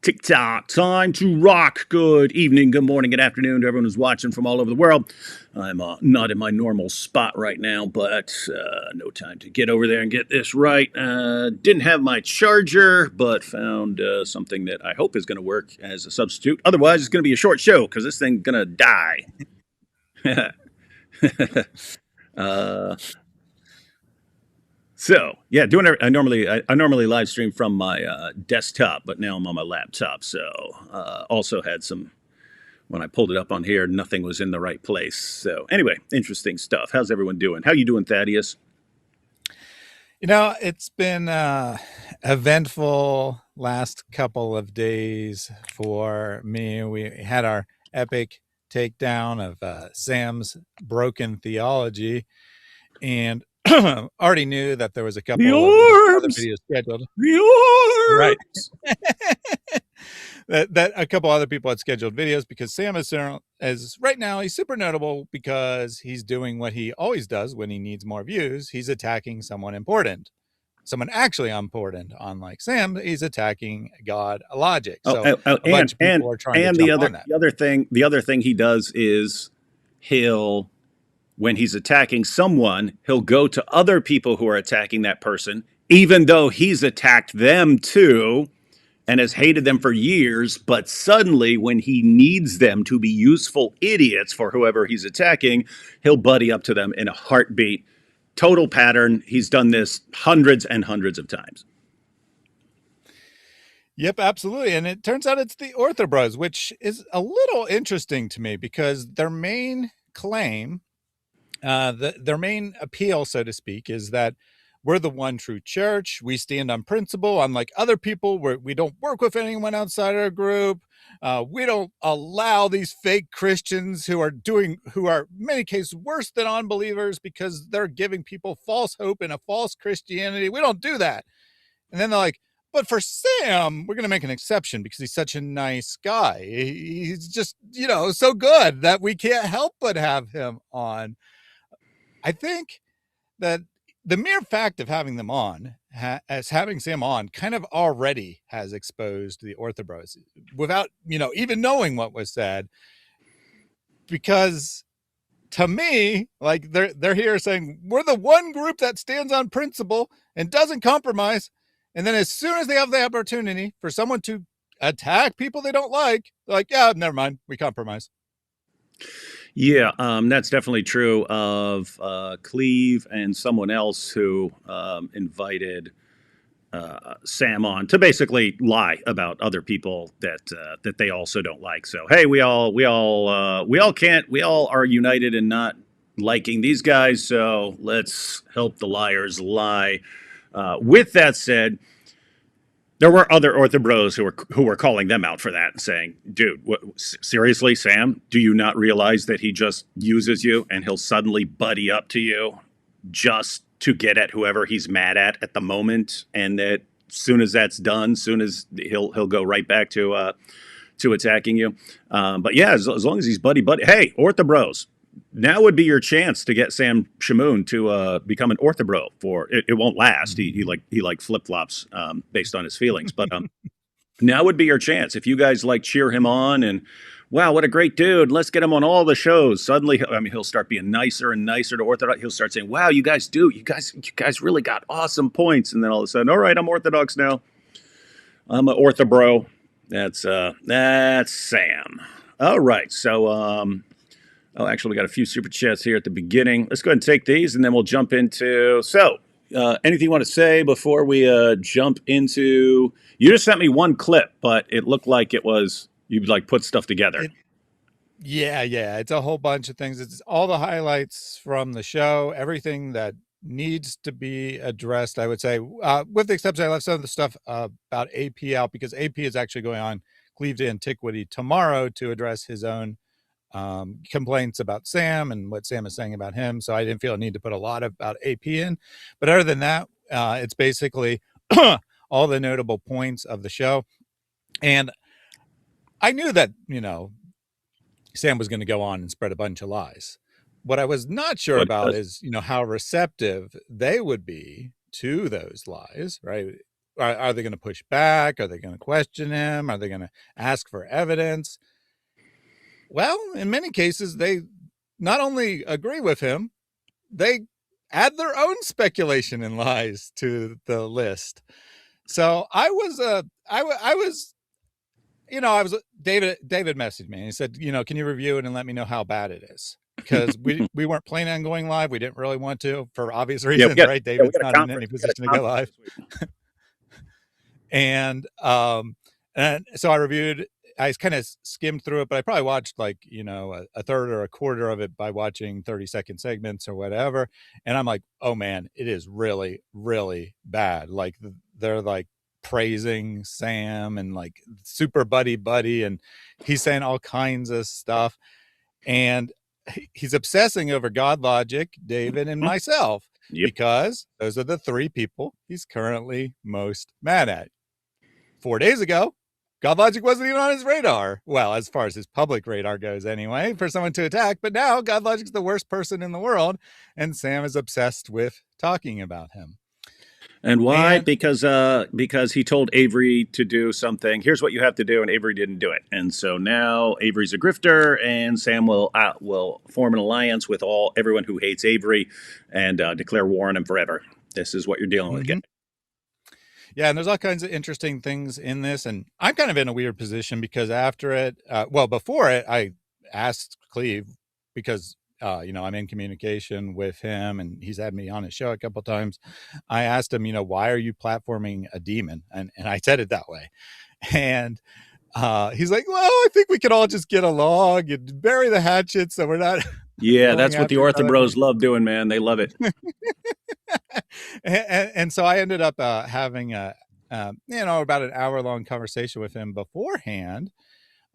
TikTok, time to rock. Good evening, good morning, good afternoon to everyone who's watching from all over the world. I'm not in my normal spot right now, but no time to get over there and get this right. Didn't have my charger, but found something that I hope is going to work as a substitute. Otherwise, it's going to be a short show because this thing's going to die. uh, So yeah, I normally live stream from my desktop, but now I'm on my laptop. So also had some when I pulled it up on here, nothing was in the right place. So anyway, interesting stuff. How's everyone doing? How you doing, Thaddeus? It's been eventful last couple of days for me. We had our epic takedown of Sam's broken theology, and already knew that there was a couple The of other orbs, videos scheduled. the Right. orbs. that a couple other people had scheduled videos because Sam is right now he's super notable because he's doing what he always does when he needs more views. He's attacking someone actually important. Unlike Sam, he's attacking GodLogic. So a bunch of people are trying to jump on that. The other thing he does is when he's attacking someone, he'll go to other people who are attacking that person, even though he's attacked them too and has hated them for years. But suddenly, when he needs them to be useful idiots for whoever he's attacking, he'll buddy up to them in a heartbeat. Total pattern. He's done this hundreds and hundreds of times. Yep, absolutely. And it turns out it's the OrthoBros, which is a little interesting to me because their main claim, their main appeal, so to speak, is that we're the one true church. We stand on principle. Unlike other people, we don't work with anyone outside our group. We don't allow these fake Christians who are in many cases worse than unbelievers because they're giving people false hope in a false Christianity. We don't do that. And then they're like, but for Sam, we're going to make an exception because he's such a nice guy. He's just, so good that we can't help but have him on. I think that the mere fact of having them on, having Sam on, kind of already has exposed the OrthoBros without, even knowing what was said. Because to me, like they're here saying we're the one group that stands on principle and doesn't compromise. And then as soon as they have the opportunity for someone to attack people they don't like, they're like, yeah, never mind, we compromise. Yeah, that's definitely true of Cleve and someone else who invited Sam on to basically lie about other people that they also don't like. So hey, we all are united in not liking these guys. So let's help the liars lie. With that said, there were other OrthoBros who were calling them out for that and saying, dude, seriously, Sam, do you not realize that he just uses you and he'll suddenly buddy up to you just to get at whoever he's mad at the moment? And that soon as that's done, he'll go right back to attacking you. But yeah, as long as he's buddy. Hey, OrthoBros, now would be your chance to get Sam Shamoun to become an OrthoBro. It won't last. He flip flops based on his feelings. But now would be your chance if you guys cheer him on and wow, what a great dude. Let's get him on all the shows. Suddenly, he'll start being nicer and nicer to Orthodox. He'll start saying, wow, you guys really got awesome points. And then all of a sudden, all right, I'm Orthodox now. I'm an OrthoBro. That's Sam. All right, so. Actually, we got a few super chats here at the beginning. Let's go ahead and take these, and then we'll jump into... So, anything you want to say before we jump into... You just sent me one clip, but it looked like it was... You put stuff together. Yeah. It's a whole bunch of things. It's all the highlights from the show, everything that needs to be addressed, I would say. With the exception, I left some of the stuff about AP out because AP is actually going on Cleaved Antiquity tomorrow to address his own complaints about Sam and what Sam is saying about him. So I didn't feel a need to put a lot about AP in. But other than that, it's basically all the notable points of the show. And I knew that, Sam was going to go on and spread a bunch of lies. What I was not sure about is, how receptive they would be to those lies, right? are they going to push back? Are they going to question him? Are they going to ask for evidence? Well, in many cases, they not only agree with him, they add their own speculation and lies to the list. So I was David messaged me and he said, can you review it and let me know how bad it is? Because we weren't planning on going live. We didn't really want to for obvious reasons, right? David's not in any position to go live. And so I kind of skimmed through it, but I probably watched like, a third or a quarter of it by watching 30-second segments or whatever. And I'm like, oh man, it is really, really bad. Like they're like praising Sam and like super buddy. And he's saying all kinds of stuff. And he's obsessing over GodLogic, David, and myself, because those are the three people he's currently most mad at. 4 days ago, GodLogic wasn't even on his radar. Well, as far as his public radar goes anyway, for someone to attack. But now GodLogic's the worst person in the world, and Sam is obsessed with talking about him. And why? Because he told Avery to do something. Here's what you have to do, and Avery didn't do it. And so now Avery's a grifter, and Sam will form an alliance with everyone who hates Avery and declare war on him forever. This is what you're dealing with. Yeah, and there's all kinds of interesting things in this, and I'm kind of in a weird position because after it, before it, I asked Cleve because I'm in communication with him, and he's had me on his show a couple of times. I asked him, why are you platforming a demon? And I said it that way, and he's like, well, I think we could all just get along and bury the hatchet, so we're not. Yeah, that's what the OrthoBros love doing, man. They love it. and so I ended up having about an hour-long conversation with him beforehand.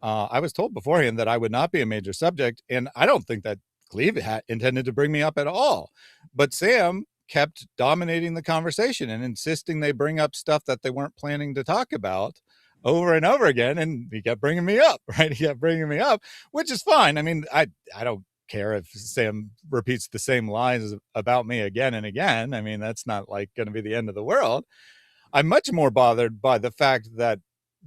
I was told beforehand that I would not be a major subject, and I don't think that Cleve had intended to bring me up at all. But Sam kept dominating the conversation and insisting they bring up stuff that they weren't planning to talk about over and over again, and he kept bringing me up, right? He kept bringing me up, which is fine. I mean, I don't care if Sam repeats the same lies about me again and again. I mean, that's not like going to be the end of the world. I'm much more bothered by the fact that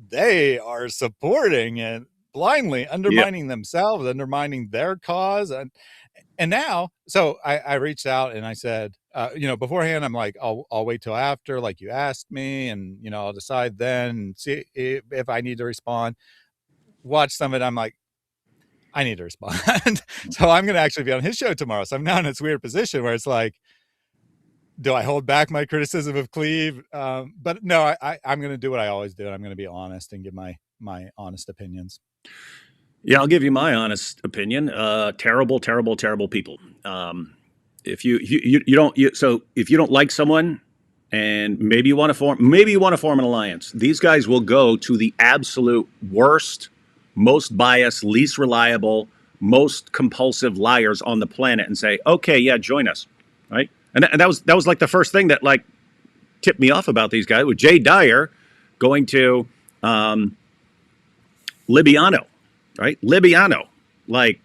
they are supporting it blindly, undermining themselves, undermining their cause. And now, so I reached out and I said, beforehand, I'm like, I'll wait till after, like you asked me, and, I'll decide then and see if I need to respond. Watch some of it. I'm like, I need to respond. So I'm going to actually be on his show tomorrow. So I'm now in this weird position where it's like, do I hold back my criticism of Cleve? But no, I'm going to do what I always do. I'm going to be honest and give my honest opinions. Yeah, I'll give you my honest opinion. Terrible, terrible, terrible people. If if you don't like someone, and maybe you want to form an alliance, these guys will go to the absolute worst, most biased, least reliable, most compulsive liars on the planet and say, okay, yeah, join us, right? And that was like the first thing that like tipped me off about these guys, with Jay Dyer going to Libbiano, right? Libbiano, like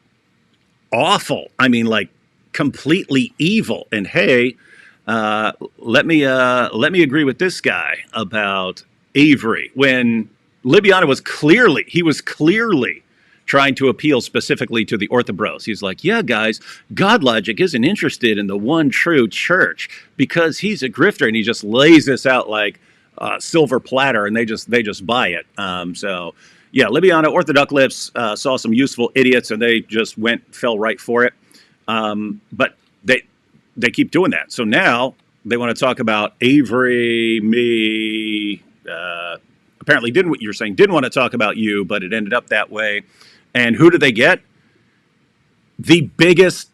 awful. I mean, like completely evil. And hey, let me agree with this guy about Avery when Libbiano was clearly trying to appeal specifically to the OrthoBros. He's like, yeah, guys, GodLogic isn't interested in the one true church because he's a grifter, and he just lays this out like silver platter, and they just buy it. So yeah, Libbiano, Orthodox Lips saw some useful idiots, and they just fell right for it. But they keep doing that. So now they want to talk about Avery, me. Apparently didn't want to talk about you, but it ended up that way. And who do they get? The biggest,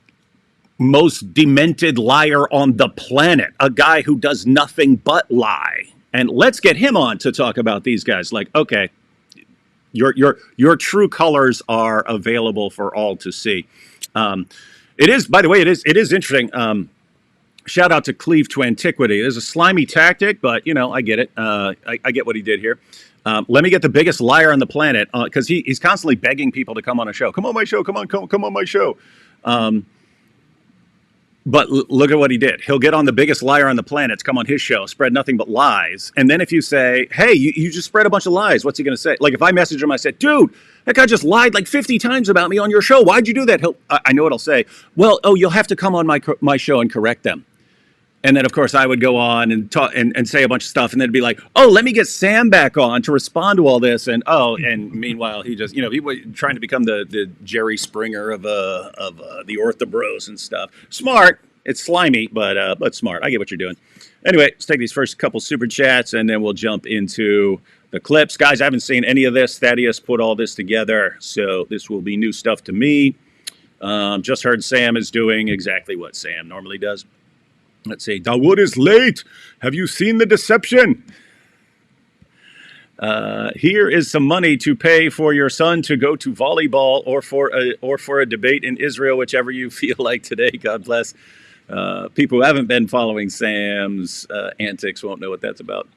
most demented liar on the planet. A guy who does nothing but lie. And let's get him on to talk about these guys. Like, okay, your true colors are available for all to see. It is, by the way, it is interesting. Shout out to Cleve to Antiquity. It is a slimy tactic, but I get it. I get what he did here. Let me get the biggest liar on the planet, because he's constantly begging people to come on a show. Come on my show. Come on my show. But look at what he did. He'll get on the biggest liar on the planet, come on his show, spread nothing but lies. And then if you say, hey, you just spread a bunch of lies, what's he going to say? Like if I message him, I said, dude, that guy just lied like 50 times about me on your show. Why'd you do that? I know what he'll say. Well, you'll have to come on my show and correct them. And then, of course, I would go on and talk and say a bunch of stuff, and then be like, "Oh, let me get Sam back on to respond to all this." And meanwhile, he just, he was trying to become the Jerry Springer of the OrthoBros and stuff. Smart, it's slimy, but smart. I get what you're doing. Anyway, let's take these first couple super chats, and then we'll jump into the clips, guys. I haven't seen any of this. Thaddeus put all this together, so this will be new stuff to me. Just heard Sam is doing exactly what Sam normally does. Let's see. Dawood is late. Have you seen the deception? Here is some money to pay for your son to go to volleyball or for a debate in Israel, whichever you feel like today. God bless. People who haven't been following Sam's antics won't know what that's about.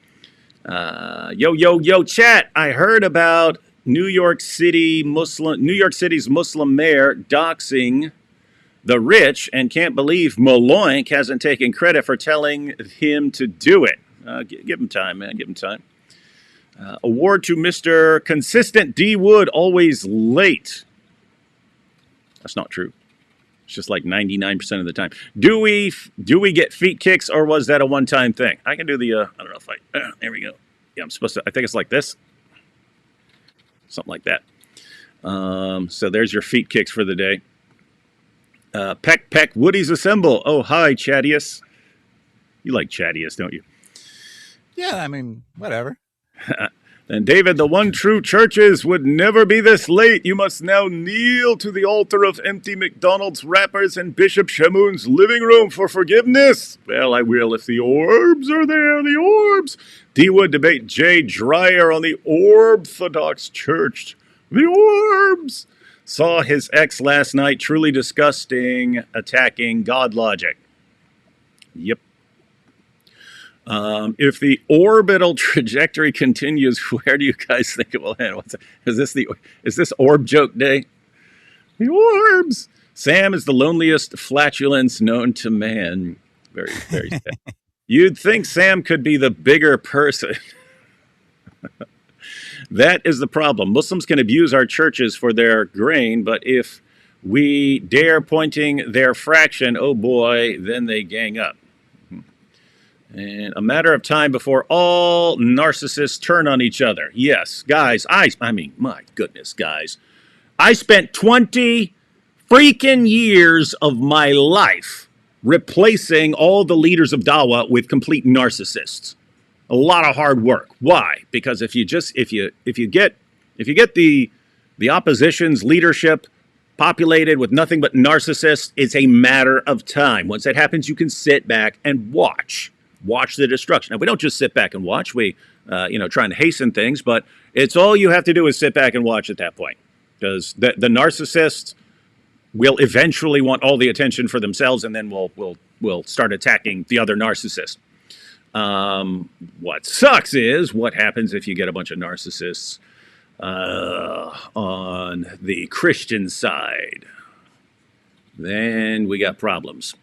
Yo, chat. I heard about New York City's Muslim mayor doxing the rich and can't believe Maloink hasn't taken credit for telling him to do it. Give him time, man. Give him time. Award to Mr. Consistent D. Wood, always late. That's not true. It's just like 99% of the time. Do we get feet kicks, or was that a one-time thing? I can do the, I don't know if there we go. Yeah, I'm supposed to, I think it's like this. Something like that. So there's your feet kicks for the day. Peck, Woody's assemble. Oh, hi, Chadius. You like Chadius, don't you? Yeah, I mean, whatever. And David, the one true churches would never be this late. You must now kneel to the altar of empty McDonald's wrappers in Bishop Shamoun's living room for forgiveness. Well, I will if the orbs are there, the orbs. D. Wood debate Jay Dreyer on the Orthodox Church. The orbs. Saw his ex last night, truly disgusting, attacking GodLogic. Yep. If the orbital trajectory continues, where do you guys think it will end? Is this orb joke day? The orbs. Sam is the loneliest flatulence known to man. Very, very sad. You'd think Sam could be the bigger person. That is the problem. Muslims can abuse our churches for their grain, but if we dare pointing their fraction, oh boy, then they gang up. And a matter of time before all narcissists turn on each other. Yes, guys, I mean, my goodness, guys. I spent 20 freaking years of my life replacing all the leaders of Dawa with complete narcissists. A lot of hard work. Why? Because if you get the opposition's leadership populated with nothing but narcissists, it's a matter of time. Once that happens, you can sit back and watch the destruction. Now, we don't just sit back and watch. We, trying to hasten things, but it's all you have to do is sit back and watch at that point, because the narcissists will eventually want all the attention for themselves, and then we'll start attacking the other narcissists. What sucks is what happens if you get a bunch of narcissists on the Christian side. Then we got problems,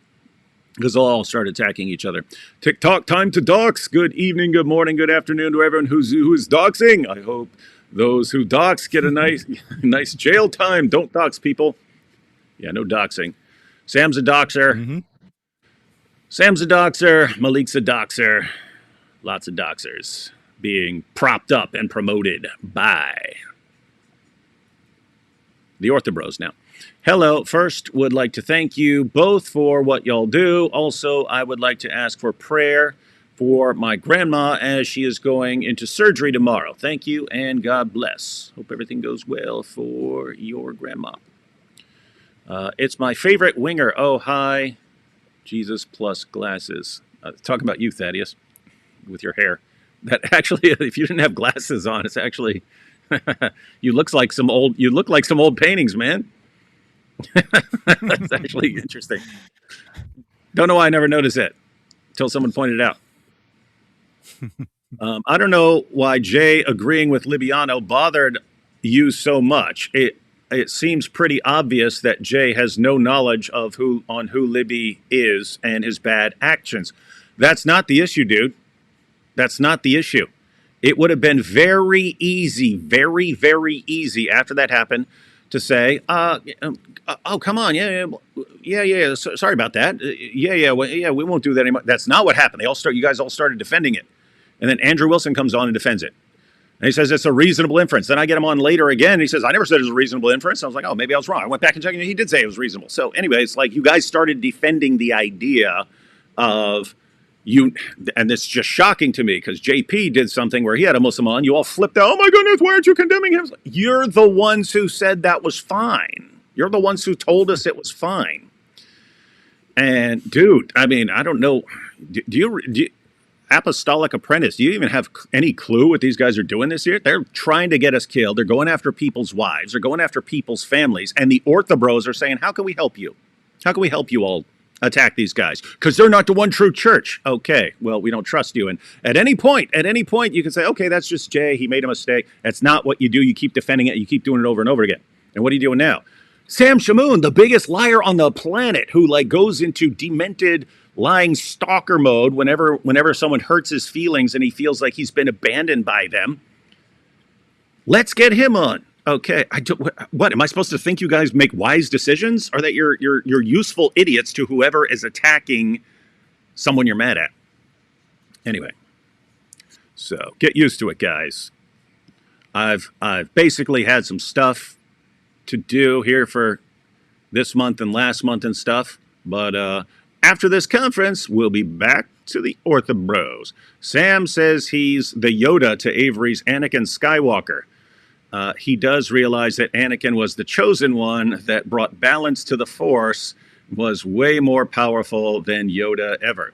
because they'll all start attacking each other. TikTok time to dox. Good evening, good morning, good afternoon to everyone who's doxing. I hope those who dox get a nice jail time. Don't dox people. Yeah, no doxing. Sam's a doxer. Mm-hmm. Sam's a doxer. Malik's a doxer. Lots of doxers being propped up and promoted by the OrthoBros now. Hello. First, would like to thank you both for what y'all do. Also, I would like to ask for prayer for my grandma as she is going into surgery tomorrow. Thank you and God bless. Hope everything goes well for your grandma. It's my favorite winger. Oh, hi. Jesus plus glasses. Talking about you, Thaddeus, with your hair. That actually, if you didn't have glasses on, it's actually you look like some old paintings, man. That's actually interesting. Don't know why I never noticed it until someone pointed it out. I don't know why Jay agreeing with Libiano bothered you so much. it seems pretty obvious that Jay has no knowledge of who Libby is and his bad actions. That's not the issue, dude. That's not the issue. It would have been very easy, very, very easy after that happened to say, oh, come on. Yeah. Sorry about that. Yeah, we won't do that anymore. That's not what happened. You guys all started defending it. And then Andrew Wilson comes on and defends it. And he says it's a reasonable inference. Then I get him on later again. And he says, I never said it was a reasonable inference. I was like, oh, maybe I was wrong. I went back and checked, and he did say it was reasonable. So anyway, it's like you guys started defending the idea of you, and it's just shocking to me because JP did something where he had a Muslim on. You all flipped out. Oh my goodness, why aren't you condemning him? You're the ones who said that was fine. You're the ones who told us it was fine. And dude, I mean, I don't know. Do you Apostolic Apprentice, do you even have any clue what these guys are doing this year? They're trying to get us killed. They're going after people's wives. They're going after people's families. And the OrthoBros are saying, how can we help you? How can we help you all attack these guys? Because they're not the one true church. Okay, well, we don't trust you. And at any point, you can say, okay, that's just Jay. He made a mistake. That's not what you do. You keep defending it. You keep doing it over and over again. And what are you doing now? Sam Shamoun, the biggest liar on the planet, who like goes into demented lying stalker mode whenever someone hurts his feelings and he feels like he's been abandoned by them. Let's get him on. Okay, what am I supposed to think? You guys make wise decisions, or that you're useful idiots to whoever is attacking someone you're mad at? Anyway, so get used to it, guys. I've basically had some stuff to do here for this month and last month and stuff, but after this conference, we'll be back to the OrthoBros. Sam says he's the Yoda to Avery's Anakin Skywalker. He does realize that Anakin was the chosen one that brought balance to the Force, was way more powerful than Yoda ever.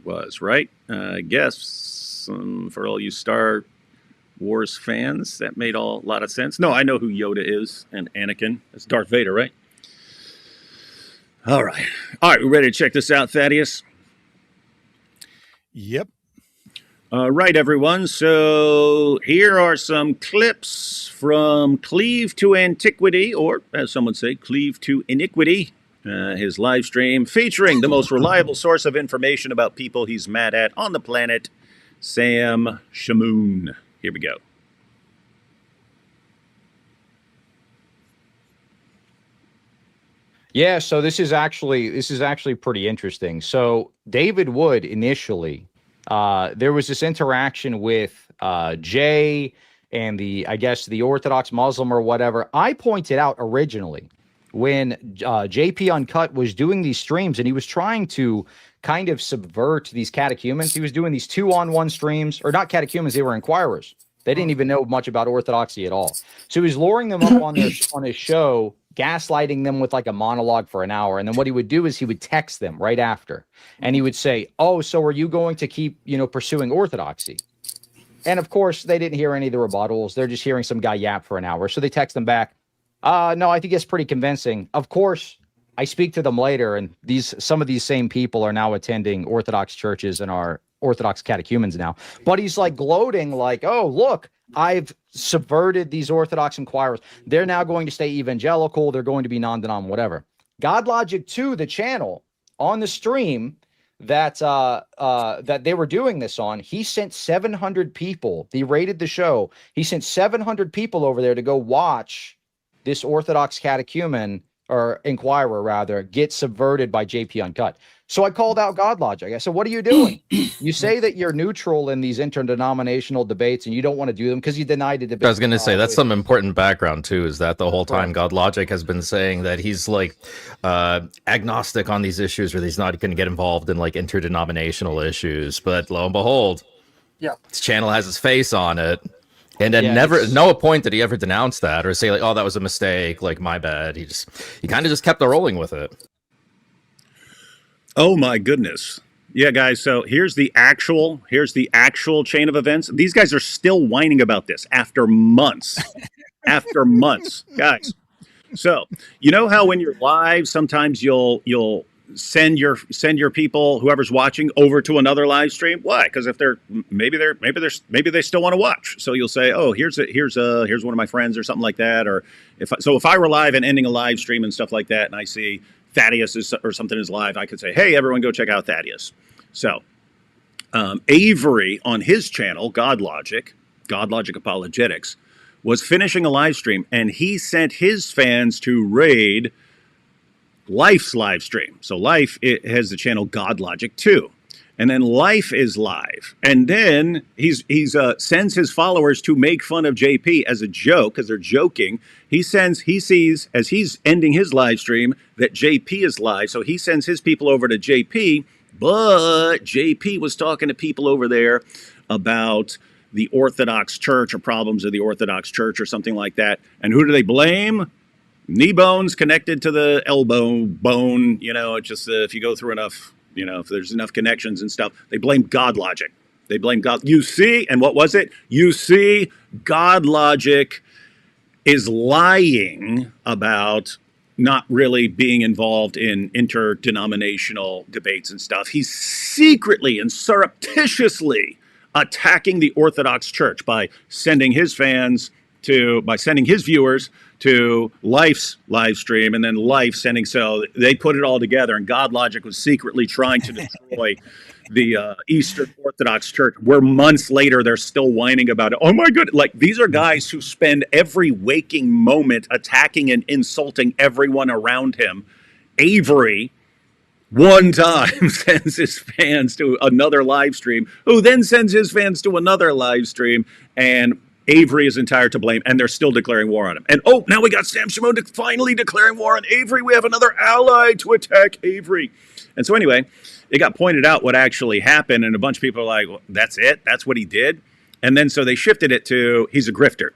Was, right? I guess for all you Star Wars fans, that made a lot of sense. No, I know who Yoda is, and Anakin. It's Darth Vader, right? All right, we ready to check this out, Thaddeus? Yep. All right, everyone. So here are some clips from Cleave to Antiquity, or as some would say, Cleave to Iniquity, his live stream featuring the most reliable source of information about people he's mad at on the planet, Sam Shamoun. Here we go. Yeah, so this is actually pretty interesting. So David Wood initially, there was this interaction with Jay and I guess the Orthodox Muslim or whatever. I pointed out originally when JP Uncut was doing these streams and he was trying to kind of subvert these catechumens. He was doing these 2-on-1 streams, or not catechumens, they were inquirers. They didn't even know much about orthodoxy at all. So he was luring them up on his show, gaslighting them with like a monologue for an hour. And then what he would do is he would text them right after. And he would say, oh, so are you going to keep, pursuing orthodoxy? And of course, they didn't hear any of the rebuttals. They're just hearing some guy yap for an hour. So they text them back. No, I think it's pretty convincing. Of course, I speak to them later. And some of these same people are now attending Orthodox churches and are Orthodox catechumens now. But he's like gloating like, oh, look, I've subverted these Orthodox inquirers. They're now going to stay evangelical. They're going to be non-denom, whatever. GodLogic 2, the channel on the stream that they were doing this on, he sent 700 people. He rated the show. He sent 700 people over there to go watch this Orthodox catechumen, or inquirer rather, get subverted by JP Uncut. So I called out GodLogic. I said, what are you doing? You say that you're neutral in these interdenominational debates and you don't want to do them because you denied the debate. I was going to say, that's some important background too, is that the whole time GodLogic has been saying that he's like agnostic on these issues, or he's not going to get involved in like interdenominational issues. But lo and behold, his channel has his face on it. And then no point did he ever denounce that or say like, oh, that was a mistake, like my bad. He kind of just kept rolling with it. Oh my goodness. Yeah, guys, so here's the actual chain of events. These guys are still whining about this after months. Guys. So, you know how when you're live, sometimes you'll send your people, whoever's watching, over to another live stream. Why? Because if maybe they still want to watch. So you'll say, oh, here's one of my friends or something like that. Or if I were live and ending a live stream and stuff like that, and I see Thaddeus or something is live, I could say, hey, everyone, go check out Thaddeus. So Avery on his channel, GodLogic Apologetics, was finishing a live stream, and he sent his fans to raid Life's live stream. So Life, it has the channel GodLogic 2. And then Life is live. And then he's sends his followers to make fun of JP as a joke, because they're joking. He sees, as he's ending his live stream, that JP is live. So he sends his people over to JP. But JP was talking to people over there about the Orthodox Church or problems of the Orthodox Church or something like that. And who do they blame? Knee bones connected to the elbow bone. It's just if you go through enough, if there's enough connections and stuff, they blame GodLogic. They blame God. You see, and what was it? You see, GodLogic is lying about not really being involved in interdenominational debates and stuff. He's secretly and surreptitiously attacking the Orthodox Church by sending his viewers to Life's live stream, and then Life sending. So they put it all together, and GodLogic was secretly trying to destroy the Eastern Orthodox Church, where months later they're still whining about it. Oh my goodness. Like, these are guys who spend every waking moment attacking and insulting everyone around him. Avery, one time, sends his fans to another live stream, who then sends his fans to another live stream, and Avery is entirely to blame, and they're still declaring war on him. And now we got Sam Shamoun finally declaring war on Avery. We have another ally to attack Avery. And so anyway, it got pointed out what actually happened, and a bunch of people are like, well, that's it? That's what he did? And then so they shifted it to, he's a grifter.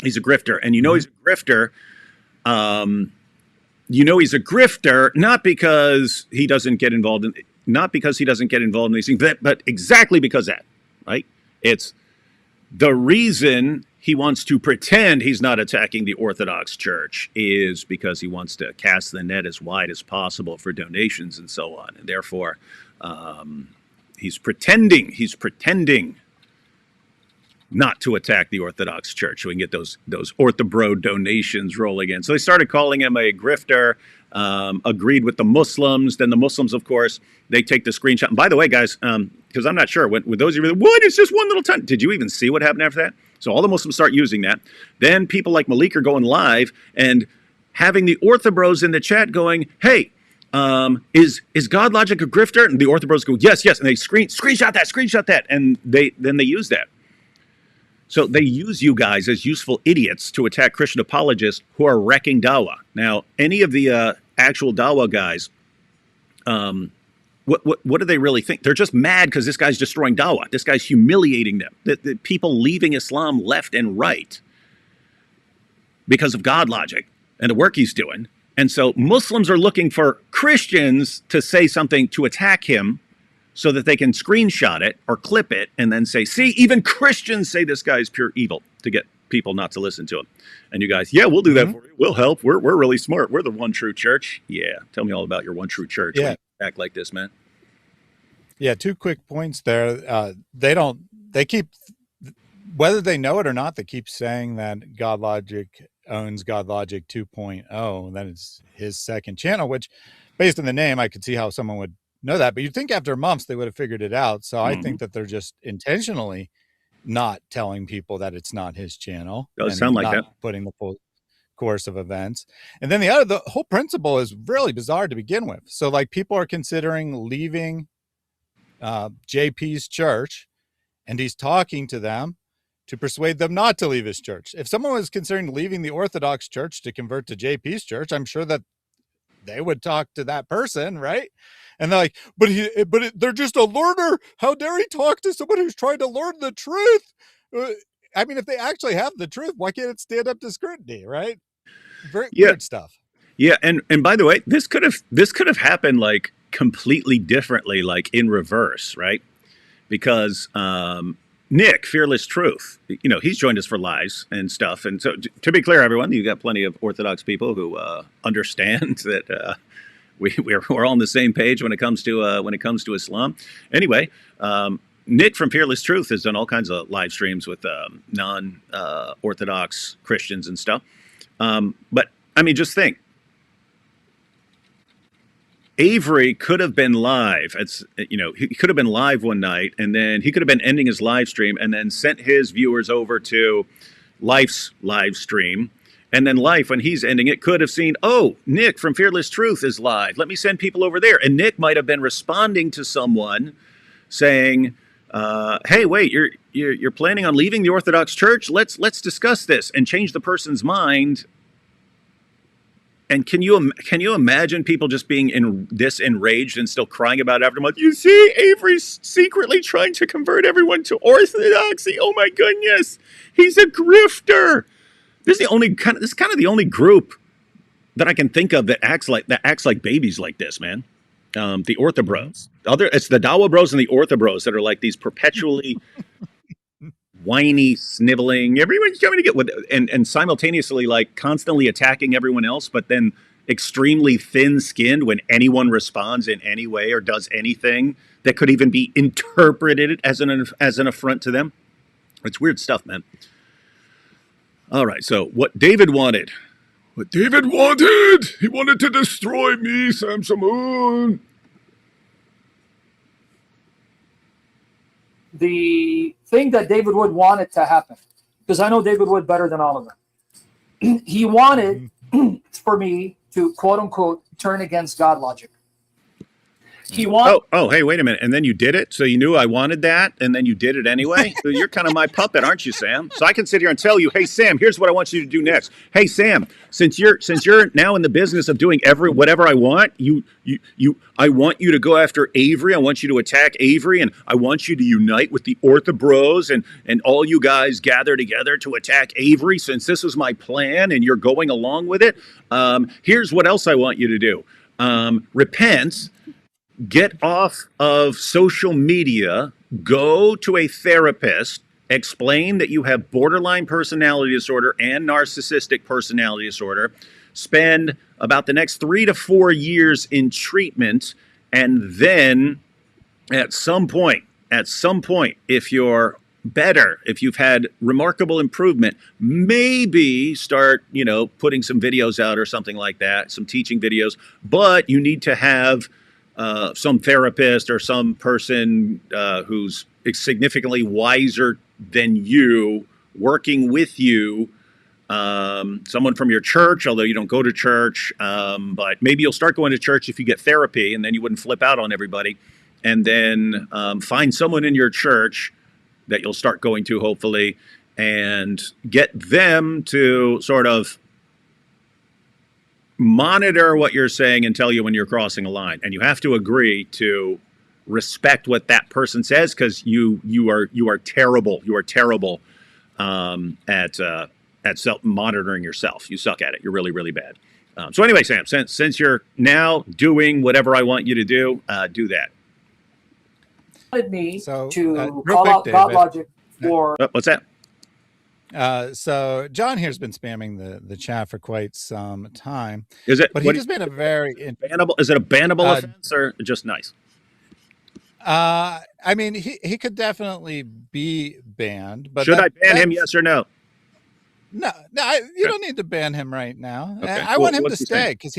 He's a grifter. And he's a grifter. He's a grifter, not because he doesn't get involved in these things, but exactly because that, right? It's the reason he wants to pretend he's not attacking the Orthodox Church is because he wants to cast the net as wide as possible for donations and so on. And therefore, he's pretending not to attack the Orthodox Church so we can get those OrthoBro donations rolling in. So they started calling him a grifter, agreed with the Muslims. Then the Muslims, of course, they take the screenshot. And by the way, guys, because I'm not sure, with those of you, what? It's just one little time. Did you even see what happened after that? So all the Muslims start using that. Then people like Malik are going live and having the OrthoBros in the chat going, hey, is GodLogic a grifter? And the OrthoBros go, yes. And they screenshot that. And they use that. So they use you guys as useful idiots to attack Christian apologists who are wrecking Dawah. Now, any of the actual Dawah guys, what do they really think? They're just mad because this guy's destroying Dawah. This guy's humiliating them. The people leaving Islam left and right because of GodLogic and the work he's doing. And so Muslims are looking for Christians to say something to attack him so that they can screenshot it or clip it and then say, see, even Christians say this guy is pure evil, to get people not to listen to him. And you guys, yeah, we'll do that for you. We'll help. We're really smart. We're the one true church. Yeah. Tell me all about your one true church. Yeah. Act like this, man. Yeah. 2 quick points there. They keep, whether they know it or not, they keep saying that GodLogic owns GodLogic 2.0. That is his second channel, which based on the name, I could see how someone would know that, but you'd think after months they would have figured it out. So I think that they're just intentionally not telling people that it's not his channel. Does sound like that. Putting the full course of events. And then the whole principle is really bizarre to begin with. So like people are considering leaving JP's church, and he's talking to them to persuade them not to leave his church. If someone was considering leaving the Orthodox Church to convert to JP's church, I'm sure that they would talk to that person, right? And they're like, they're just a learner. How dare he talk to someone who's trying to learn the truth? I mean, if they actually have the truth, why can't it stand up to scrutiny, right? Very weird stuff. Yeah, and by the way, this could have happened like completely differently, like in reverse, right? Because Nick, Fearless Truth, he's joined us for lies and stuff. And so to be clear, everyone, you got plenty of Orthodox people who understand that we're all on the same page when it comes to Islam. Anyway, Nick from Fearless Truth has done all kinds of live streams with non-Orthodox Christians and stuff. But I mean, just think. Avery could have been live. He could have been live one night, and then he could have been ending his live stream, and then sent his viewers over to Life's live stream, and then Life, when he's ending it, could have seen, oh, Nick from Fearless Truth is live. Let me send people over there, and Nick might have been responding to someone saying, "Hey, wait, you're planning on leaving the Orthodox Church? Let's discuss this," and change the person's mind. And can you imagine people just being enraged and still crying about it after a month? You see, Avery's secretly trying to convert everyone to Orthodoxy. Oh my goodness, he's a grifter. This is kind of the only group that I can think of that acts like babies like this, man. The OrthoBros. It's the Dawa Bros and the OrthoBros that are like these perpetually whiny, sniveling, everyone's coming to get with, and simultaneously like constantly attacking everyone else, but then extremely thin-skinned when anyone responds in any way or does anything that could even be interpreted as an affront to them. It's weird stuff, man. All right, so what David wanted. What David wanted! He wanted to destroy me, Sam Shamoun. The thing that David Wood wanted to happen, because I know David Wood better than all of them. He wanted for me to, quote unquote, turn against GodLogic. He wanted. Oh, hey, wait a minute. And then you did it? So you knew I wanted that, and then you did it anyway? So you're kind of my puppet, aren't you, Sam? So I can sit here and tell you, hey, Sam, here's what I want you to do next. Hey, Sam, since you're now in the business of doing whatever I want, I want you to go after Avery. I want you to attack Avery, and I want you to unite with the OrthoBros and all you guys gather together to attack Avery. Since this was my plan and you're going along with it, here's what else I want you to do. Repent. Get off of social media, go to a therapist, explain that you have borderline personality disorder and narcissistic personality disorder, spend about the next 3 to 4 years in treatment, and then at some point, if you're better, if you've had remarkable improvement, maybe start, putting some videos out or something like that, some teaching videos, but you need to have some therapist or some person who's significantly wiser than you working with you, someone from your church, although you don't go to church, but maybe you'll start going to church if you get therapy, and then you wouldn't flip out on everybody. And then find someone in your church that you'll start going to, hopefully, and get them to sort of monitor what you're saying and tell you when you're crossing a line. And you have to agree to respect what that person says, because you are terrible. You are terrible at monitoring yourself. You suck at it. You're really, really bad. So anyway, Sam, since you're now doing whatever I want you to do that. Wanted me So, to real call quick, out David. GodLogic for. What's that? So John here's been spamming the chat for quite some time. Is it? But he just made a very bannable? Is it a bannable offense or just nice? I mean, he could definitely be banned. But should I ban him? Yes or no? No, you don't need to ban him right now. Okay. I want him to What's he stay because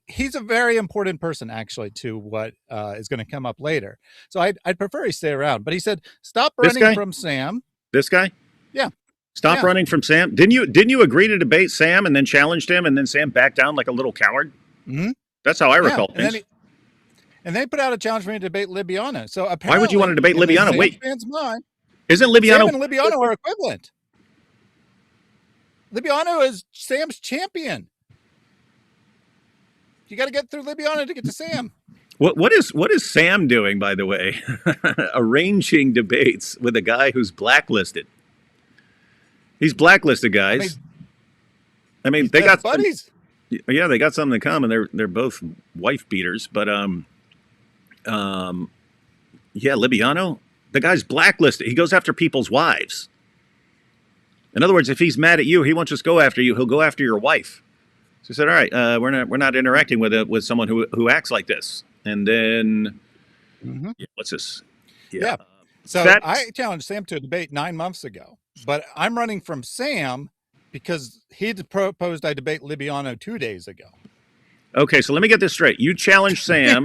he's a very important person actually to what is going to come up later. So I'd prefer he stay around. But he said, stop running from Sam. This guy? Yeah. Stop running from Sam. Didn't you agree to debate Sam and then challenged him and then Sam backed down like a little coward? Mm-hmm. That's how I recall and things. And they put out a challenge for me to debate Libiana. So apparently, why would you want to debate Libiana? Wait, isn't Libiana? Sam and Libiana are equivalent. Libiana is Sam's champion. You got to get through Libiana to get to Sam. What is Sam doing, by the way? Arranging debates with a guy who's blacklisted. He's blacklisted, guys. I mean they got buddies. Yeah, they got something in common. They're both wife beaters, but yeah, Libiano, the guy's blacklisted. He goes after people's wives. In other words, if he's mad at you, he won't just go after you, he'll go after your wife. So he said, "All right, we're not interacting with someone who acts like this." And then, what's this? Yeah. So I challenged Sam to a debate 9 months ago, but I'm running from Sam because he proposed I debate Libiano 2 days ago. Okay, so let me get this straight. You challenged Sam.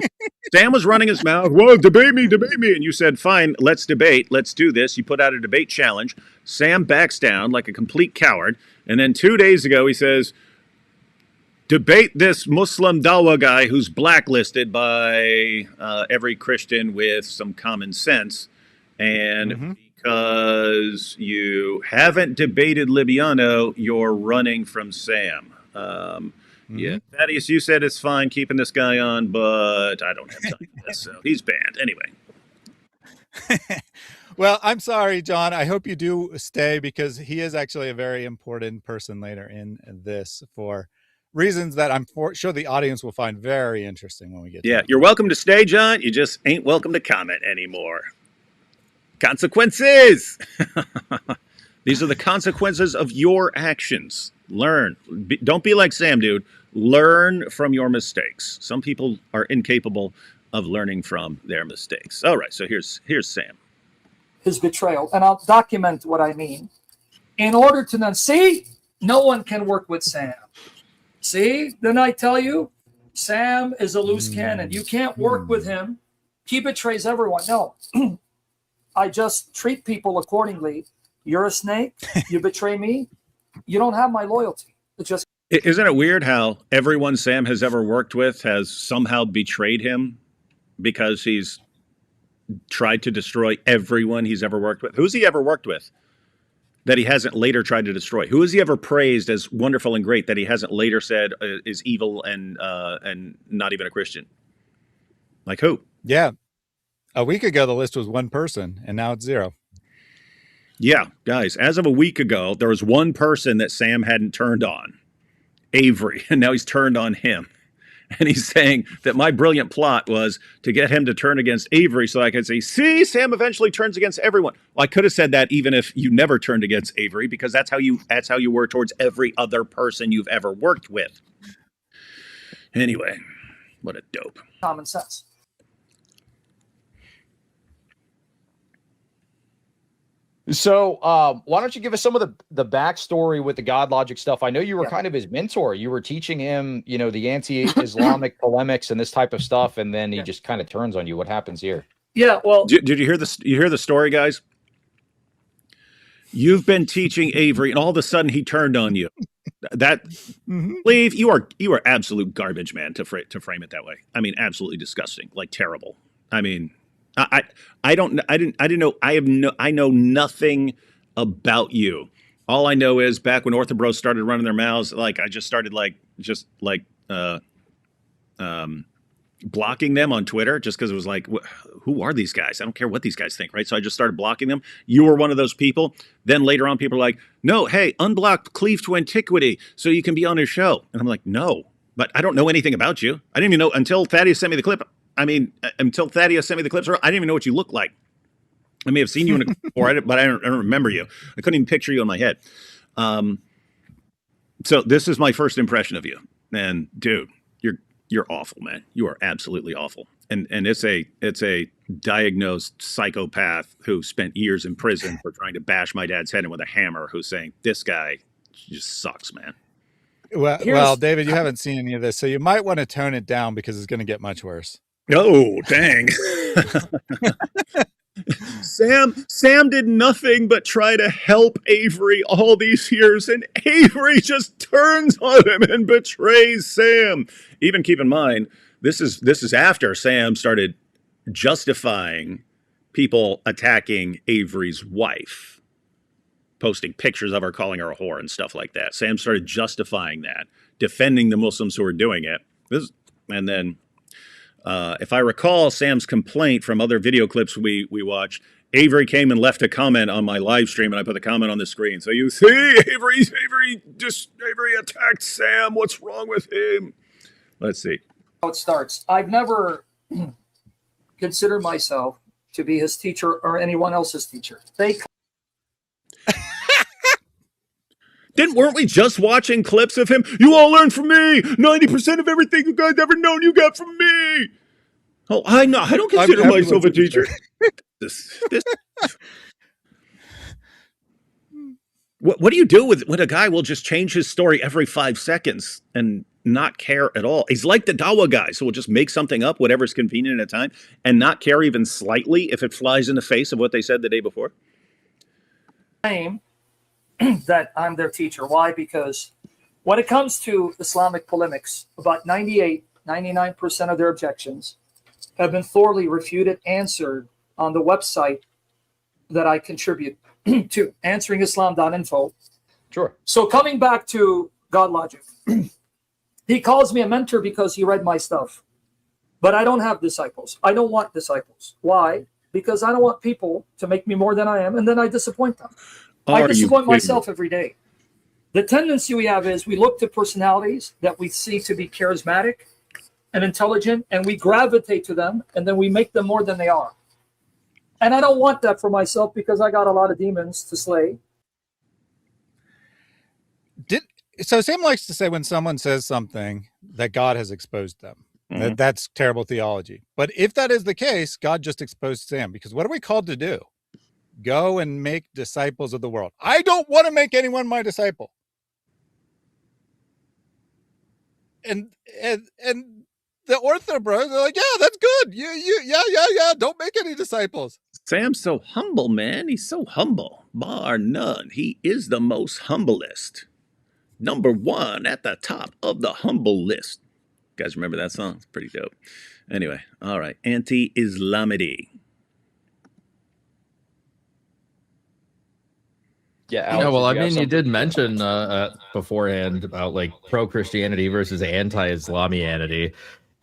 Sam was running his mouth. Whoa, debate me. And you said, fine, let's debate. Let's do this. You put out a debate challenge. Sam backs down like a complete coward. And then 2 days ago, he says, debate this Muslim Dawa guy who's blacklisted by every Christian with some common sense. And because you haven't debated Libiano, you're running from Sam. Yeah, Thaddeus, you said it's fine keeping this guy on, but I don't have time for this, so he's banned. Anyway. Well, I'm sorry, John. I hope you do stay because he is actually a very important person later in this for reasons that I'm sure the audience will find very interesting when we get to Yeah, you're welcome to stay, John. You just ain't welcome to comment anymore. Consequences! These are the consequences of your actions. Learn. Don't be like Sam, dude. Learn from your mistakes. Some people are incapable of learning from their mistakes. All right, so here's Sam. His betrayal, and I'll document what I mean. In order to then see, no one can work with Sam. See, then I tell you, Sam is a loose cannon. You can't work with him. He betrays everyone. No, I just treat people accordingly. You're a snake. You betray me. You don't have my loyalty. It's just. Isn't it weird how everyone Sam has ever worked with has somehow betrayed him because he's tried to destroy everyone he's ever worked with? Who's he ever worked with that he hasn't later tried to destroy? Who has he ever praised as wonderful and great that he hasn't later said is evil and not even a Christian? Like who? Yeah. A week ago, the list was one person, and now it's 0. Yeah, guys, as of a week ago, there was one person that Sam hadn't turned on, Avery, and now he's turned on him. And he's saying that my brilliant plot was to get him to turn against Avery so I could say, see, Sam eventually turns against everyone. Well, I could have said that even if you never turned against Avery, because that's how you were towards every other person you've ever worked with. Anyway, what a dope. Common sense. So why don't you give us some of the backstory with the GodLogic stuff? I know you were kind of his mentor. You were teaching him, the anti-Islamic polemics and this type of stuff, and then he just kind of turns on you. What happens here? Yeah, well, did you hear this? You hear the story, guys? You've been teaching Avery, and all of a sudden he turned on you. That, Leave, you are absolute garbage, man. To frame it that way, I mean, absolutely disgusting, like terrible. I mean. I know nothing about you. All I know is back when OrthoBros started running their mouths, like I just started blocking them on Twitter just because it was like, who are these guys? I don't care what these guys think, right? So I just started blocking them. You were one of those people. Then later on, people are like, no, hey, unblock Cleave to Antiquity so you can be on his show. And I'm like, no, but I don't know anything about you. I didn't even know until Thaddeus sent me the clip. I mean, until Thaddeus sent me the clips, I didn't even know what you looked like. I may have seen you in a before, but I don't remember you. I couldn't even picture you in my head. So this is my first impression of you. And dude, you're awful, man. You are absolutely awful. And it's a diagnosed psychopath who spent years in prison for trying to bash my dad's head in with a hammer, who's saying, this guy just sucks, man. Well, David, you haven't seen any of this, so you might want to tone it down because it's going to get much worse. Oh, dang. Sam did nothing but try to help Avery all these years, and Avery just turns on him and betrays Sam. Even keep in mind, this is after Sam started justifying people attacking Avery's wife, posting pictures of her, calling her a whore and stuff like that. Sam started justifying that, defending the Muslims who were doing it. And then, if I recall Sam's complaint from other video clips we watched, Avery came and left a comment on my live stream, and I put the comment on the screen. So you see, Avery attacked Sam. What's wrong with him? Let's see. How it starts. I've never considered myself to be his teacher or anyone else's teacher. Weren't we just watching clips of him? You all learned from me. 90% of everything you guys ever known, you got from me. Oh, I know. I don't consider myself a teacher. This. What do you do when a guy will just change his story every 5 seconds and not care at all? He's like the Dawa guy, so we'll just make something up, whatever's convenient at a time, and not care even slightly if it flies in the face of what they said the day before. Claim that I'm their teacher. Why? Because when it comes to Islamic polemics, about 99% of their objections have been thoroughly refuted, answered on the website that I contribute to, answeringislam.info. Sure. So coming back to GodLogic, he calls me a mentor because he read my stuff. But I don't have disciples. I don't want disciples. Why? Because I don't want people to make me more than I am, and then I disappoint them. I disappoint myself every day. The tendency we have is we look to personalities that we see to be charismatic and intelligent, and we gravitate to them, and then we make them more than they are. And I don't want that for myself because I got a lot of demons to slay. So Sam likes to say when someone says something that God has exposed them. Mhm. That's terrible theology. But if that is the case, God just exposed Sam, because what are we called to do? Go and make disciples of the world. I don't want to make anyone my disciple. And the OrthoBros are like, yeah, that's good. Yeah. Don't make any disciples. Sam's so humble, man. He's so humble. Bar none. He is the most humblest. Number 1 at the top of the humble list. You guys remember that song? It's pretty dope. Anyway, all right. Anti-Islamity. Yeah. Yeah, well, I Alex, if mean, you have did something- mention beforehand about like pro-Christianity versus anti-Islamianity.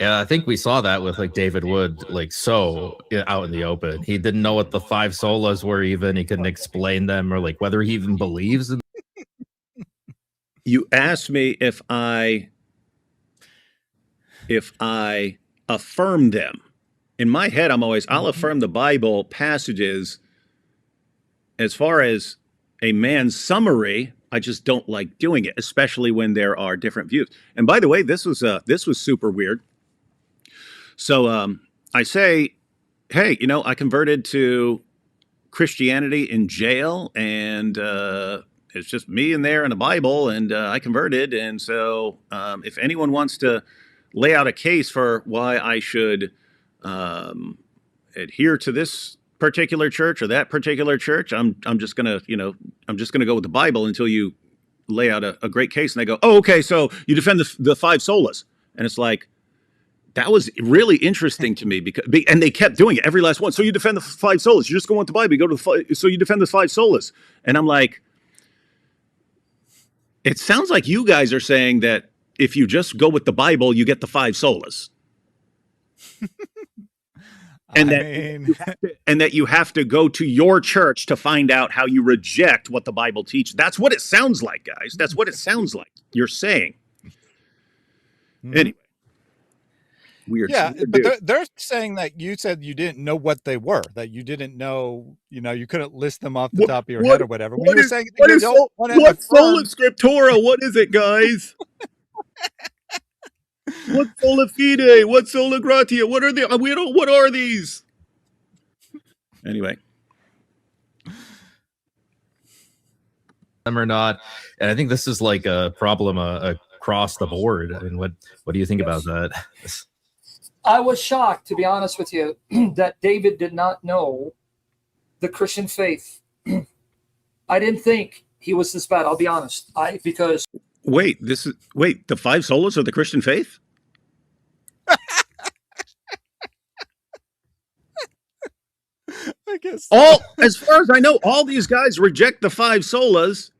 And I think we saw that with like David Wood, like out in the open. He didn't know what the 5 solas were even. He couldn't explain them or like whether he even believes in. You asked me if I affirm them. In my head, I'm always, I'll affirm the Bible passages. As far as a man's summary, I just don't like doing it, especially when there are different views. And by the way, this was super weird. So I say, hey, I converted to Christianity in jail, and it's just me in there and the Bible, and I converted. And so if anyone wants to lay out a case for why I should adhere to this particular church or that particular church, I'm just gonna go with the Bible until you lay out a great case. And they go, oh, okay, so you defend the 5 solas. And it's like, that was really interesting to me and they kept doing it, every last one. So you defend the 5 solas. You just go with the Bible. You go to so you defend the 5 solas. And I'm like, it sounds like you guys are saying that if you just go with the Bible, you get the 5 solas. And that you have to go to your church to find out how you reject what the Bible teaches. That's what it sounds like, guys. That's what it sounds like you're saying. Anyway. Weird. Yeah, weird but dude. they're saying that you said you didn't know what they were, that you didn't know, you couldn't list them off the top of your head or whatever. When you were saying what's sola scriptura? What is it, guys? What's sola fide? What's sola gratia? What are they? What are these? Anyway. Them or not. And I think this is like a problem across the board. I mean, what do you think about that? I was shocked, to be honest with you, that David did not know the Christian faith. I didn't think he was this bad. I'll be honest. Because wait, the 5 solas are the Christian faith? I guess as far as I know, all these guys reject the 5 solas,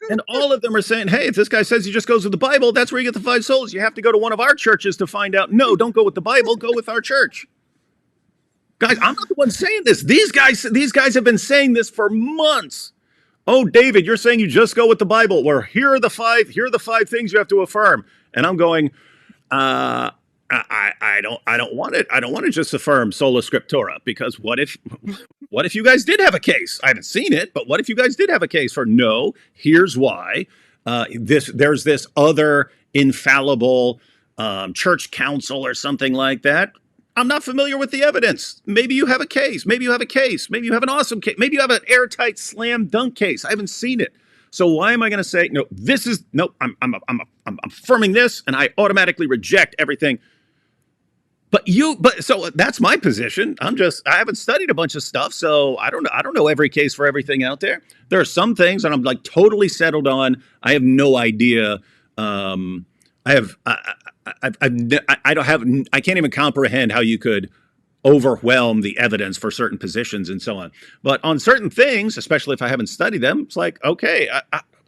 and all of them are saying, hey, if this guy says he just goes with the Bible, that's where you get the 5 solas. You have to go to one of our churches to find out. No, don't go with the Bible. Go with our church. Guys, I'm not the one saying this. These guys have been saying this for months. Oh, David, you're saying you just go with the Bible. Well, here are the 5 things you have to affirm. And I'm going, I don't want it. I don't want to just affirm sola scriptura, because what if you guys did have a case? I haven't seen it, but what if you guys did have a case for no, here's why. there's this other infallible church council or something like that. I'm not familiar with the evidence. Maybe you have a case. Maybe you have a case. Maybe you have an awesome case. Maybe you have an airtight slam dunk case. I haven't seen it. So why am I going to say no? This is no. I'm affirming this, and I automatically reject everything. But so that's my position. I haven't studied a bunch of stuff, so I don't know every case for everything out there. There are some things that I'm like totally settled on. I have no idea. I can't even comprehend how you could overwhelm the evidence for certain positions and so on. But on certain things, especially if I haven't studied them, it's like, okay,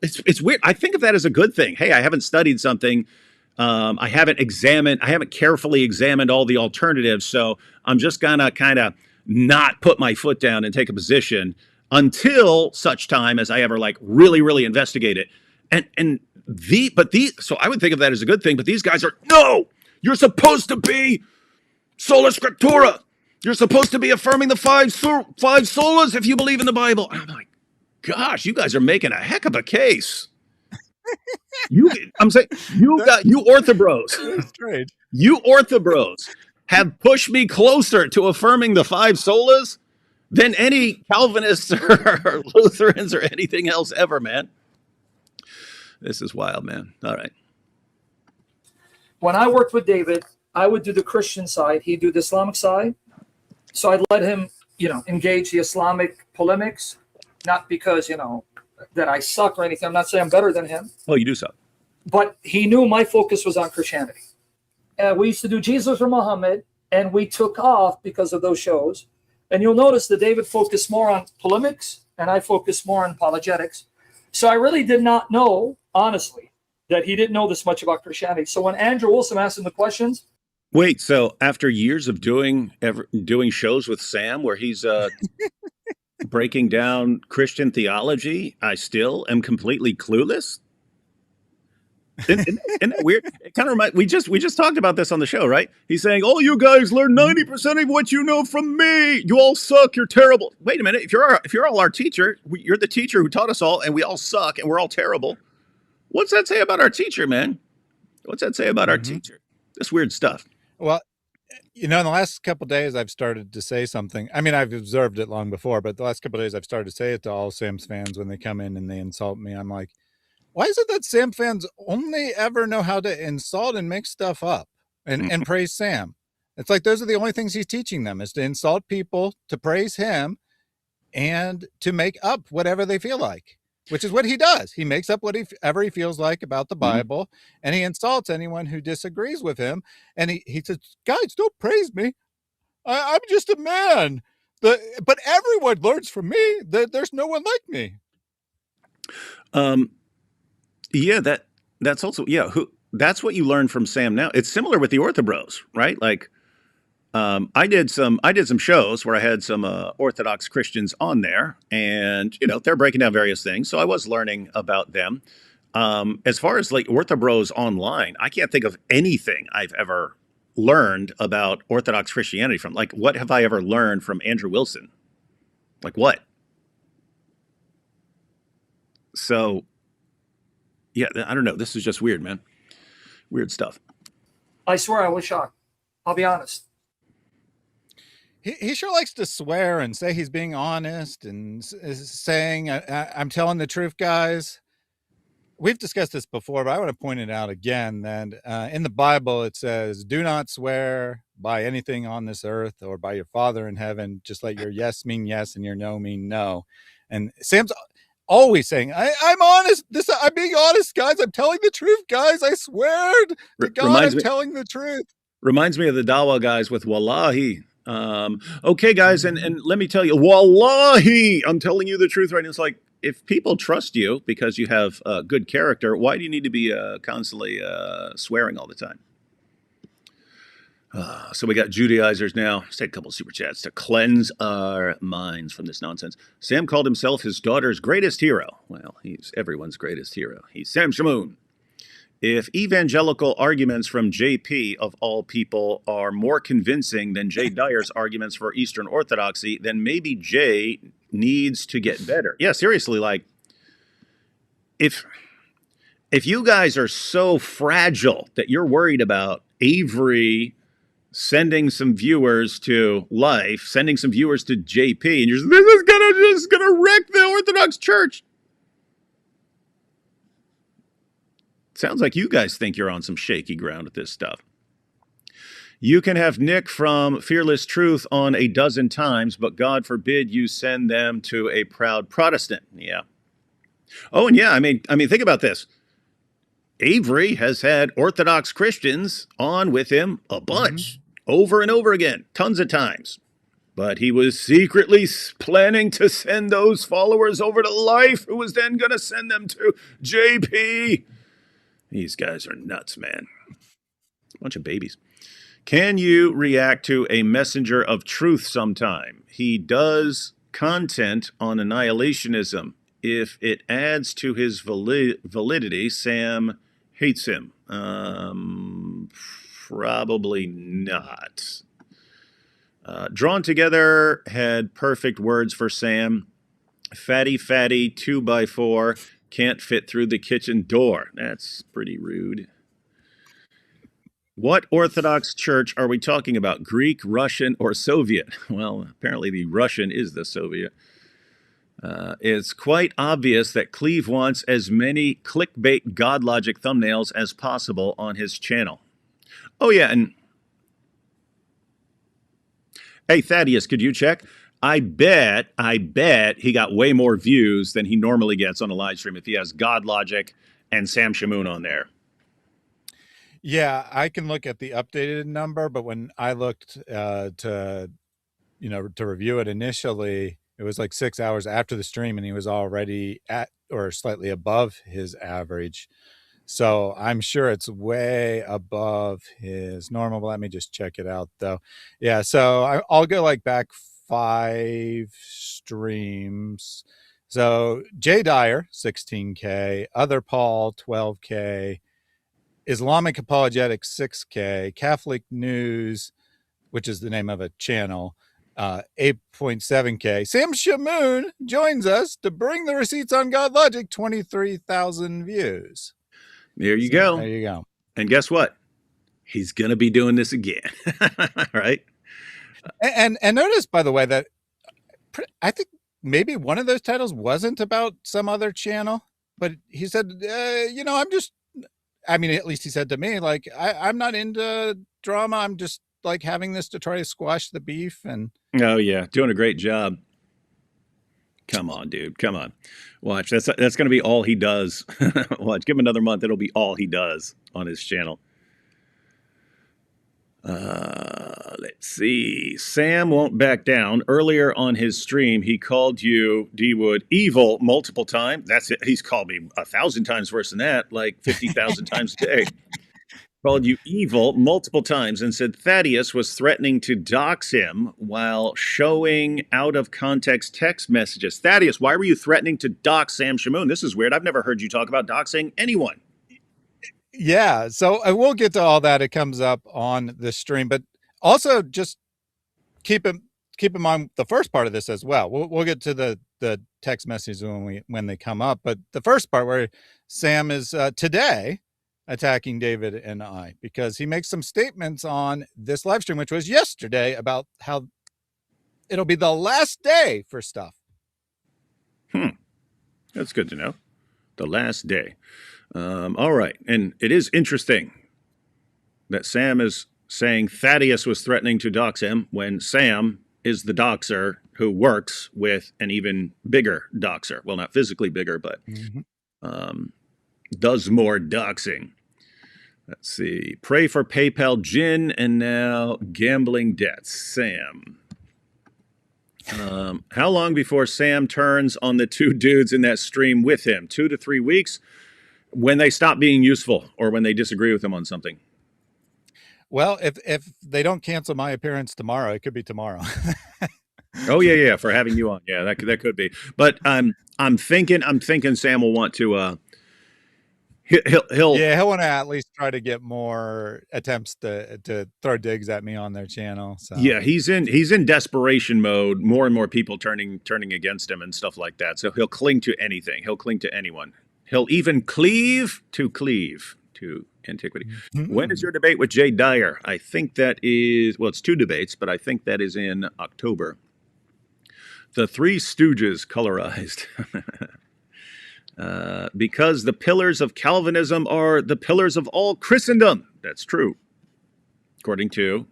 it's weird. I think of that as a good thing. Hey, I haven't studied something. I haven't carefully examined all the alternatives. So I'm just gonna kind of not put my foot down and take a position until such time as I ever like really, really investigate it. So I would think of that as a good thing, but these guys are, no, you're supposed to be sola scriptura. You're supposed to be affirming the five solas if you believe in the Bible. I'm like, gosh, you guys are making a heck of a case. I'm saying you OrthoBros. That's strange. You OrthoBros have pushed me closer to affirming the five solas than any Calvinists or Lutherans or anything else ever, man. This is wild, man. All right. When I worked with David, I would do the Christian side. He'd do the Islamic side. So I'd let him, engage the Islamic polemics, not because, that I suck or anything. I'm not saying I'm better than him. Well, you do suck. But he knew my focus was on Christianity. We used to do Jesus or Muhammad, and we took off because of those shows. And you'll notice that David focused more on polemics, and I focused more on apologetics. So I really did not know, honestly, that he didn't know this much about Christianity. So when Andrew Wilson asked him the questions. Wait, so after years of doing shows with Sam where he's breaking down Christian theology, I still am completely clueless? Isn't that weird? It kind of reminds. We just talked about this on the show, right? He's saying, "Oh, you guys learn 90% of what you know from me. You all suck. You're terrible." Wait a minute. If you're all our teacher, you're the teacher who taught us all, and we all suck, and we're all terrible. What's that say about our teacher, man? What's that say about our teacher? This weird stuff. Well, in the last couple of days, I've started to say something. I mean, I've observed it long before, but the last couple of days, I've started to say it to all Sam's fans when they come in and they insult me. I'm like, why is it that Sam fans only ever know how to insult and make stuff up and praise Sam? It's like those are the only things he's teaching them is to insult people, to praise him, and to make up whatever they feel like, which is what he does. He makes up whatever he feels like about the Bible, and he insults anyone who disagrees with him. And he says, guys, don't praise me. I'm just a man. But everyone learns from me. There's no one like me. Yeah, that's also that's what you learn from Sam now. It's similar with the OrthoBros, right? Like I did some shows where I had some Orthodox Christians on there, and they're breaking down various things. So I was learning about them. As far as like OrthoBros online, I can't think of anything I've ever learned about Orthodox Christianity from. Like, what have I ever learned from Andrew Wilson? Like what? So, yeah, I don't know. This is just weird, man. Weird stuff. I swear I was shocked. I'll be honest. He sure likes to swear and say he's being honest and saying, I'm telling the truth, guys. We've discussed this before, but I want to point it out again that in the Bible, it says, do not swear by anything on this earth or by your Father in heaven. Just let your yes mean yes and your no mean no. And Sam's always saying, I'm honest. I'm being honest, guys. I'm telling the truth, guys. I swear to God, I'm telling the truth. Reminds me of the Dawa guys with Wallahi. Okay, guys, and let me tell you, Wallahi, I'm telling you the truth right now. It's like, if people trust you because you have good character, why do you need to be constantly swearing all the time? So we got Judaizers now. Let's take a couple of super chats to cleanse our minds from this nonsense. Sam called himself his daughter's greatest hero. Well, he's everyone's greatest hero. He's Sam Shamoun. If evangelical arguments from JP, of all people, are more convincing than Jay Dyer's arguments for Eastern Orthodoxy, then maybe Jay needs to get better. Yeah, seriously, like, if if you guys are so fragile that you're worried about Avery sending some viewers to Life, sending some viewers to JP, and you're just, this is gonna wreck the Orthodox Church. Sounds like you guys think you're on some shaky ground with this stuff. You can have Nick from Fearless Truth on a dozen times, but God forbid you send them to a proud Protestant. Yeah. Oh, and yeah, I mean, think about this. Avery has had Orthodox Christians on with him a bunch, over and over again, tons of times. But he was secretly planning to send those followers over to Life, who was then going to send them to JP. These guys are nuts, man. Bunch of babies. Can you react to a messenger of truth sometime? He does content on annihilationism. If it adds to his validity, Sam hates him. Probably not. Drawn Together had perfect words for Sam. Fatty, 2x4, can't fit through the kitchen door. That's pretty rude. What Orthodox Church are we talking about? Greek, Russian, or Soviet? Well, apparently the Russian is the Soviet. It's quite obvious that Cleve wants as many clickbait GodLogic thumbnails as possible on his channel. Oh, yeah, and hey, Thaddeus, could you check? I bet he got way more views than he normally gets on a live stream if he has GodLogic and Sam Shamoun on there. Yeah, I can look at the updated number, but when I looked to review it initially, it was like 6 hours after the stream, and he was already at or slightly above his average. So I'm sure it's way above his normal. But let me just check it out, though. Yeah, so I'll go like back 5 streams. So Jay Dyer, 16K, Other Paul, 12K, Islamic Apologetics, 6K, Catholic News, which is the name of a channel, 8.7K. Sam Shamoun joins us to bring the receipts on GodLogic, 23,000 views. There you go. There you go. And guess what? He's going to be doing this again, right? And notice, by the way, that I think maybe one of those titles wasn't about some other channel, but he said, at least he said to me, like, I'm not into drama. I'm just like having this to try to squash the beef. And oh, yeah, doing a great job. Come on, dude. Come on. Watch. That's going to be all he does. Watch. Give him another month. It'll be all he does on his channel. Let's see. Sam won't back down. Earlier on his stream, he called you, D-Wood, evil multiple times. That's it. He's called me 1,000 times worse than that, like 50,000 times a day. Called you evil multiple times and said Thaddeus was threatening to dox him while showing out of context text messages. Thaddeus, why were you threatening to dox Sam Shamoun? This is weird. I've never heard you talk about doxing anyone. Yeah, so I will get to all that. It comes up on the stream, but also just keep in mind the first part of this as well. We'll get to the text messages when they come up, but the first part where Sam is today attacking David and I, because he makes some statements on this live stream, which was yesterday, about how it'll be the last day for stuff. That's good to know. The last day. All right. And it is interesting that Sam is saying Thaddeus was threatening to dox him when Sam is the doxer who works with an even bigger doxer. Well, not physically bigger, but does more doxing. Let's see. Pray for PayPal Jinn and now gambling debts. Sam. How long before Sam turns on the two dudes in that stream with him? 2 to 3 weeks? When they stop being useful or when they disagree with him on something. Well, if they don't cancel my appearance tomorrow, it could be tomorrow. Oh yeah, for having you on. Yeah, that could be. But I'm thinking Sam will want to he'll want to at least try to get more attempts to throw digs at me on their channel. So yeah, he's in desperation mode. More and more people turning against him and stuff like that. So he'll cling to anything. He'll cling to anyone. He'll even cleave to antiquity. When is your debate with Jay Dyer? I think that is, well, it's 2 debates, but I think that is in October. The Three Stooges colorized. Because the pillars of Calvinism are the pillars of all Christendom. That's true, according to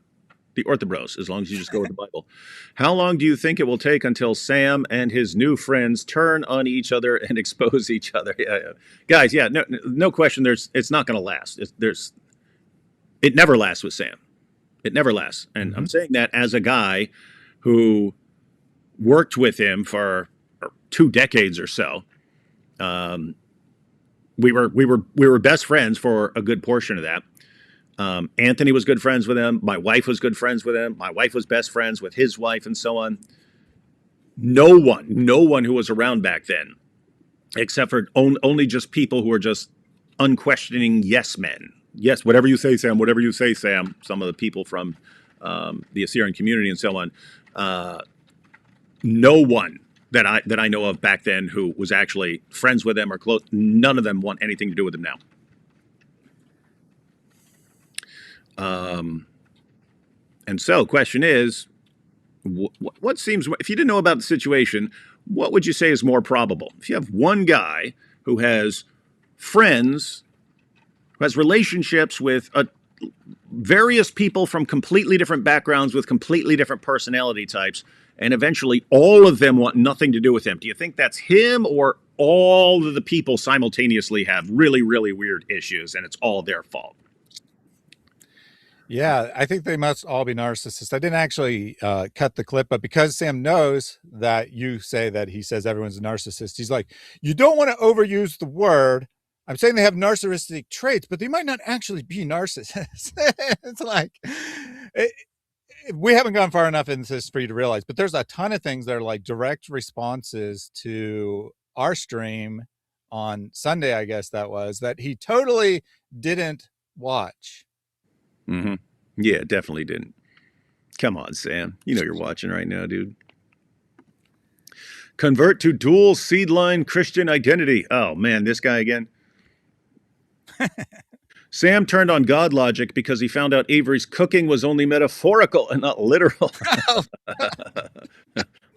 the OrthoBros, as long as you just go with the Bible. How long do you think it will take until Sam and his new friends turn on each other and expose each other? Yeah. Guys, yeah, no question. It's not going to last. It never lasts with Sam. It never lasts. And I'm saying that as a guy who worked with him for 2 decades or so. We were best friends for a good portion of that. Anthony was good friends with him. My wife was good friends with him. My wife was best friends with his wife, and so on. No one who was around back then, except for only just people who were just unquestioning yes men. Yes, whatever you say, Sam. Whatever you say, Sam. Some of the people from the Assyrian community and so on. No one that I know of back then who was actually friends with them or close. None of them want anything to do with them now. And so, question is, what seems, if you didn't know about the situation, what would you say is more probable? If you have one guy who has friends, who has relationships with various people from completely different backgrounds with completely different personality types, and eventually all of them want nothing to do with him, do you think that's him, or all of the people simultaneously have really, really weird issues and it's all their fault? Yeah, I think they must all be narcissists. I didn't actually cut the clip, but because Sam knows that you say that he says everyone's a narcissist, he's like, you don't want to overuse the word. I'm saying they have narcissistic traits, but they might not actually be narcissists. It's like, we haven't gone far enough into this for you to realize, but there's a ton of things that are like direct responses to our stream on Sunday, I guess that he totally didn't watch. Mm-hmm. Yeah, definitely didn't. Come on, Sam. You know you're watching right now, dude. Convert to dual seed line Christian identity. Oh, man, this guy again. Sam turned on GodLogic because he found out Avery's cooking was only metaphorical and not literal.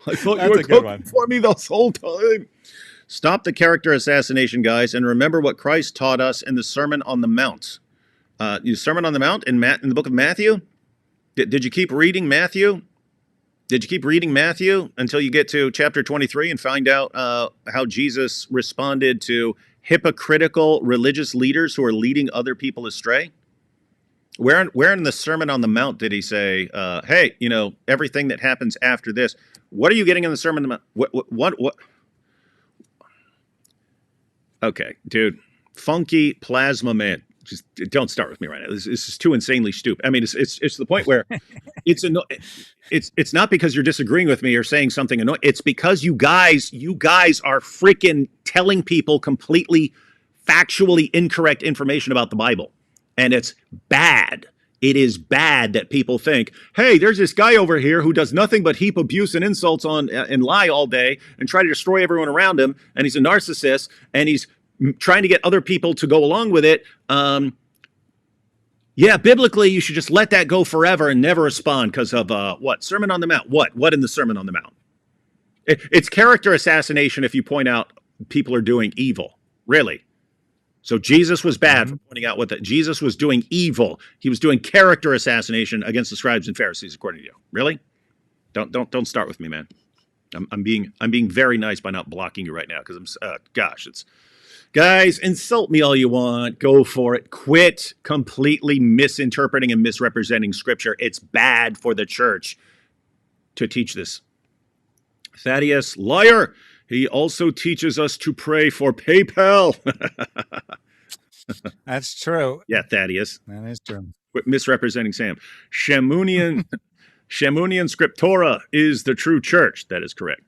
I thought you were cooking for me this whole time. Stop the character assassination, guys, and remember what Christ taught us in the Sermon on the Mount. Sermon on the Mount in the book of Matthew? Did you keep reading Matthew? Did you keep reading Matthew until you get to chapter 23 and find out how Jesus responded to hypocritical religious leaders who are leading other people astray? Where in the Sermon on the Mount did he say, hey, everything that happens after this? What are you getting in the Sermon on the Mount? What? Okay, dude. Funky Plasma Man. Just don't start with me right now. This is too insanely stupid. I mean, it's the point where it's not because you're disagreeing with me or saying something annoying. It's because you guys are freaking telling people completely factually incorrect information about the Bible, and it's bad. It is bad that people think, hey, there's this guy over here who does nothing but heap abuse and insults on and lie all day and try to destroy everyone around him, and he's a narcissist, and he's trying to get other people to go along with it. Yeah, biblically, you should just let that go forever and never respond because of what? Sermon on the Mount. What in the Sermon on the Mount? It's character assassination if you point out people are doing evil. Really? So Jesus was bad for pointing out Jesus was doing evil. He was doing character assassination against the scribes and Pharisees, according to you. Really? Don't start with me, man. I'm being very nice by not blocking you right now because guys, insult me all you want. Go for it. Quit completely misinterpreting and misrepresenting Scripture. It's bad for the church to teach this. Thaddeus, liar. He also teaches us to pray for PayPal. That's true. Yeah, Thaddeus. That is true. Quit misrepresenting Sam. Shamounian Scriptura is the true church. That is correct.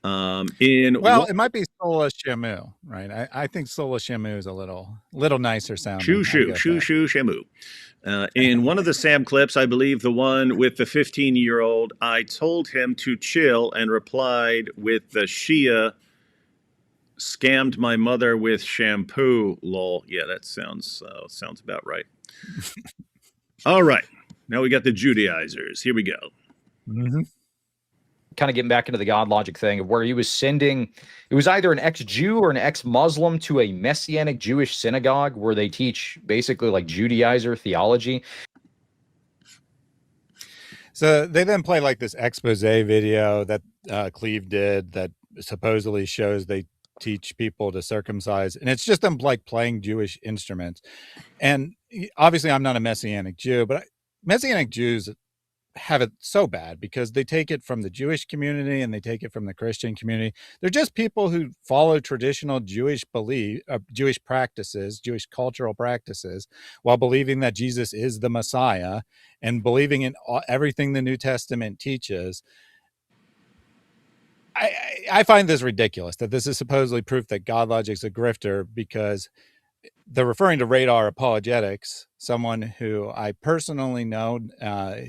It might be Sola Shamu, right? I think Sola Shamu is a little nicer sounding. Shamu. In one of the Sam clips, I believe the one with the 15-year-old, I told him to chill and replied with the Shia scammed my mother with shampoo. Lol. Yeah, that sounds about right. All right. Now we got the Judaizers. Here we go. Mm-hmm. Kind of getting back into the GodLogic thing of where he was sending, it was either an ex-Jew or an ex-Muslim to a Messianic Jewish synagogue where they teach basically like Judaizer theology. So they then play like this expose video that Cleve did that supposedly shows they teach people to circumcise, and it's just them like playing Jewish instruments. And obviously I'm not a Messianic Jew, but Messianic Jews have it so bad because they take it from the Jewish community and they take it from the Christian community. They're just people who follow traditional Jewish Jewish practices, Jewish cultural practices, while believing that Jesus is the Messiah and believing in everything the New Testament teaches. I find this ridiculous that this is supposedly proof that GodLogic's a grifter, because they're referring to Radar Apologetics, someone who I personally know,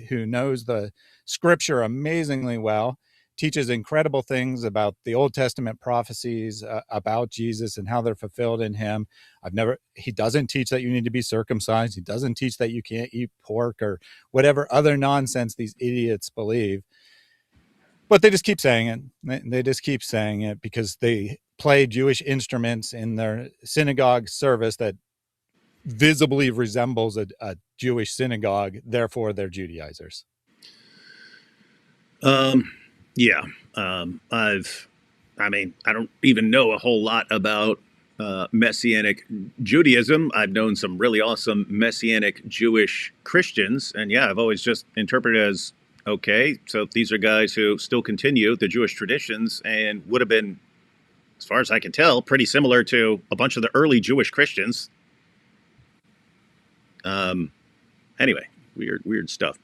who knows the scripture amazingly well, teaches incredible things about the Old Testament prophecies about Jesus and how they're fulfilled in him. He doesn't teach that you need to be circumcised. He doesn't teach that you can't eat pork or whatever other nonsense these idiots believe. But they just keep saying it. They just keep saying it because they play Jewish instruments in their synagogue service that visibly resembles a Jewish synagogue. Therefore, they're Judaizers. Yeah. I don't even know a whole lot about Messianic Judaism. I've known some really awesome Messianic Jewish Christians. And yeah, I've always just interpreted as, okay, so these are guys who still continue the Jewish traditions and would have been, as far as I can tell, pretty similar to a bunch of the early Jewish Christians. Anyway, weird stuff.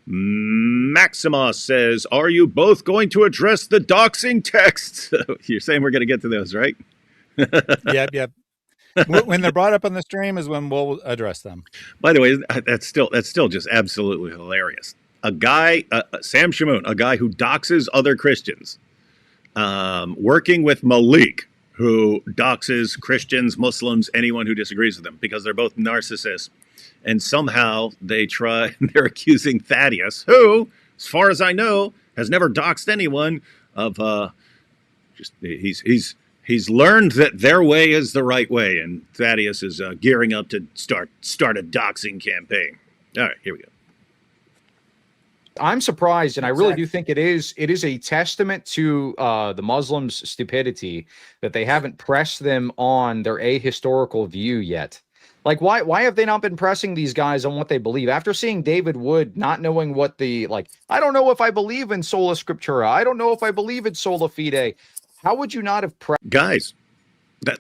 Maximus says, are you both going to address the doxing texts? You're saying we're going to get to those, right? Yep. When they're brought up on the stream is when we'll address them. By the way, that's still just absolutely hilarious. A guy, Sam Shamoun, a guy who doxes other Christians, working with Malik, who doxes Christians, Muslims, anyone who disagrees with them, because they're both narcissists. And somehow they're accusing Thaddeus, who, as far as I know, has never doxed anyone of he's learned that their way is the right way, and Thaddeus is gearing up to start a doxing campaign. All right, here we go. I'm surprised, and I really do think it is a testament to the Muslims' stupidity that they haven't pressed them on their ahistorical view yet. Like, why have they not been pressing these guys on what they believe? After seeing David Wood not knowing what I don't know if I believe in sola scriptura. I don't know if I believe in sola fide. How would you not have Guys,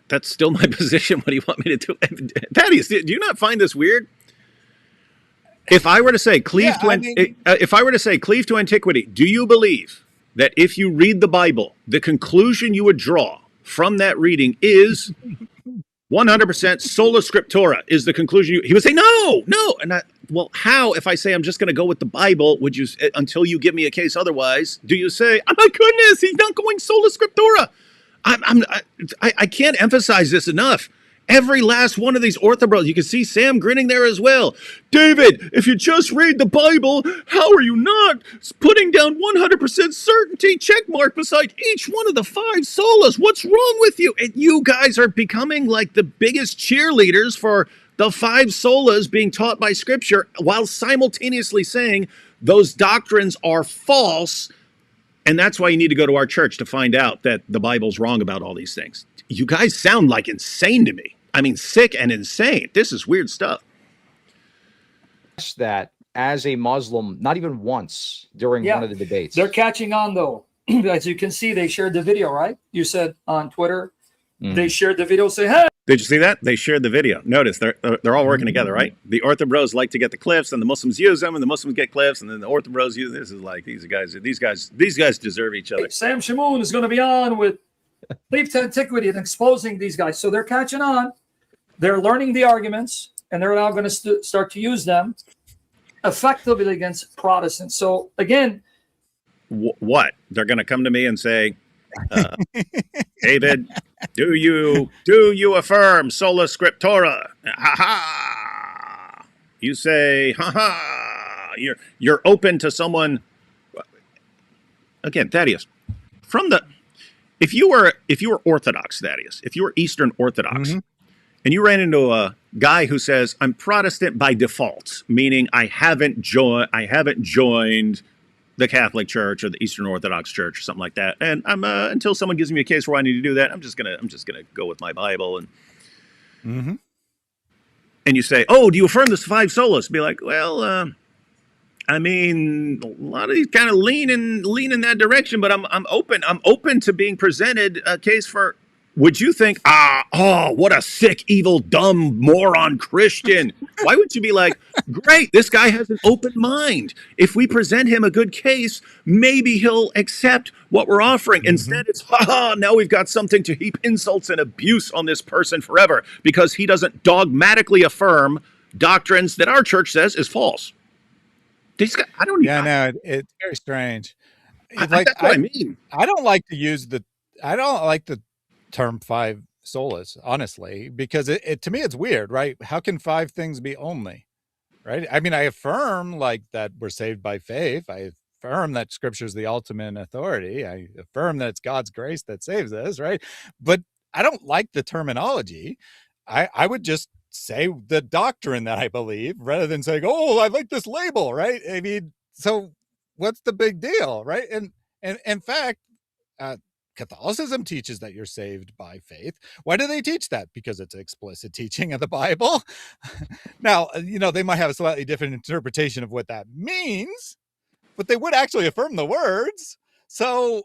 that's still my position. What do you want me to do? Thaddeus, do you not find this weird? If I were to say cleave to antiquity, do you believe that if you read the Bible, the conclusion you would draw from that reading is 100% sola scriptura is the conclusion? He would say, no. And well, how, if I say I'm just going to go with the Bible, would you, until you give me a case otherwise, do you say, oh my goodness, he's not going sola scriptura? I can't emphasize this enough. Every last one of these OrthoBros, you can see Sam grinning there as well. David, if you just read the Bible, how are you not putting down 100% certainty checkmark beside each one of the 5 solas? What's wrong with you? And you guys are becoming like the biggest cheerleaders for the 5 solas being taught by Scripture, while simultaneously saying those doctrines are false. And that's why you need to go to our church to find out that the Bible's wrong about all these things. You guys sound like insane to me. I mean, sick and insane. This is weird stuff. That as a Muslim, not even once during one of the debates. They're catching on, though. As you can see, they shared the video, right? You said on Twitter, they shared the video, say, hey. Did you see that? They shared the video. Notice they're all working together, right? The OrthoBros like to get the clips, and the Muslims use them, and the Muslims get clips, and then the OrthoBros use. This is like these guys deserve each other. Sam Shamoun is going to be on with Cleave to Antiquity and exposing these guys. So they're catching on. They're learning the arguments, and they're now going to start to use them effectively against Protestants. So again, what? They're going to come to me and say, David, do you affirm sola scriptura? Ha ha. You say, ha ha. You're open to someone. Again, Thaddeus, if you were Orthodox, Thaddeus, if you were Eastern Orthodox, and you ran into a guy who says, I'm Protestant by default, meaning I haven't joined the Catholic Church or the Eastern Orthodox Church or something like that, and I'm until someone gives me a case where I need to do that, I'm just gonna go with my Bible. And and you say, oh, do you affirm the five solas? Be like, well, I mean, a lot of these kind of lean in that direction, but I'm open to being presented a case for. Would you think, what a sick, evil, dumb, moron Christian? Why would you be like, great, this guy has an open mind. If we present him a good case, maybe he'll accept what we're offering. Instead, it's, now we've got something to heap insults and abuse on this person forever because he doesn't dogmatically affirm doctrines that our church says is false. It's very strange. That's what I mean. I don't like the term five solas, honestly, because it to me it's weird, right? How can five things be only, right? I mean, I affirm like that we're saved by faith. I affirm that Scripture is the ultimate authority. I affirm that it's God's grace that saves us, right? But I don't like the terminology. I would just say the doctrine that I believe rather than saying, oh, I like this label, right? I mean, so what's the big deal, right? And in fact, Catholicism teaches that you're saved by faith. Why do they teach that? Because it's explicit teaching of the Bible. Now, they might have a slightly different interpretation of what that means, but they would actually affirm the words. So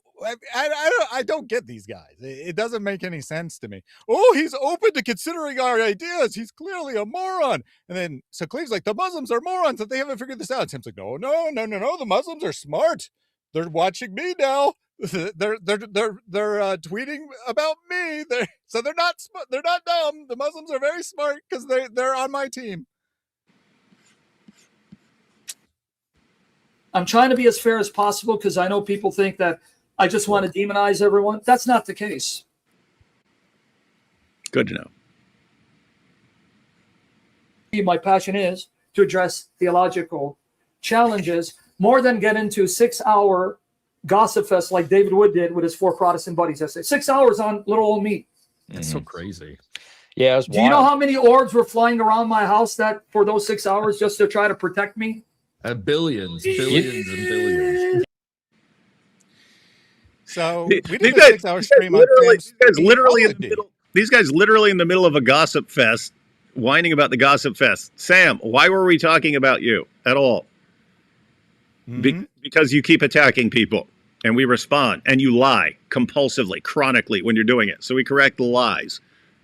I don't get these guys. It doesn't make any sense to me. Oh, he's open to considering our ideas. He's clearly a moron. And then, so Cleve's like, the Muslims are morons that they haven't figured this out. Tim's like, no. The Muslims are smart. They're watching me now. They're tweeting about me. So they're not dumb. The Muslims are very smart because they're on my team. I'm trying to be as fair as possible because I know people think that I just want to demonize everyone. That's not the case. Good to know. My passion is to address theological challenges more than get into 6-hour gossip fest like David Wood did with his 4 Protestant buddies. I say 6 hours on little old me. That's so crazy. Yeah. Do you know how many orbs were flying around my house that for those 6 hours just to try to protect me? Billions and billions. So we did a 6-hour stream on These guys literally in the middle of a gossip fest, whining about the gossip fest. Sam, why were we talking about you at all? Because you keep attacking people, and we respond, and you lie compulsively, chronically when you're doing it. So we correct the lies,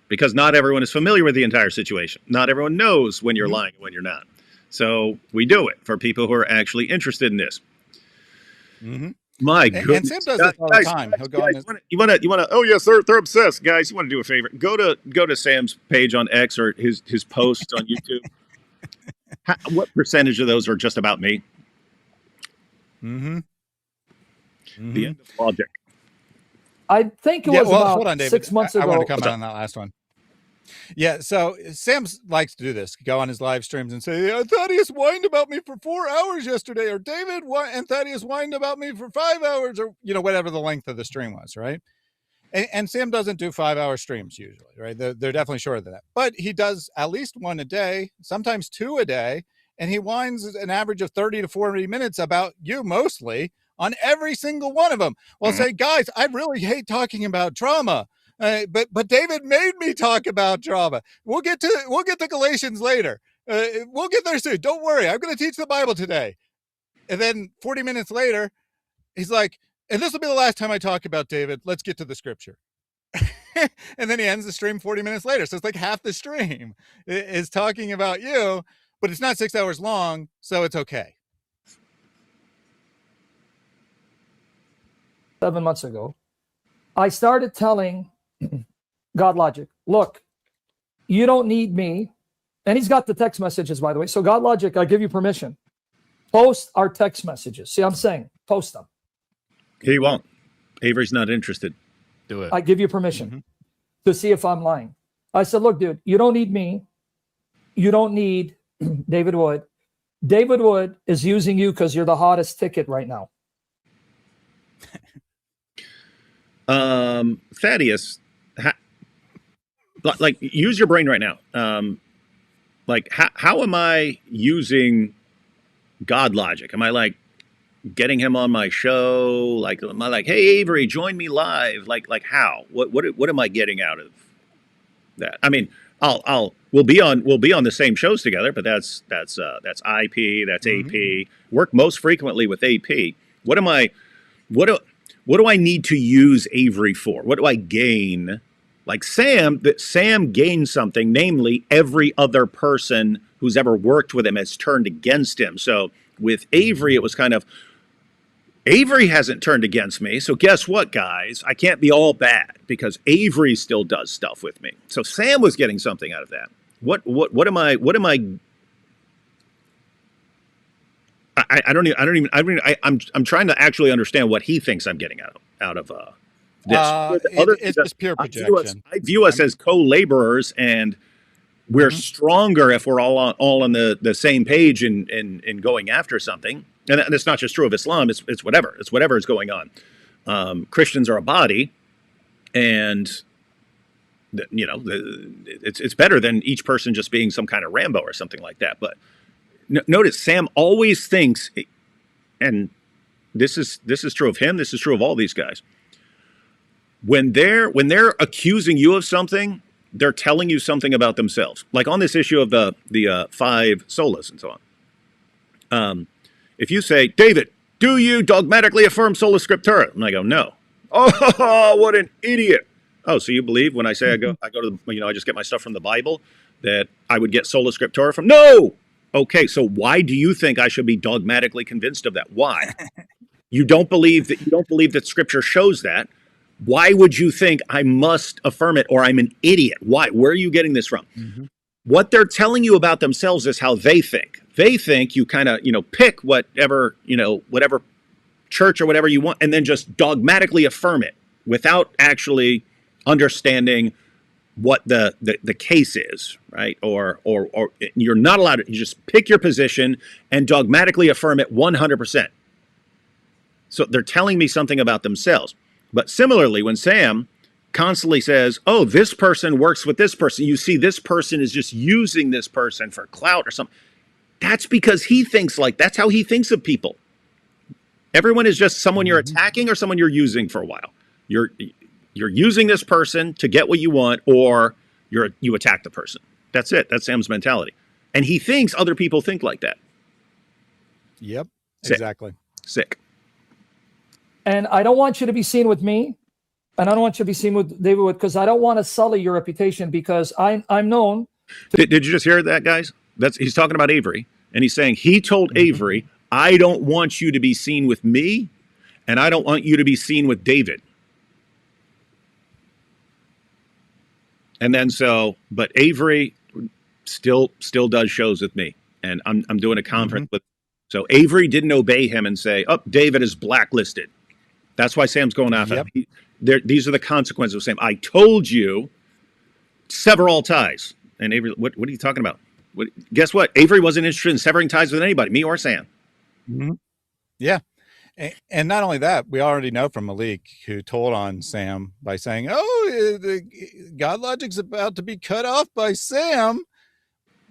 because not everyone is familiar with the entire situation. Not everyone knows when you're lying and when you're not. So we do it for people who are actually interested in this. My goodness. And Sam does this all the time. He'll go on his... You want to, oh yes, they're obsessed. Guys, you want to do a favor. Go to Sam's page on X or his posts on YouTube. What percentage of those are just about me? The end of logic. I think it was about hold on, David. 6 months ago. I want to comment on that last one. Yeah, so Sam likes to do this, go on his live streams and say, Thaddeus whined about me for 4 hours yesterday, or David and Thaddeus whined about me for 5 hours, or whatever the length of the stream was, right? And Sam doesn't do 5-hour streams usually, right? They're definitely shorter than that. But he does at least one a day, sometimes 2 a day, and he whines an average of 30 to 40 minutes about you mostly on every single one of them. Well, say, guys, I really hate talking about trauma. But David made me talk about trauma. We'll get to Galatians later. We'll get there soon. Don't worry. I'm going to teach the Bible today. And then 40 minutes later, he's like, and this will be the last time I talk about David. Let's get to the scripture. And then he ends the stream 40 minutes later. So it's like half the stream is talking about you, but it's not 6 hours long. So it's okay. 7 months ago, I started telling GodLogic, look, you don't need me. And he's got the text messages, by the way. So GodLogic, I give you permission. Post our text messages. See, I'm saying post them. He won't. Avery's not interested. Do it. I give you permission to see if I'm lying. I said, look, dude, you don't need me. You don't need David Wood. David Wood is using you because you're the hottest ticket right now. Thaddeus, like, use your brain right now. Like, how am I using GodLogic? Am I like getting him on my show? Like, am I like, hey Avery, join me live? Like how? What am I getting out of that? I mean, we'll be on the same shows together, but that's IP, that's AP. Work most frequently with AP. What do I need to use Avery for? What do I gain? Like Sam gained something, namely every other person who's ever worked with him has turned against him. So with Avery, it was kind of, Avery hasn't turned against me, so guess what, guys? I can't be all bad because Avery still does stuff with me. So Sam was getting something out of that. What am I? I'm trying to actually understand what he thinks I'm getting out of this. It's just pure projection. I view us as co-laborers, and we're stronger if we're all on the same page in going after something. And it's not just true of Islam. It's whatever. It's whatever is going on. Christians are a body, and it's better than each person just being some kind of Rambo or something like that. But notice Sam always thinks, and this is true of him. This is true of all these guys. When they're accusing you of something, they're telling you something about themselves. Like on this issue of the 5 solas and so on. If you say, David, do you dogmatically affirm sola scriptura? And I go, no. Oh, what an idiot. Oh, so you believe when I say I go to I just get my stuff from the Bible, that I would get sola scriptura from? No. Okay, so why do you think I should be dogmatically convinced of that? Why? You don't believe that Scripture shows that. Why would you think I must affirm it, or I'm an idiot? Why? Where are you getting this from? What they're telling you about themselves is how they think. They think you kind of, pick whatever church or whatever you want, and then just dogmatically affirm it without actually understanding what the case is, right? Or you're not allowed to. You just pick your position and dogmatically affirm it 100%. So they're telling me something about themselves. But similarly, when Sam constantly says, oh, this person works with this person, you see this person is just using this person for clout or something. That's because he thinks that's how he thinks of people. Everyone is just someone you're attacking or someone you're using for a while. You're using this person to get what you want, or you attack the person. That's it. That's Sam's mentality. And he thinks other people think like that. Yep, Sick. exactly. Sick. And I don't want you to be seen with me, and I don't want you to be seen with David Wood, because I don't want to sully your reputation, because I'm known. Did you just hear that, guys? He's talking about Avery, and he's saying he told Avery, I don't want you to be seen with me, and I don't want you to be seen with David. And then but Avery still does shows with me, and I'm doing a conference with. So Avery didn't obey him and say, "Oh, David is blacklisted." That's why Sam's going after him. These are the consequences of Sam. I told you, sever all ties. And Avery, what are you talking about? Guess what? Avery wasn't interested in severing ties with anybody, me or Sam. Yeah. And not only that, we already know from Malik, who told on Sam by saying, oh, the GodLogic's about to be cut off by Sam.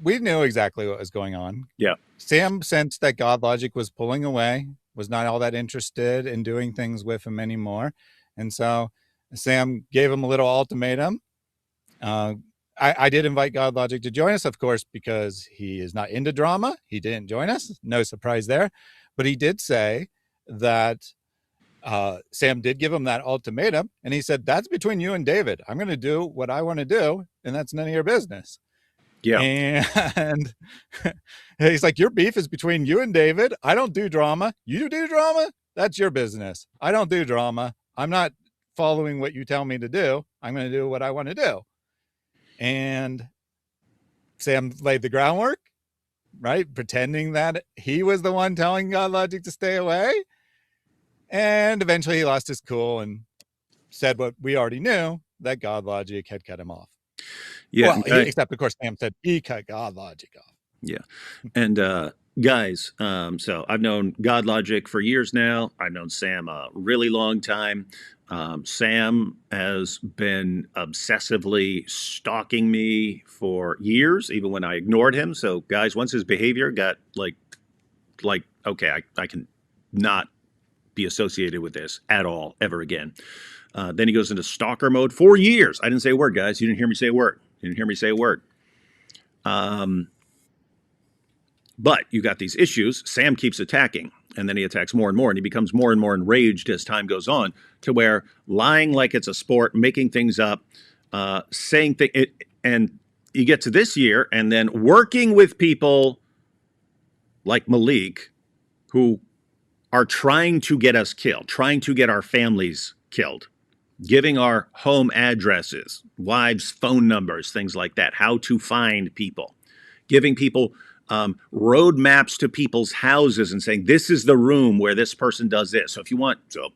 We knew exactly what was going on. Yeah. Sam sensed that GodLogic was pulling away, was not all that interested in doing things with him anymore. And so Sam gave him a little ultimatum. I did invite GodLogic to join us, of course, because he is not into drama. He didn't join us. No surprise there. But he did say that Sam did give him that ultimatum. And he said, that's between you and David. I'm going to do what I want to do, and that's none of your business. Yeah. And he's like, your beef is between you and David. I don't do drama. You do drama? That's your business. I don't do drama. I'm not following what you tell me to do. I'm going to do what I want to do. And Sam laid the groundwork, right? Pretending that he was the one telling GodLogic to stay away. And eventually he lost his cool and said what we already knew, that GodLogic had cut him off. Yeah, Well, except of course Sam said he cut GodLogic off. yeah. And guys, so I've known GodLogic for years now. I've known Sam a really long time. Sam has been obsessively stalking me for years, even when I ignored him. So, guys, once his behavior got like okay, I can not be associated with this at all ever again. Then he goes into stalker mode for years. I didn't say a word, guys. You didn't hear me say a word. You didn't hear me say a word. But you got these issues. Sam keeps attacking, and then he attacks more and more, and he becomes more and more enraged as time goes on, to where lying like it's a sport, making things up, saying things, and you get to this year, and then working with people like Malik, who are trying to get us killed, trying to get our families killed, giving our home addresses, wives' phone numbers, things like that, how to find people, giving people road maps to people's houses and saying, this is the room where this person does this. So if you want to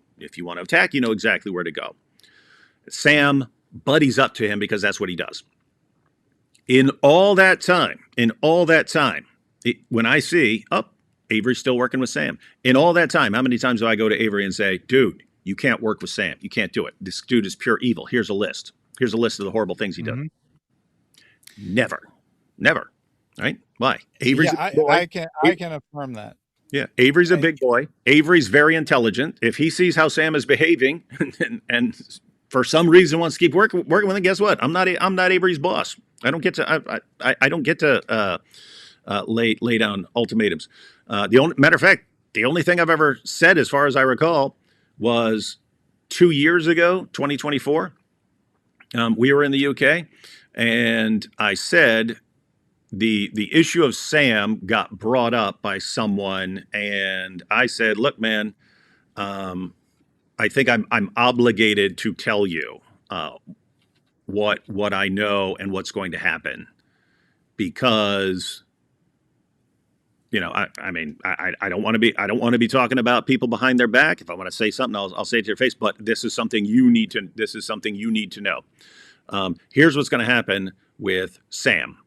attack, you know exactly where to go. Sam buddies up to him because that's what he does. In all that time, when I see, Avery's still working with Sam. In all that time, how many times do I go to Avery and say, dude, you can't work with Sam. You can't do it. This dude is pure evil. Here's a list. Here's a list of the horrible things he does. Never. Right? Why? Avery's a big boy. I can affirm that. Yeah, Avery's a big boy. Avery's very intelligent. If he sees how Sam is behaving and for some reason wants to keep working with him, guess what? I'm not Avery's boss. I don't get to lay down ultimatums. Matter of fact, the only thing I've ever said, as far as I recall, was 2 years ago, 2024. We were in the UK, and I said the issue of Sam got brought up by someone, and I said, look, man, I think I'm obligated to tell you what I know and what's going to happen, because I mean, I don't want to be talking about people behind their back. If I want to say something, I'll say it to your face. But this is something you need to know. Here's what's going to happen with Sam.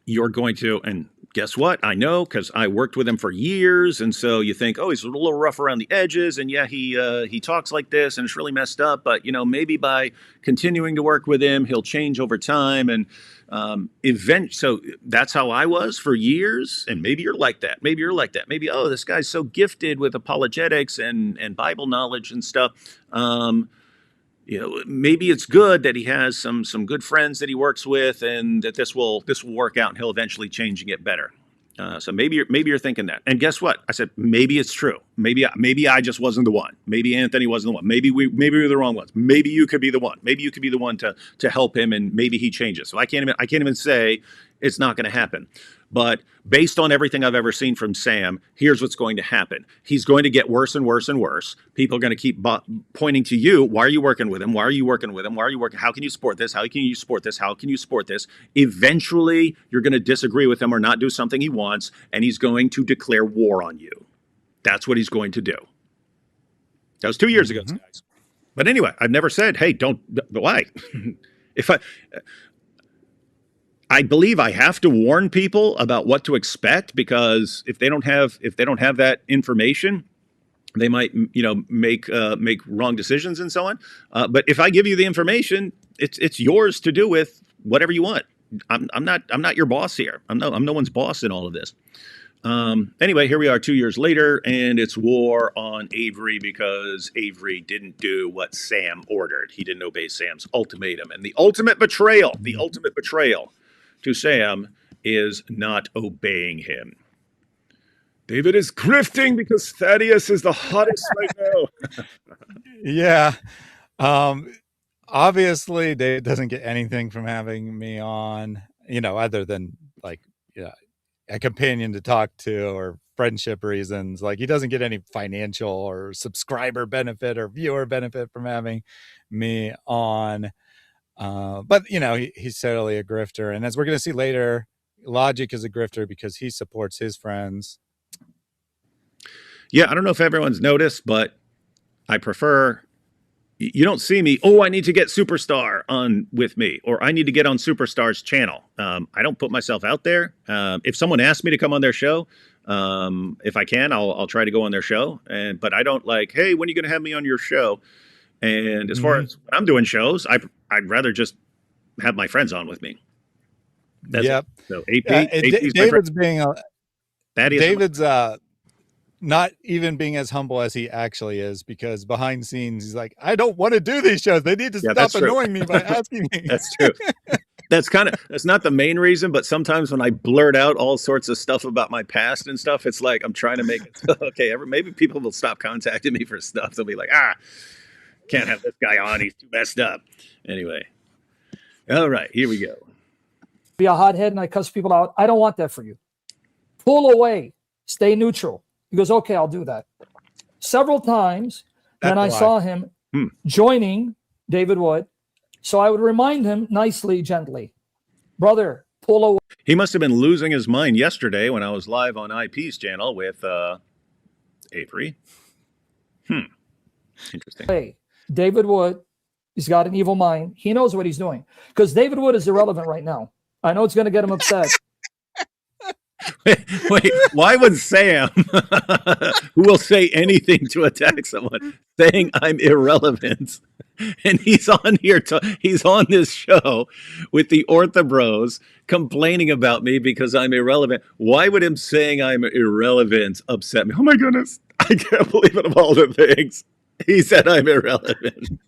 You're going to, and guess what? I know, because I worked with him for years. And so you think, oh, he's a little rough around the edges. And yeah, he talks like this and it's really messed up. But, maybe by continuing to work with him, he'll change over time. And so that's how I was for years. And maybe you're like that. Maybe, oh, this guy's so gifted with apologetics and Bible knowledge and stuff. Maybe it's good that he has some good friends that he works with, and that this will work out, and he'll eventually change and get better. So maybe you're thinking that. And guess what? I said maybe it's true. Maybe I just wasn't the one. Maybe Anthony wasn't the one. Maybe we were the wrong ones. Maybe you could be the one. Maybe you could be the one to help him, and maybe he changes. So I can't even say it's not going to happen. But based on everything I've ever seen from Sam, here's what's going to happen. He's going to get worse and worse and worse. People are going to keep pointing to you. Why are you working with him? Why are you working with him? Why are you working? How can you support this? How can you support this? How can you support this? Eventually, you're going to disagree with him or not do something he wants, and he's going to declare war on you. That's what he's going to do. That was 2 years ago, guys. But anyway, I've never said, hey, don't. Why? I believe I have to warn people about what to expect, because if they don't have that information, they might make wrong decisions and so on. But if I give you the information, it's yours to do with whatever you want. I'm not your boss here. I'm no one's boss in all of this. Anyway, here we are 2 years later, and it's war on Avery because Avery didn't do what Sam ordered. He didn't obey Sam's ultimatum, and the ultimate betrayal to Sam is not obeying him. David is grifting because Thaddeus is the hottest right now. Yeah. Obviously, Dave doesn't get anything from having me on, other than a companion to talk to or friendship reasons. Like, he doesn't get any financial or subscriber benefit or viewer benefit from having me on. But he's certainly a grifter, and as we're going to see later, Logic is a grifter because he supports his friends. Yeah, I don't know if everyone's noticed, but I prefer You don't see me. Oh, I need to get Superstar on with me, or I need to get on Superstar's channel. I don't put myself out there. If someone asks me to come on their show, if I can, I'll try to go on their show. But I don't like, hey, when are you going to have me on your show? And as far as when I'm doing shows, I'd rather just have my friends on with me. That's Yep. it. So AP's David's being David's not even being as humble as he actually is, because behind scenes he's like, I don't want to do these shows. They need to stop annoying me by asking me. That's true. That's not the main reason, but sometimes when I blurt out all sorts of stuff about my past and stuff, it's like I'm trying to make it okay. Maybe people will stop contacting me for stuff. They'll be like, can't have this guy on. He's too messed up. Anyway, all right, here we go. Be a hothead and I cuss people out. I don't want that for you. Pull away. Stay neutral. He goes, okay, I'll do that. Several times, then I saw him joining David Wood. So I would remind him nicely, gently, brother, pull away. He must have been losing his mind yesterday when I was live on IP's channel with Avery. Interesting. Hey, David Wood, he's got an evil mind. He knows what he's doing, because David Wood is irrelevant right now. I know it's going to get him upset. Wait, why would Sam, who will say anything to attack someone, saying I'm irrelevant, and he's on here, he's on this show with the OrthoBros complaining about me because I'm irrelevant? Why would him saying I'm irrelevant upset me? Oh my goodness, I can't believe it, of all the things he said I'm irrelevant.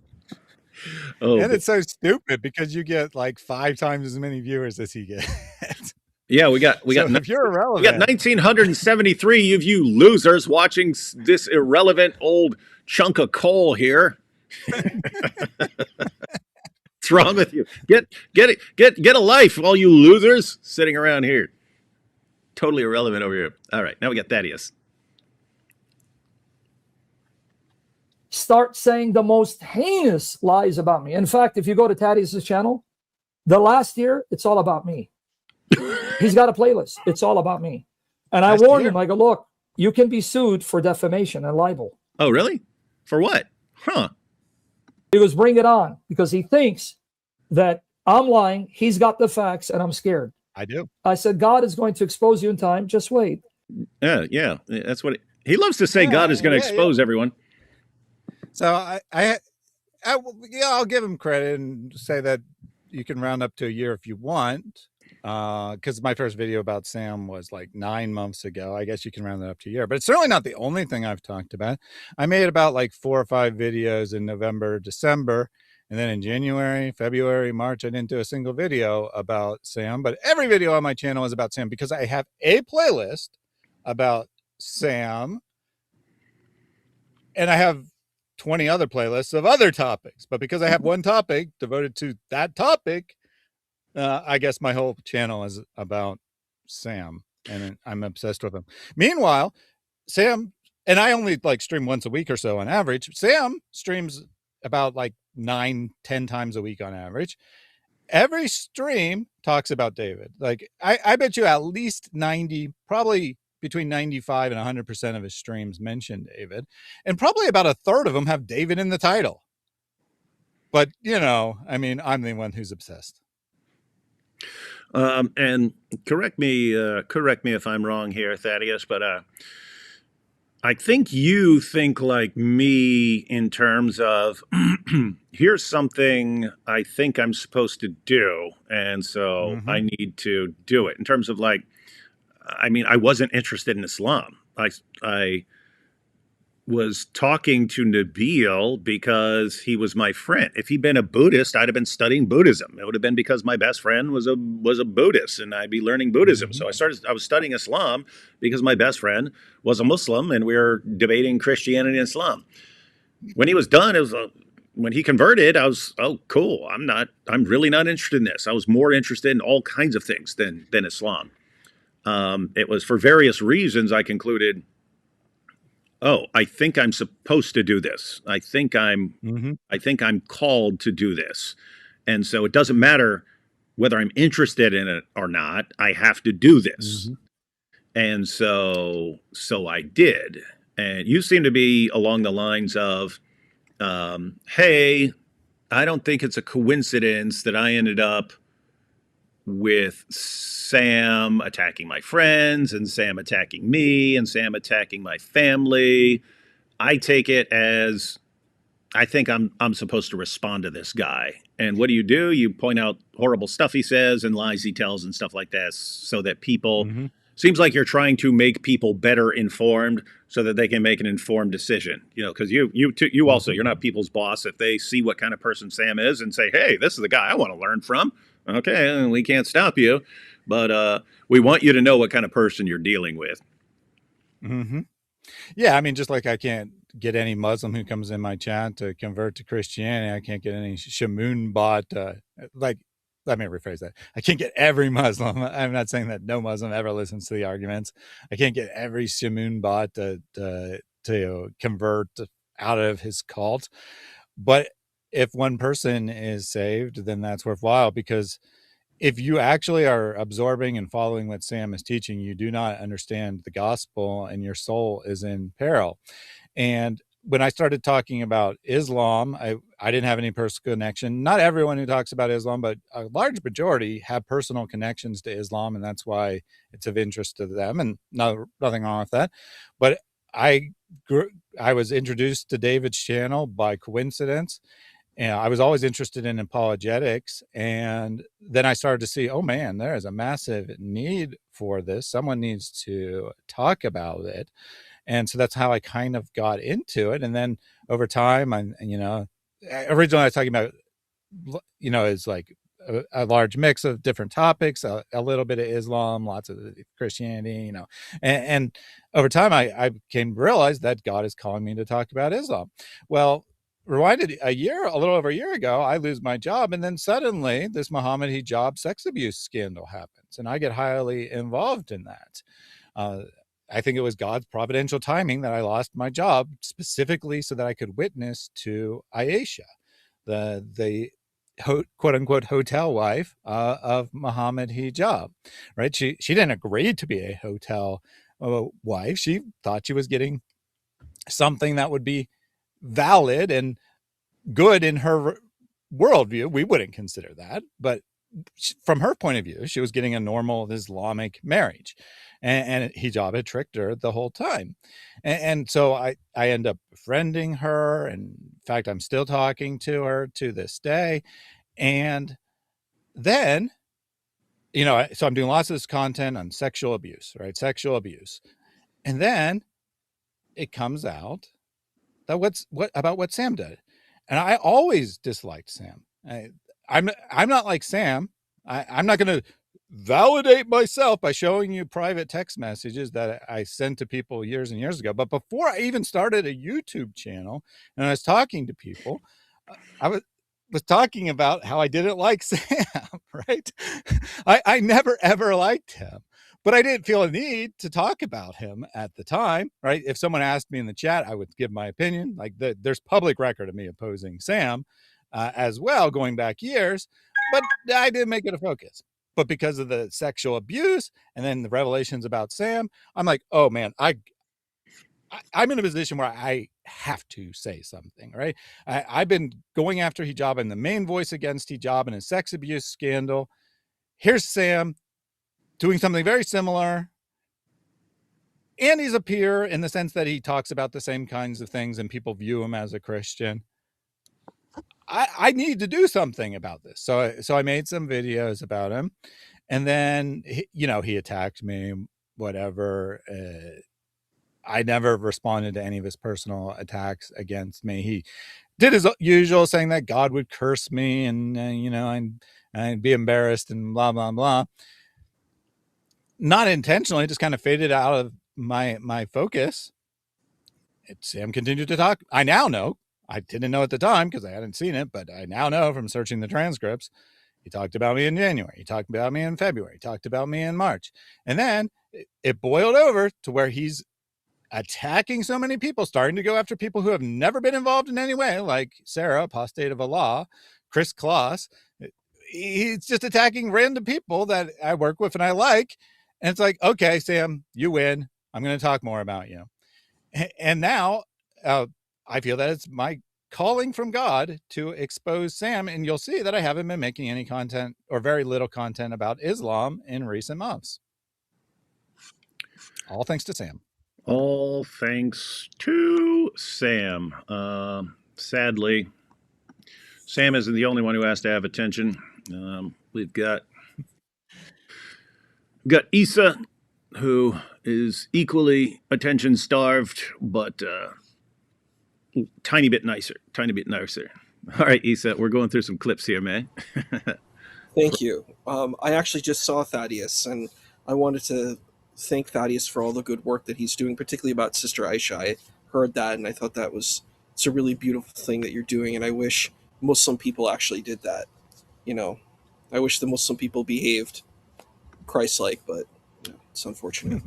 Oh, and it's so stupid because you get like 5 times as many viewers as he gets. Yeah, we got if you're irrelevant, we got 1,973 of you losers watching this irrelevant old chunk of coal here. What's wrong with you? Get a life, all you losers sitting around here. Totally irrelevant over here. All right, now we got Thaddeus. Start saying the most heinous lies about me. In fact, if you go to Thaddeus' channel, the last year, it's all about me. He's got a playlist. It's all about me. And I warned him, I go, look, you can be sued for defamation and libel. Oh, really? For what? Huh. He goes, bring it on, because he thinks that I'm lying. He's got the facts and I'm scared. I do. I said, God is going to expose you in time. Just wait. Yeah. That's what he loves to say. God is going to expose everyone. So I'll give him credit and say that you can round up to a year if you want. Because my first video about Sam was like 9 months ago. I guess you can round that up to a year, but it's certainly not the only thing I've talked about. I made about like 4 or 5 videos in November, December, and then in January, February, March, I didn't do a single video about Sam, but every video on my channel is about Sam because I have a playlist about Sam and I have 20 other playlists of other topics, but because I have one topic devoted to that topic, I guess my whole channel is about Sam, and I'm obsessed with him. Meanwhile, Sam, and I only like stream once a week or so on average. Sam streams about like 9-10 times a week on average. Every stream talks about David. Like I bet you at least 90, probably between 95 and 100% of his streams mention David, and probably about a third of them have David in the title. But I mean, I'm the one who's obsessed. And correct me if I'm wrong here, Thaddeus, but I think you think like me in terms of here's something I think I'm supposed to do, and so I need to do it. In terms of like, I mean, I wasn't interested in Islam. I was talking to Nabil because he was my friend. If he'd been a Buddhist, I'd have been studying Buddhism. It would have been because my best friend was a Buddhist, and I'd be learning Buddhism. So I was studying Islam because my best friend was a Muslim, and we were debating Christianity and Islam. When he was done, it was when he converted, I was, oh, cool. I'm really not interested in this. I was more interested in all kinds of things than Islam. It was for various reasons I concluded, oh, I think I'm supposed to do this. I think I'm called to do this. And so it doesn't matter whether I'm interested in it or not. I have to do this. And so I did. And you seem to be along the lines of, hey, I don't think it's a coincidence that I ended up with Sam attacking my friends and Sam attacking me and Sam attacking my family. I take it as I think I'm supposed to respond to this guy. And what do? You point out horrible stuff he says and lies he tells and stuff like that so that people Mm-hmm. seems like you're trying to make people better informed so that they can make an informed decision. You know, because you also you're not people's boss. If they see what kind of person Sam is and say, "Hey, this is the guy I want to learn from," okay, we can't stop you, but we want you to know what kind of person you're dealing with. Mm-hmm. Yeah, I mean, just like I can't get any Muslim who comes in my chat to convert to Christianity, I can't get any Shamoun bot. Like, let me rephrase that. I can't get every Muslim. I'm not saying that no Muslim ever listens to the arguments. I can't get every Shamoun bot to convert out of his cult. But if one person is saved, then that's worthwhile, because if you actually are absorbing and following what Sam is teaching, you do not understand the gospel and your soul is in peril. And when I started talking about Islam, I didn't have any personal connection. Not everyone who talks about Islam, but a large majority have personal connections to Islam, and that's why it's of interest to them, and nothing wrong with that. But I was introduced to David's channel by coincidence. And I was always interested in apologetics. And then I started to see, oh man, there is a massive need for this. Someone needs to talk about it. And so that's how I kind of got into it. And then over time, originally I was talking about, it's like a large mix of different topics, a little bit of Islam, lots of Christianity, and over time I came to realize that God is calling me to talk about Islam. Well, rewinded a little over a year ago, I lose my job, and then suddenly this Muhammad hijab sex abuse scandal happens, and I get highly involved in that. I think it was God's providential timing that I lost my job specifically so that I could witness to Aisha, the quote unquote hotel wife of Muhammad hijab, right? She didn't agree to be a hotel wife. She thought she was getting something that would be valid and good in her worldview. We wouldn't consider that, but from her point of view, she was getting a normal Islamic marriage, and hijab had tricked her the whole time. And so I end up befriending her. And in fact, I'm still talking to her to this day. And then, so I'm doing lots of this content on sexual abuse, right? Sexual abuse. And then it comes out that what Sam did. And I always disliked Sam. I'm not like Sam. I'm not going to validate myself by showing you private text messages that I sent to people years and years ago. But before I even started a YouTube channel and I was talking to people, I was talking about how I didn't like Sam, right? I never, ever liked him. But I didn't feel a need to talk about him at the time, right? If someone asked me in the chat, I would give my opinion. Like there's public record of me opposing Sam as well, going back years, but I didn't make it a focus. But because of the sexual abuse and then the revelations about Sam, I'm like, oh man, I'm in a position where I have to say something, right? I've been going after hijab and the main voice against hijab and a sex abuse scandal. Here's Sam doing something very similar. And he's a peer in the sense that he talks about the same kinds of things and people view him as a Christian. I need to do something about this. So I made some videos about him, and then, he attacked me, whatever. I never responded to any of his personal attacks against me. He did his usual, saying that God would curse me and, I'd be embarrassed and blah, blah, blah. Not intentionally, just kind of faded out of my focus. Sam continued to talk. I now know. I didn't know at the time because I hadn't seen it, but I now know from searching the transcripts. He talked about me in January. He talked about me in February. He talked about me in March. And then it boiled over to where he's attacking so many people, starting to go after people who have never been involved in any way, like Sarah, apostate of Allah, Chris Kloss. He's just attacking random people that I work with and I like. And it's like, okay, Sam, you win. I'm going to talk more about you. And now I feel that it's my calling from God to expose Sam, and you'll see that I haven't been making any content or very little content about Islam in recent months. All thanks to Sam. All thanks to Sam. Sadly, Sam isn't the only one who has to have attention. We've got Issa, who is equally attention starved, but tiny bit nicer. All right, Issa, we're going through some clips here, man. Thank you. I actually just saw Thaddeus, and I wanted to thank Thaddeus for all the good work that he's doing, particularly about Sister Aisha. I heard that, and I thought it's a really beautiful thing that you're doing, and I wish Muslim people actually did that. You know, I wish the Muslim people behaved Christ-like, but it's unfortunate.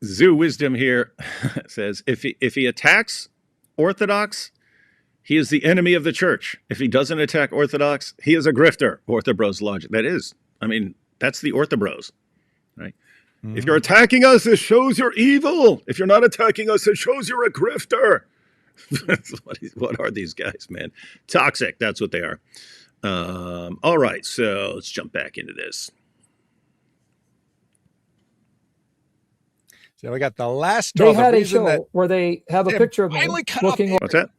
Zoo Wisdom here says, if he attacks Orthodox, he is the enemy of the church. If he doesn't attack Orthodox, he is a grifter. OrthoBros logic. That is, I mean, that's the OrthoBros, right? Mm-hmm. If you're attacking us, it shows you're evil. If you're not attacking us, it shows you're a grifter. What are these guys, man? Toxic. That's what they are. All right, so let's jump back into this. So we got the last straw. They had a show where they have a picture of me looking. What's that?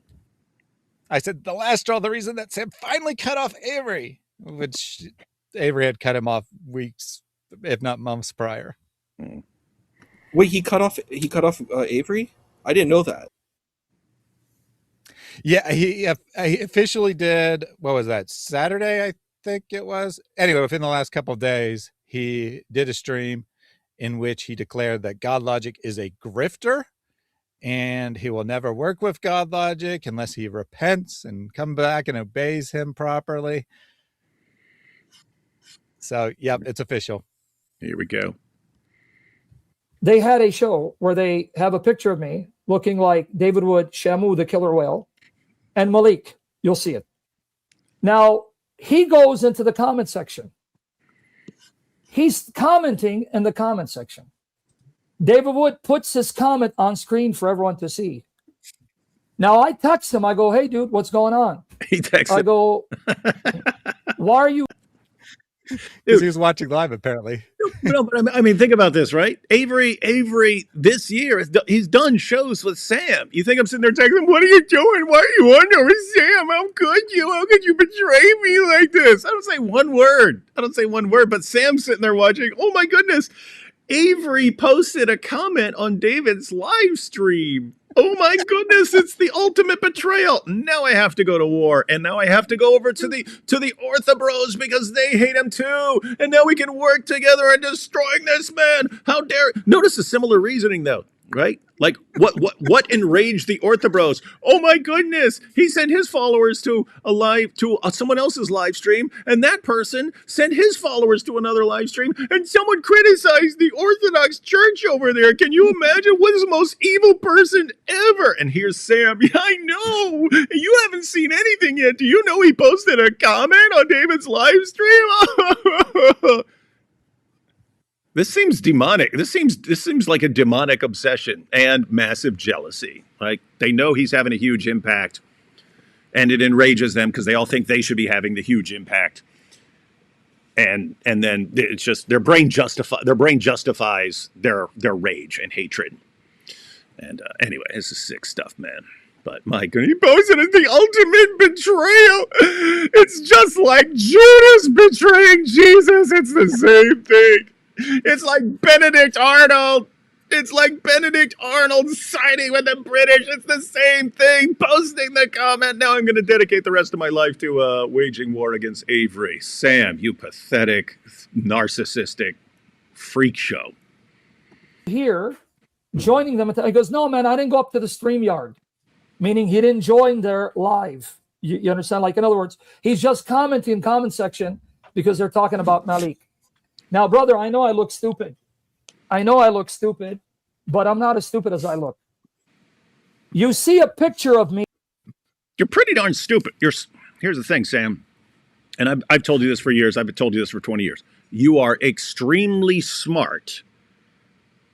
I said the last straw. The reason that Sam finally cut off Avery, which Avery had cut him off weeks, if not months prior. Wait, he cut off Avery? I didn't know that. Yeah, he officially did. What was that? Saturday, I think it was. Anyway, within the last couple of days, he did a stream in which he declared that GodLogic is a grifter and he will never work with GodLogic unless he repents and comes back and obeys him properly. So, yep, it's official. Here we go. They had a show where they have a picture of me looking like David Wood, Shamoun, the killer whale, and Malik. You'll see it. Now, he goes into the comment section. He's commenting in the comment section. David Wood puts his comment on screen for everyone to see. Now, I text him. I go, hey, dude, what's going on? He texted. I go, why are you? Because he was watching live, apparently. No, but I mean, think about this, right? Avery, this year, he's done shows with Sam. You think I'm sitting there texting, what are you doing? Why are you under Sam? How could you betray me like this? I don't say one word, but Sam's sitting there watching. Oh my goodness. Avery posted a comment on David's live stream. Oh my goodness, it's the ultimate betrayal. Now I have to go to war, and now I have to go over to the OrthoBros because they hate him too. And now we can work together on destroying this man. How dare? Notice a similar reasoning though, right? Like what enraged the OrthoBros? Oh my goodness, he sent his followers to someone else's live stream, and that person sent his followers to another live stream, and someone criticized the Orthodox Church over there. Can you imagine what is the most evil person ever? And here's Sam. Yeah, I know. You haven't seen anything yet. Do you know he posted a comment on David's live stream? This seems demonic. This seems like a demonic obsession and massive jealousy. Like they know he's having a huge impact, and it enrages them because they all think they should be having the huge impact. And then it's just their brain justifies their rage and hatred. And anyway, this is sick stuff, man. But my goodness, he posted it, the ultimate betrayal. It's just like Judas betraying Jesus. It's the same thing. It's like Benedict Arnold. It's like Benedict Arnold siding with the British. It's the same thing. Posting the comment. Now I'm going to dedicate the rest of my life to waging war against Avery. Sam, you pathetic, narcissistic freak show. Here, joining them. He goes, no, man, I didn't go up to the StreamYard. Meaning he didn't join their live. You understand? Like, in other words, he's just commenting in the comment section because they're talking about Malik. Now, brother, I know I look stupid, but I'm not as stupid as I look. You see a picture of me. You're pretty darn stupid. Here's the thing, Sam, and I've told you this for years. I've told you this for 20 years. You are extremely smart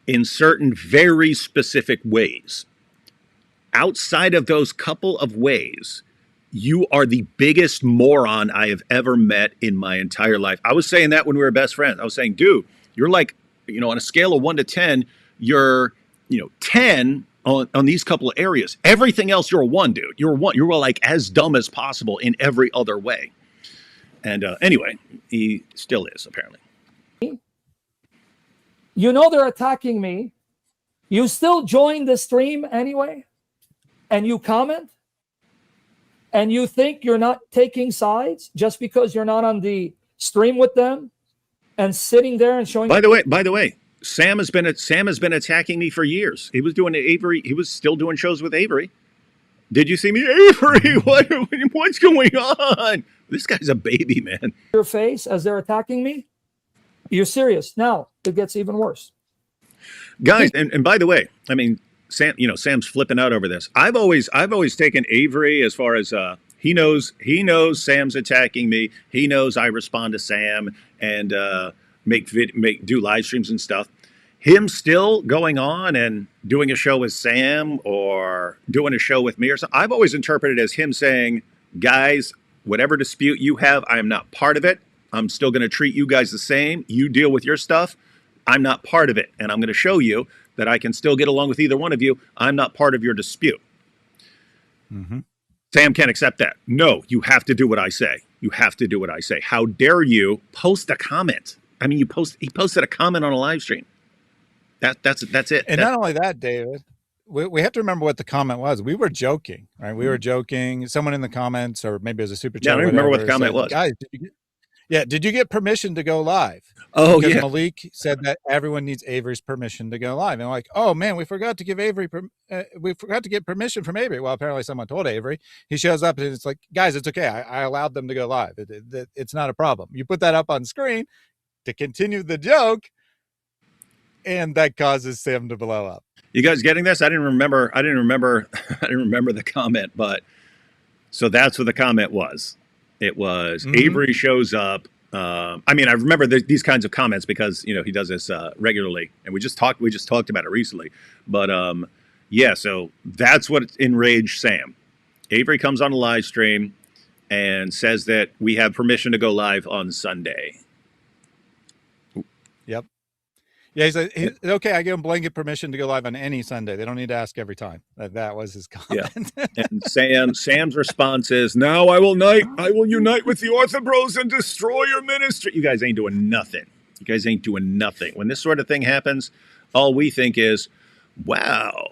in certain very specific ways. outside of those couple of ways, you are the biggest moron I have ever met in my entire life. I was saying that when we were best friends. I was saying, dude, you're like, on a scale of 1 to 10, you're, 10 on these couple of areas. Everything else, you're a 1, dude. You're a 1. You're like as dumb as possible in every other way. And anyway, he still is, apparently. They're attacking me. You still join the stream anyway, and you comment, and you think you're not taking sides just because you're not on the stream with them and sitting there and showing. By the way, Sam has been attacking me for years. He was doing Avery. He was still doing shows with Avery. Did you see me, Avery? What's going on? This guy's a baby, man. Your face as they're attacking me. You're serious. Now it gets even worse. Guys, and by the way, I mean, Sam, Sam's flipping out over this. I've always taken Avery as far as he knows Sam's attacking me. He knows I respond to Sam and do live streams and stuff. Him still going on and doing a show with Sam or doing a show with me or something, I've always interpreted as him saying, guys, whatever dispute you have, I am not part of it. I'm still going to treat you guys the same. You deal with your stuff. I'm not part of it. And I'm going to show you that I can still get along with either one of you. I'm not part of your dispute. Mm-hmm. Sam can't accept that. No, you have to do what I say. You have to do what I say. How dare you post a comment? I mean, he posted a comment on a live stream. That's it. And not only that, David, we have to remember what the comment was. We were joking, right? We were joking. Someone in the comments, or maybe it was a super chat. Yeah, I don't remember what the comment was. Guys, did you get permission to go live? Oh, because yeah. Malik said that everyone needs Avery's permission to go live. And I'm like, oh man, we forgot to give Avery, we forgot to get permission from Avery. Well, apparently someone told Avery. He shows up and it's like, guys, it's okay. I allowed them to go live. It's not a problem. You put that up on screen to continue the joke, and that causes Sam to blow up. You guys getting this? I didn't remember the comment, but so that's what the comment was. It was Avery shows up. I mean, I remember these kinds of comments because he does this regularly, and we just talked about it recently. But yeah, so that's what enraged Sam. Avery comes on a live stream and says that we have permission to go live on Sunday. Yep. Yeah, he said, okay, I give him blanket permission to go live on any Sunday. They don't need to ask every time. That was his comment. Yeah. And Sam's response is, now I will unite with the OrthoBros and destroy your ministry. You guys ain't doing nothing. When this sort of thing happens, all we think is, wow,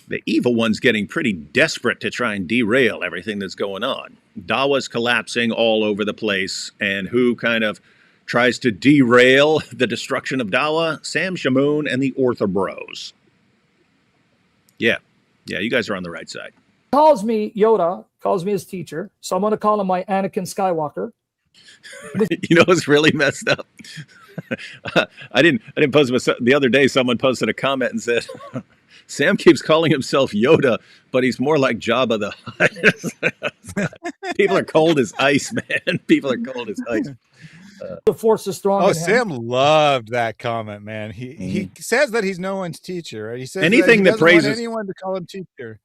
the evil one's getting pretty desperate to try and derail everything that's going on. Dawa's collapsing all over the place, and who kind of tries to derail the destruction of Dawa? Sam, Shamoun, and the OrthoBros. Yeah, you guys are on the right side. Yoda calls me his teacher, so I'm going to call him my Anakin Skywalker. You know what's really messed up? I didn't post it, but the other day someone posted a comment and said, Sam keeps calling himself Yoda, but he's more like Jabba the Hutt. People are cold as ice, man. People are cold as ice. The force is strong. Oh, Sam loved that comment, man. He says that he's no one's teacher. Right? He says anything that that praises want anyone to call him teacher.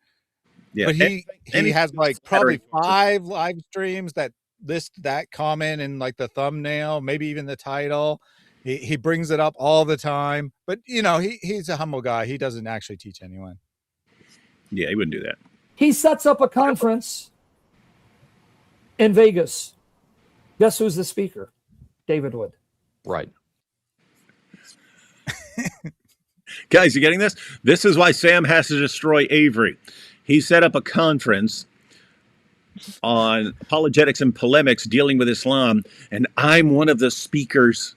Yeah, but he has like probably 5 live streams that list that comment in like the thumbnail, maybe even the title. He brings it up all the time, but he's a humble guy. He doesn't actually teach anyone. Yeah, he wouldn't do that. He sets up a conference in Vegas. Guess who's the speaker? David Wood. Right. Guys, you getting this? This is why Sam has to destroy Avery. He set up a conference on apologetics and polemics dealing with Islam, and I'm one of the speakers.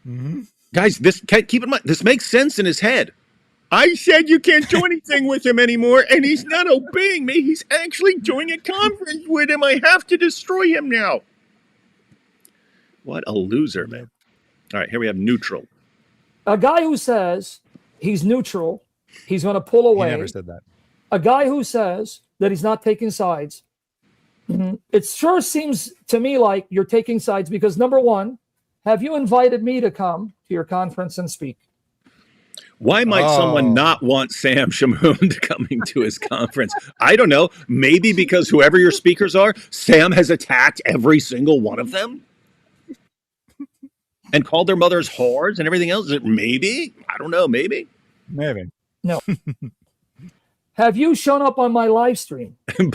Mm-hmm. Guys, keep in mind, this makes sense in his head. I said you can't do anything with him anymore, and he's not obeying me. He's actually doing a conference with him. I have to destroy him now. What a loser, man. All right, here we have neutral. A guy who says he's neutral, he's going to pull away. He never said that. A guy who says that he's not taking sides. It sure seems to me like you're taking sides because, number one, have you invited me to come to your conference and speak? Why might someone not want Sam Shamoun coming to his conference? I don't know. Maybe because whoever your speakers are, Sam has attacked every single one of them and called their mothers whores and everything else. Maybe. I don't know. Maybe. Maybe. No. Have you shown up on my live stream? Do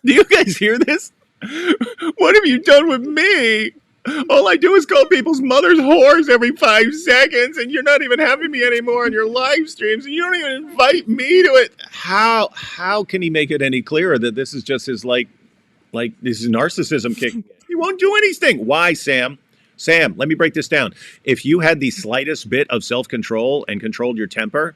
you guys hear this? What have you done with me? All I do is call people's mothers whores every 5 seconds, and you're not even having me anymore on your live streams, and you don't even invite me to it. How can he make it any clearer that this is just his like this is narcissism kicking in? He won't do anything. Why, Sam? Sam, let me break this down. If you had the slightest bit of self-control and controlled your temper,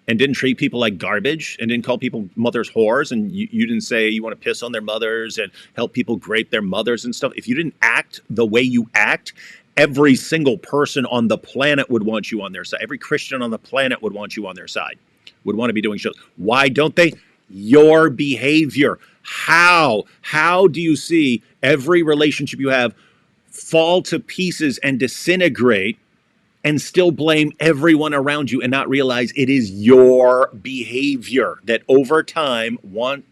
and didn't treat people like garbage and didn't call people mothers whores, and you didn't say you want to piss on their mothers and help people grape their mothers and stuff, if you didn't act the way you act, every single person on the planet would want you on their side. Every Christian on the planet would want you on their side, would want to be doing shows. Why don't they? Your behavior. How do you see every relationship you have fall to pieces and disintegrate and still blame everyone around you and not realize it is your behavior that over time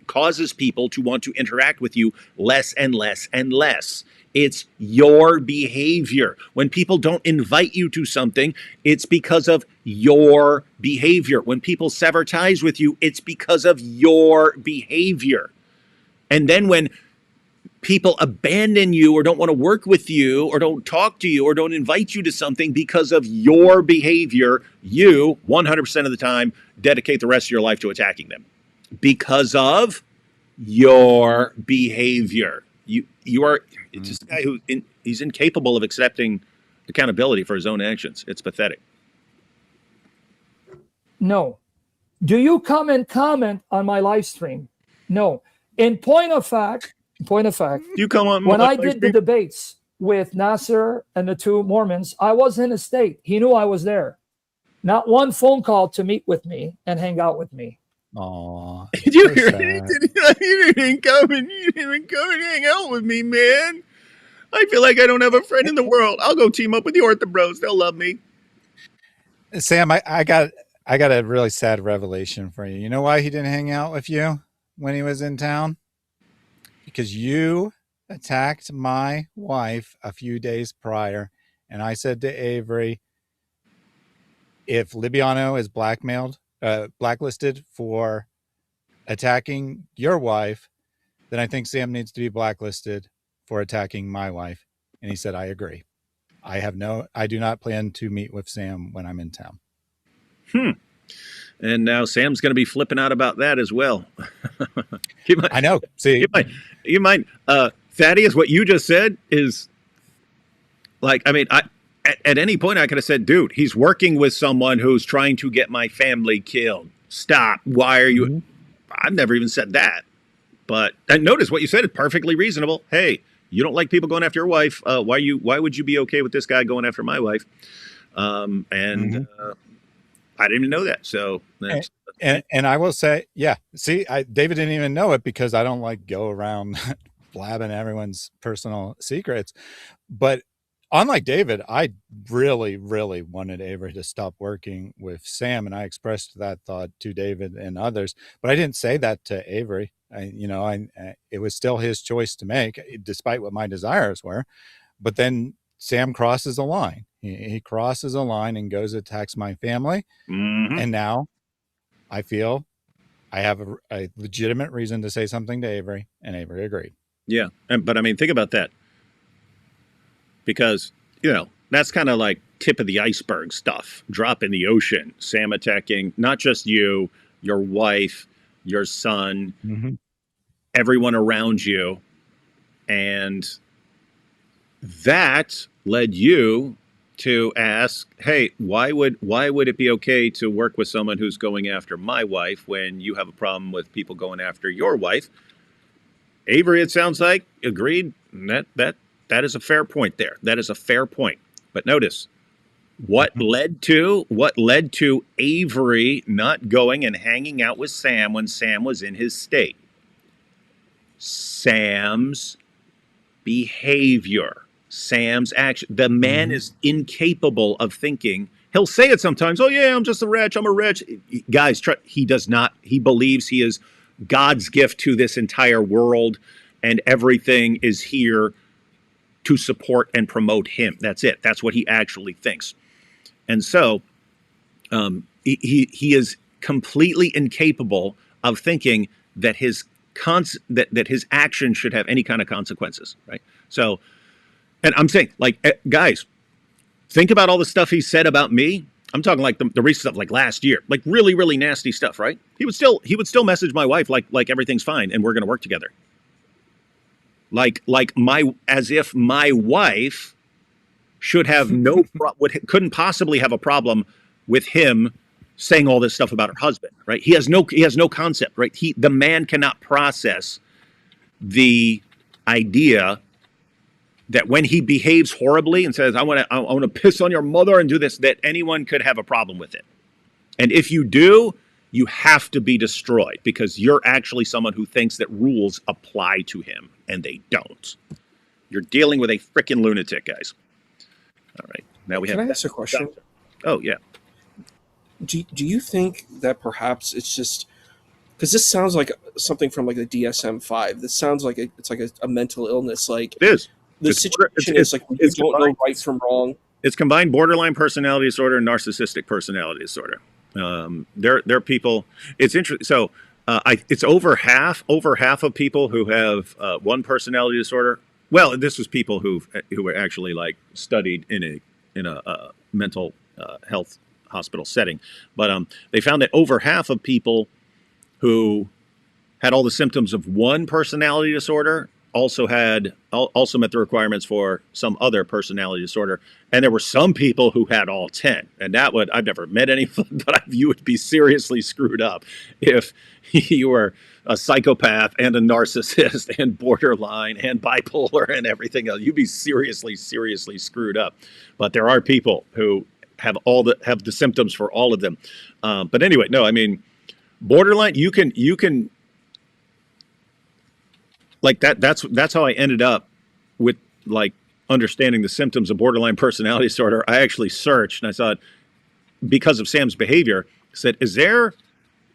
causes people to want to interact with you less and less and less? It's your behavior. When people don't invite you to something, it's because of your behavior. When people sever ties with you, it's because of your behavior. And then when people abandon you or don't want to work with you or don't talk to you or don't invite you to something because of your behavior, you 100% of the time dedicate the rest of your life to attacking them because of your behavior. You are just a guy who he's incapable of accepting accountability for his own actions. It's pathetic. No. Do you come and comment on my live stream? No. In point of fact, you come on when I did the debates with Nasser and the two Mormons, I was in a state. He knew I was there. Not one phone call to meet with me and hang out with me. Aw. Did you hear it? You didn't come and hang out with me, man. I feel like I don't have a friend in the world. I'll go team up with the OrthoBros. They'll love me. Sam, I got a really sad revelation for you. You know why he didn't hang out with you when he was in town? Because you attacked my wife a few days prior, and I said to Avery, if Libiano is blacklisted for attacking your wife, then I think Sam needs to be blacklisted for attacking my wife. And he said, I agree. I do not plan to meet with Sam when I'm in town. And now Sam's going to be flipping out about that as well. I know. See, you might, Thaddeus, what you just said is like, I mean, at any point I could have said, dude, he's working with someone who's trying to get my family killed. Stop. Why are you? Mm-hmm. I've never even said that. But and notice what you said is perfectly reasonable. Hey, you don't like people going after your wife. Why would you be okay with this guy going after my wife? I didn't even know that. So and I will say, yeah, see, David didn't even know it because I don't like go around blabbing everyone's personal secrets. But unlike David, I really, really wanted Avery to stop working with Sam. And I expressed that thought to David and others, but I didn't say that to Avery. It was still his choice to make, despite what my desires were. But then Sam crosses a line. He crosses a line and goes attacks my family. Mm-hmm. And now I feel I have a legitimate reason to say something to Avery, and Avery agreed. Yeah. But I mean, think about that. Because, that's kind of like tip of the iceberg stuff. Drop in the ocean. Sam attacking not just you, your wife, your son, mm-hmm. everyone around you. And that led you to ask, hey, why would it be okay to work with someone who's going after my wife when you have a problem with people going after your wife? Avery, it sounds like, agreed. That is a fair point there. That is a fair point. But notice what led to Avery not going and hanging out with Sam when Sam was in his state. Sam's behavior. Sam's action. The man is incapable of thinking. He'll say it sometimes. Oh yeah, I'm just a wretch. I'm a wretch. Guys, he does not. He believes he is God's gift to this entire world, and everything is here to support and promote him. That's it. That's what he actually thinks. And so he is completely incapable of thinking that that his action should have any kind of consequences, right? So, and I'm saying, like, guys, think about all the stuff he said about me. I'm talking like the recent stuff, like last year, like really, really nasty stuff, right? He would still message my wife like everything's fine and we're going to work together. As if my wife should have couldn't possibly have a problem with him saying all this stuff about her husband, right? He has no concept, right? The man cannot process the idea that when he behaves horribly and says, I want to piss on your mother and do this, that anyone could have a problem with it. And if you do, you have to be destroyed because you're actually someone who thinks that rules apply to him and they don't. You're dealing with a freaking lunatic, guys. All right. Now Can I ask a question? Oh, yeah. Do you think that perhaps it's just because this sounds like something from like the DSM-5? This sounds like it's like a mental illness. Like it is. The situation is like you don't know right from wrong. It's combined borderline personality disorder and narcissistic personality disorder. They're people. It's interesting. So it's over half of people who have one personality disorder. Well, this was people who were actually like studied in a mental health hospital setting, but they found that over half of people who had all the symptoms of one personality disorder also met the requirements for some other personality disorder, and there were some people who had all 10. And I've never met anyone, but you would be seriously screwed up if you were a psychopath and a narcissist and borderline and bipolar and everything else. You'd be seriously screwed up. But there are people who have the symptoms for all of them. But anyway, no, I mean, borderline, you can like that's how I ended up with like understanding the symptoms of borderline personality disorder. I actually searched and I saw it because of Sam's behavior, said, is there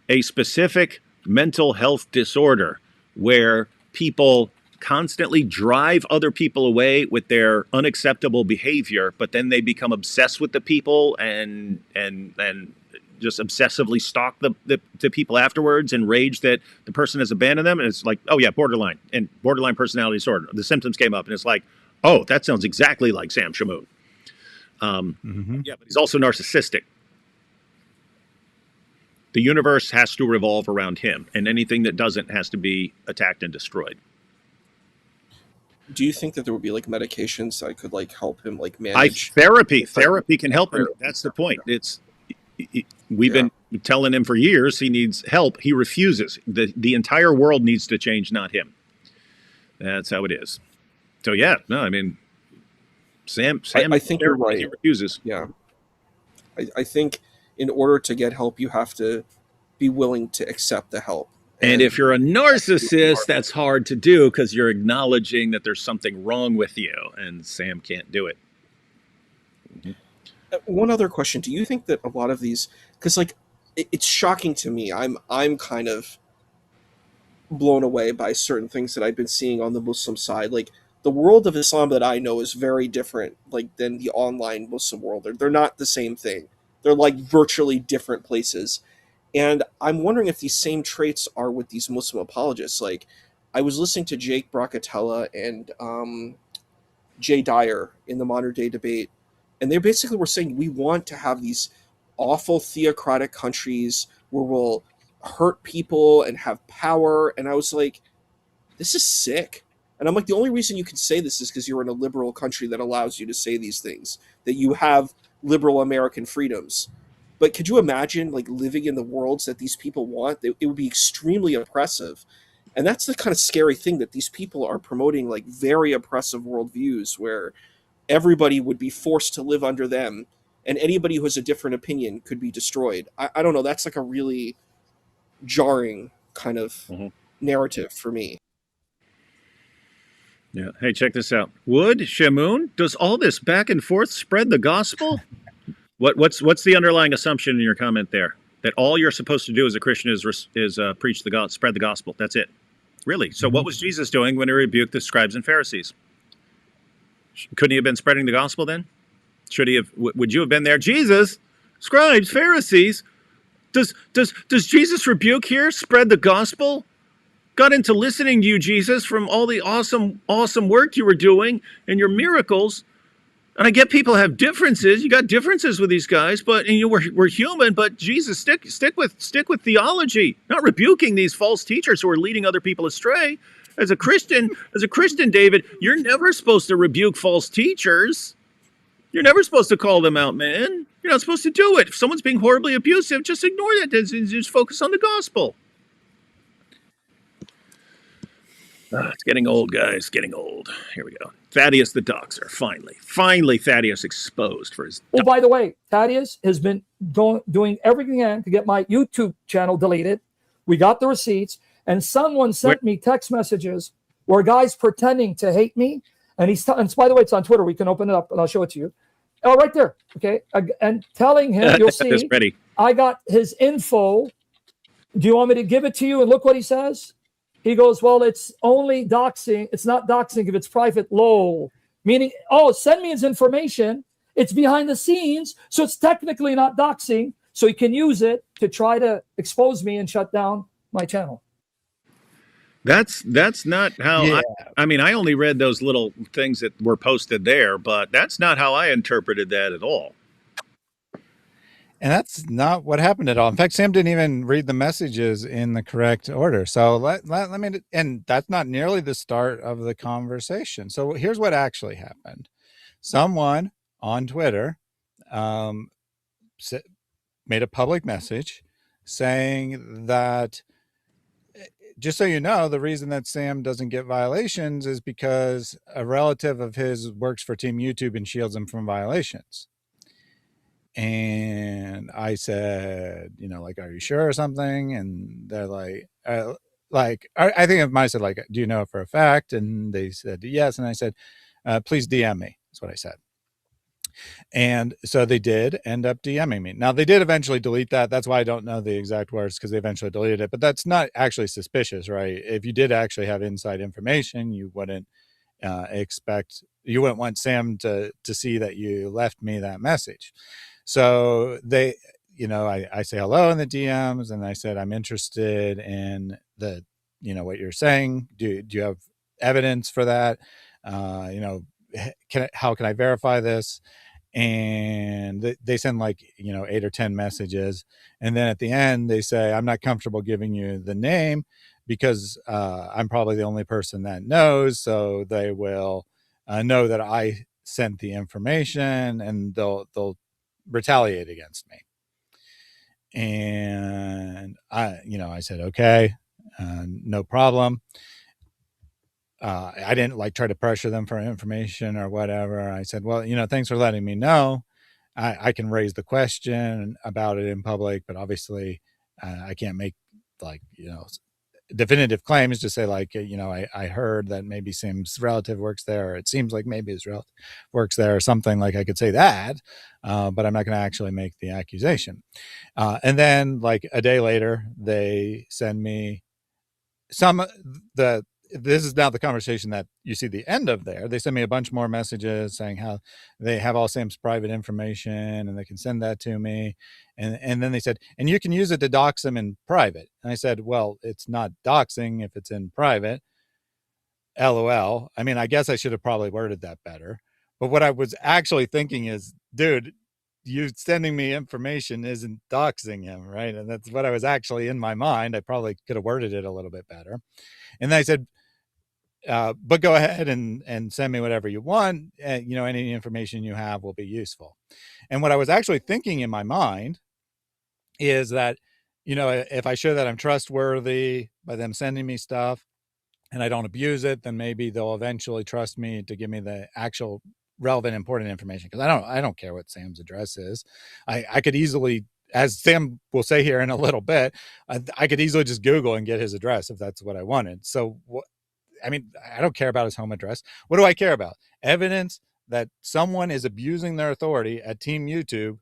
a specific mental health disorder where people constantly drive other people away with their unacceptable behavior, but then they become obsessed with the people and just obsessively stalk the people afterwards and rage that the person has abandoned them? And it's like, oh yeah, borderline and borderline personality disorder. The symptoms came up and it's like, oh, that sounds exactly like Sam Shamoun. Yeah, but he's also narcissistic. The universe has to revolve around him, and anything that doesn't has to be attacked and destroyed. Do you think that there would be like medications that could like help him like manage? Therapy can help him. That's the point. We've been telling him for years he needs help. He refuses. The entire world needs to change, not him. That's how it is. So yeah, no, I mean, Sam. I think you're right. He refuses. Yeah, I think in order to get help, you have to be willing to accept the help. And if you're a narcissist, that's hard to do because you're acknowledging that there's something wrong with you, and Sam can't do it. One other question: do you think that a lot of these, because like it's shocking to me, I'm kind of blown away by certain things that I've been seeing on the Muslim side. Like the world of Islam that I know is very different, like than the online Muslim world. They're not the same thing. They're like virtually different places. And I'm wondering if these same traits are with these Muslim apologists. Like, I was listening to Jake Bracatella and Jay Dyer in the Modern Day Debate, and they basically were saying we want to have these awful theocratic countries where we'll hurt people and have power. And I was like, this is sick. And I'm like, the only reason you can say this is because you're in a liberal country that allows you to say these things, that you have liberal American freedoms. But could you imagine like living in the worlds that these people want? It would be extremely oppressive. And that's the kind of scary thing, that these people are promoting like very oppressive worldviews where everybody would be forced to live under them and anybody who has a different opinion could be destroyed. I don't know. That's like a really jarring kind of narrative for me. Yeah. Hey, check this out. Would Shamoun, does all this back and forth spread the gospel? What's the underlying assumption in your comment there? That all you're supposed to do as a Christian is preach the gospel, spread the gospel. That's it. Really? So what was Jesus doing when he rebuked the scribes and Pharisees? Couldn't he have been spreading the gospel then? Should he have? Would you have been there? Jesus, scribes, Pharisees. Does Jesus rebuke here? Spread the gospel? Got into listening to you, Jesus, from all the awesome work you were doing and your miracles. And I get people have differences. You got differences with these guys, but and we're human. But Jesus, stick with theology, not rebuking these false teachers who are leading other people astray. As a Christian, David, you're never supposed to rebuke false teachers. You're never supposed to call them out, man. You're not supposed to do it. If someone's being horribly abusive, just ignore that. Just focus on the gospel. It's getting old, guys. Getting old. Here we go. Thaddeus the Doxer. Finally, Thaddeus exposed for his. Oh, by the way, Thaddeus has been doing everything he can to get my YouTube channel deleted. We got the receipts, and someone sent me text messages where guys pretending to hate me, and and by the way, it's on Twitter. We can open it up, and I'll show it to you. Oh, right there. Okay, and telling him, you'll see. I got his info. Do you want me to give it to you? And look what he says. He goes, well, it's only doxing. It's not doxing if it's private. Lol. Meaning, send me his information. It's behind the scenes, so it's technically not doxing. So he can use it to try to expose me and shut down my channel. That's not how. Yeah. I mean, I only read those little things that were posted there, but that's not how I interpreted that at all. And that's not what happened at all. In fact, Sam didn't even read the messages in the correct order. So let me, and that's not nearly the start of the conversation. So here's what actually happened. Someone on Twitter made a public message saying that, just so you know, the reason that Sam doesn't get violations is because a relative of his works for Team YouTube and shields him from violations. And I said, are you sure or something? And they're like, I think I might have said, do you know it for a fact? And they said, yes. And I said, please DM me. That's what I said. And so they did end up DMing me. Now, they did eventually delete that. That's why I don't know the exact words, because they eventually deleted it. But that's not actually suspicious, right? If you did actually have inside information, you wouldn't you wouldn't want Sam to see that you left me that message. So they, I say hello in the DMs, and I said, I'm interested in what you're saying. Do you have evidence for that? How can I verify this? And they send 8 or 10 messages. And then at the end, they say, I'm not comfortable giving you the name because I'm probably the only person that knows. So they will know that I sent the information, and they'll retaliate against me. And I said, okay, no problem. I didn't try to pressure them for information or whatever. I said, well, thanks for letting me know. I can raise the question about it in public, but obviously I can't make definitive claims to say I heard that maybe Sam's relative works there, or it seems like maybe his relative works there, or something. I could say that, but I'm not going to actually make the accusation. And then a day later, they send me this is now the conversation that you see the end of there. They send me a bunch more messages saying how they have all Sam's private information and they can send that to me. And then they said, and you can use it to dox him in private. And I said, well, it's not doxing if it's in private. LOL. I mean, I guess I should have probably worded that better. But what I was actually thinking is, dude, you sending me information isn't doxing him, right? And that's what I was actually in my mind. I probably could have worded it a little bit better. And then I said, but go ahead and send me whatever you want. Any information you have will be useful. And what I was actually thinking in my mind is that, if I show that I'm trustworthy by them sending me stuff and I don't abuse it, then maybe they'll eventually trust me to give me the actual relevant, important information. Because I don't care what Sam's address is. I could easily, as Sam will say here in a little bit, I could easily just Google and get his address if that's what I wanted. So I mean, I don't care about his home address. What do I care about? Evidence that someone is abusing their authority at Team YouTube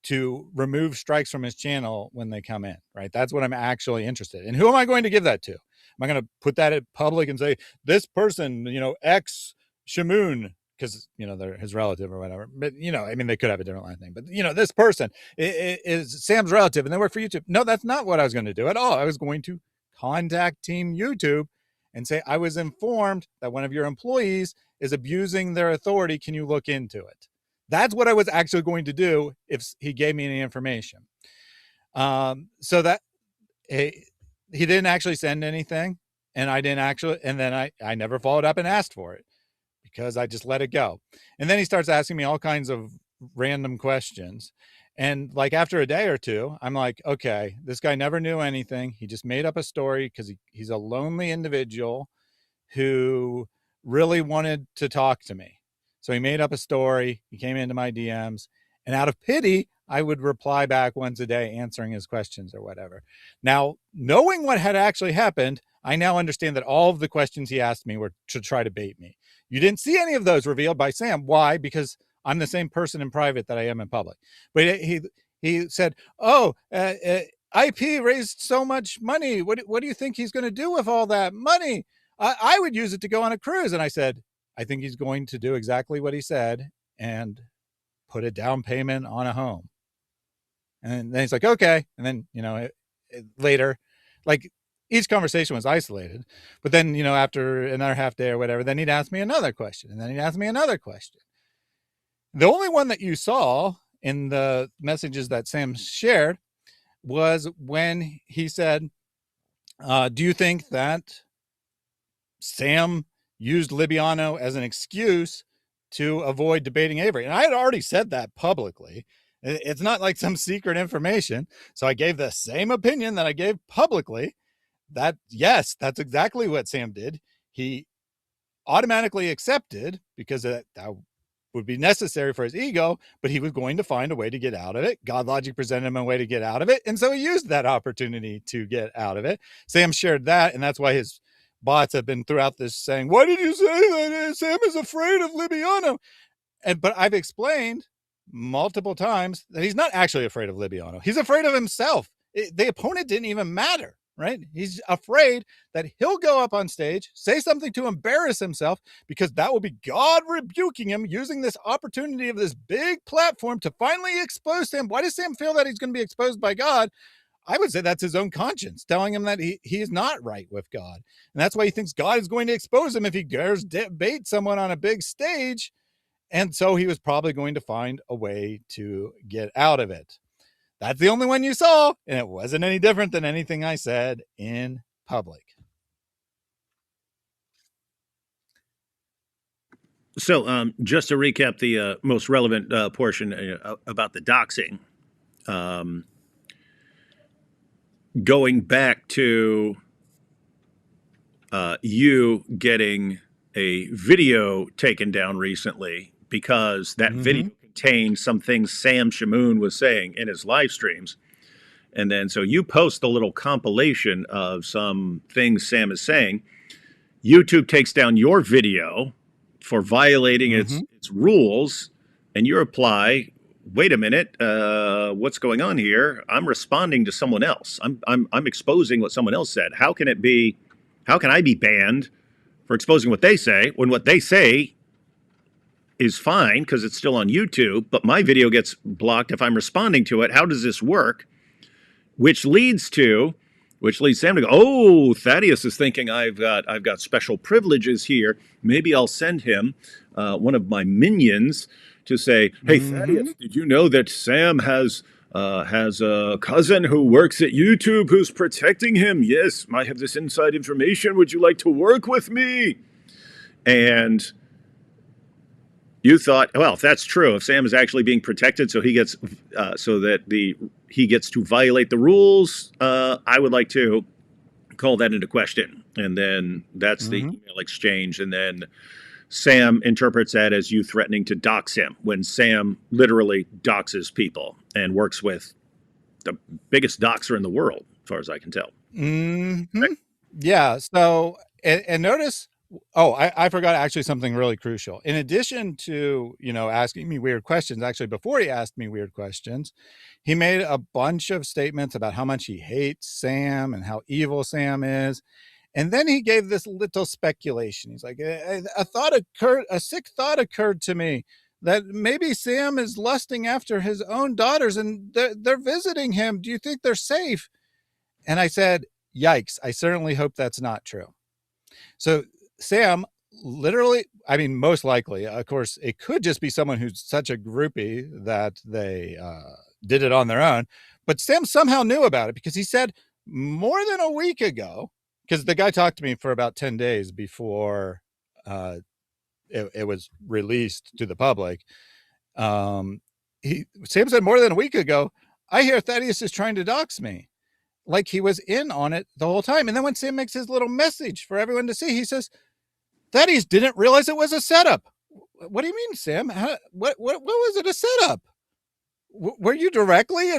to remove strikes from his channel when they come in, right? That's what I'm actually interested in. And who am I going to give that to? Am I going to put that in public and say, this person, X Shamoun, because, they're his relative or whatever. But, I mean, they could have a different line thing. But, this person is Sam's relative and they work for YouTube. No, that's not what I was going to do at all. I was going to contact Team YouTube and say, I was informed that one of your employees is abusing their authority. Can you look into it? That's what I was actually going to do if he gave me any information. So that he didn't actually send anything, and I didn't actually, and then I never followed up and asked for it because I just let it go. And then he starts asking me all kinds of random questions. And like after a day or two, I'm like, okay, this guy never knew anything. He just made up a story because he's a lonely individual who really wanted to talk to me. So he made up a story. He came into my DMs, and out of pity, I would reply back once a day, answering his questions or whatever. Now, knowing what had actually happened, I now understand that all of the questions he asked me were to try to bait me. You didn't see any of those revealed by Sam. Why? Because I'm the same person in private that I am in public. But he said, "Oh, IP raised so much money. What do you think he's going to do with all that money? I would use it to go on a cruise." And I said, I think he's going to do exactly what he said and put a down payment on a home. And then he's like, okay. And then, later, like each conversation was isolated, but then, after another half day or whatever, then he'd ask me another question, and then he'd ask me another question. The only one that you saw in the messages that Sam shared was when he said, do you think that Sam used Libiano as an excuse to avoid debating Avery? And I had already said that publicly. It's not like some secret information. So I gave the same opinion that I gave publicly, that yes, that's exactly what Sam did. He automatically accepted because that would be necessary for his ego, but he was going to find a way to get out of it. GodLogic presented him a way to get out of it. And so he used that opportunity to get out of it. Sam shared that. And that's why his bots have been throughout this saying, why did you say that Sam is afraid of Libiano? But I've explained multiple times that he's not actually afraid of Libiano. He's afraid of himself. The opponent didn't even matter, right? He's afraid that he'll go up on stage, say something to embarrass himself, because that will be God rebuking him, using this opportunity of this big platform to finally expose him. Why does Sam feel that he's going to be exposed by God? I would say that's his own conscience telling him that he is not right with God. And that's why he thinks God is going to expose him if he dares debate someone on a big stage. And so he was probably going to find a way to get out of it. That's the only one you saw, and it wasn't any different than anything I said in public. So just to recap the most relevant portion about the doxing, going back to you getting a video taken down recently because that video contained some things Sam Shamoun was saying in his live streams. And then so you post a little compilation of some things Sam is saying. YouTube takes down your video for violating its rules, and you reply, wait a minute, what's going on here? I'm responding to someone else. I'm exposing what someone else said. How can I be banned for exposing what they say when what they say is fine because it's still on YouTube, but my video gets blocked if I'm responding to it? How does this work? Which leads Sam to go, oh, Thaddeus is thinking I've got special privileges here. Maybe I'll send him one of my minions to say, hey, Thaddeus, did you know that Sam has a cousin who works at YouTube who's protecting him? Yes, I have this inside information. Would you like to work with me? And you thought, well, if that's true, if Sam is actually being protected, so he gets he gets to violate the rules, I would like to call that into question. And then that's the email exchange. And then Sam interprets that as you threatening to dox him, when Sam literally doxes people and works with the biggest doxer in the world, as far as I can tell. Right? Yeah. So, and notice Oh, I forgot actually something really crucial. In addition to, asking me weird questions, actually, before he asked me weird questions, he made a bunch of statements about how much he hates Sam and how evil Sam is. And then he gave this little speculation. He's like, a sick thought occurred to me that maybe Sam is lusting after his own daughters and they're visiting him. Do you think they're safe? And I said, yikes, I certainly hope that's not true. So Sam literally, I mean, most likely, of course, it could just be someone who's such a groupie that they did it on their own. But Sam somehow knew about it because he said more than a week ago, because the guy talked to me for about 10 days before it was released to the public. Sam said more than a week ago, I hear Thaddeus is trying to dox me. Like he was in on it the whole time. And then when Sam makes his little message for everyone to see, he says, Thaddeus didn't realize it was a setup. What do you mean, Sam? What was it a setup? Were you directly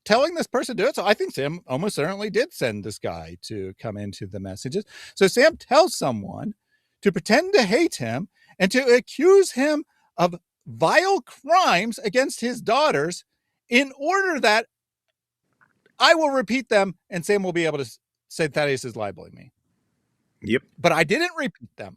telling this person to do it? So I think Sam almost certainly did send this guy to come into the messages. So Sam tells someone to pretend to hate him and to accuse him of vile crimes against his daughters in order that I will repeat them and Sam will be able to say Thaddeus is libeling me. Yep. But I didn't repeat them.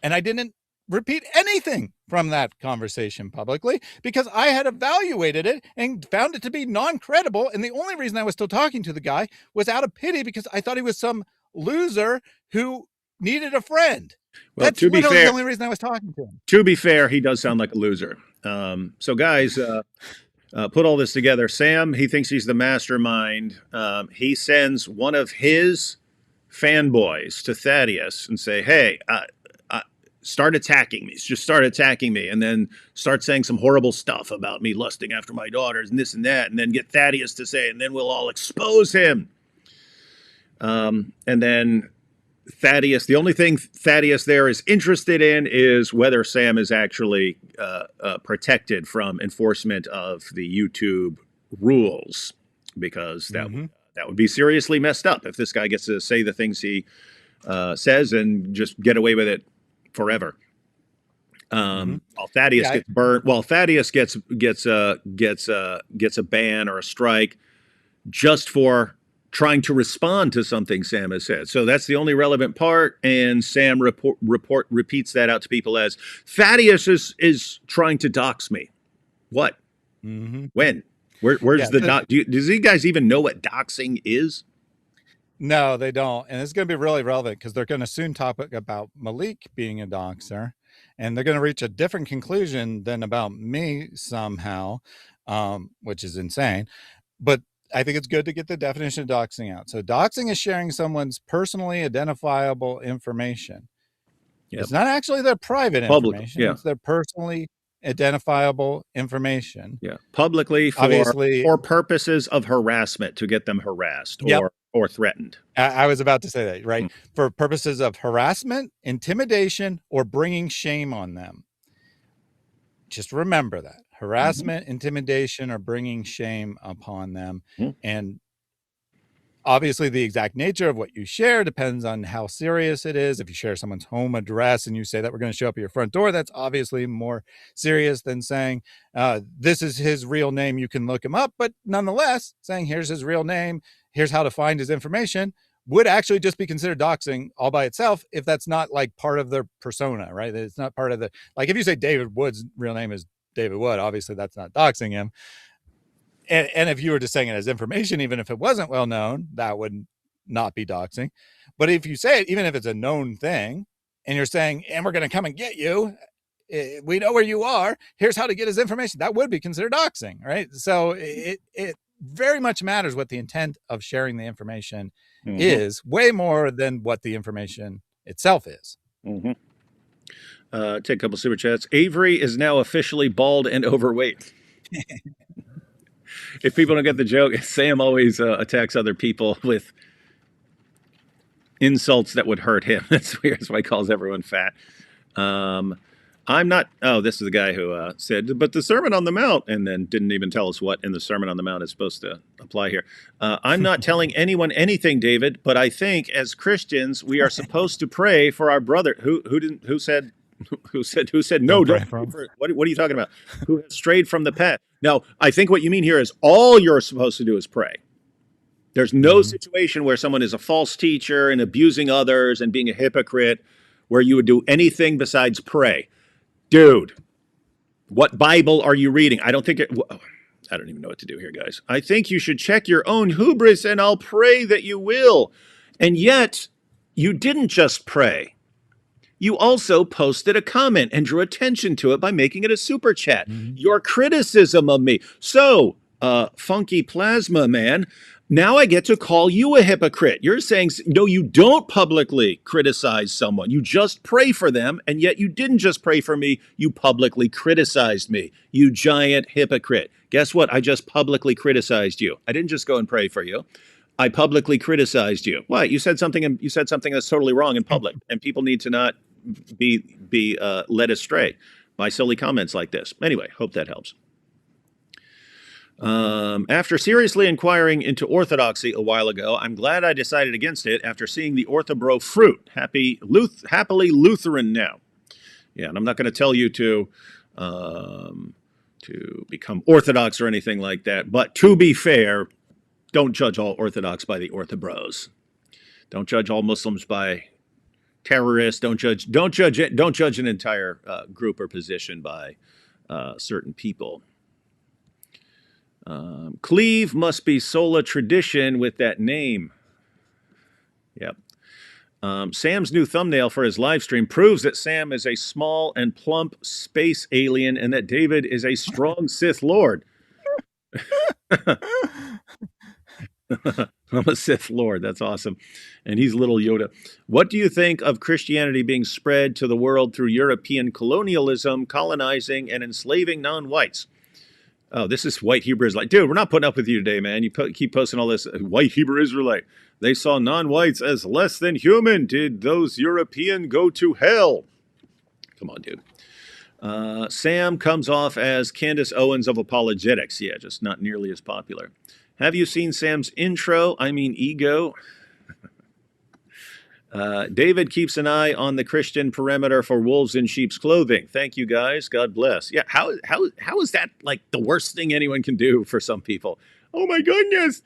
And I didn't repeat anything from that conversation publicly because I had evaluated it and found it to be non-credible. And the only reason I was still talking to the guy was out of pity because I thought he was some loser who needed a friend. Well, That's to be fair, the only reason I was talking to him. To be fair, he does sound like a loser. So guys, put all this together. Sam, he thinks he's the mastermind. He sends one of his fanboys to Thaddeus and say, hey, start attacking me. Just start attacking me. And then start saying some horrible stuff about me lusting after my daughters and this and that. And then get Thaddeus to say, and then we'll all expose him. And then Thaddeus, the only thing Thaddeus there is interested in is whether Sam is actually protected from enforcement of the YouTube rules, because that would be seriously messed up if this guy gets to say the things he says and just get away with it forever. While Thaddeus gets burnt, while Thaddeus gets a ban or a strike just for trying to respond to something Sam has said. So that's the only relevant part. And Sam repeats that out to people as Thaddeus is trying to dox me. What? When? Where's the dox? Does you guys even know what doxing is? No, they don't. And it's going to be really relevant because they're going to soon talk about Malik being a doxer. And they're going to reach a different conclusion than about me somehow, which is insane. But I think it's good to get the definition of doxing out. So doxing is sharing someone's personally identifiable information. Yep. It's not actually their private information. It's their personally identifiable information. Yeah. Publicly for purposes of harassment, to get them harassed or threatened. I was about to say that, right? For purposes of harassment, intimidation, or bringing shame on them. Just remember that. Harassment, intimidation, or bringing shame upon them. And obviously the exact nature of what you share depends on how serious it is. If you share someone's home address and you say that we're going to show up at your front door, that's obviously more serious than saying this is his real name, you can look him up. But nonetheless, saying here's his real name, here's how to find his information, would actually just be considered doxing all by itself if that's not like part of their persona, right? It's not part of the, like if you say David Wood's real name is David Wood, obviously that's not doxing him. And if you were just saying it as information, even if it wasn't well known, that would not be doxing. But if you say it, even if it's a known thing, and you're saying, and we're going to come and get you, we know where you are, here's how to get his information, that would be considered doxing, right? So it very much matters what the intent of sharing the information is, way more than what the information itself is. Take a couple super chats. Avery is now officially bald and overweight. If people don't get the joke, Sam always attacks other people with insults that would hurt him. That's weird. That's why he calls everyone fat. I'm not. Oh, this is the guy who said, but the Sermon on the Mount, and then didn't even tell us what in the Sermon on the Mount is supposed to apply here. I'm not telling anyone anything, David, but I think as Christians we are supposed to pray for our brother. Who said no? Don't pray Don't for pray him. for, what are you talking about? Who has strayed from the path? No, I think what you mean here is all you're supposed to do is pray. There's no situation where someone is a false teacher and abusing others and being a hypocrite where you would do anything besides pray. Dude, what Bible are you reading? I don't even know what to do here, guys. I think you should check your own hubris, and I'll pray that you will. And yet, you didn't just pray. You also posted a comment and drew attention to it by making it a super chat. Your criticism of me. So, Funky Plasma Man, now I get to call you a hypocrite. You're saying, no, you don't publicly criticize someone. You just pray for them, and yet you didn't just pray for me. You publicly criticized me. You giant hypocrite. Guess what? I just publicly criticized you. I didn't just go and pray for you. I publicly criticized you. What? You said something that's totally wrong in public, and people need to not be led astray by silly comments like this. Anyway, hope that helps. After seriously inquiring into orthodoxy a while ago, I'm glad I decided against it after seeing the OrthoBro fruit. Happily Lutheran now. Yeah, and I'm not going to tell you to become Orthodox or anything like that. But to be fair, don't judge all Orthodox by the OrthoBros. Don't judge all Muslims by terrorists. Don't judge an entire group or position by certain people. Cleve must be sola tradition with that name. Yep. Sam's new thumbnail for his live stream proves that Sam is a small and plump space alien and that David is a strong Sith Lord. I'm a Sith Lord. That's awesome. And he's little Yoda. What do you think of Christianity being spread to the world through European colonialism, colonizing, and enslaving non-whites? Oh, this is white Hebrew Israelite. Dude, we're not putting up with you today, man. You keep posting all this white Hebrew Israelite. They saw non-whites as less than human. Did those European go to hell? Come on, dude. Sam comes off as Candace Owens of apologetics. Yeah, just not nearly as popular. Have you seen Sam's intro? I mean, ego. David keeps an eye on the Christian perimeter for wolves in sheep's clothing. Thank you, guys. God bless. Yeah, how is that like the worst thing anyone can do for some people? Oh my goodness.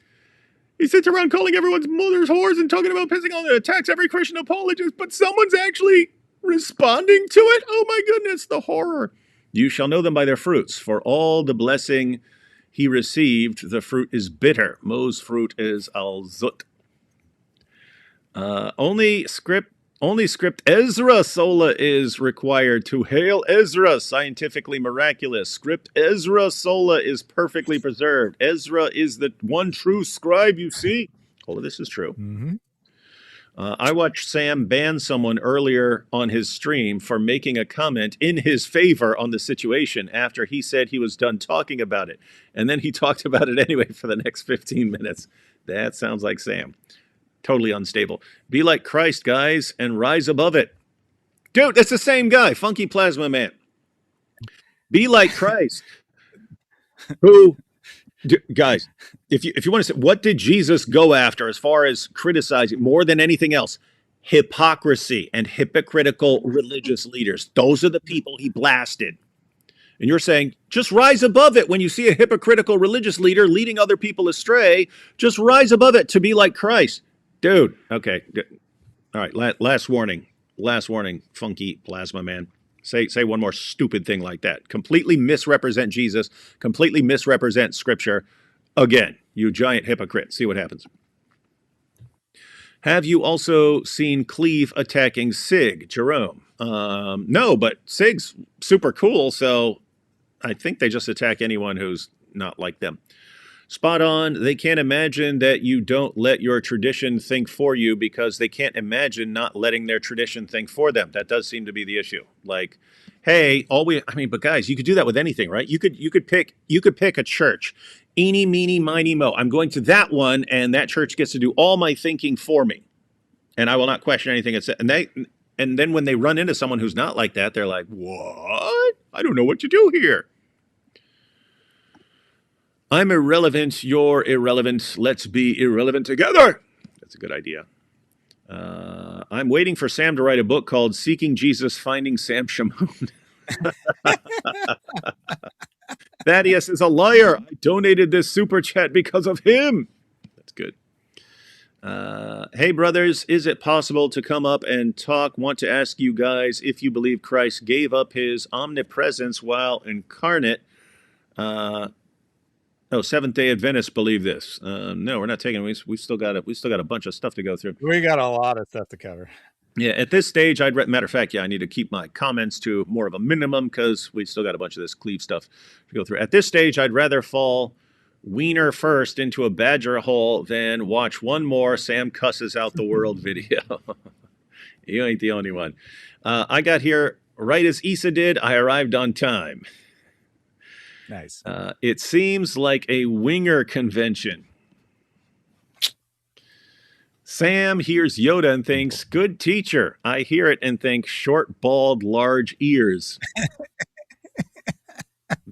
He sits around calling everyone's mothers whores and talking about pissing on and attacks every Christian apologist, but someone's actually responding to it? Oh my goodness, the horror. You shall know them by their fruits. For all the blessing he received, the fruit is bitter. Mo's fruit is al-zut. Only script Ezra sola is required to hail Ezra, scientifically miraculous. Script Ezra sola is perfectly preserved. Ezra is the one true scribe, you see. All of this is true. I watched Sam ban someone earlier on his stream for making a comment in his favor on the situation after he said he was done talking about it. And then he talked about it anyway for the next 15 minutes. That sounds like Sam. Totally unstable. Be like Christ, guys, and rise above it. Dude, that's the same guy, Funky Plasma Man. Be like Christ. Guys, if you want to say, what did Jesus go after as far as criticizing more than anything else? Hypocrisy and hypocritical religious leaders. Those are the people he blasted. And you're saying, just rise above it when you see a hypocritical religious leader leading other people astray. Just rise above it to be like Christ. Dude, okay. All right, last warning, Funky Plasma Man. Say one more stupid thing like that. Completely misrepresent Jesus, completely misrepresent Scripture. Again, you giant hypocrite. See what happens. Have you also seen Cleve attacking Sig, Jerome? No, but Sig's super cool, so I think they just attack anyone who's not like them. Spot on. They can't imagine that you don't let your tradition think for you because they can't imagine not letting their tradition think for them. That does seem to be the issue. Like, hey, but guys, you could do that with anything, right? You could pick a church. Eeny, meeny, miny, mo. I'm going to that one, and that church gets to do all my thinking for me. And I will not question anything it says. And then when they run into someone who's not like that, they're like, what? I don't know what to do here. I'm irrelevant. You're irrelevant. Let's be irrelevant together. That's a good idea. I'm waiting for Sam to write a book called Seeking Jesus, Finding Sam Shamoun. Thaddeus is a liar. I donated this super chat because of him. That's good. Hey, brothers, is it possible to come up and talk? Want to ask you guys if you believe Christ gave up his omnipresence while incarnate. Seventh-day Adventists believe this. No, we're not taking it. We still got a bunch of stuff to go through. We got a lot of stuff to cover. Yeah, at this stage, matter of fact, I need to keep my comments to more of a minimum because we still got a bunch of this Cleve stuff to go through. At this stage, I'd rather fall wiener first into a badger hole than watch one more Sam cusses out the world video. You ain't the only one. I got here right as Issa did. I arrived on time. Nice. It seems like a winger convention. Sam hears Yoda and thinks, good teacher. I hear it and think, short, bald, large ears.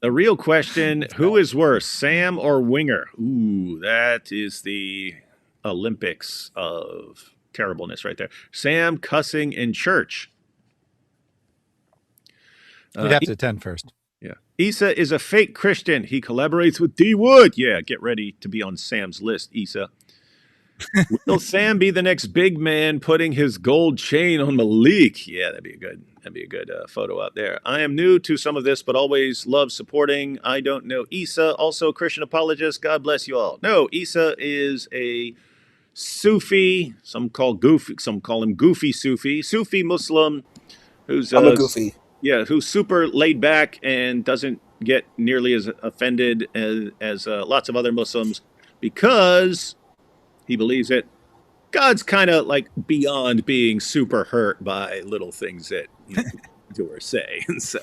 The real question, who is worse, Sam or Winger? Ooh, that is the Olympics of terribleness right there. Sam cussing in church. You'd have to attend first. Yeah. Issa is a fake Christian. He collaborates with D. Wood. Yeah, get ready to be on Sam's list, Issa. Will Sam be the next big man putting his gold chain on Malik? Yeah, that'd be a good photo out there. I am new to some of this, but always love supporting. I don't know Issa, also Christian apologist. God bless you all. No, Issa is a Sufi. Some call him Goofy Sufi Muslim, who's I'm a goofy. Yeah, who's super laid back and doesn't get nearly as offended as lots of other Muslims because he believes it. God's kind of like beyond being super hurt by little things that do or say. And so,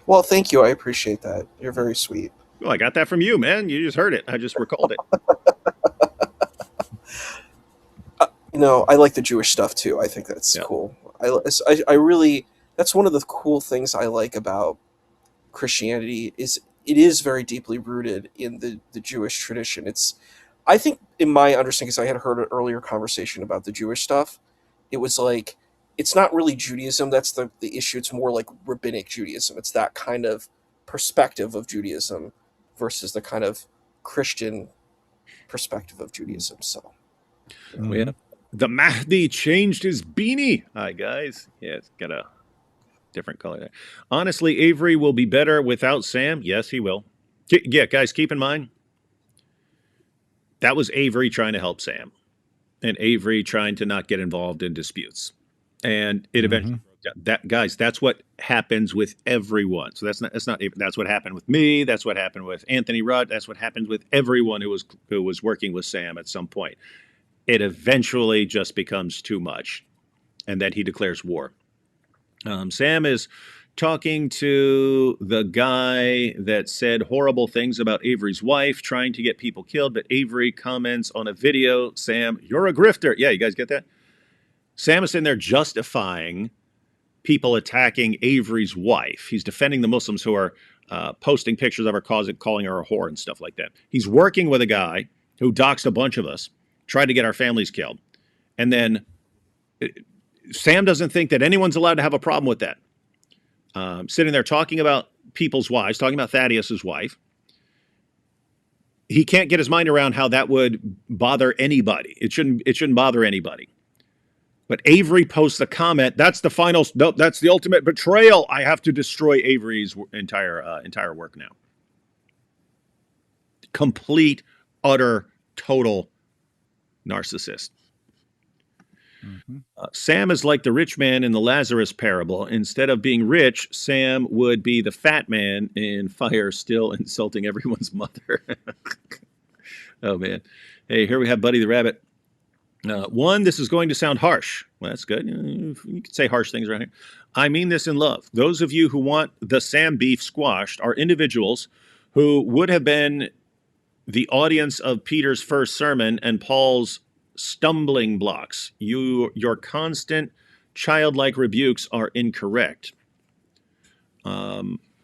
Well, thank you. I appreciate that. You're very sweet. well, I got that from you, man. You just heard it. I just recalled it. I like the Jewish stuff too. I think that's cool. I really, that's one of the cool things I like about Christianity is it is very deeply rooted in the Jewish tradition. I think in my understanding, because I had heard an earlier conversation about the Jewish stuff, it was like, it's not really Judaism. That's the issue. It's more like rabbinic Judaism. It's that kind of perspective of Judaism versus the kind of Christian perspective of Judaism. So, Yeah. The Mahdi changed his beanie. Hi, guys. Yeah, it's got a different color there. Honestly, Avery will be better without Sam. Yes, he will. Yeah, guys, keep in mind, that was Avery trying to help Sam and Avery trying to not get involved in disputes. And it eventually broke down. Guys, that's what happens with everyone. So that's what happened with me. That's what happened with Anthony Rudd. That's what happened with everyone who was working with Sam at some point. It eventually just becomes too much, and then he declares war. Sam is talking to the guy that said horrible things about Avery's wife, trying to get people killed, but Avery comments on a video, Sam, you're a grifter. Yeah, you guys get that? Sam is sitting there justifying people attacking Avery's wife. He's defending the Muslims who are posting pictures of her, calling her a whore and stuff like that. He's working with a guy who doxed a bunch of us, tried to get our families killed. And then Sam doesn't think that anyone's allowed to have a problem with that. Sitting there talking about people's wives, talking about Thaddeus's wife. He can't get his mind around how that would bother anybody. It shouldn't bother anybody. But Avery posts a comment. That's the ultimate betrayal. I have to destroy Avery's entire work now. Complete, utter, total narcissist. Sam is like the rich man in the Lazarus parable. Instead of being rich, Sam would be the fat man in fire, still insulting everyone's mother. Oh, man. Hey, here we have Buddy the Rabbit. This is going to sound harsh. Well, that's good. You can say harsh things around here. I mean this in love. Those of you who want the Sam beef squashed are individuals who would have been the audience of Peter's first sermon and Paul's stumbling blocks. Your constant childlike rebukes are incorrect.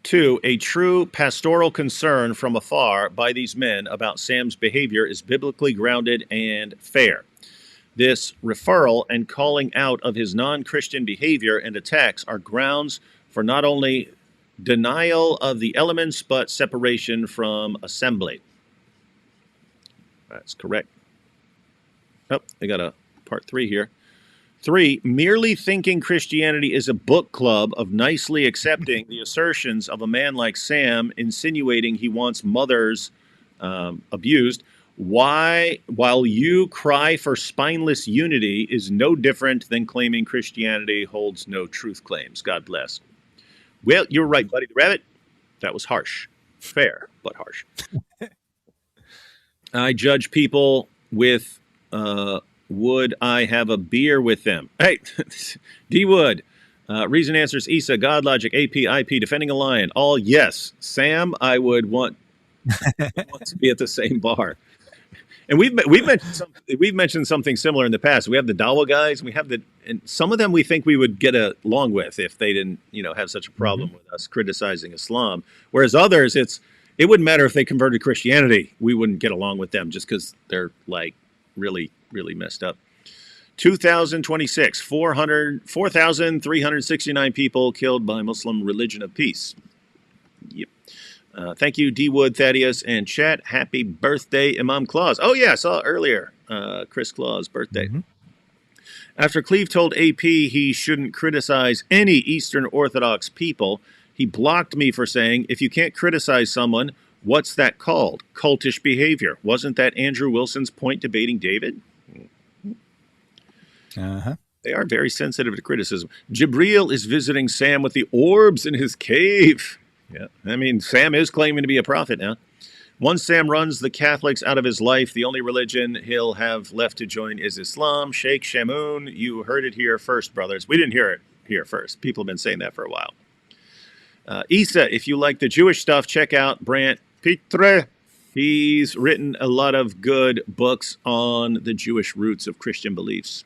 Two, a true pastoral concern from afar by these men about Sam's behavior is biblically grounded and fair. This referral and calling out of his non-Christian behavior and attacks are grounds for not only denial of the elements, but separation from assembly. That's correct. Oh, I got a part 3 here. 3, merely thinking Christianity is a book club of nicely accepting the assertions of a man like Sam, insinuating he wants mothers abused, while you cry for spineless unity, is no different than claiming Christianity holds no truth claims. God bless. Well, you're right, Buddy the Rabbit. That was harsh. Fair, but harsh. I judge people with would I have a beer with them? Hey, D Wood. Reason Answers, Issa, GodLogic, AP, IP, Defending a Lion. All yes. Sam, I would want to be at the same bar. And we've mentioned something similar in the past. We have the Dawa guys. And some of them we think we would get along with if they didn't, have such a problem with us criticizing Islam. Whereas others, it wouldn't matter if they converted to Christianity. We wouldn't get along with them just because they're like really, really messed up. 2026, 4,369 people killed by Muslim religion of peace. Yep. Thank you, D. Wood, Thaddeus, and chat. Happy birthday, Imam Claus. Oh, yeah, I saw earlier. Chris Claus' birthday. After Cleve told AP he shouldn't criticize any Eastern Orthodox people, he blocked me for saying, if you can't criticize someone, what's that called? Cultish behavior. Wasn't that Andrew Wilson's point debating David? They are very sensitive to criticism. Jibreel is visiting Sam with the orbs in his cave. Yeah, I mean, Sam is claiming to be a prophet now. Once Sam runs the Catholics out of his life, the only religion he'll have left to join is Islam. Sheikh Shamoun, you heard it here first, brothers. We didn't hear it here first. People have been saying that for a while. Issa, if you like the Jewish stuff, check out Brant Pitre. He's written a lot of good books on the Jewish roots of Christian beliefs.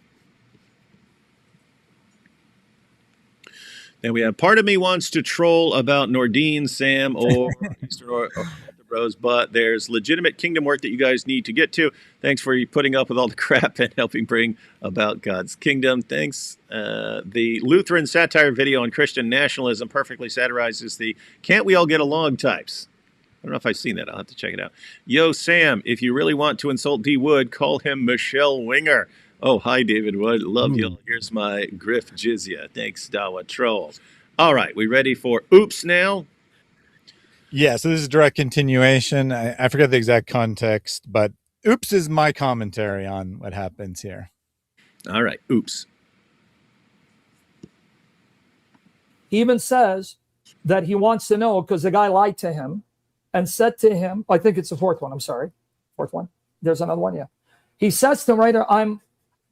Then we have part of me wants to troll about Nordine, Sam, or Eastern OrthoBros, but there's legitimate kingdom work that you guys need to get to. Thanks for putting up with all the crap and helping bring about God's kingdom. Thanks. The Lutheran satire video on Christian nationalism perfectly satirizes the can't we all get along types. I don't know if I've seen that. I'll have to check it out. Yo, Sam, if you really want to insult D. Wood, call him Michelle Winger. Oh, hi, David Wood. Love you. Here's my Griff Jizya. Thanks, Dawa Troll. All right, we ready for Oops now? Yeah, so this is a direct continuation. I forget the exact context, but Oops is my commentary on what happens here. All right, Oops. He even says that he wants to know because the guy lied to him and said to him, I think it's the fourth one. I'm sorry. Fourth one. There's another one. Yeah. He says to him, right, I'm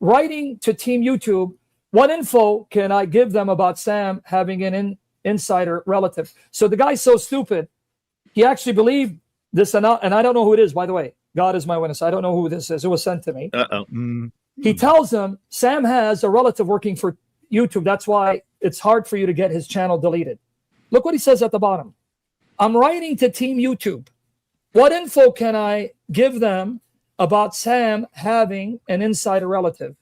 writing to Team YouTube, what info can I give them about Sam having an insider relative? So the guy's so stupid, he actually believed this, and I don't know who it is, by the way. God is my witness. I don't know who this is. It was sent to me. He tells him, Sam has a relative working for YouTube. That's why it's hard for you to get his channel deleted. Look what he says at the bottom. I'm writing to Team YouTube. What info can I give them about Sam having an insider relative?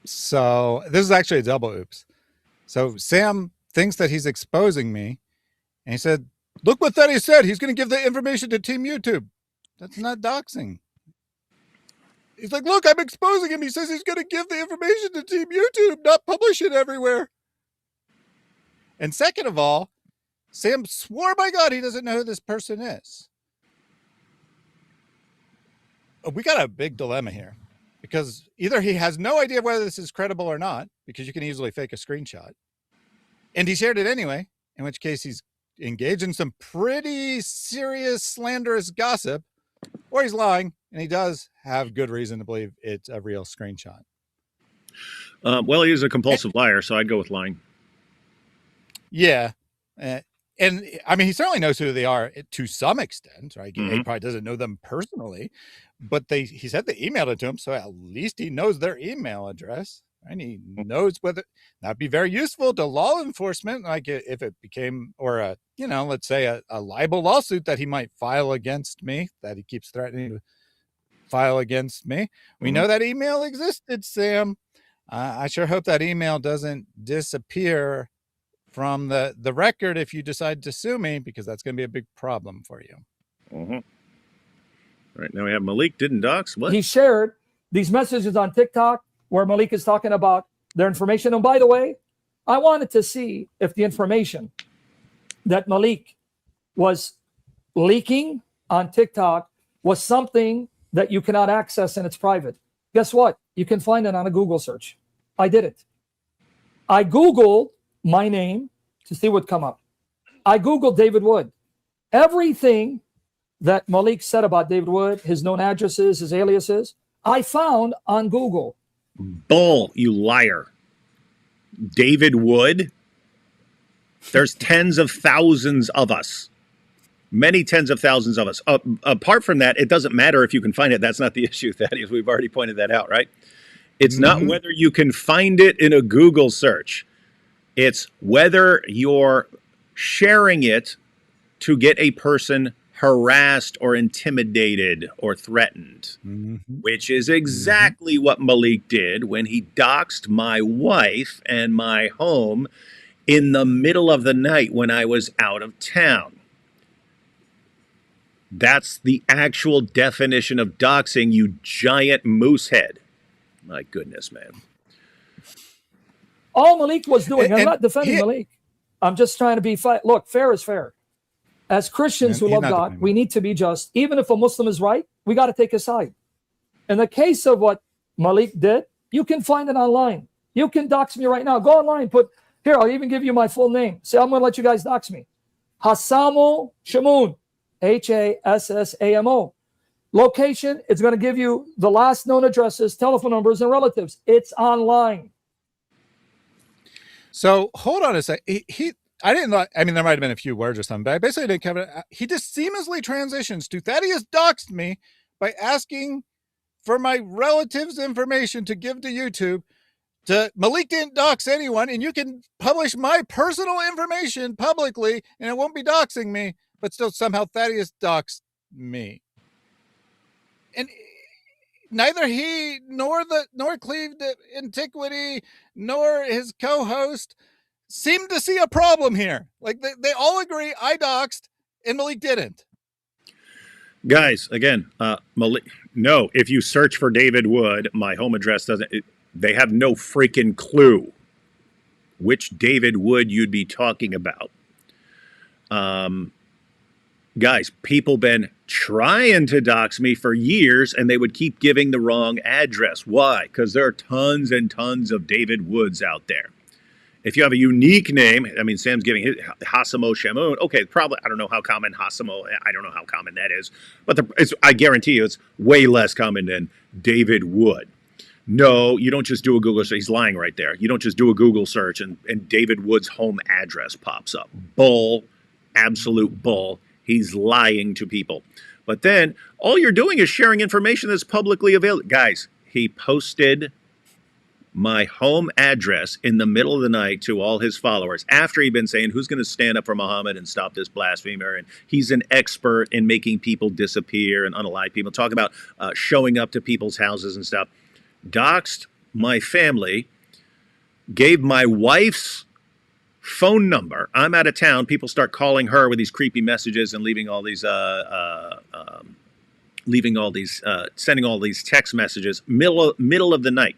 So this is actually a double oops. So Sam thinks that he's exposing me. And he said, look what that he said. He's going to give the information to Team YouTube. That's not doxing. He's like, look, I'm exposing him. He says he's going to give the information to Team YouTube, not publish it everywhere. And second of all, Sam swore by God he doesn't know who this person is. We got a big dilemma here because either he has no idea whether this is credible or not, because you can easily fake a screenshot, and he shared it anyway, in which case he's engaged in some pretty serious slanderous gossip, or he's lying, and he does have good reason to believe it's a real screenshot. Well, he is a compulsive liar, so I'd go with lying. Yeah. And I mean, he certainly knows who they are to some extent, right? He probably doesn't know them personally, but he said they emailed it to him, so at least he knows their email address. And he knows whether that'd be very useful to law enforcement, like if it became, or a, you know, let's say a libel lawsuit that he might file against me, that he keeps threatening to file against me. We know that email existed, Sam. I sure hope that email doesn't disappear from the record if you decide to sue me, because that's going to be a big problem for you. All right, now we have Malik didn't dox. What? He shared these messages on TikTok where Malik is talking about their information. And by the way, I wanted to see if the information that Malik was leaking on TikTok was something that you cannot access and it's private. Guess what? You can find it on a Google search. I did it. I Googled my name to see what come up. I Googled David Wood. Everything that Malik said about David Wood, his known addresses, his aliases, I found on Google. Bull, you liar. David Wood? There's tens of thousands of us. Many tens of thousands of us. Apart from that, it doesn't matter if you can find it. That's not the issue, Thaddeus. We've already pointed that out, right? It's not whether you can find it in a Google search. It's whether you're sharing it to get a person harassed or intimidated or threatened, which is exactly what Malik did when he doxed my wife and my home in the middle of the night when I was out of town. That's the actual definition of doxing, you giant moose head. My goodness, man. All Malik was doing, I'm not defending Malik. I'm just trying to be look, fair is fair. As Christians who love God, we need to be just. Even if a Muslim is right, we got to take a side. In the case of what Malik did, you can find it online. You can dox me right now. Go online, here, I'll even give you my full name. Say, I'm going to let you guys dox me. Hassamo Shamoun, Hassamo. Location, it's going to give you the last known addresses, telephone numbers, and relatives. It's online. So hold on a sec. I didn't know. I mean, there might have been a few words or something, but I basically didn't cover it. He just seamlessly transitions to Thaddeus doxed me by asking for my relatives' information to give to YouTube. Malik didn't dox anyone, and you can publish my personal information publicly, and it won't be doxing me, but still somehow Thaddeus doxed me. And neither he nor Cleve the Antiquity nor his co-host seem to see a problem here. Like they all agree I doxed and Malik didn't. Guys, again, Malik, no, if you search for David Wood, my home address they have no freaking clue which David Wood you'd be talking about. Guys, people been trying to dox me for years, and they would keep giving the wrong address. Why? Because there are tons and tons of David Woods out there. If you have a unique name, I mean, Sam's giving his Hassamo Shamoun. Okay, probably, I don't know how common Hassamo, I don't know how common that is, but I guarantee you it's way less common than David Wood. No, you don't just do a Google search. He's lying right there. You don't just do a Google search and David Wood's home address pops up. Bull, absolute bull. He's lying to people. But then all you're doing is sharing information that's publicly available. Guys, he posted my home address in the middle of the night to all his followers after he'd been saying, who's going to stand up for Muhammad and stop this blasphemer? And he's an expert in making people disappear and unalive people. Talk about showing up to people's houses and stuff. Doxed my family, gave my wife's phone number. I'm out of town. People start calling her with these creepy messages and leaving all these, sending all these text messages. Middle of the night.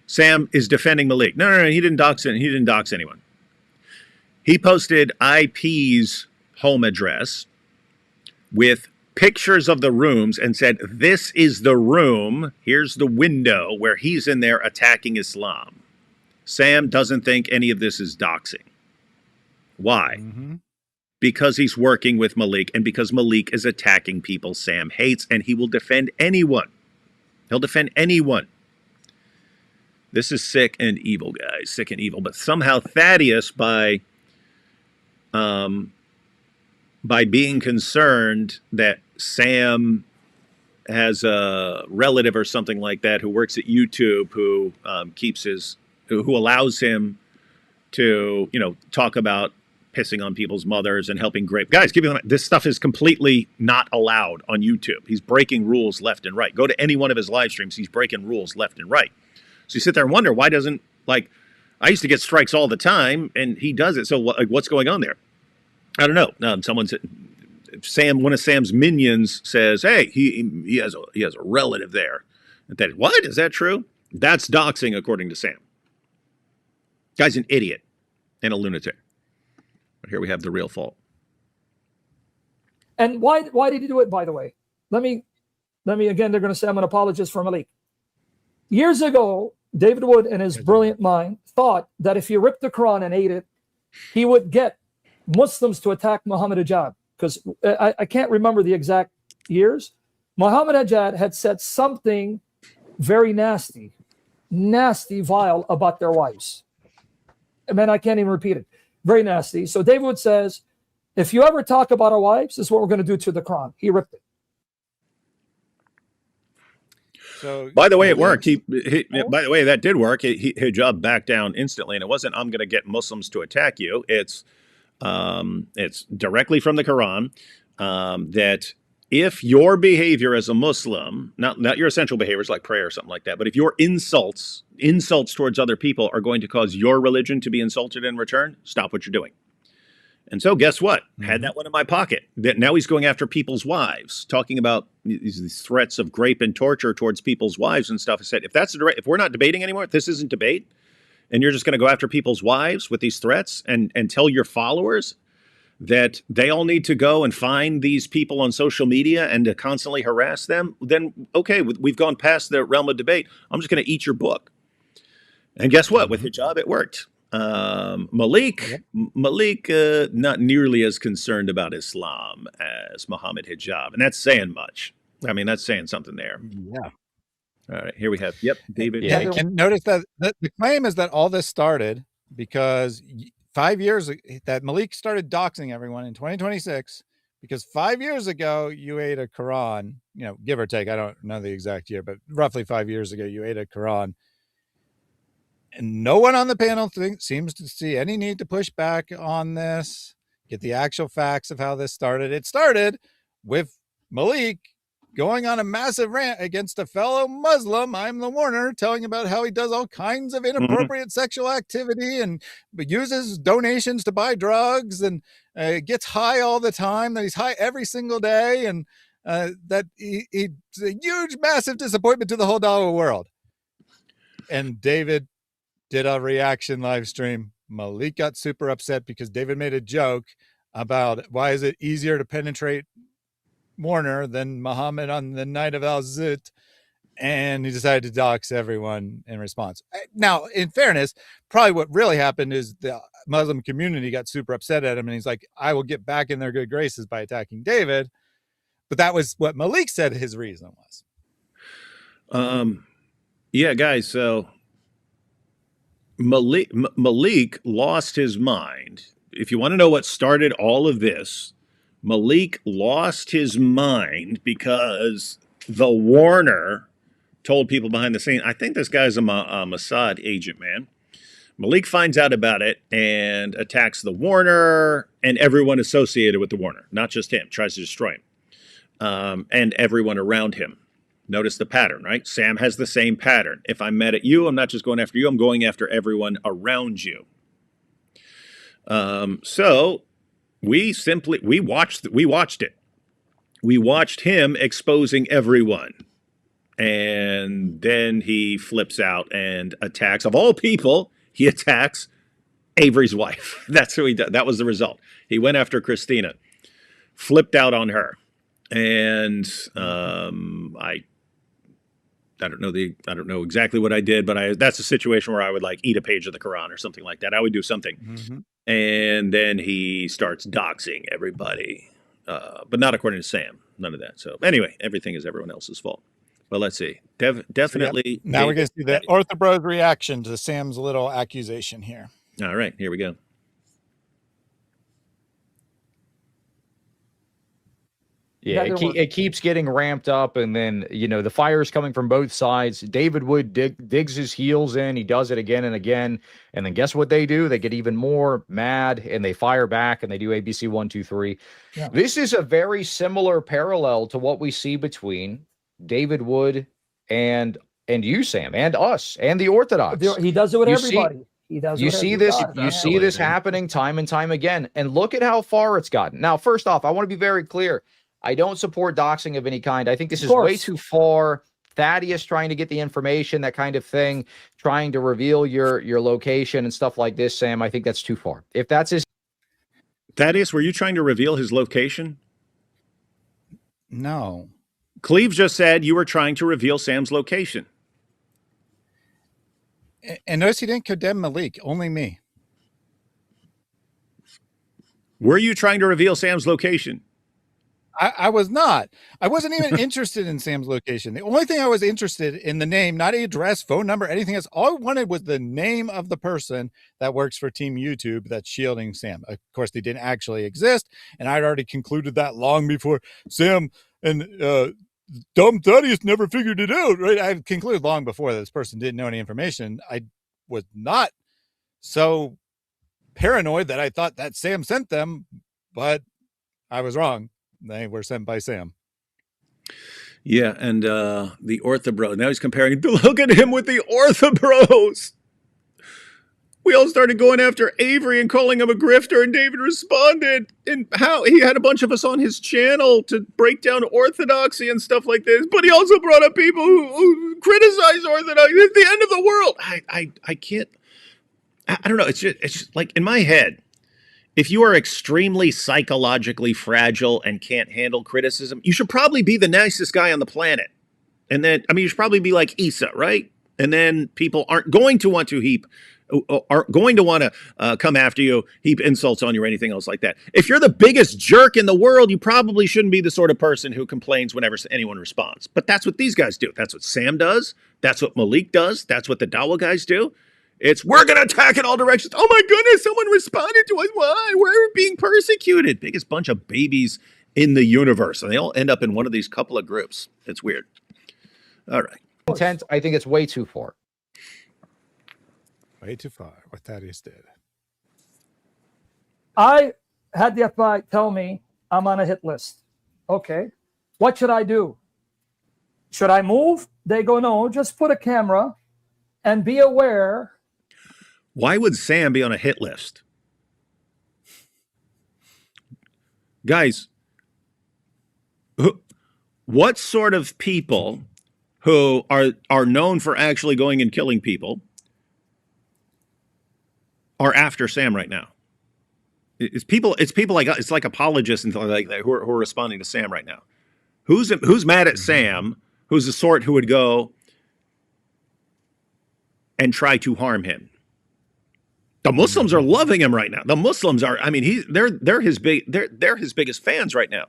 Sam is defending Malik. No, he didn't dox it. He didn't dox anyone. He posted IP's home address with pictures of the rooms and said, this is the room. Here's the window where he's in there attacking Islam. Sam doesn't think any of this is doxing. Why? Because he's working with Malik and because Malik is attacking people Sam hates, and he will defend anyone. He'll defend anyone. This is sick and evil, guys. Sick and evil. But somehow Thaddeus, by being concerned that Sam has a relative or something like that who works at YouTube who who allows him to, talk about pissing on people's mothers and helping grape guys. This stuff is completely not allowed on YouTube. He's breaking rules left and right. Go to any one of his live streams. He's breaking rules left and right. So you sit there and wonder, why doesn't, like, I used to get strikes all the time and he does it. So what's going on there? I don't know. One of Sam's minions says, hey, he has a relative there. What? Is that true? That's doxing according to Sam. Guy's an idiot and a lunatic. But here we have the real fault. And why did he do it, by the way? Let me again, they're going to say I'm an apologist for Malik. Years ago, David Wood, in his brilliant mind, thought that if he ripped the Quran and ate it, he would get Muslims to attack Muhammad Hijab. Because I can't remember the exact years. Muhammad Hijab had said something very nasty, vile about their wives. I mean, I can't even repeat it. Very nasty. So David Wood says, if you ever talk about our wives, this is what we're going to do to the Quran. He ripped it. So, by the way, it worked. By the way, that did work. Hijab backed down instantly, and it wasn't, I'm going to get Muslims to attack you. It's directly from the Quran that if your behavior as a Muslim, not your essential behaviors like prayer or something like that, but if your insults towards other people are going to cause your religion to be insulted in return, stop what you're doing. And so guess what? Had that one in my pocket. That now he's going after people's wives, talking about these threats of rape and torture towards people's wives and stuff. I said, if we're not debating anymore, if this isn't debate, and you're just going to go after people's wives with these threats and tell your followers that they all need to go and find these people on social media and to constantly harass them, then okay, we've gone past the realm of debate. I'm just going to eat your book. And guess what? With hijab, it worked. Malik, not nearly as concerned about Islam as Muhammad Hijab, and that's saying much. I mean, that's saying something there. Yeah. All right, here we have. Yep, David. Yeah, and notice that the claim is that all this started because 5 years that Malik started doxing everyone in 2026 because 5 years ago you ate a Quran, give or take. I don't know the exact year, but roughly 5 years ago you ate a Quran. And no one on the panel seems to see any need to push back on this, get the actual facts of how this started. It started with Malik going on a massive rant against a fellow Muslim, I'm the Warner, telling about how he does all kinds of inappropriate sexual activity and uses donations to buy drugs and gets high all the time, that he's high every single day, and that he's a huge, massive disappointment to the whole Dawa world. And David did a reaction live stream. Malik got super upset because David made a joke about why is it easier to penetrate Warner than Muhammad on the night of Al-Zut, and he decided to dox everyone in response. Now, in fairness, probably what really happened is the Muslim community got super upset at him, and he's like, I will get back in their good graces by attacking David. But that was what Malik said his reason was. Yeah, guys, so Malik lost his mind. If you want to know what started all of this, Malik lost his mind because the Warner told people behind the scene, I think this guy's a Mossad agent, man. Malik finds out about it and attacks the Warner and everyone associated with the Warner, not just him, tries to destroy him, and everyone around him. Notice the pattern, right? Sam has the same pattern. If I'm mad at you, I'm not just going after you, I'm going after everyone around you. So we watched it. We watched him exposing everyone. And then he flips out and attacks, of all people, he attacks Avery's wife. That's who he did. That was the result. He went after Christina, flipped out on her. And I don't know exactly what I did, but that's a situation where I would like eat a page of the Quran or something like that. I would do something. And then he starts doxing everybody, but not according to Sam. None of that. So anyway, everything is everyone else's fault. Well, let's see. Definitely. Now we're going to see the OrthoBros reaction to Sam's little accusation here. All right, here we go. Yeah, That didn't work. it keeps getting ramped up, and then the fire's coming from both sides. David Wood digs his heels in. He does it again and again, and then guess what they do? They get even more mad, and they fire back, and they do ABC 1, 2, 3. Yeah. This is a very similar parallel to what we see between David Wood and you, Sam, and us, and the Orthodox. He does it with You see- everybody. He does. You with see everybody. this. You see this happening time and time again, and look at how far it's gotten. Now, first off, I want to be very clear. I don't support doxing of any kind. I think this is way too far. Thaddeus trying to get the information, that kind of thing, trying to reveal your location and stuff like this, Sam, I think that's too far. If that's his... Thaddeus, were you trying to reveal his location? No. Cleve just said you were trying to reveal Sam's location. And notice he didn't condemn Malik, only me. Were you trying to reveal Sam's location? I was not. I wasn't even interested in Sam's location. The only thing I was interested in, the name, not the address, phone number, anything else. All I wanted was the name of the person that works for Team YouTube that's shielding Sam. Of course, they didn't actually exist, and I'd already concluded that long before Sam and dumb Thaddeus never figured it out, right? I concluded long before that this person didn't know any information. I was not so paranoid that I thought that Sam sent them, but I was wrong. They were sent by Sam. Yeah, and the OrthoBros. Now he's comparing. Look at him with the OrthoBros. We all started going after Avery and calling him a grifter, and David responded. And how he had a bunch of us on his channel to break down orthodoxy and stuff like this. But he also brought up people who criticize orthodoxy. It's the end of the world. I can't. I don't know. It's just like in my head. If you are extremely psychologically fragile and can't handle criticism, you should probably be the nicest guy on the planet. And then, I mean, you should probably be like Issa, right? And then people aren't going to want to come after you, heap insults on you or anything else like that. If you're the biggest jerk in the world, you probably shouldn't be the sort of person who complains whenever anyone responds. But that's what these guys do. That's what Sam does. That's what Malik does. That's what the Dawa guys do. It's, we're going to attack in all directions. Oh my goodness, someone responded to us. Why? We're being persecuted. Biggest bunch of babies in the universe. And they all end up in one of these couple of groups. It's weird. All right. Intent, I think it's way too far. Way too far, what Thaddeus did. I had the FBI tell me I'm on a hit list. Okay. What should I do? Should I move? They go, no, just put a camera and be aware. Why would Sam be on a hit list? Guys, what sort of people who are known for actually going and killing people are after Sam right now? It's people like us. It's like apologists and things like that who are responding to Sam right now. Who's mad at Sam? Who's the sort who would go and try to harm him? The Muslims are loving him right now. The Muslims are. I mean, they're his biggest fans right now.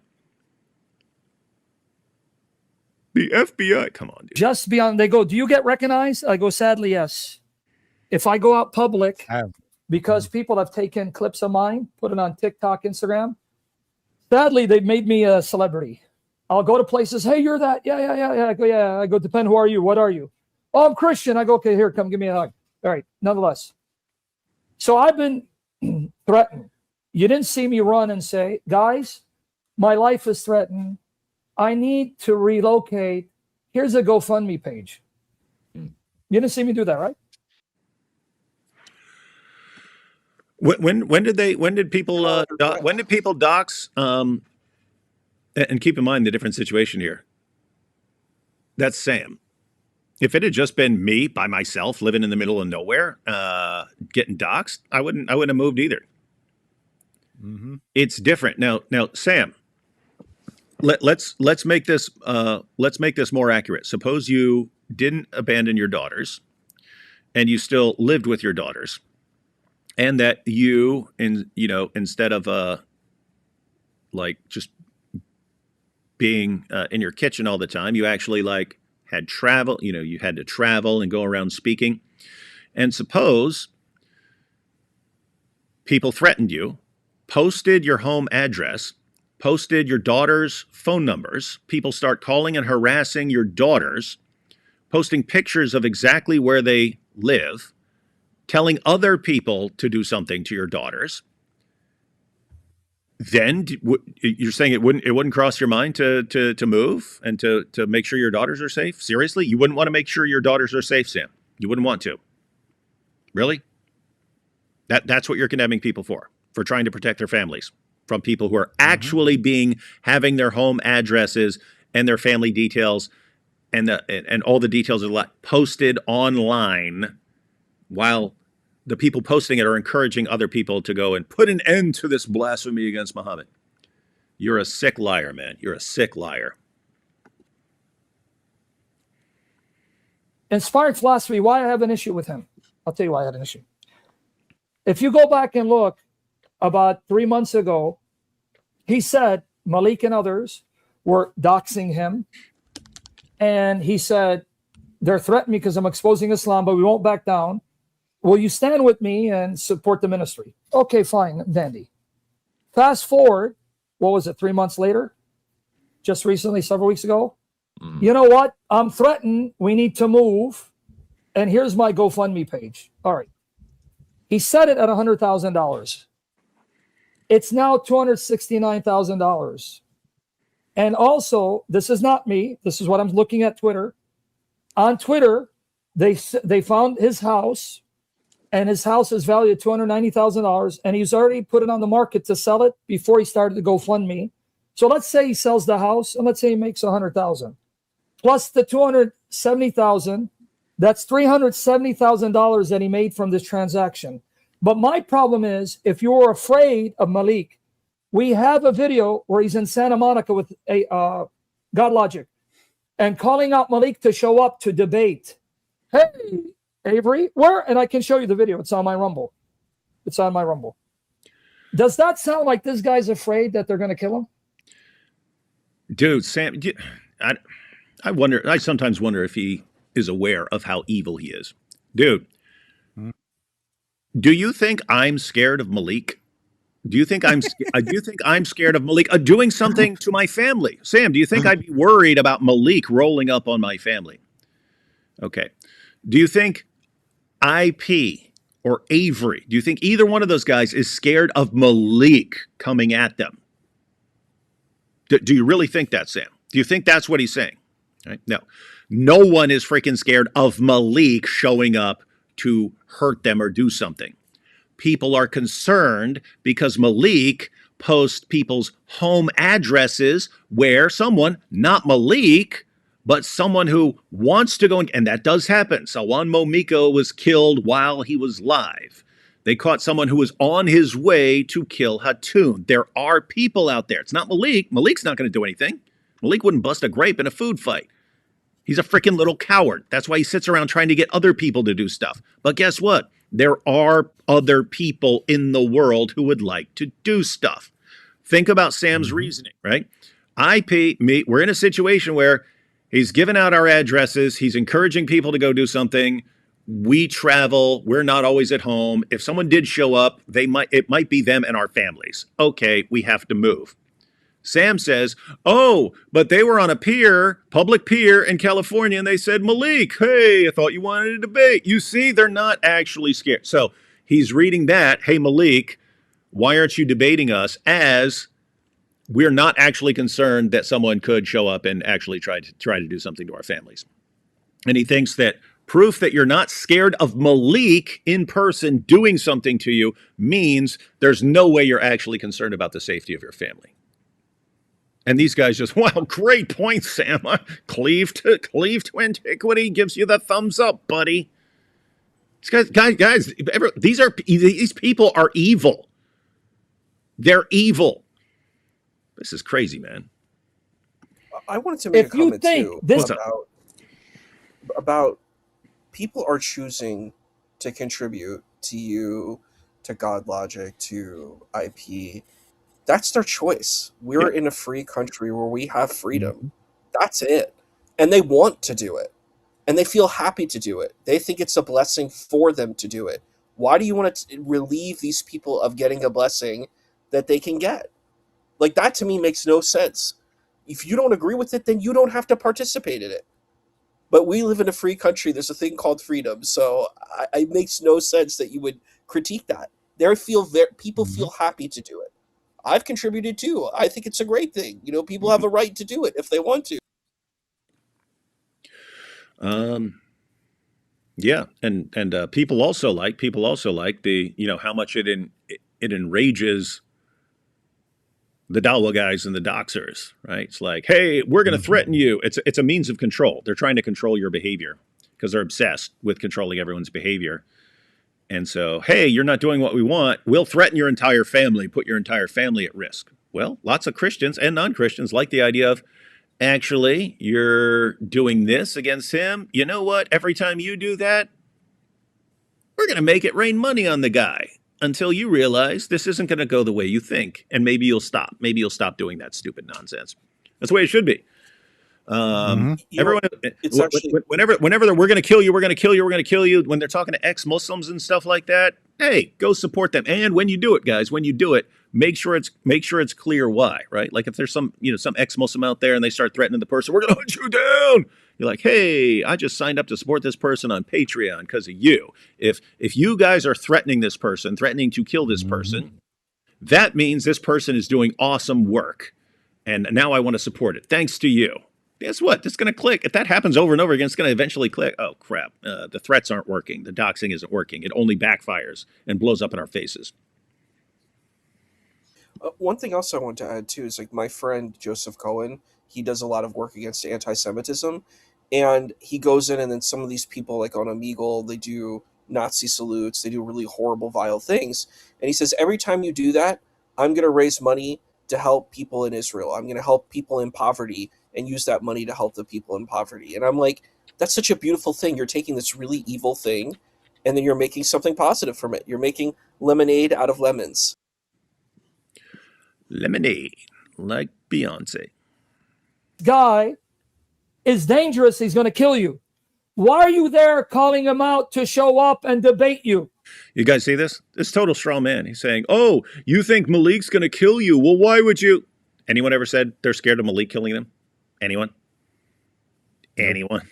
The FBI, come on, dude. Just beyond, they go, do you get recognized? I go, sadly, yes. If I go out public, because people have taken clips of mine, put it on TikTok, Instagram, sadly, they've made me a celebrity. I'll go to places, hey, you're that. Yeah. I go, yeah. I go, depend, who are you? What are you? Oh, I'm Christian. I go, okay, here, come give me a hug. All right, nonetheless. So I've been threatened. You didn't see me run and say, guys, my life is threatened. I need to relocate. Here's a GoFundMe page. You didn't see me do that, right? When did people dox? And keep in mind the different situation here. That's Sam. If it had just been me by myself living in the middle of nowhere, getting doxxed, I wouldn't have moved either. Mm-hmm. It's different now. Sam, let's make this more accurate. Suppose you didn't abandon your daughters, and you still lived with your daughters, and that you instead of like just being in your kitchen all the time, you actually like had travel, you had to travel and go around speaking. And suppose people threatened you, posted your home address, posted your daughter's phone numbers. People start calling and harassing your daughters, posting pictures of exactly where they live, telling other people to do something to your daughters. Then you're saying it wouldn't cross your mind to move and to make sure your daughters are safe? Seriously? You wouldn't want to make sure your daughters are safe, Sam? You wouldn't want to? Really? That's what you're condemning people for trying to protect their families from people who are actually having their home addresses and their family details and all the details of the posted online, while the people posting it are encouraging other people to go and put an end to this blasphemy against Muhammad. You're a sick liar, man. You're a sick liar. Inspired philosophy, why I have an issue with him. I'll tell you why I had an issue. If you go back and look, about 3 months ago, he said Malik and others were doxing him. And he said, they're threatening me because I'm exposing Islam, but we won't back down. Will you stand with me and support the ministry? Okay, fine, dandy. Fast forward, what was it, 3 months later? Just recently, several weeks ago? You know what? I'm threatened. We need to move. And here's my GoFundMe page. All right. He set it at $100,000. It's now $269,000. And also, this is not me. This is what I'm looking at Twitter. On Twitter, they found his house, and his house is valued at $290,000, and he's already put it on the market to sell it before he started the GoFundMe. So let's say he sells the house, and let's say he makes $100,000 plus the $270,000. That's $370,000 that he made from this transaction. But my problem is, if you're afraid of Malik, we have a video where he's in Santa Monica with a GodLogic and calling out Malik to show up to debate. Hey, Avery, where? And I can show you the video. It's on my Rumble. It's on my Rumble. Does that sound like this guy's afraid that they're going to kill him? Dude, Sam, I wonder. I sometimes wonder if he is aware of how evil he is. Dude, do you think I'm scared of Malik? Do you think I'm scared of Malik doing something to my family? Sam, do you think I'd be worried about Malik rolling up on my family? Okay. Do you think IP or Avery, do you think either one of those guys is scared of Malik coming at them? Do you really think that, Sam? Do you think that's what he's saying? Right? No. No one is freaking scared of Malik showing up to hurt them or do something. People are concerned because Malik posts people's home addresses where someone, not Malik, but someone who wants to go, and that does happen. Sawan Momiko was killed while he was live. They caught someone who was on his way to kill Hatun. There are people out there. It's not Malik. Malik's not going to do anything. Malik wouldn't bust a grape in a food fight. He's a freaking little coward. That's why he sits around trying to get other people to do stuff. But guess what? There are other people in the world who would like to do stuff. Think about Sam's reasoning, right? We're in a situation where he's given out our addresses. He's encouraging people to go do something. We travel. We're not always at home. If someone did show up, it might be them and our families. Okay, we have to move. Sam says, oh, but they were on a pier, public pier in California, and they said, Malik, hey, I thought you wanted a debate. You see, they're not actually scared. So he's reading that, hey, Malik, why aren't you debating us? As we're not actually concerned that someone could show up and actually try to do something to our families. And he thinks that proof that you're not scared of Malik in person doing something to you means there's no way you're actually concerned about the safety of your family. And these guys just, wow, great point, Sam. Cleave to antiquity gives you the thumbs up, buddy. Guys, these people are evil. They're evil. This is crazy, man. I wanted to make a comment too this about people are choosing to contribute to you, to GodLogic, to IP. That's their choice. We're in a free country where we have freedom. That's it. And they want to do it. And they feel happy to do it. They think it's a blessing for them to do it. Why do you want to relieve these people of getting a blessing that they can get? Like, that to me makes no sense. If you don't agree with it, then you don't have to participate in it. But we live in a free country. There's a thing called freedom. So it makes no sense that you would critique that. People feel happy to do it. I've contributed too. I think it's a great thing. You know, people have a right to do it if they want to. Yeah, and people also like the, you know, how much it enrages the Dawa guys and the doxers, right? It's like, hey, we're going to threaten you. It's a means of control. They're trying to control your behavior because they're obsessed with controlling everyone's behavior. And so, hey, you're not doing what we want. We'll threaten your entire family, put your entire family at risk. Well, lots of Christians and non-Christians like the idea of, actually, you're doing this against him. You know what? Every time you do that, we're going to make it rain money on the guy until you realize this isn't going to go the way you think. And maybe you'll stop. Maybe you'll stop doing that stupid nonsense. That's the way it should be. Everyone, It's actually whenever we're going to kill you, we're going to kill you, we're going to kill you. When they're talking to ex-Muslims and stuff like that, hey, go support them. And when you do it, guys, when you do it, make sure it's clear why, right? Like if there's some ex-Muslim out there and they start threatening the person, we're going to hunt you down. You're like, hey, I just signed up to support this person on Patreon because of you. If you guys are threatening this person, threatening to kill this person, that means this person is doing awesome work. And now I want to support it. Thanks to you. Guess what? It's going to click. If that happens over and over again, it's going to eventually click. Oh, crap. The threats aren't working. The doxing isn't working. It only backfires and blows up in our faces. One thing else I want to add, too, is like my friend Joseph Cohen, he does a lot of work against anti-Semitism. And he goes in and then some of these people, like on Omegle, they do Nazi salutes. They do really horrible, vile things. And he says, every time you do that, I'm going to raise money to help people in Israel. I'm going to help people in poverty and use that money to help the people in poverty. And I'm like, that's such a beautiful thing. You're taking this really evil thing and then you're making something positive from it. You're making lemonade out of lemons. Lemonade, like Beyonce. Guy is dangerous. He's going to kill you. Why are you there calling him out to show up and debate you? You guys see this? This total straw man. He's saying, oh, you think Malik's going to kill you? Well, why would you? Anyone ever said they're scared of Malik killing them? Anyone? Anyone?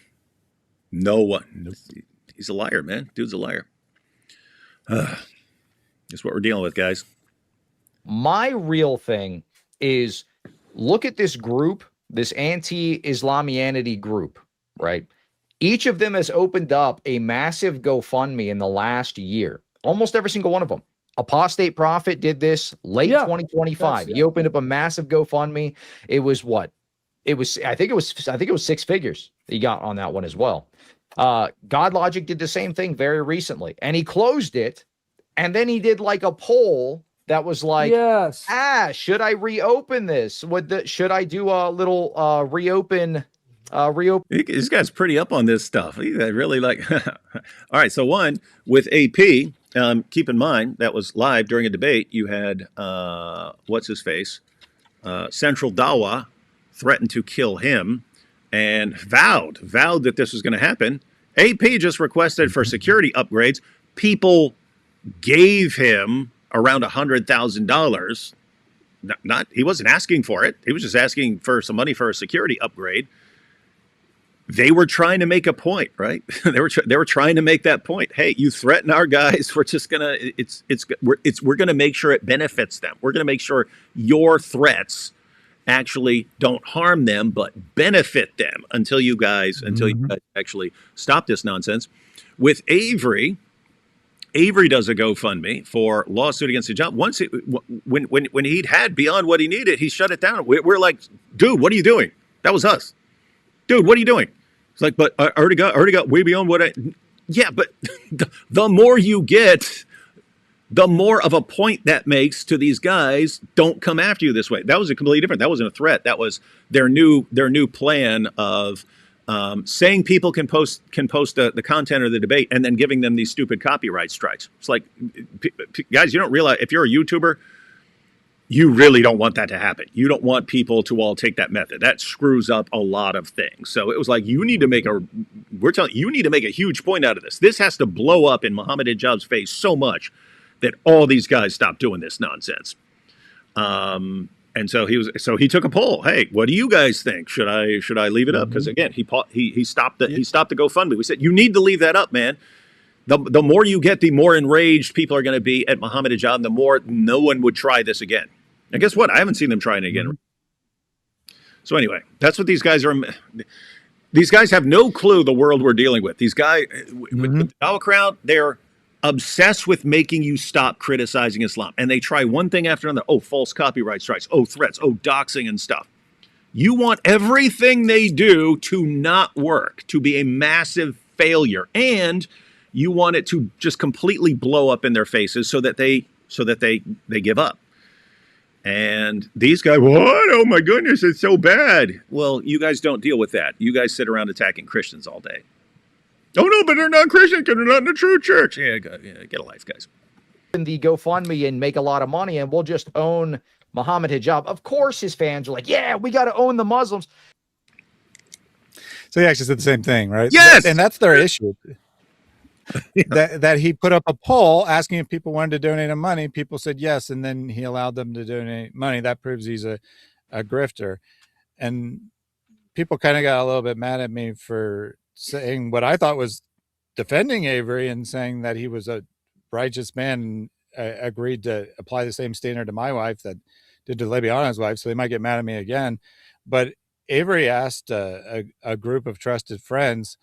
No one. Nope. He's a liar, man. Dude's a liar. That's what we're dealing with, guys. My real thing is look at this group, this anti-Islamianity group, right? Each of them has opened up a massive GoFundMe in the last year. Almost every single one of them. Apostate Prophet did this late 2025. He opened up a massive GoFundMe. It was what? I think it was 6 figures he got on that one as well. GodLogic did the same thing very recently, and he closed it. And then he did like a poll that was like, should I reopen this? Should I do a little reopen? This guy's pretty up on this stuff. He really like. All right, so one with AP. Keep in mind that was live during a debate. You had what's his face, Central Dawa, threatened to kill him, and vowed that this was going to happen. AP just requested for security upgrades. People gave him around $100,000. Not he wasn't asking for it. He was just asking for some money for a security upgrade. They were trying to make a point, right? they were trying to make that point. Hey, you threaten our guys. We're just gonna we're gonna make sure it benefits them. We're gonna make sure your threats actually don't harm them but benefit them until you guys actually stop this nonsense. With Avery does a GoFundMe for lawsuit against the job. Once when he'd had beyond what he needed, he shut it down. We're like, dude, what are you doing? That was us. Dude, what are you doing? It's like, but I already got way beyond what I. Yeah, but the more you get, the more of a point that makes to these guys. Don't come after you this way. That was a completely different. That wasn't a threat. That was their new plan of saying people can post the content or the debate and then giving them these stupid copyright strikes. It's like, guys, you don't realize if you're a YouTuber, you really don't want that to happen. You don't want people to all take that method. That screws up a lot of things. So it was like, you need to make a huge point out of this. This has to blow up in Mohammed Hijab's face so much that all these guys stop doing this nonsense. And And so he took a poll. Hey, what do you guys think? Should I leave it up? Because again, he stopped the GoFundMe. We said you need to leave that up, man. The more you get, the more enraged people are going to be at Mohammed Hijab, the more no one would try this again. And guess what? I haven't seen them trying it again. So anyway, that's what these guys are. These guys have no clue the world we're dealing with. These guys, with the Dawa crowd, they're obsessed with making you stop criticizing Islam. And they try one thing after another. Oh, false copyright strikes. Oh, threats. Oh, doxing and stuff. You want everything they do to not work, to be a massive failure. And you want it to just completely blow up in their faces so that they give up. And these guys, what? Oh my goodness, it's so bad. Well, you guys don't deal with that. You guys sit around attacking Christians all day. Oh no, but they're not Christian because they're not in the true church. Yeah, get a life, guys. In the GoFundMe and make a lot of money, and we'll just own Mohammed Hijab. Of course, his fans are like, yeah, we got to own the Muslims. So he actually said the same thing, right? Yes, and that's their issue. That he put up a poll asking if people wanted to donate him money. People said yes, and then he allowed them to donate money. That proves he's a grifter. And people kind of got a little bit mad at me for saying what I thought was defending Avery and saying that he was a righteous man and agreed to apply the same standard to my wife that did to Lebiana's wife. So they might get mad at me again. But Avery asked a group of trusted friends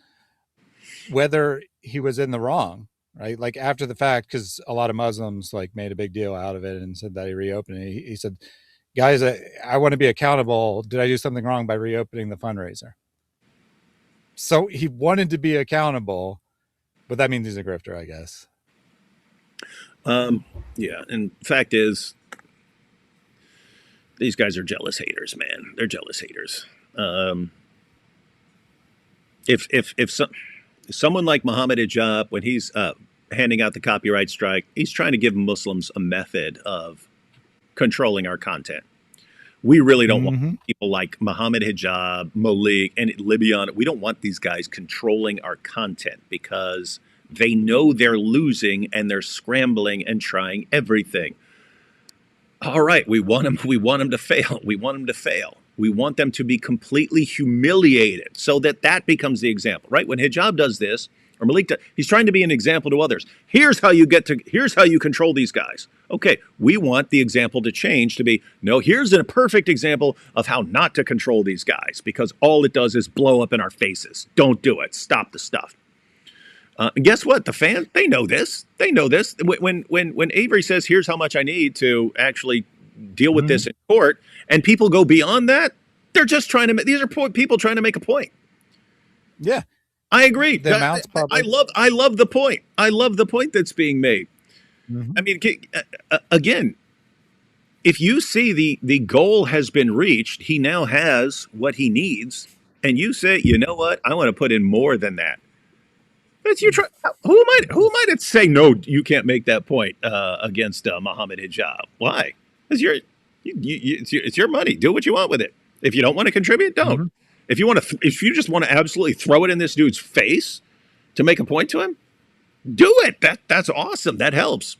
whether he was in the wrong, right? Like after the fact, because a lot of Muslims like made a big deal out of it and said that he reopened it. He said, guys, I want to be accountable. Did I do something wrong by reopening the fundraiser? So he wanted to be accountable, but that means he's a grifter, I guess. Yeah, and fact is, these guys are jealous haters, man. They're jealous haters. If someone like Mohammed Hijab, when he's handing out the copyright strike, he's trying to give Muslims a method of controlling our content. We really don't want people like Mohammed Hijab, Malik, and Libyan. We don't want these guys controlling our content because they know they're losing and they're scrambling and trying everything. All right, we want them to fail. We want them to fail. We want them to be completely humiliated so that becomes the example, right? When Hijab does this, or Malik does, he's trying to be an example to others. Here's how you control these guys. Okay, we want the example to change to be, no, here's a perfect example of how not to control these guys because all it does is blow up in our faces. Don't do it. Stop the stuff. And guess what? The fans, they know this. They know this. When Avery says, here's how much I need to actually deal with this in court, and people go beyond that, they're just trying to, these are people trying to make a point. Yeah. I agree. I love the point. I love the point that's being made. I mean, again, if you see the goal has been reached, he now has what he needs, and you say, you know what, I want to put in more than that. It's you try. Who am I to say no? You can't make that point against Mohammed Hijab. Why? Because it's your money. Do what you want with it. If you don't want to contribute, don't. If you just want to absolutely throw it in this dude's face to make a point to him, do it. That's awesome. That helps.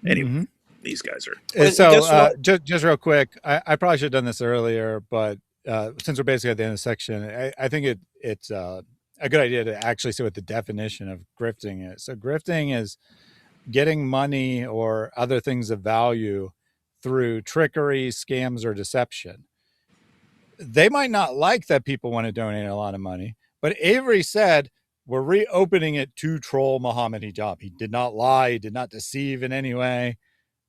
Anyway, these guys are. So just real quick, I probably should have done this earlier, but since we're basically at the end of the section, I think it's a good idea to actually see what the definition of grifting is. So grifting is getting money or other things of value through trickery, scams, or deception. They might not like that people want to donate a lot of money, but Avery said, we're reopening it to troll Mohammed Hijab. He did not lie. He did not deceive in any way.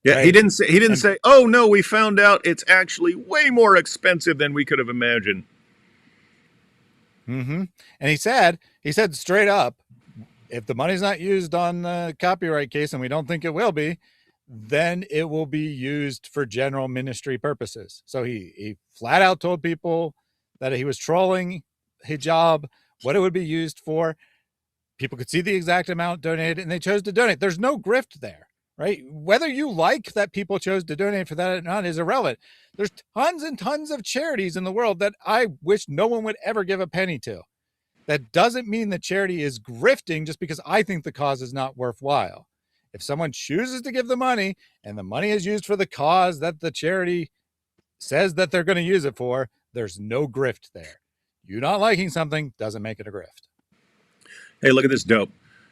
Yeah, right? He didn't say, oh no, we found out it's actually way more expensive than we could have imagined. And he said straight up, if the money's not used on the copyright case, and we don't think it will be, then it will be used for general ministry purposes. So he flat out told people that he was trolling Hijab, what it would be used for. People could see the exact amount donated, and they chose to donate. There's no grift there, right? Whether you like that people chose to donate for that or not is irrelevant. There's tons and tons of charities in the world that I wish no one would ever give a penny to. That doesn't mean the charity is grifting just because I think the cause is not worthwhile. If someone chooses to give the money and the money is used for the cause that the charity says that they're going to use it for, there's no grift there. You not liking something doesn't make it a grift. Hey, look at this dope.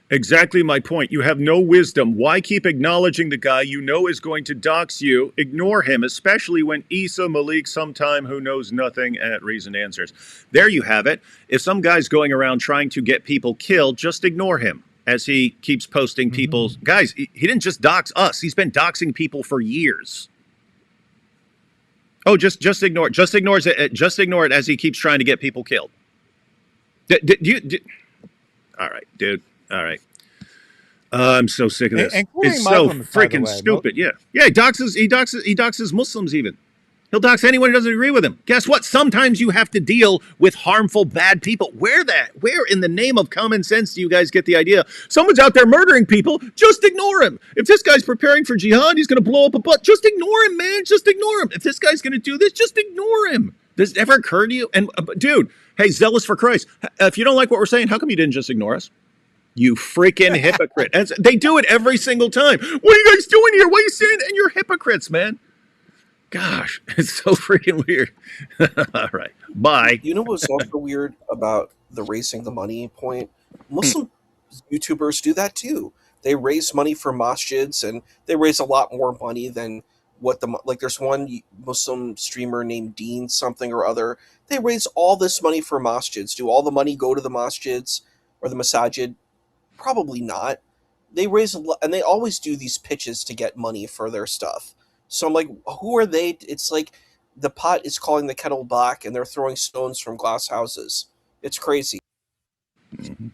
Exactly my point. You have no wisdom. Why keep acknowledging the guy you know is going to dox you? Ignore him, especially when Issa Malik, sometime who knows nothing at reason answers. There you have it. If some guy's going around trying to get people killed, just ignore him as he keeps posting people's... Guys, he didn't just dox us. He's been doxing people for years. Oh, just ignore it. Just ignore it as he keeps trying to get people killed. All right, dude. All right. I'm so sick of this. It's so freaking stupid. Yeah. He doxes Muslims even. He'll dox anyone who doesn't agree with him. Guess what? Sometimes you have to deal with harmful, bad people. Where in the name of common sense do you guys get the idea? Someone's out there murdering people. Just ignore him. If this guy's preparing for jihad, he's going to blow up a butt. Just ignore him, man. Just ignore him. If this guy's going to do this, just ignore him. Does it ever occur to you? And dude, hey, zealous for Christ. If you don't like what we're saying, how come you didn't just ignore us? You freaking hypocrite. And they do it every single time. What are you guys doing here? What are you saying? And you're hypocrites, man. Gosh, it's so freaking weird. All right. Bye. You know what's also weird about the raising the money point? Muslim YouTubers do that too. They raise money for masjids, and they raise a lot more money than what there's one Muslim streamer named Dean something or other. They raise all this money for masjids. Do all the money go to the masjids or the masajid? Probably not. They raise and they always do these pitches to get money for their stuff. So I'm like, who are they? It's like the pot is calling the kettle black, and they're throwing stones from glass houses. It's crazy. Mm-hmm.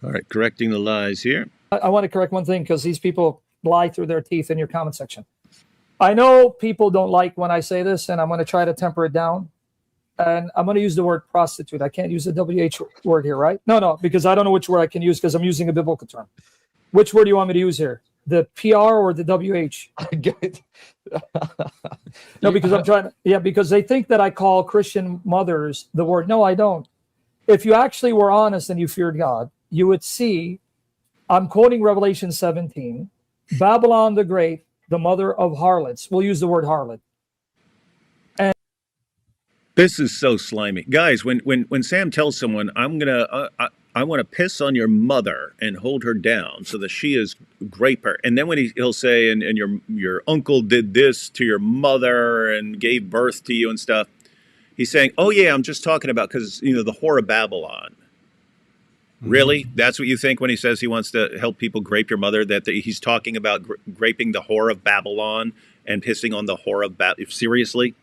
All right, correcting the lies here. I want to correct one thing because these people lie through their teeth in your comment section. I know people don't like when I say this, and I'm going to try to temper it down. And I'm going to use the word prostitute. I can't use the WH word here, right? No, because I don't know which word I can use because I'm using a biblical term. Which word do you want me to use here? The PR or the WH? No, because I'm trying to, because they think that I call Christian mothers the word. No, I don't. If you actually were honest and you feared God, you would see, I'm quoting Revelation 17, Babylon the Great, the mother of harlots. We'll use the word harlot. This is so slimy, guys. When Sam tells someone, I want to piss on your mother and hold her down so that she is grape her, and then when he'll say, and your uncle did this to your mother and gave birth to you and stuff, he's saying, oh yeah, I'm just talking about because the whore of Babylon. Really? That's what you think when he says he wants to help people grape your mother? That he's talking about graping the whore of Babylon and pissing on the whore of Babylon? Seriously?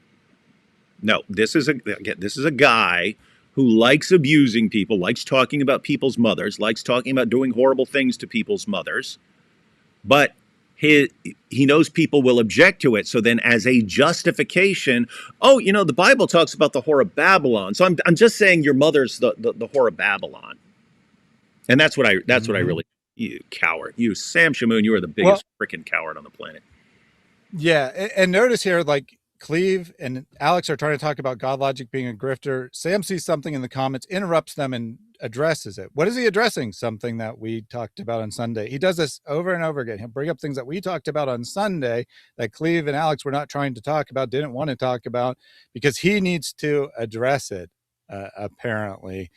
No, this is a guy who likes abusing people, likes talking about people's mothers, likes talking about doing horrible things to people's mothers, but he knows people will object to it. So then as a justification, the Bible talks about the whore of Babylon. So I'm just saying your mother's the whore of Babylon. And that's what I really, you coward. You, Sam Shamoun, you are the biggest freaking coward on the planet. Yeah, and notice here, like, Cleve and Alex are trying to talk about GodLogic being a grifter. Sam sees something in the comments, interrupts them, and addresses it. What is he addressing? Something that we talked about on Sunday. He does this over and over again. He'll bring up things that we talked about on Sunday that Cleve and Alex were not trying to talk about, didn't want to talk about, because he needs to address it, apparently.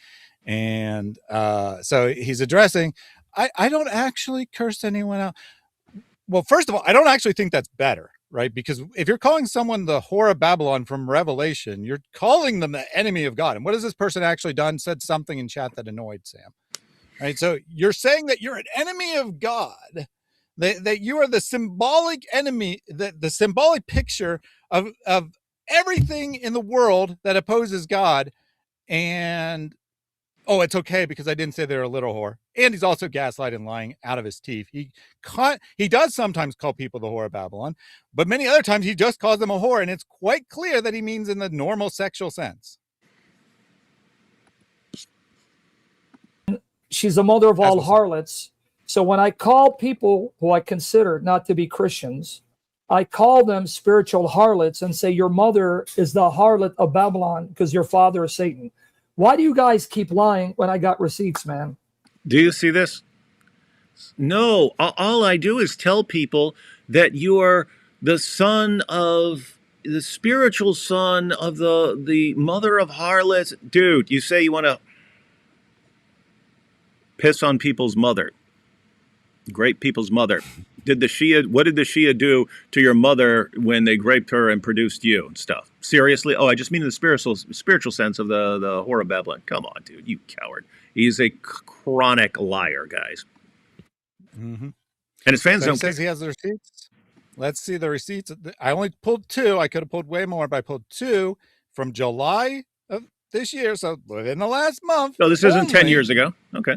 And so he's addressing, I don't actually curse anyone out. Well, first of all, I don't actually think that's better. Right? Because if you're calling someone the whore of Babylon from Revelation, you're calling them the enemy of God. And what has this person actually done? Said something in chat that annoyed Sam. Right? So you're saying that you're an enemy of God, that you are the symbolic enemy, the symbolic picture of everything in the world that opposes God. And it's okay because I didn't say they're a little whore. And he's also gaslighting and lying out of his teeth. He does sometimes call people the whore of Babylon, but many other times he just calls them a whore, and it's quite clear that he means in the normal sexual sense. She's the mother of all harlots. So when I call people who I consider not to be Christians, I call them spiritual harlots and say, your mother is the harlot of Babylon because your father is Satan. Why do you guys keep lying when I got receipts, man? Do you see this? No, all I do is tell people that you are the son of the spiritual son of the mother of harlots. Dude, you say you want to piss on people's mother, great people's mother. What did the Shia do to your mother when they raped her and produced you and stuff? Seriously? Oh, I just mean in the spiritual sense of the whore of Babylon. Come on, dude, you coward. He's a chronic liar, guys. Mm-hmm. And his fans So he don't says care. he has the receipts. Let's see the receipts. I only pulled 2. I could have pulled way more, but I pulled 2 from July of this year. So within the last month. No, this isn't 10 only. years ago. Okay.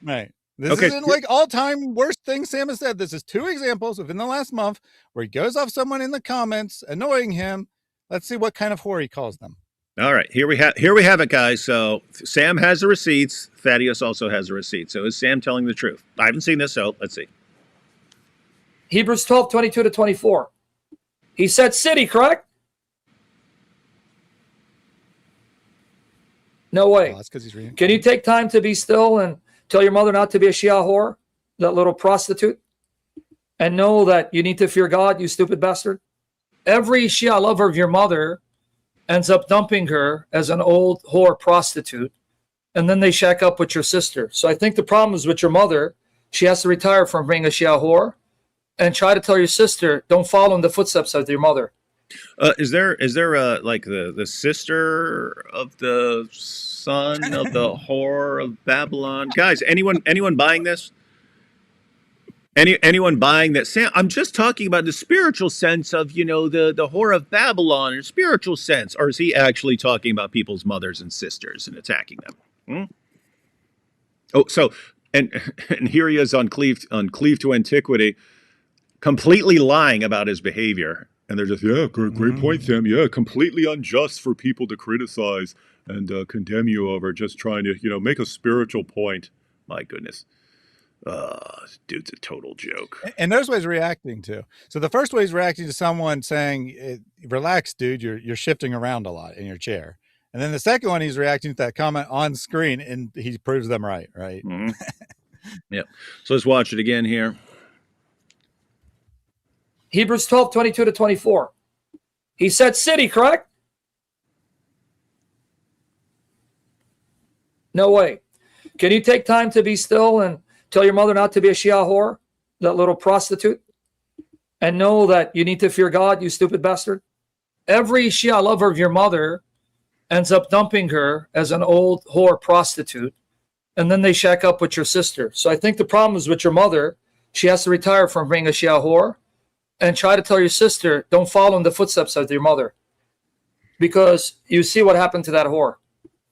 Right. This Okay. isn't like all-time worst thing Sam has said. This is 2 examples within the last month where he goes off someone in the comments, annoying him. Let's see what kind of whore he calls them. All right, here we have it, guys. So Sam has the receipts. Thaddeus also has the receipts. So is Sam telling the truth? I haven't seen this, so let's see. Hebrews 12, 22 to 24. He said city, correct? No way. Oh, that's because he's reading. Can you take time to be still and tell your mother not to be a Shia whore, that little prostitute? And know that you need to fear God, you stupid bastard. Every Shia lover of your mother ends up dumping her as an old whore prostitute, and then they shack up with your sister. So I think the problem is with your mother. She has to retire from being a Shia whore and try to tell your sister, don't follow in the footsteps of your mother. Is there like the sister of the son of the whore of Babylon? Guys, anyone buying this? Anyone buying that? Sam, I'm just talking about the spiritual sense of, the whore of Babylon in a spiritual sense. Or is he actually talking about people's mothers and sisters and attacking them? Oh, so, and here he is on Cleave to Antiquity, completely lying about his behavior. And they're just, yeah, great point, Sam. Yeah, completely unjust for people to criticize and condemn you over just trying to, make a spiritual point. My goodness. Dude's a total joke. And there's what he's reacting to. So the first way he's reacting to someone saying, relax, dude, you're shifting around a lot in your chair. And then the second one, he's reacting to that comment on screen, and he proves them right? Mm-hmm. Yep. So let's watch it again here. Hebrews 12, 22 to 24. He said city, correct? No way. Can you take time to be still and tell your mother not to be a Shia whore, that little prostitute? And know that you need to fear God, you stupid bastard. Every Shia lover of your mother ends up dumping her as an old whore prostitute, and then they shack up with your sister. So I think the problem is with your mother. She has to retire from being a Shia whore and try to tell your sister, don't follow in the footsteps of your mother, because you see what happened to that whore.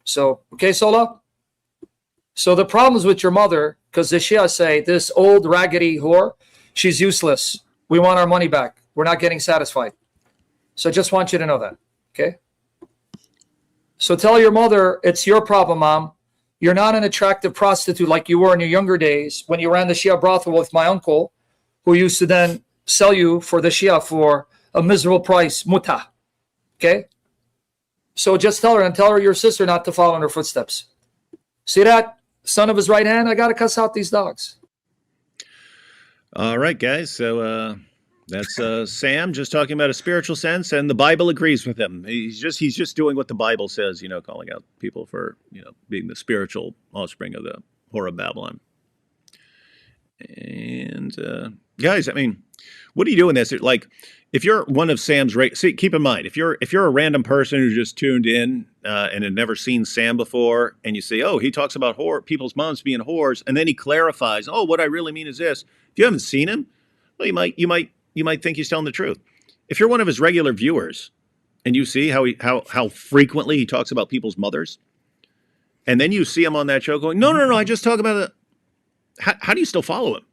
So, okay, Sola? So the problem is with your mother, because the Shia say, this old raggedy whore, she's useless. We want our money back. We're not getting satisfied. So I just want you to know that, okay? So tell your mother, it's your problem, Mom. You're not an attractive prostitute like you were in your younger days when you ran the Shia brothel with my uncle, who used to then sell you for the Shia for a miserable price, muta, okay? So just tell her, and tell her your sister not to follow in her footsteps. See that? Son of his right hand, I got to cuss out these dogs. All right, guys. So that's Sam just talking about a spiritual sense, and the Bible agrees with him. He's just doing what the Bible says, calling out people for, being the spiritual offspring of the whore of Babylon. And guys, I mean, what are you doing this? Like, if you're one of Sam's, see, keep in mind, if you're a random person who just tuned in and had never seen Sam before, and you say, oh, he talks about people's moms being whores, and then he clarifies, oh, what I really mean is this. If you haven't seen him, well, you might think he's telling the truth. If you're one of his regular viewers, and you see how frequently he talks about people's mothers, and then you see him on that show going, no, I just talk about it. How do you still follow him?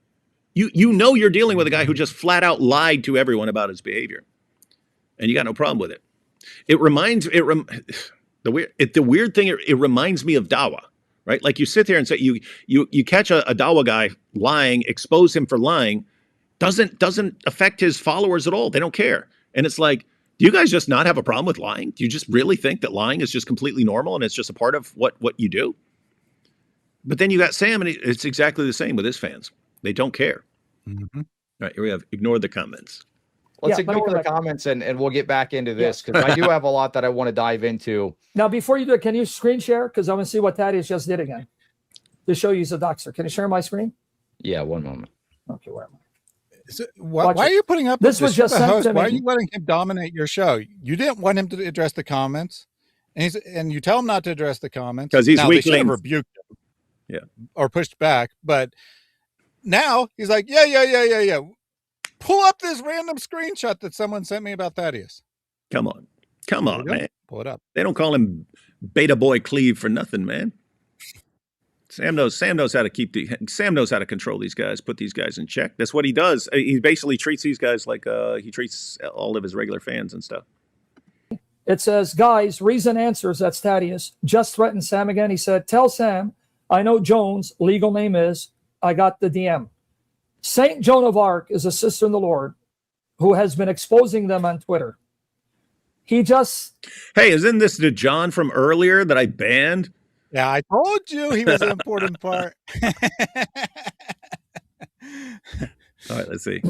You're dealing with a guy who just flat out lied to everyone about his behavior, and you got no problem with it. The weird thing. It reminds me of Dawa, right? Like you sit there and say you catch a Dawa guy lying, expose him for lying, doesn't affect his followers at all. They don't care, and it's like, do you guys just not have a problem with lying? Do you just really think that lying is just completely normal and it's just a part of what you do? But then you got Sam, and it's exactly the same with his fans. They don't care. Mm-hmm. All right, here we have ignored the comments. let's Yeah, let me ignore come the back. comments and we'll get back into this because I do have a lot that I want to dive into. Now, before you do it, can you screen share? Because I want to see what Thaddeus just did again to show you he's a doxer. Can you share my screen? Yeah, one moment. Okay, where am I? So why Watch are it. you putting up This with was You're just the sent host? to Why are me. you letting him dominate your show? You didn't want him to address the comments, and you tell him not to address the comments 'Cause he's now. They should have weakling. rebuked him, Yeah. or pushed back. But now he's like, yeah. Pull up this random screenshot that someone sent me about Thaddeus. Come on, man. Pull it up. They don't call him Beta Boy Cleve for nothing, man. Sam knows how to Sam knows how to control these guys, put these guys in check. That's what he does. He basically treats these guys like he treats all of his regular fans and stuff. It says, guys, reason answers. That's Thaddeus. Just threatened Sam again. He said, tell Sam, I know Jones, legal name is, I got the DM. Saint Joan of Arc is a sister in the Lord who has been exposing them on Twitter. He just... Hey, isn't this the John from earlier that I banned? Yeah, I told you he was an important part. All right, let's see.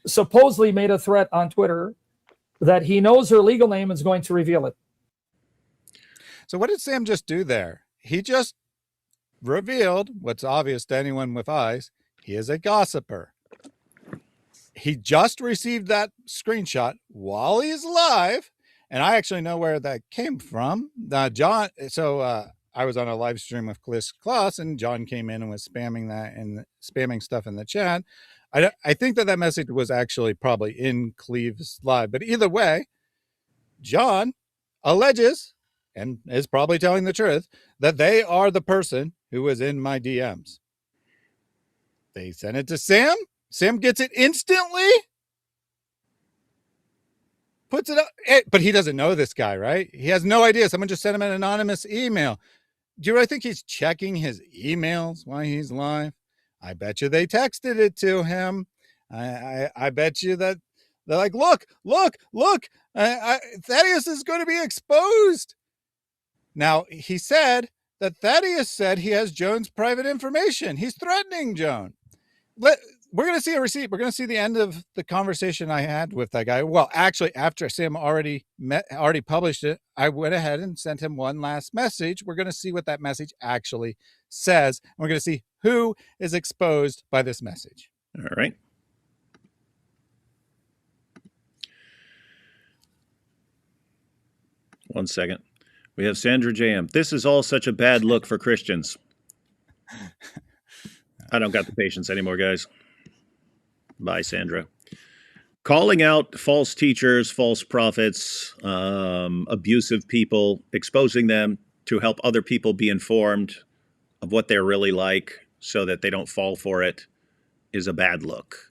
supposedly made a threat on Twitter that he knows her legal name and is going to reveal it. So what did Sam just do there? He just revealed what's obvious to anyone with eyes. He is a gossiper. He just received that screenshot while he's live, and I actually know where that came from. John, I was on a live stream with Chris Kloss, and John came in and was spamming that and spamming stuff in the chat. I think that message was actually probably in Cleve's live, but either way, John alleges, and is probably telling the truth, that they are the person who was in my DMs. They sent it to Sam. Sam gets it instantly. Puts it up. But he doesn't know this guy, right? He has no idea. Someone just sent him an anonymous email. Do you really think he's checking his emails while he's live? I bet you they texted it to him. I bet you that they're like, look, Thaddeus is going to be exposed. Now, he said that Thaddeus said he has Joan's private information. He's threatening Joan. We're going to see a receipt. We're going to see the end of the conversation I had with that guy. Well, actually, after Sam already published it, I went ahead and sent him one last message. We're going to see what that message actually says. And we're going to see who is exposed by this message. All right. One second. We have Sandra J.M. This is all such a bad look for Christians. I don't got the patience anymore, guys. Bye, Sandra. Calling out false teachers, false prophets, abusive people, exposing them to help other people be informed of what they're really like so that they don't fall for it is a bad look.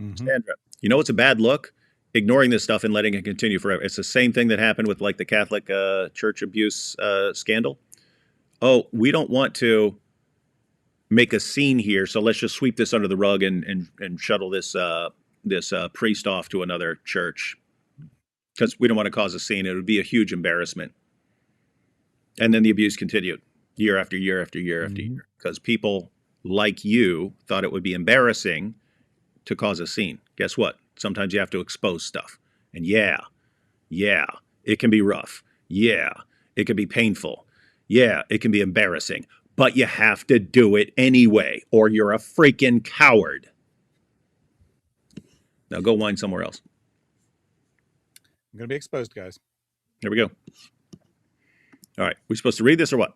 Mm-hmm. Sandra, you know what's a bad look? Ignoring this stuff and letting it continue forever. It's the same thing that happened with like the Catholic church abuse scandal. Oh, we don't want to make a scene here, so let's just sweep this under the rug and shuttle this priest off to another church because we don't want to cause a scene. It would be a huge embarrassment. And then the abuse continued year after year after year after year because people like you thought it would be embarrassing to cause a scene. Guess what? Sometimes you have to expose stuff. And yeah, it can be rough. Yeah, it can be painful. Yeah, it can be embarrassing. But you have to do it anyway, or you're a freaking coward. Now go whine somewhere else. I'm going to be exposed, guys. Here we go. All right. We supposed to read this or what?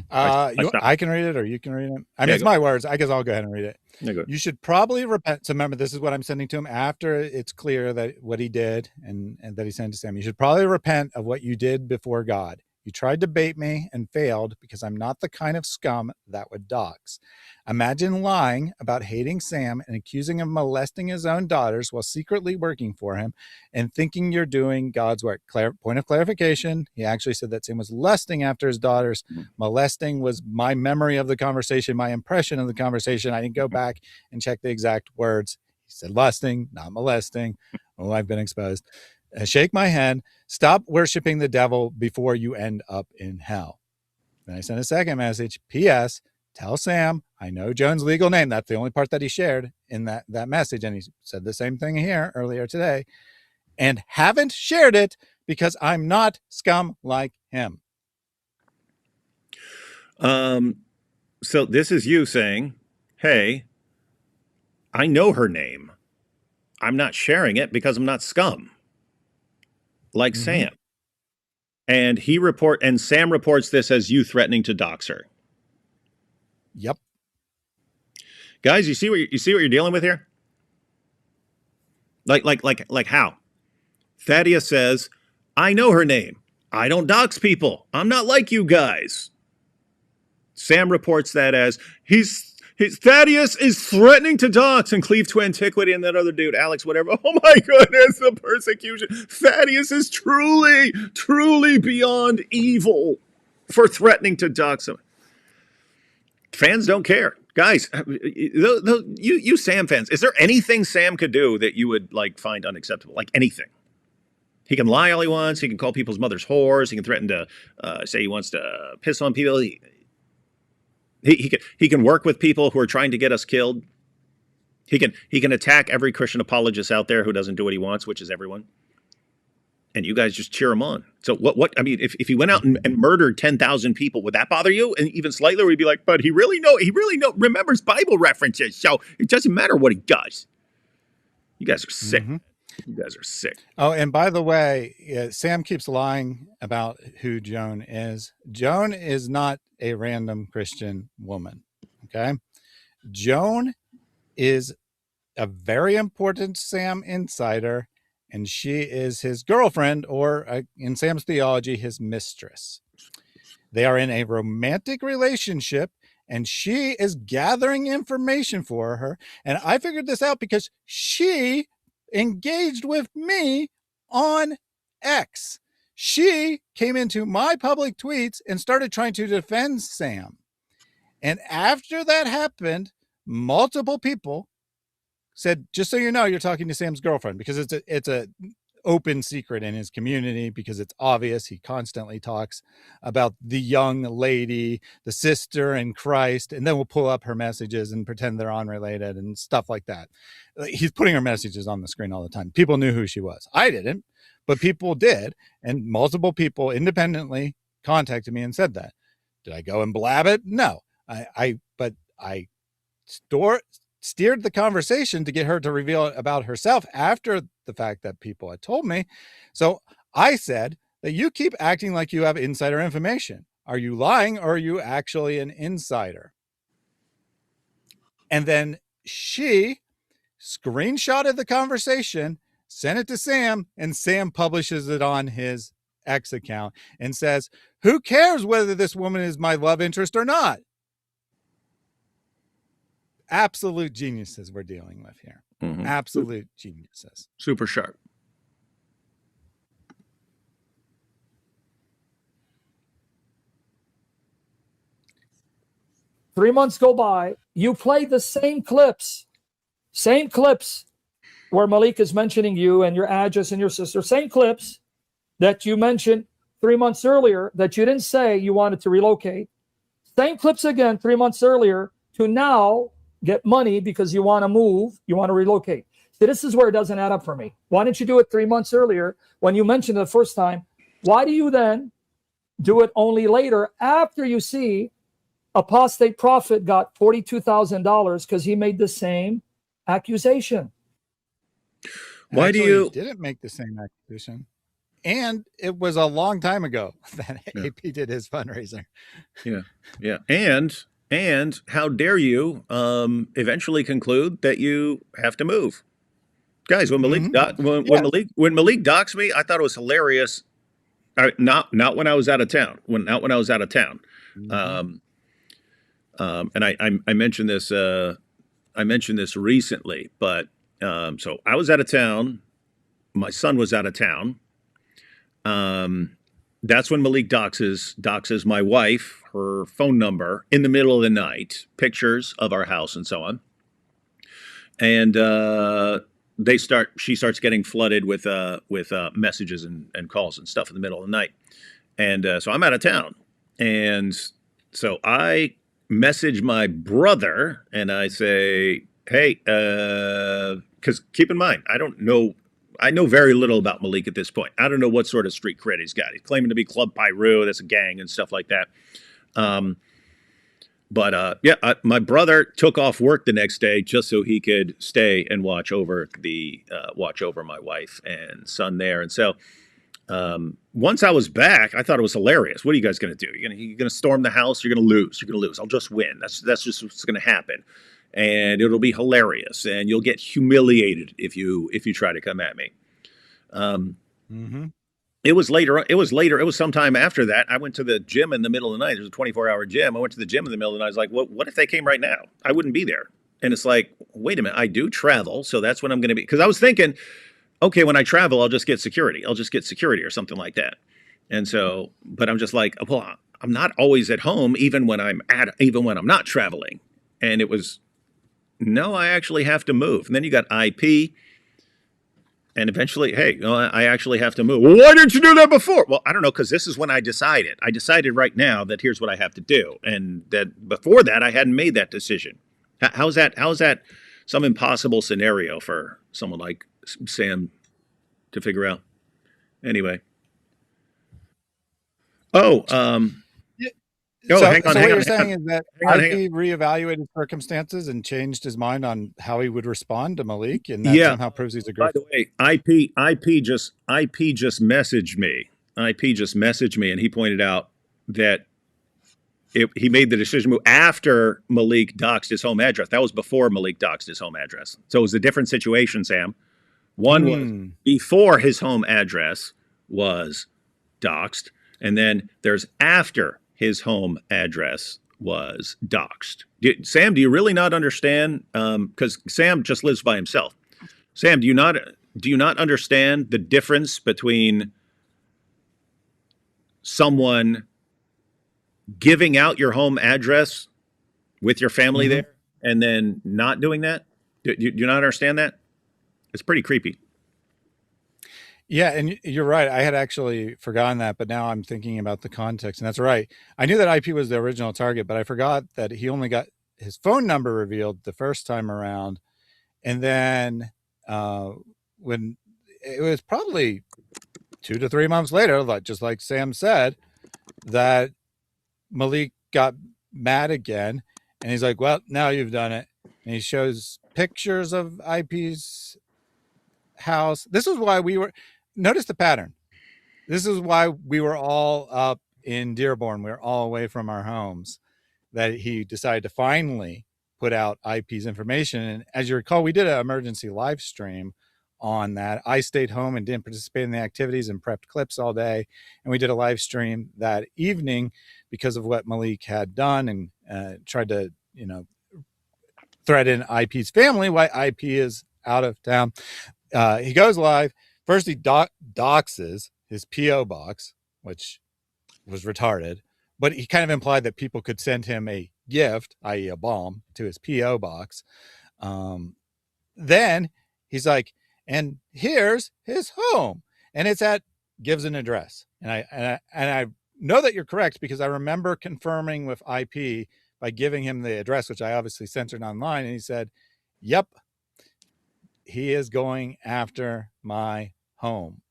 I can read it or you can read it. I mean, it's my words. I guess I'll go ahead and read it. Yeah, you should probably repent. So remember, this is what I'm sending to him after it's clear that what he did and that he sent to Sam. You should probably repent of what you did before God. You tried to bait me and failed because I'm not the kind of scum that would dox. Imagine lying about hating Sam and accusing him of molesting his own daughters while secretly working for him and thinking you're doing God's work. Point of clarification, he actually said that Sam was lusting after his daughters. Molesting was my memory of the conversation, my impression of the conversation. I didn't go back and check the exact words. He said lusting, not molesting. Oh, I've been exposed. Shake my head. Stop worshiping the devil before you end up in hell. Then I sent a second message. P.S. tell Sam I know Joan's legal name. That's the only part that he shared in that message. And he said the same thing here earlier today. And haven't shared it because I'm not scum like him. So this is you saying, hey, I know her name. I'm not sharing it because I'm not scum. Like Sam. And Sam reports this as you threatening to dox her. Yep. Guys, you see what you're dealing with here? Like how? Thaddeus says, I know her name. I don't dox people. I'm not like you guys. Sam reports that as Thaddeus is threatening to dox and cleave to antiquity, and that other dude, Alex, whatever. Oh my goodness, the persecution. Thaddeus is truly beyond evil for threatening to dox him. Fans don't care. Guys, you Sam fans, is there anything Sam could do that you would like find unacceptable? Like anything? He can lie all he wants. He can call people's mothers whores. He can threaten to say he wants to piss on people. He can work with people who are trying to get us killed. He can attack every Christian apologist out there who doesn't do what he wants, which is everyone. And you guys just cheer him on. So what I mean, if he went out and murdered 10,000 people, would that bother you? And even slightly, we'd be like, but he really remembers Bible references, so it doesn't matter what he does. You guys are sick. You guys are sick. Oh, and by the way, Sam keeps lying about who Joan is. Joan is not a random Christian woman. Okay. Joan is a very important Sam insider, and she is his girlfriend, or in Sam's theology, his mistress. They are in a romantic relationship, and she is gathering information for her. And I figured this out because she engaged with me on X. She came into my public tweets and started trying to defend Sam. And after that happened, multiple people said, just so you know, you're talking to Sam's girlfriend, because it's a open secret in his community, because it's obvious. He constantly talks about the young lady, the sister in Christ, and then we'll pull up her messages and pretend they're unrelated and stuff like that. He's putting her messages on the screen all the time. People knew who she was. I didn't, but people did. And multiple people independently contacted me and said that. Did I go and blab it? No. I steered the conversation to get her to reveal about herself after the fact that people had told me. So I said that you keep acting like you have insider information. Are you lying, or are you actually an insider? And then she screenshotted the conversation, sent it to Sam, and Sam publishes it on his X account and says, who cares whether this woman is my love interest or not? Absolute geniuses we're dealing with here. Absolute geniuses. Super sharp. Three months go by. You play the same clips where Malik is mentioning you and your address and your sister. Same clips that you mentioned 3 months earlier that you didn't say you wanted to relocate. Same clips again 3 months earlier to now get money because you want to move, you want to relocate. So this is where it doesn't add up for me. Why didn't you do it 3 months earlier when you mentioned it the first time? Why do you then do it only later after you see apostate prophet got $42,000 because he made the same accusation? Why Actually, do you didn't make the same accusation? And it was a long time ago that AP did his fundraiser. Yeah. And how dare you eventually conclude that you have to move, guys? When Malik when Malik doxed me, I thought it was hilarious. Not when I was out of town. Not when I was out of town. And I mentioned this. I mentioned this recently, but so I was out of town. My son was out of town. That's when Malik doxes my wife, her phone number in the middle of the night, pictures of our house and so on. And she starts getting flooded with messages and calls and stuff in the middle of the night. And so I'm out of town. And so I message my brother and I say, hey, because keep in mind, I know very little about Malik at this point. I don't know what sort of street cred he's got. He's claiming to be Club Pyru, that's a gang and stuff like that. My brother took off work the next day just so he could stay and watch over my wife and son there. And so once I was back, I thought it was hilarious. What are you guys going to do? You're gonna storm the house. You're going to lose. You're going to lose. I'll just win. That's just what's going to happen, and it'll be hilarious. And you'll get humiliated if you try to come at me. It was later. It was sometime after that. I went to the gym in the middle of the night. There's a 24-hour gym. I went to the gym in the middle of the night. I was like, what if they came right now? I wouldn't be there. And it's like, wait a minute. I do travel, so that's when I'm going to be. Because I was thinking, okay, when I travel, I'll just get security. I'll just get security or something like that. And so, but I'm just like, well, I'm not always at home, even when I'm not traveling. And it was, no, I actually have to move. And then you got IP. And eventually, hey, I actually have to move. Well, why didn't you do that before? Well, I don't know, because this is when I decided. I decided right now that here's what I have to do. And that before that, I hadn't made that decision. How's that some impossible scenario for someone like Sam to figure out? Anyway. So hang on. what you're saying is that IP reevaluated circumstances and changed his mind on how he would respond to Malik, and that somehow proves he's a great. By the way, IP just messaged me. IP just messaged me, and he pointed out that he made the decision after Malik doxed his home address. That was before Malik doxed his home address. So it was a different situation, Sam. One was before his home address was doxed, and then there's after his home address was doxed. Sam, do you really not understand? Because Sam just lives by himself. Sam, do you not understand the difference between someone giving out your home address with your family there and then not doing that? Do you not understand that? It's pretty creepy. Yeah, and you're right. I had actually forgotten that, but now I'm thinking about the context, and that's right. I knew that IP was the original target, but I forgot that he only got his phone number revealed the first time around, and then when it was probably 2 to 3 months later, just like Sam said, that Malik got mad again, and he's like, well, now you've done it. And he shows pictures of IP's house. This is why notice the pattern. This is why we were all up in Dearborn. We were all away from our homes, that he decided to finally put out IP's information. And as you recall, we did an emergency live stream on that. I stayed home and didn't participate in the activities and prepped clips all day. And we did a live stream that evening because of what Malik had done, and tried to, threaten IP's family while IP is out of town. He goes live. First, he doxes his P.O. box, which was retarded, but he kind of implied that people could send him a gift, i.e. a bomb, to his P.O. box. Then he's like, and here's his home. And it's gives an address. And I know that you're correct, because I remember confirming with IP by giving him the address, which I obviously censored online. And he said, yep, he is going after my home.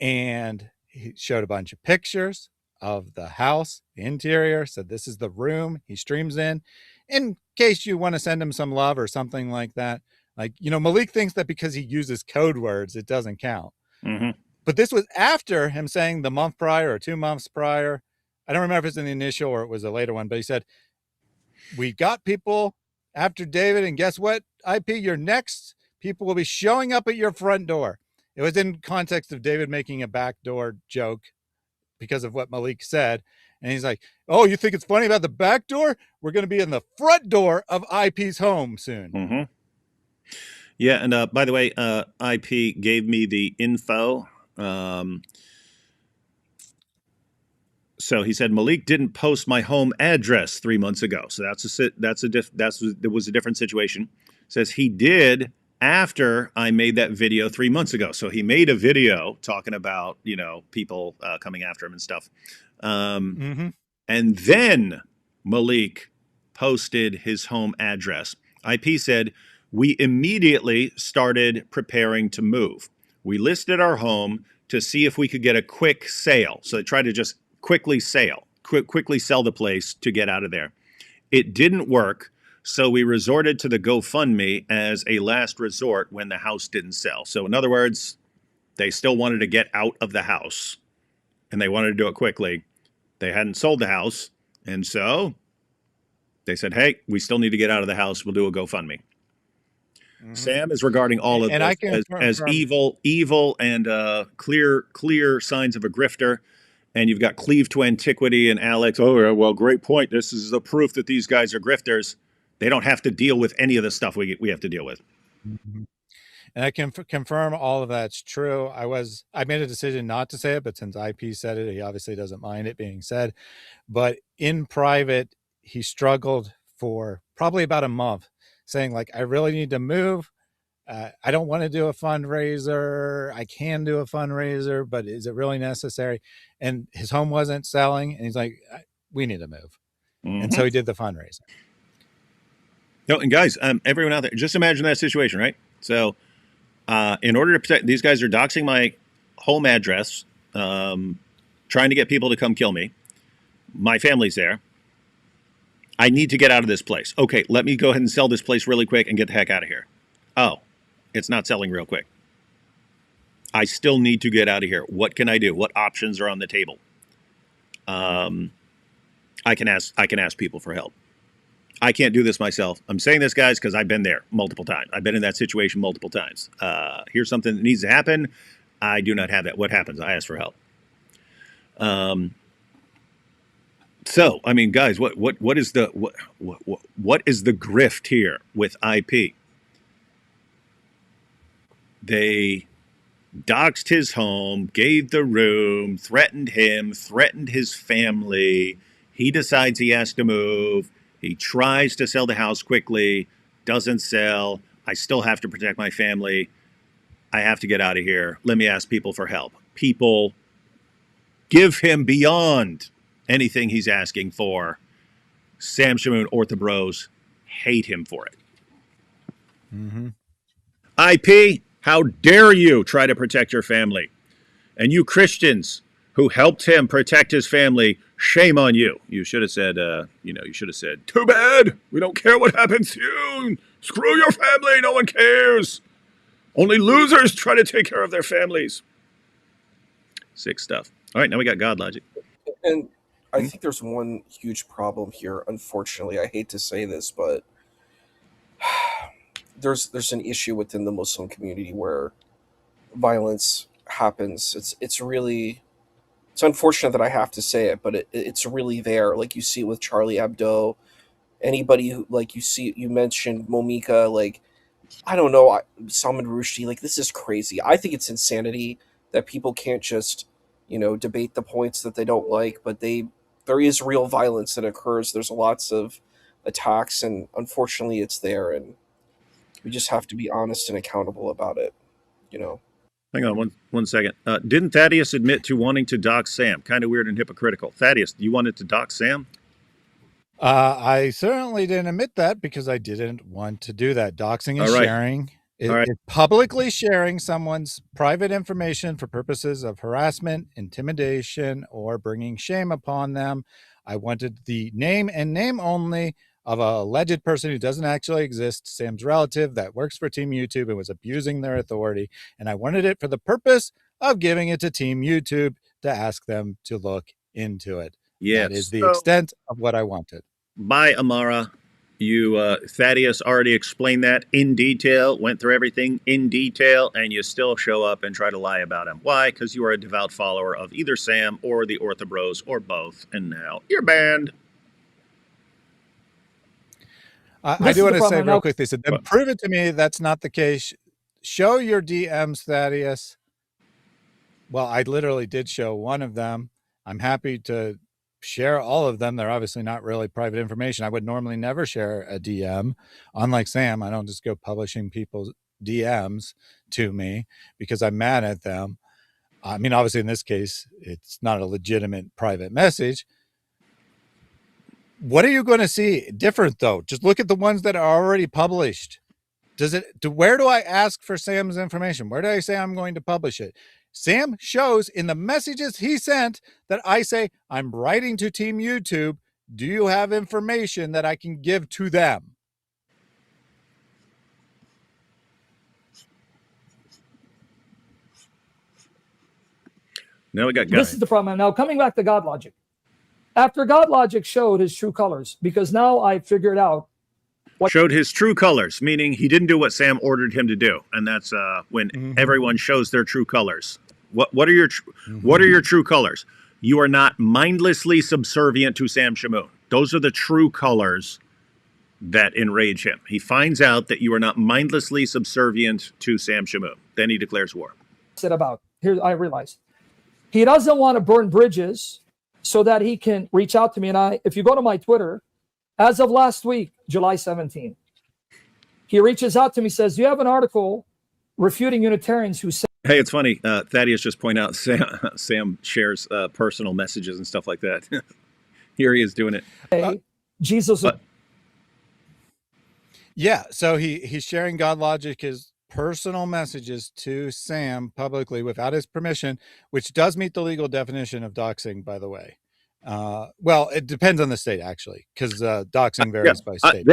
And he showed a bunch of pictures of the house, the interior, said this is the room he streams in case you want to send him some love or something like that. Like, Malik thinks that because he uses code words, it doesn't count. But this was after him saying the month prior or 2 months prior. I don't remember if it's in the initial or it was a later one, but he said, we got people after David, and guess what, IP, you're next. People will be showing up at your front door. It was in context of David making a backdoor joke because of what Malik said. And he's like, oh, you think it's funny about the back door? We're going to be in the front door of IP's home soon. Yeah, and by the way, IP gave me the info. So he said Malik didn't post my home address 3 months ago. So there was a different situation. Says he did after I made that video 3 months ago. So he made a video talking about, people coming after him and stuff. And then Malik posted his home address. IP said, we immediately started preparing to move. We listed our home to see if we could get a quick sale. So they tried to just quickly quickly sell the place to get out of there. It didn't work, so we resorted to the GoFundMe as a last resort when the house didn't sell. So in other words, they still wanted to get out of the house, and they wanted to do it quickly. They hadn't sold the house, and so they said, hey, we still need to get out of the house. We'll do a GoFundMe. Mhm. Sam is regarding all of And I this can as confirm- evil and clear signs of a grifter. And you've got Cleave to Antiquity and Alex. Oh, well, great point. This is the proof that these guys are grifters. They don't have to deal with any of the stuff we have to deal with. Mhm. And I can confirm all of that's true. I made a decision not to say it, but since IP said it, he obviously doesn't mind it being said. But in private, he struggled for probably about a month, saying like, I really need to move. I don't want to do a fundraiser. I can do a fundraiser, but is it really necessary? And his home wasn't selling. And he's like, we need to move. Mm-hmm. And so he did the fundraiser. No, and guys, everyone out there, just imagine that situation, right? So in order to protect, these guys are doxing my home address, trying to get people to come kill me. My family's there. I need to get out of this place. Okay, let me go ahead and sell this place really quick and get the heck out of here. Oh, it's not selling real quick. I still need to get out of here. What can I do? What options are on the table? I can ask people for help. I can't do this myself. I'm saying this, guys, because I've been there multiple times. I've been in that situation multiple times. Here's something that needs to happen. I do not have that. What happens? I ask for help. So, I mean, guys, what is the grift here with IP? They doxed his home, gave the room, threatened him, threatened his family. He decides he has to move. He tries to sell the house quickly, doesn't sell. I still have to protect my family. I have to get out of here. Let me ask people for help. People give him beyond anything he's asking for. Sam Shamoun, OrthoBros, hate him for it. Mm-hmm. IP, how dare you try to protect your family? And you Christians who helped him protect his family, shame on you. You should have said, too bad. We don't care what happens to you. Screw your family. No one cares. Only losers try to take care of their families. Sick stuff. All right, now we got GodLogic. And I think there's one huge problem here. Unfortunately, I hate to say this, but there's an issue within the Muslim community where violence happens. It's unfortunate that I have to say it, but it's really there. Like you see it with Charlie Hebdo. Anybody who, like, you mentioned Momika, like, I don't know, Salman Rushdie, like, this is crazy. I think it's insanity that people can't just, debate the points that they don't like, but there is real violence that occurs. There's lots of attacks, and unfortunately it's there, and we just have to be honest and accountable about it, Hang on one second. Didn't Thaddeus admit to wanting to dox Sam? Kind of weird and hypocritical. Thaddeus, you wanted to dox Sam? I certainly didn't admit that because I didn't want to do that. Doxing is sharing. It's publicly sharing someone's private information for purposes of harassment, intimidation, or bringing shame upon them. I wanted the name and name only of a alleged person who doesn't actually exist, Sam's relative that works for Team YouTube and was abusing their authority. And I wanted it for the purpose of giving it to Team YouTube to ask them to look into it. Yes. That is the extent of what I wanted. Bye, Amara. You, Thaddeus already explained that in detail, went through everything in detail, and you still show up and try to lie about him. Why? Because you are a devout follower of either Sam or the OrthoBros or both, and now you're banned. I do want to say real quick, they said, then prove it to me that's not the case. Show your DMs, Thaddeus. Well, I literally did show one of them. I'm happy to share all of them. They're obviously not really private information. I would normally never share a DM. Unlike Sam, I don't just go publishing people's DMs to me because I'm mad at them. I mean, obviously in this case, it's not a legitimate private message. What are you going to see different though? Just look at the ones that are already published. Where do I ask for Sam's information? Where do I say I'm going to publish it? Sam shows in the messages he sent that I say, I'm writing to Team YouTube. Do you have information that I can give to them? Now we got This is the problem. Now, coming back to GodLogic. After GodLogic showed his true colors, because now I figured out showed his true colors, meaning he didn't do what Sam ordered him to do, and that's when everyone shows their true colors. What are your what are your true colors? You are not mindlessly subservient to Sam Shamoun. Those are the true colors that enrage him. He finds out that you are not mindlessly subservient to Sam Shamoun. Then he declares war. Said about here, I realized he doesn't want to burn bridges so that he can reach out to me. And if you go to my Twitter, as of last week, July 17, he reaches out to me, says, "Do you have an article refuting Unitarians who say?" Hey, it's funny. Thaddeus just pointed out Sam shares personal messages and stuff like that. Here he is doing it. Jesus. Yeah, so he's sharing GodLogic, his personal messages to Sam publicly without his permission, which does meet the legal definition of doxing, by the way. Well, it depends on the state, actually, because doxing varies by state.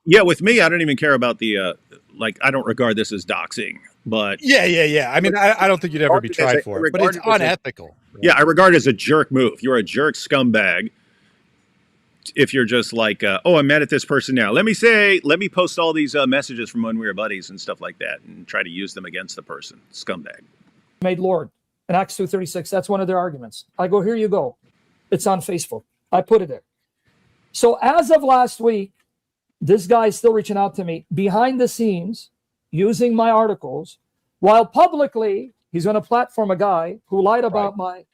Yeah, with me, I don't even care about the I don't regard this as doxing, but yeah. I mean, I don't think you'd ever be tried for it, but it's unethical. Right? Yeah, I regard it as a jerk move. You're a jerk scumbag. If you're just like, oh, I'm mad at this person now. Let me post all these messages from when we were buddies and stuff like that, and try to use them against the person. Scumbag. Made Lord in Acts 2:36. That's one of their arguments. I go, here you go. It's on Facebook. I put it there. So as of last week, this guy is still reaching out to me behind the scenes, using my articles, while publicly he's going to platform a guy who lied about my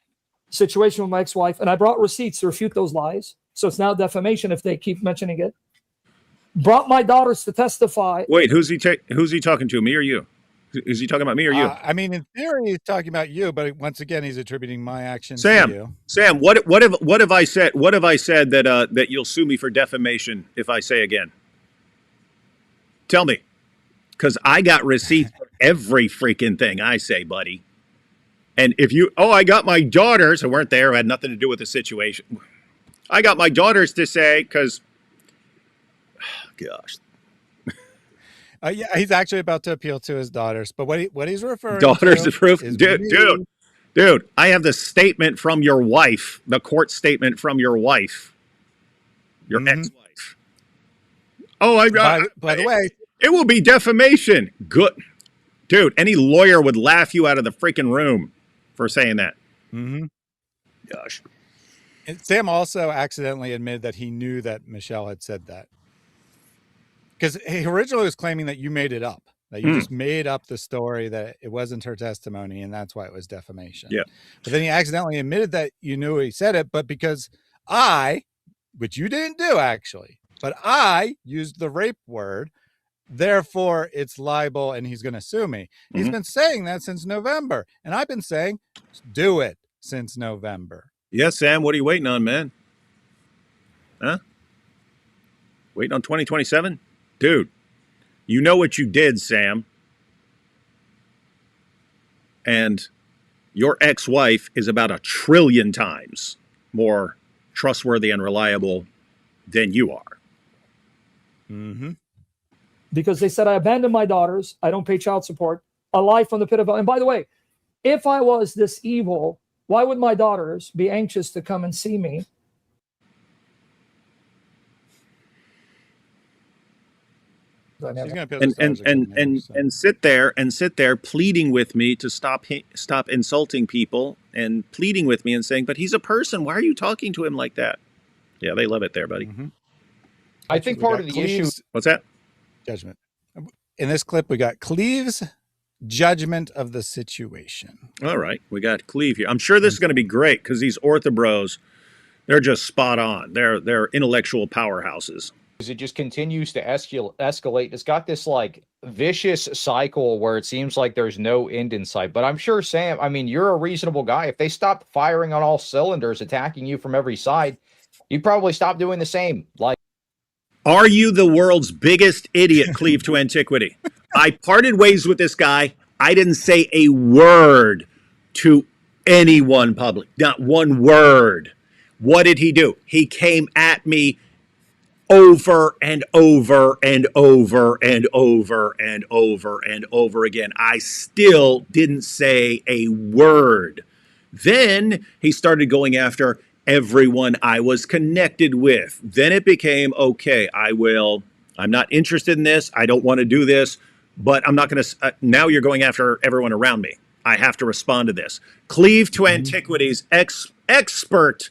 situation with my ex-wife, and I brought receipts to refute those lies. So it's now defamation if they keep mentioning it. Brought my daughters to testify. Wait, who's he talking to? Me or you? Is he talking about me or you? I mean, in theory, he's talking about you, but once again, he's attributing my actions to you. Sam, what have I said? What have I said that you'll sue me for defamation if I say again? Tell me, because I got receipts for every freaking thing I say, buddy. And if you, I got my daughters who weren't there, who had nothing to do with the situation. I got my daughters to say, because, gosh. Yeah, he's actually about to appeal to his daughters, but what he's referring daughters to proof, is dude, I have the statement from your wife, the court statement from your wife, your ex-wife. Oh, by the way, it will be defamation. Good, dude. Any lawyer would laugh you out of the freaking room for saying that. Gosh. And Sam also accidentally admitted that he knew that Michelle had said that. Because he originally was claiming that you made it up, that you just made up the story, that it wasn't her testimony, and that's why it was defamation. Yeah. But then he accidentally admitted that you knew he said it, but because which you didn't do actually, but I used the rape word, therefore it's libel and he's going to sue me. He's been saying that since November, and I've been saying, do it since November. Yeah, Sam, what are you waiting on, man? Huh? Waiting on 2027? Dude, you know what you did, Sam. And your ex-wife is about 1 trillion times more trustworthy and reliable than you are. Because they said I abandoned my daughters. I don't pay child support. A lie from the pit of hell. And by the way, if I was this evil, why would my daughters be anxious to come and see me? And sit there pleading with me to stop insulting people, and pleading with me and saying, but he's a person. Why are you talking to him like that? Yeah, they love it there, buddy. I think part of the issue. What's that? Judgment. In this clip, we got Cleve's judgment of the situation. All right, we got Cleve here. I'm sure this is going to be great because these OrthoBros, they're just spot on. They're intellectual powerhouses. It just continues to escalate. It's got this like vicious cycle where it seems like there's no end in sight. But I'm sure, Sam, I mean, you're a reasonable guy. If they stopped firing on all cylinders, attacking you from every side, You'd probably stop doing the same. Like, Are you the world's biggest idiot, Cleave to Antiquity? I parted ways with this guy. I didn't say a word to anyone public, not one word. What did he do? He came at me over and over and over and over and over and over again. I still didn't say a word. Then he started going after everyone I was connected with. Then it became, okay, I'm not interested in this. I don't want to do this, but I'm not going to, now you're going after everyone around me. I have to respond to this. Cleave to Antiquities, expert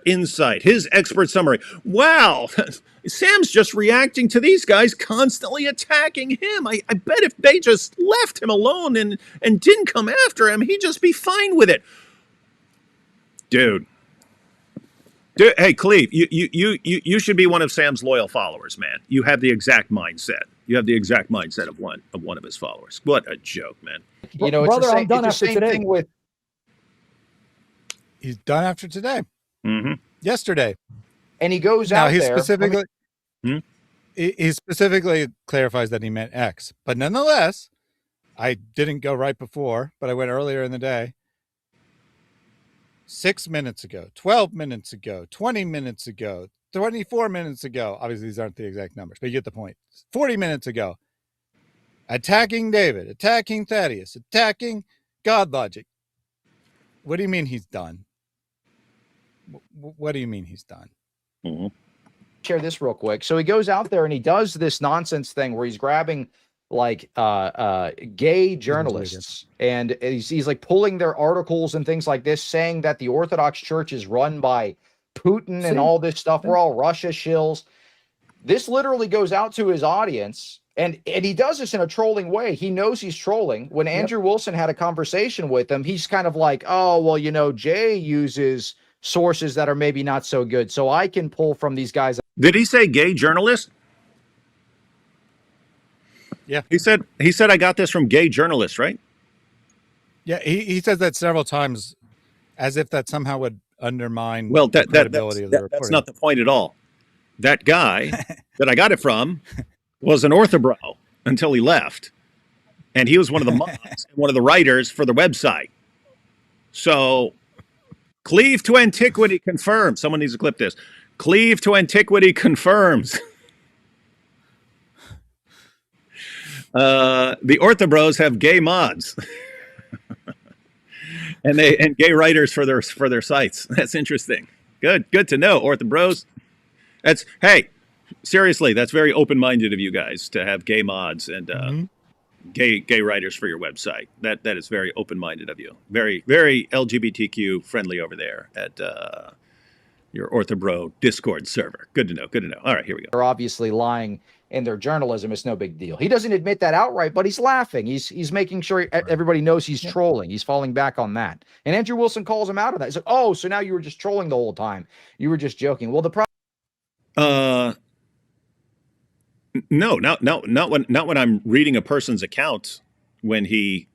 insight, his expert summary. Wow, Sam's just reacting to these guys constantly attacking him. I bet if they just left him alone and didn't come after him, he'd just be fine with it. Dude, hey, Cleve, you should be one of Sam's loyal followers, man. You have the exact mindset. You have the exact mindset of one of his followers. What a joke, man. you know, Brother, I'm it's done the after same today. thing with. He's done after today. Mm-hmm. Yesterday. And he goes Now out he there. specifically Hmm? he specifically clarifies that he meant X. But nonetheless, I didn't go right before, but I went earlier in the day. 6 minutes ago, 12 minutes ago, 20 minutes ago, 24 minutes ago. Obviously, these aren't the exact numbers, but you get the point. 40 minutes ago. Attacking David, attacking Thaddeus, attacking GodLogic. What do you mean he's done? What do you mean he's done? Mm-hmm. Share this real quick. So he goes out there and he does this nonsense thing where he's grabbing like gay journalists and he's like pulling their articles and things like this, saying that the Orthodox Church is run by Putin and all this stuff. We're all Russia shills. This literally goes out to his audience, and he does this in a trolling way. He knows he's trolling. When Andrew Wilson had a conversation with him, he's kind of like, oh, well, you know, Jay uses sources that are maybe not so good, so I can pull from these guys. Did he say gay journalist? Yeah. He said I got this from gay journalists, right? Yeah, he says that several times, as if that somehow would undermine the credibility of the reporting. That's not the point at all. That guy that I got it from was an OrthoBro until he left. And he was one of the mods and one of the writers for the website. So, Cleave to Antiquity confirms. Someone needs to clip this. Cleave to Antiquity confirms. The OrthoBros have gay mods. and gay writers for their sites. That's interesting. Good to know, OrthoBros. Hey, seriously, that's very open-minded of you guys to have gay mods and gay writers for your website. That is very open-minded of you. Very, very LGBTQ friendly over there at your OrthoBro Discord server. Good to know. All right, here we go. They're obviously lying in their journalism. It's no big deal. He doesn't admit that outright, but he's laughing. He's making sure everybody knows he's trolling. He's falling back on that. And Andrew Wilson calls him out of that. He's like, oh, so now you were just trolling the whole time. You were just joking. Well, the problem. No, not when I'm reading a person's account when he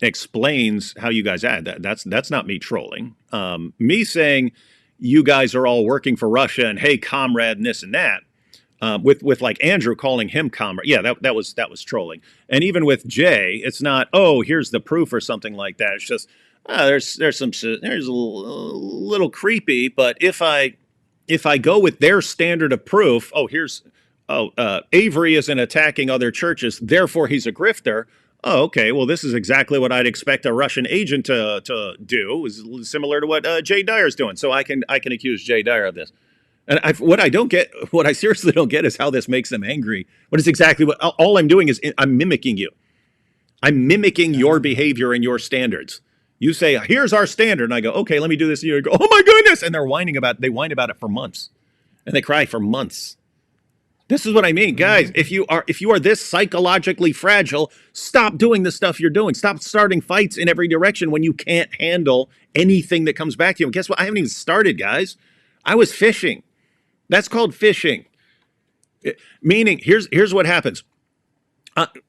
explains how you guys add that. That's not me trolling. Me saying you guys are all working for Russia and hey, comrade, and this and that. With like Andrew calling him comrade. Yeah, that was trolling. And even with Jay, it's not, oh, here's the proof or something like that. It's just there's a little creepy, but if I go with their standard of proof, Avery isn't attacking other churches, therefore he's a grifter. Oh, okay. Well, this is exactly what I'd expect a Russian agent to do. Is similar to what Jay Dyer's doing. So I can accuse Jay Dyer of this. And what I seriously don't get is how this makes them angry. What is exactly what all I'm doing is I'm mimicking you. I'm mimicking your behavior and your standards. You say, here's our standard. And I go, okay, let me do this. And you go, oh my goodness. And they whine about it for months. And they cry for months. This is what I mean, guys. If you are this psychologically fragile, stop doing the stuff you're doing. Stop starting fights in every direction when you can't handle anything that comes back to you. And guess what? I haven't even started, guys. I was fishing. That's called fishing. Meaning, here's what happens.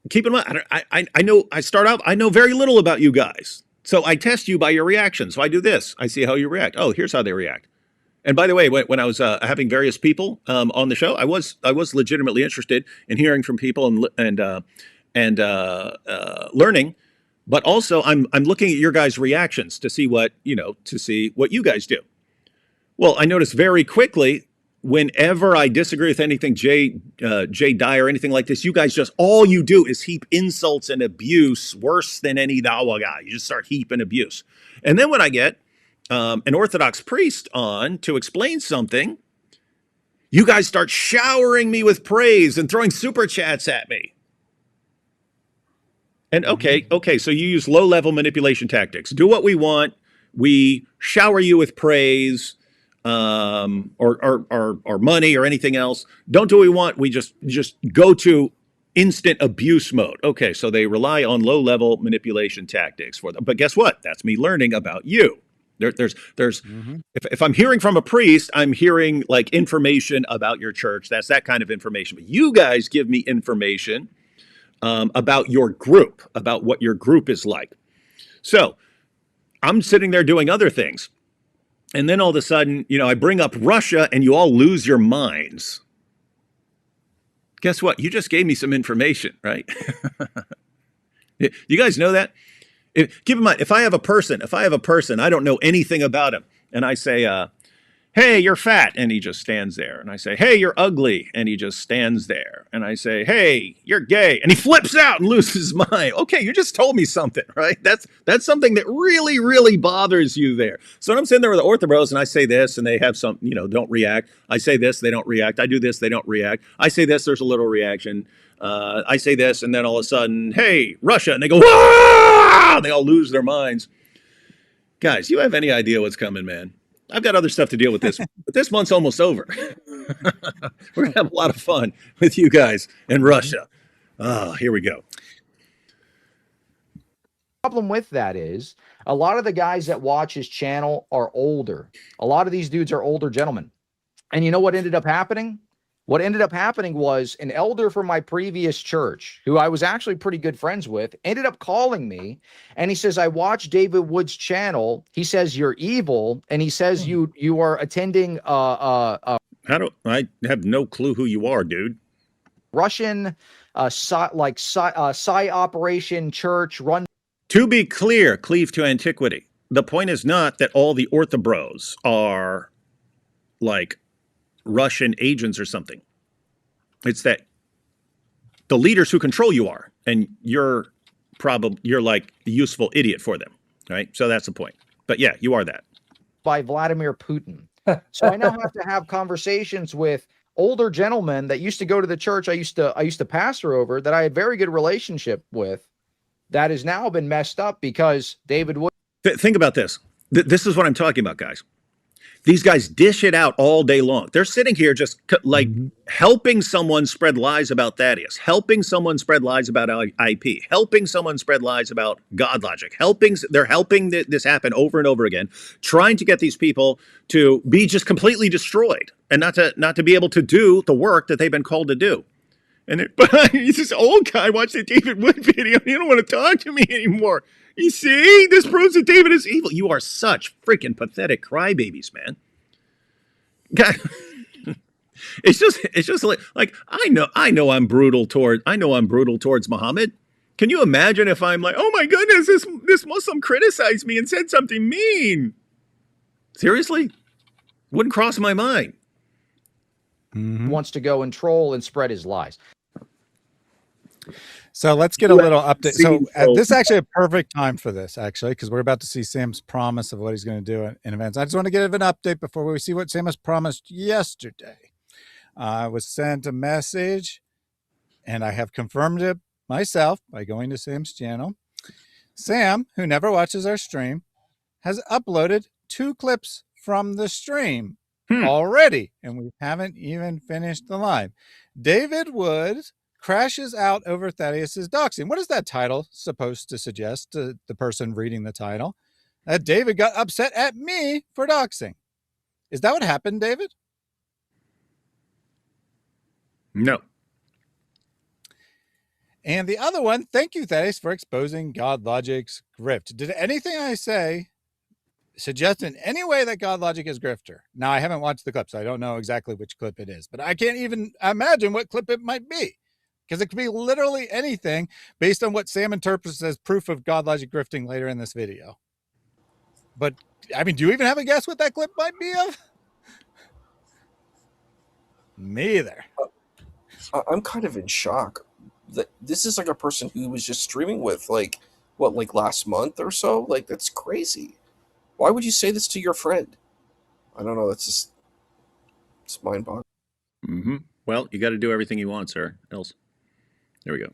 Keep in mind, I start out, I know very little about you guys. So I test you by your reaction. So I do this. I see how you react. Oh, here's how they react. And by the way, when I was having various people on the show, I was legitimately interested in hearing from people and learning. But also, I'm looking at your guys' reactions to see what you guys do. Well, I noticed very quickly whenever I disagree with anything Jay Dye or anything like this, you guys just all you do is heap insults and abuse worse than any Dawa guy. You just start heaping abuse. And then when I get an Orthodox priest on to explain something, you guys start showering me with praise and throwing super chats at me. And okay, so you use low-level manipulation tactics. Do what we want. We shower you with praise, or money or anything else. Don't do what we want. We just go to instant abuse mode. Okay, so they rely on low-level manipulation tactics for them. But guess what? That's me learning about you. There's if I'm hearing from a priest, I'm hearing like information about your church. That's that kind of information. But you guys give me information about your group, about what your group is like. So I'm sitting there doing other things. And then all of a sudden, I bring up Russia and you all lose your minds. Guess what? You just gave me some information, right? You guys know that? Keep in mind, if I have a person, I don't know anything about him. And I say, hey, you're fat. And he just stands there. And I say, hey, you're ugly. And he just stands there. And I say, hey, you're gay. And he flips out and loses his mind. Okay, you just told me something, right? That's something that really, really bothers you there. So I'm sitting there with the OrthoBros and I say this and they have some, don't react. I say this, they don't react. I do this, they don't react. I say this, there's a little reaction. I say this, and then all of a sudden, hey, Russia. And they go, whoa! They all lose their minds. Guys, you have any idea what's coming, man? I've got other stuff to deal with this, but this month's almost over. We're going to have a lot of fun with you guys in Russia. Oh, here we go. Problem with that is a lot of the guys that watch his channel are older. A lot of these dudes are older gentlemen. And you know what ended up happening? What ended up happening was an elder from my previous church, who I was actually pretty good friends with, ended up calling me, and he says, I watched David Wood's channel. He says you're evil, and he says you are attending I have no clue who you are, dude. Russian Psi operation church run. To be clear, cleave to antiquity. The point is not that all the OrthoBros are like Russian agents or something. It's that the leaders who control you are, and you're like a useful idiot for them, right? So that's the point. But yeah, you are that. By Vladimir Putin. So I now have to have conversations with older gentlemen that used to go to the church I used to pastor over, that I had very good relationship with, that has now been messed up because David Wood. Think about this. This is what I'm talking about, guys. These guys dish it out all day long. They're sitting here just like helping someone spread lies about Thaddeus, helping someone spread lies about IP, helping someone spread lies about GodLogic. They're helping this happen over and over again, trying to get these people to be just completely destroyed and not to be able to do the work that they've been called to do. And he's this old guy watched the David Wood video. You don't want to talk to me anymore. You see, this proves that David is evil. You are such freaking pathetic crybabies, man. God, it's just like I know I'm brutal towards Muhammad. Can you imagine if I'm like, oh my goodness, this Muslim criticized me and said something mean? Seriously, wouldn't cross my mind. Wants to go and troll and spread his lies. So let's get a little update. So this is actually a perfect time for this, actually, because we're about to see Sam's promise of what he's going to do in events. I just want to give an update before we see what Sam has promised yesterday. I was sent a message, and I have confirmed it myself by going to Sam's channel. Sam, who never watches our stream, has uploaded 2 clips from the stream already, and we haven't even finished the live. David Wood crashes out over Thaddeus's doxing. What is that title supposed to suggest to the person reading the title? That David got upset at me for doxing. Is that what happened, David? No. And the other one, thank you, Thaddeus, for exposing GodLogic's grift. Did anything I say suggest in any way that GodLogic is grifter. Now, I haven't watched the clip, so I don't know exactly which clip it is, but I can't even imagine what clip it might be, because it could be literally anything based on what Sam interprets as proof of GodLogic grifting later in this video. But, I mean, do you even have a guess what that clip might be of? Me either. I'm kind of in shock that this is like a person who was just streaming with like last month or so. Like, that's crazy. Why would you say this to your friend? I don't know. It's mind-boggling. Mm-hmm. Well, you got to do everything he wants, sir. Else, there we go.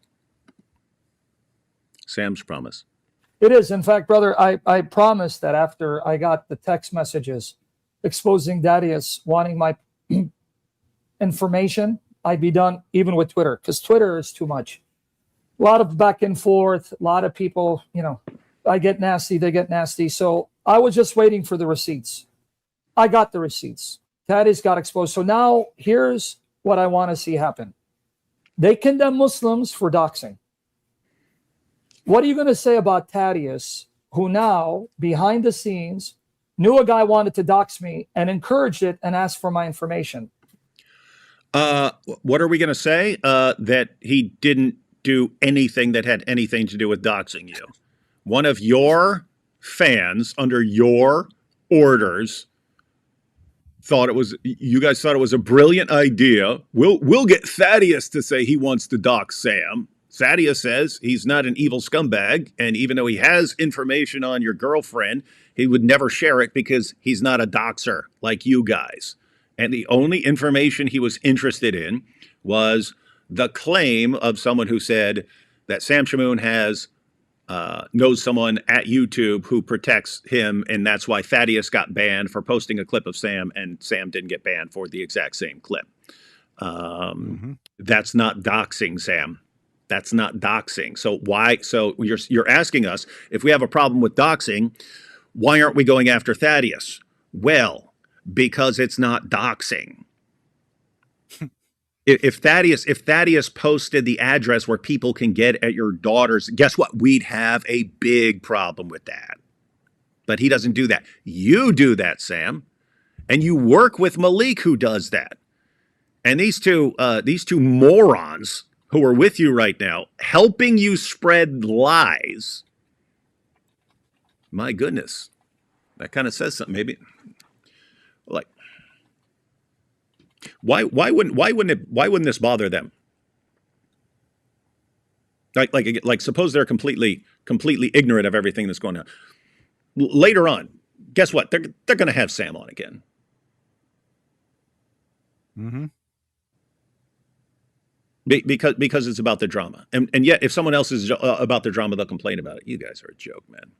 Sam's promise. It is. In fact, brother, I promised that after I got the text messages exposing Darius wanting my information, I'd be done even with Twitter, because Twitter is too much. A lot of back and forth, a lot of people, I get nasty, they get nasty. So I was just waiting for the receipts. I got the receipts. Thaddeus got exposed. So now here's what I want to see happen. They condemn Muslims for doxing. What are you going to say about Thaddeus, who now, behind the scenes, knew a guy wanted to dox me and encouraged it and asked for my information? What are we going to say? That he didn't do anything that had anything to do with doxing you. One of your fans, under your orders, you guys thought it was a brilliant idea. We'll get Thaddeus to say he wants to dox Sam. Thaddeus says he's not an evil scumbag, and even though he has information on your girlfriend, he would never share it because he's not a doxer like you guys. And the only information he was interested in was the claim of someone who said that Sam Shamoun knows someone at YouTube who protects him, and that's why Thaddeus got banned for posting a clip of Sam, and Sam didn't get banned for the exact same clip. That's not doxing, Sam. That's not doxing. So why? So you're asking us, if we have a problem with doxing, why aren't we going after Thaddeus? Well, because it's not doxing. If Thaddeus posted the address where people can get at your daughters, guess what? We'd have a big problem with that. But he doesn't do that. You do that, Sam. And you work with Malik, who does that. And these two morons who are with you right now, helping you spread lies. My goodness. That kind of says something, maybe. Like, why wouldn't this bother them? Like suppose they're completely ignorant of everything that's going on. Later on, guess what? They're going to have Sam on again. Mm-hmm. Because it's about the drama, and yet if someone else is about the drama, they'll complain about it. You guys are a joke, man.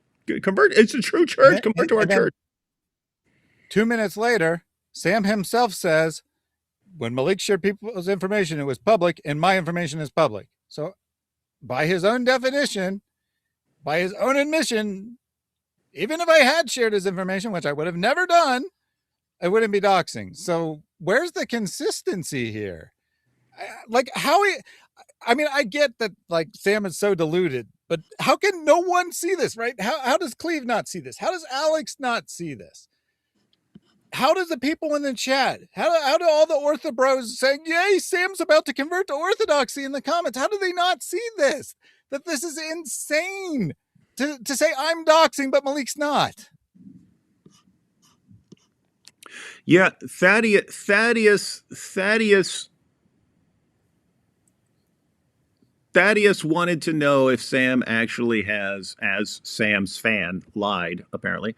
Convert. It's a true church. Convert to our church. 2 minutes later, Sam himself says, when Malik shared people's information, it was public, and my information is public. So by his own definition, by his own admission, even if I had shared his information, which I would have never done, I wouldn't be doxing. So where's the consistency here? I get that, like, Sam is so deluded, but how can no one see this, right? How does Cleve not see this? How does Alex not see this? How does the people in the chat, how do all the OrthoBros saying, yay, Sam's about to convert to Orthodoxy in the comments, how do they not see this? That this is insane to say I'm doxing, but Malik's not. Yeah, Thaddeus wanted to know if Sam actually has, as Sam's fan lied, apparently.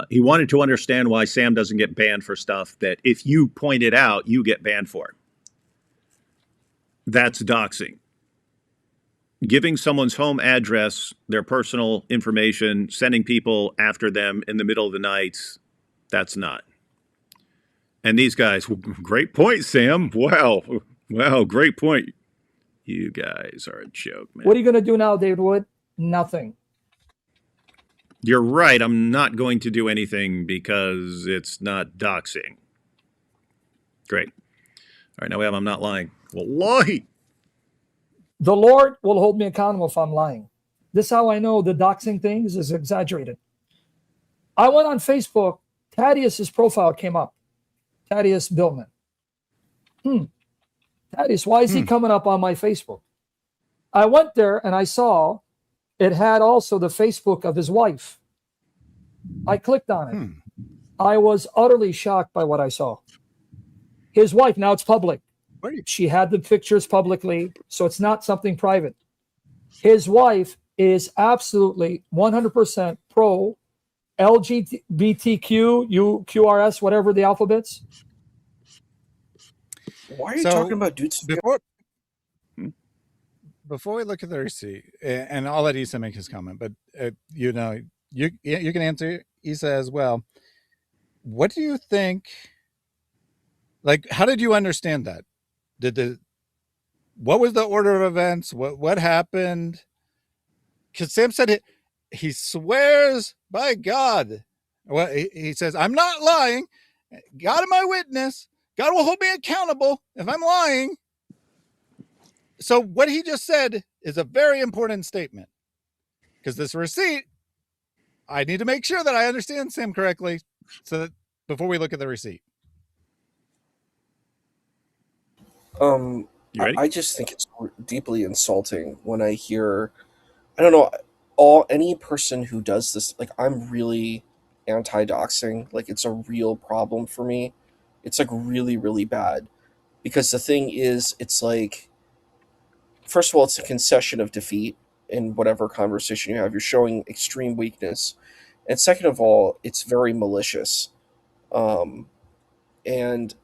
He wanted to understand why Sam doesn't get banned for stuff that if you point it out, you get banned for it. That's doxing. Giving someone's home address, their personal information, sending people after them in the middle of the night, that's not. And these guys, great point, Sam. Wow, great point. You guys are a joke, man. What are you going to do now, David Wood? Nothing. You're right. I'm not going to do anything because it's not doxing. Great. All right, now we have I'm not lying. Wallahi. The Lord will hold me accountable if I'm lying. This is how I know the doxing things is exaggerated. I went on Facebook. Thaddeus's profile came up. Thaddeus Billman. Thaddeus, why is he coming up on my Facebook? I went there and I saw it had also the Facebook of his wife. I clicked on it. I was utterly shocked by what I saw. His wife, now it's public. She had the pictures publicly, so it's not something private. His wife is absolutely 100% pro LGBTQ, UQRS, whatever the alphabets. Why are you talking about dudes? Before we look at the receipt, and I'll let Issa make his comment, but you can answer Issa as well. What do you think? Like, how did you understand that? What was the order of events? What happened? Because Sam said he swears by God. Well, he says, I'm not lying. God is my witness. God will hold me accountable if I'm lying. So what he just said is a very important statement, because this receipt, I need to make sure that I understand Sam correctly, so that before we look at the receipt. I just think it's deeply insulting when I hear, I don't know, any person who does this. Like, I'm really anti-doxing. Like, it's a real problem for me. It's like really, really bad, because the thing is, it's like, first of all, it's a concession of defeat in whatever conversation you have. You're showing extreme weakness, and second of all, it's very malicious. And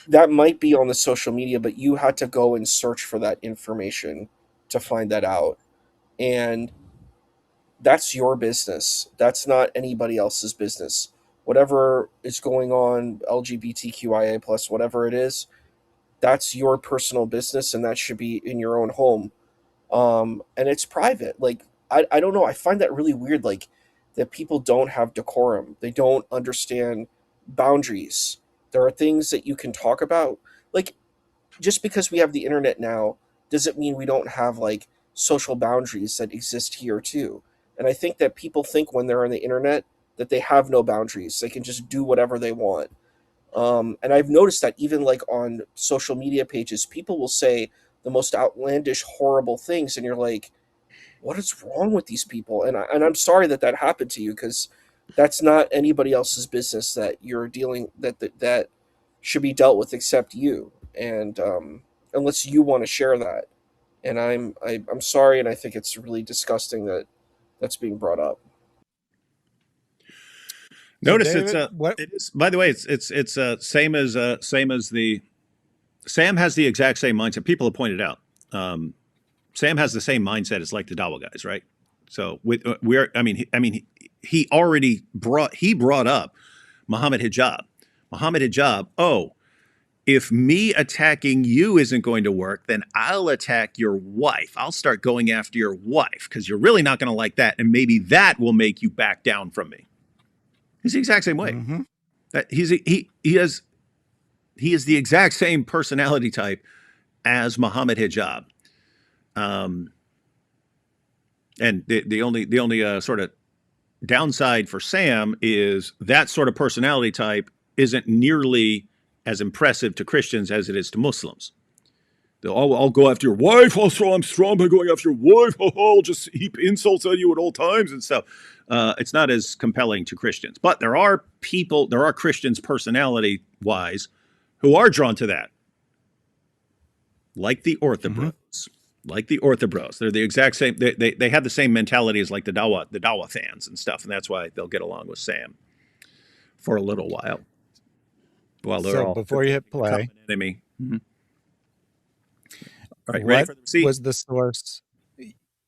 that might be on the social media, but you had to go and search for that information to find that out. And that's your business. That's not anybody else's business. Whatever is going on, LGBTQIA plus, whatever it is, that's your personal business, and that should be in your own home. And it's private. Like, I don't know. I find that really weird. Like, that people don't have decorum. They don't understand boundaries. There are things that you can talk about. Like, just because we have the internet now doesn't mean we don't have like social boundaries that exist here too. And I think that people think when they're on the internet that they have no boundaries. They can just do whatever they want. And I've noticed that even like on social media pages, people will say the most outlandish, horrible things, and you're like, what is wrong with these people? And I'm sorry that that happened to you, because that's not anybody else's business that you're dealing that should be dealt with except you. And unless you want to share that, and I'm sorry, and I think it's really disgusting that that's being brought up. Notice David, it is. By the way, it's same as the Sam has the exact same mindset. People have pointed out. Sam has the same mindset as like the Dawa guys, right? So he already brought up Muhammad Hijab. Muhammad Hijab. Oh, if me attacking you isn't going to work, then I'll attack your wife. I'll start going after your wife because you're really not going to like that, and maybe that will make you back down from me. He's the exact same way. Mm-hmm. That he is the exact same personality type as Muhammad Hijab. And the only sort of downside for Sam is that sort of personality type isn't nearly as impressive to Christians as it is to Muslims. I'll go after your wife. Also, I'm strong by going after your wife. I'll just heap insults at you at all times and stuff. It's not as compelling to Christians. But there are Christians personality-wise who are drawn to that. Like the OrthoBros. Mm-hmm. Like the OrthoBros. They're the exact same. They have the same mentality as like the Dawa fans and stuff. And that's why they'll get along with Sam for a little while. Well, so before you hit play, enemy. Mm-hmm. All right, what was the source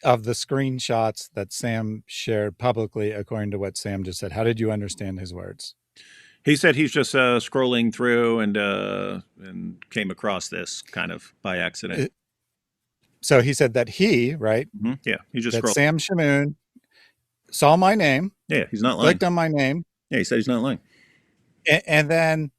of the screenshots that Sam shared publicly, according to what Sam just said? How did you understand his words? He said he's just scrolling through and came across this kind of by accident. So he said that right? Mm-hmm. Yeah, he just scrolled. Sam Shamoun saw my name. Yeah, he's not lying. Clicked on my name. Yeah, he said he's not lying. And then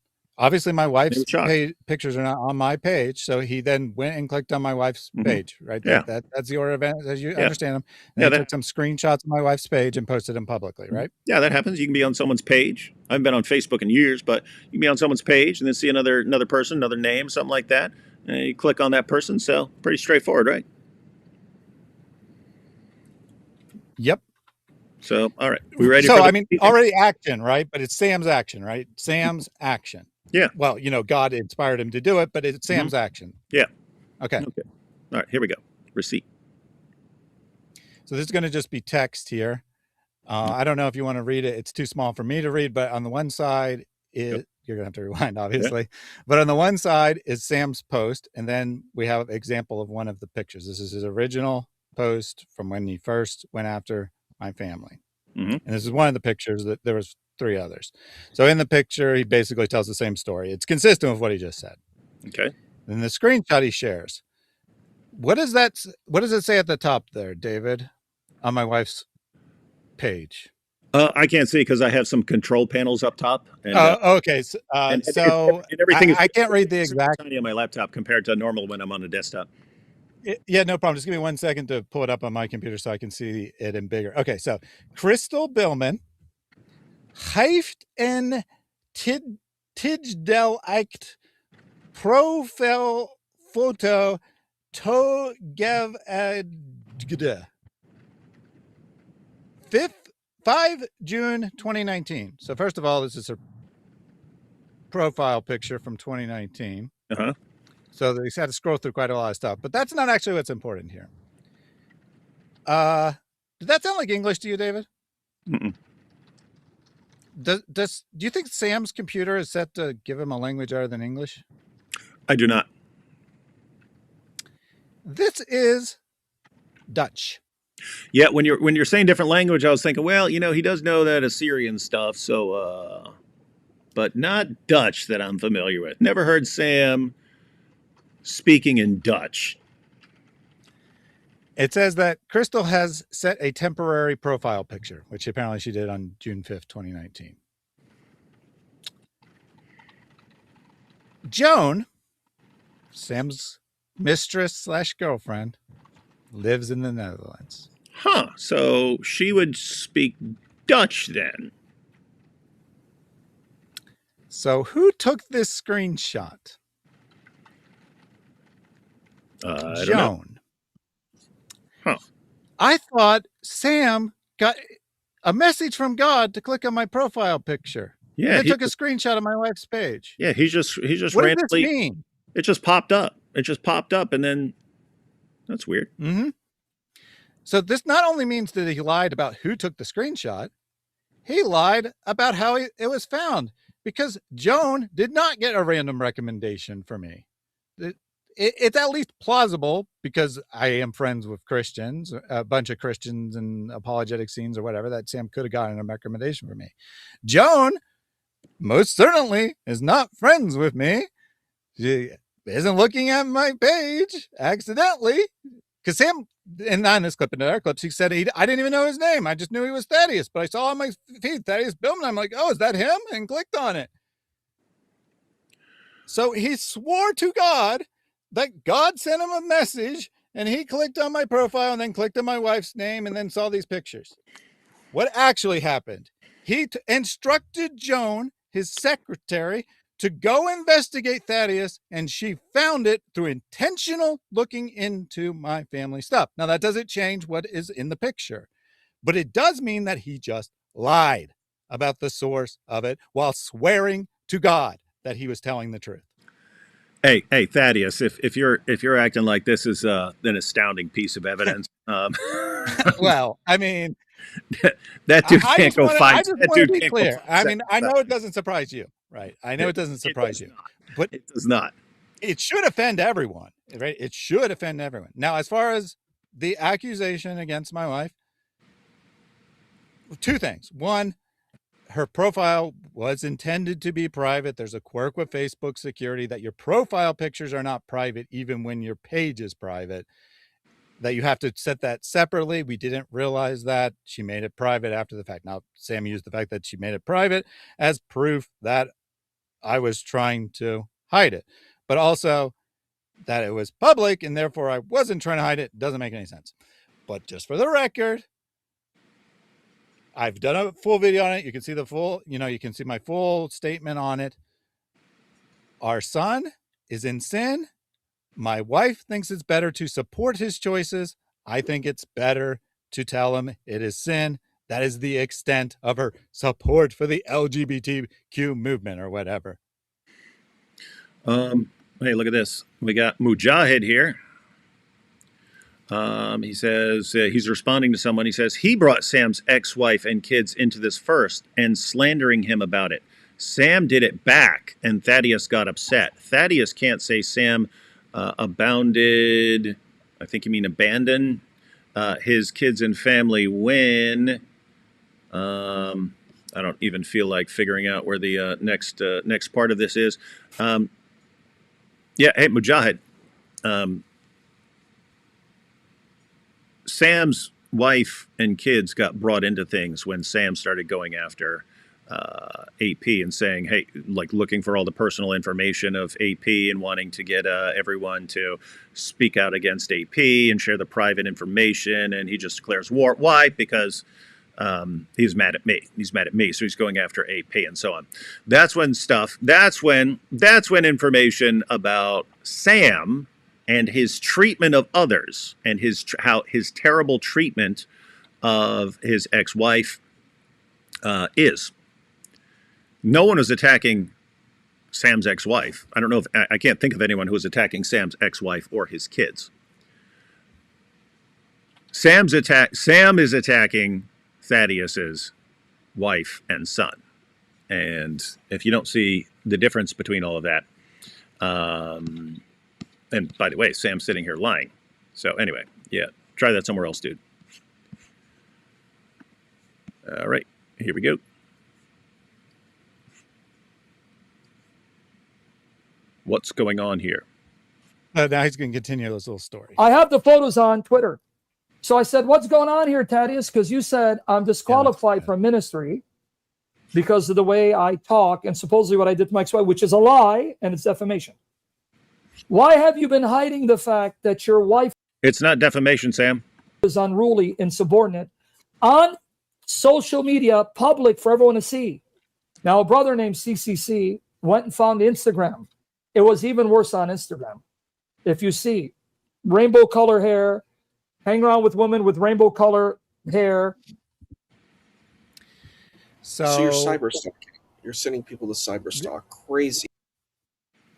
Obviously, my wife's was shocked. pictures are not on my page, so he then went and clicked on my wife's page. Right, Yeah. that's the order of events as you Yeah. understand them. And Yeah, he took some screenshots of my wife's page and posted them publicly. Right. Yeah, that happens. You can be on someone's page. I haven't been on Facebook in years, but you can be on someone's page and then see another person, another name, something like that. And you click on that person. So pretty straightforward, right? Yep. So, all right. We ready So, for the I mean, already action, right? But it's Sam's action, right? Sam's action. Yeah. Well, God inspired him to do it, but it's Sam's action. Yeah. Okay. Okay. All right. Here we go. Receipt. So this is going to just be text here. I don't know if you want to read it. It's too small for me to read, but on the one side is you're going to have to rewind, obviously. But on the one side is Sam's post, and then we have an example of one of the pictures. This is his original post from when he first went after my family. And this is one of the pictures that there was 3 others. So in the picture, he basically tells the same story. It's consistent with what he just said. Okay. And the screenshot he shares. What does it say at the top there, David, on my wife's page? I can't see because I have some control panels up top. And, okay. So, and everything I can't read the exact tiny on my laptop compared to normal when I'm on a desktop. Yeah, no problem. Just give me 1 second to pull it up on my computer so I can see it in bigger. Okay, so Crystal Billman heeft en tijdel eikt profile photo to give a 5 June 2019. So first of all, this is her profile picture from 2019. Uh-huh. So they had to scroll through quite a lot of stuff, but that's not actually what's important here. Did that sound like English to you, David? Mm-mm. Do you think Sam's computer is set to give him a language other than English? I do not. This is Dutch. Yeah, when you're saying different language, I was thinking, well, he does know that Assyrian stuff, so but not Dutch that I'm familiar with. Never heard Sam speaking in Dutch. It says that Crystal has set a temporary profile picture, which apparently she did on June 5th, 2019. Joan, Sam's mistress/girlfriend, lives in the Netherlands. Huh. So she would speak Dutch then. So who took this screenshot? I don't know. Joan. Huh. I thought Sam got a message from God to click on my profile picture. Yeah, and it took a screenshot of my wife's page. Yeah, he just what randomly. Does this mean? It just popped up. And then that's weird. Mm-hmm. So this not only means that he lied about who took the screenshot, he lied about how it was found, because Joan did not get a random recommendation for me. It's at least plausible, because I am friends with Christians, a bunch of Christians and apologetic scenes or whatever, that Sam could have gotten a recommendation for me. Joan most certainly is not friends with me. She isn't looking at my page accidentally, because Sam, and not in this clip, in other clips, he said I didn't even know his name. I just knew he was Thaddeus, but I saw on my feed Thaddeus Billman. I'm like, oh, is that him? And clicked on it. So he swore to God that God sent him a message, and he clicked on my profile and then clicked on my wife's name and then saw these pictures. What actually happened? He instructed Joan, his secretary, to go investigate Thaddeus, and she found it through intentional looking into my family stuff. Now, that doesn't change what is in the picture, but it does mean that he just lied about the source of it while swearing to God that he was telling the truth. Hey, Thaddeus, if you're acting like this is an astounding piece of evidence, well, I mean, that dude can't go find. I just want to be clear. I mean, I know it doesn't surprise you, right? I know it doesn't surprise you, but it does not. It should offend everyone, right? It should offend everyone. Now, as far as the accusation against my wife, 2 things. One, her profile was intended to be private. There's a quirk with Facebook security that your profile pictures are not private, even when your page is private, that you have to set that separately. We didn't realize that. She made it private after the fact. Now, Sam used the fact that she made it private as proof that I was trying to hide it, but also that it was public and therefore I wasn't trying to hide it doesn't make any sense. But just for the record, I've done a full video on it. You can see the full, you can see my full statement on it. Our son is in sin. My wife thinks it's better to support his choices. I think it's better to tell him it is sin. That is the extent of her support for the LGBTQ movement or whatever. Hey, look at this. We got Mujahid here. He says he's responding to someone. He says he brought Sam's ex-wife and kids into this first and slandering him about it. Sam did it back, and Thaddeus got upset. Thaddeus can't say Sam abounded, I think you mean abandon, his kids and family when, I don't even feel like figuring out where the next part of this is. Yeah, hey, Mujahid. Sam's wife and kids got brought into things when Sam started going after AP and saying, hey, like looking for all the personal information of AP and wanting to get everyone to speak out against AP and share the private information. And he just declares war. Why? Because he's mad at me. He's mad at me. So he's going after AP and so on. That's when information about Sam and his treatment of others and his terrible treatment of his ex-wife is. No one was attacking Sam's ex-wife. I don't know if I can't think of anyone who was attacking Sam's ex-wife or his kids. Sam is attacking Thaddeus's wife and son. And if you don't see the difference between all of that, and by the way, Sam's sitting here lying. So anyway, yeah, try that somewhere else, dude. All right, here we go. What's going on here? Now he's going to continue this little story. I have the photos on Twitter. So I said, what's going on here, Thaddeus? Because you said I'm disqualified from ministry because of the way I talk and supposedly what I did to my ex-wife, which is a lie and it's defamation. Why have you been hiding the fact that your wife It's not defamation, Sam. is unruly, insubordinate on social media, public for everyone to see? Now, a brother named CCC went and found Instagram. It was even worse on Instagram. If you see rainbow color hair, hang around with women with rainbow color hair. So you're cyber stalking. You're sending people to cyber stalk. Crazy.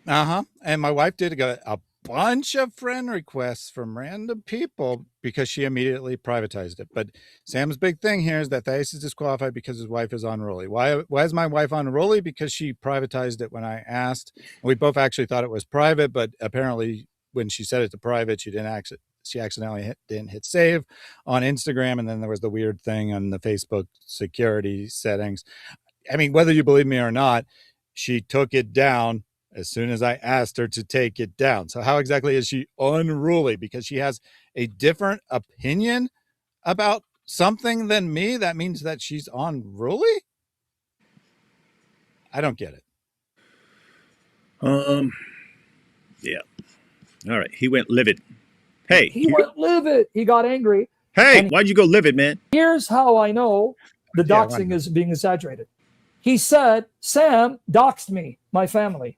And my wife did get a bunch of friend requests from random people because she immediately privatized it. But Sam's big thing here is that Thaddeus is disqualified because his wife is unruly. Why is my wife unruly? Because she privatized it when I asked. We both actually thought it was private, but apparently when she set it to private, she accidentally didn't hit save on Instagram. And then there was the weird thing on the Facebook security settings. I mean, whether you believe me or not, she took it down as soon as I asked her to take it down. So how exactly is she unruly? Because she has a different opinion about something than me? That means that she's unruly? I don't get it. Yeah. All right. He went livid. Hey. He went livid. He got angry. Hey, why'd you go livid, man? Here's how I know the doxing is being exaggerated. He said, Sam doxed me, my family.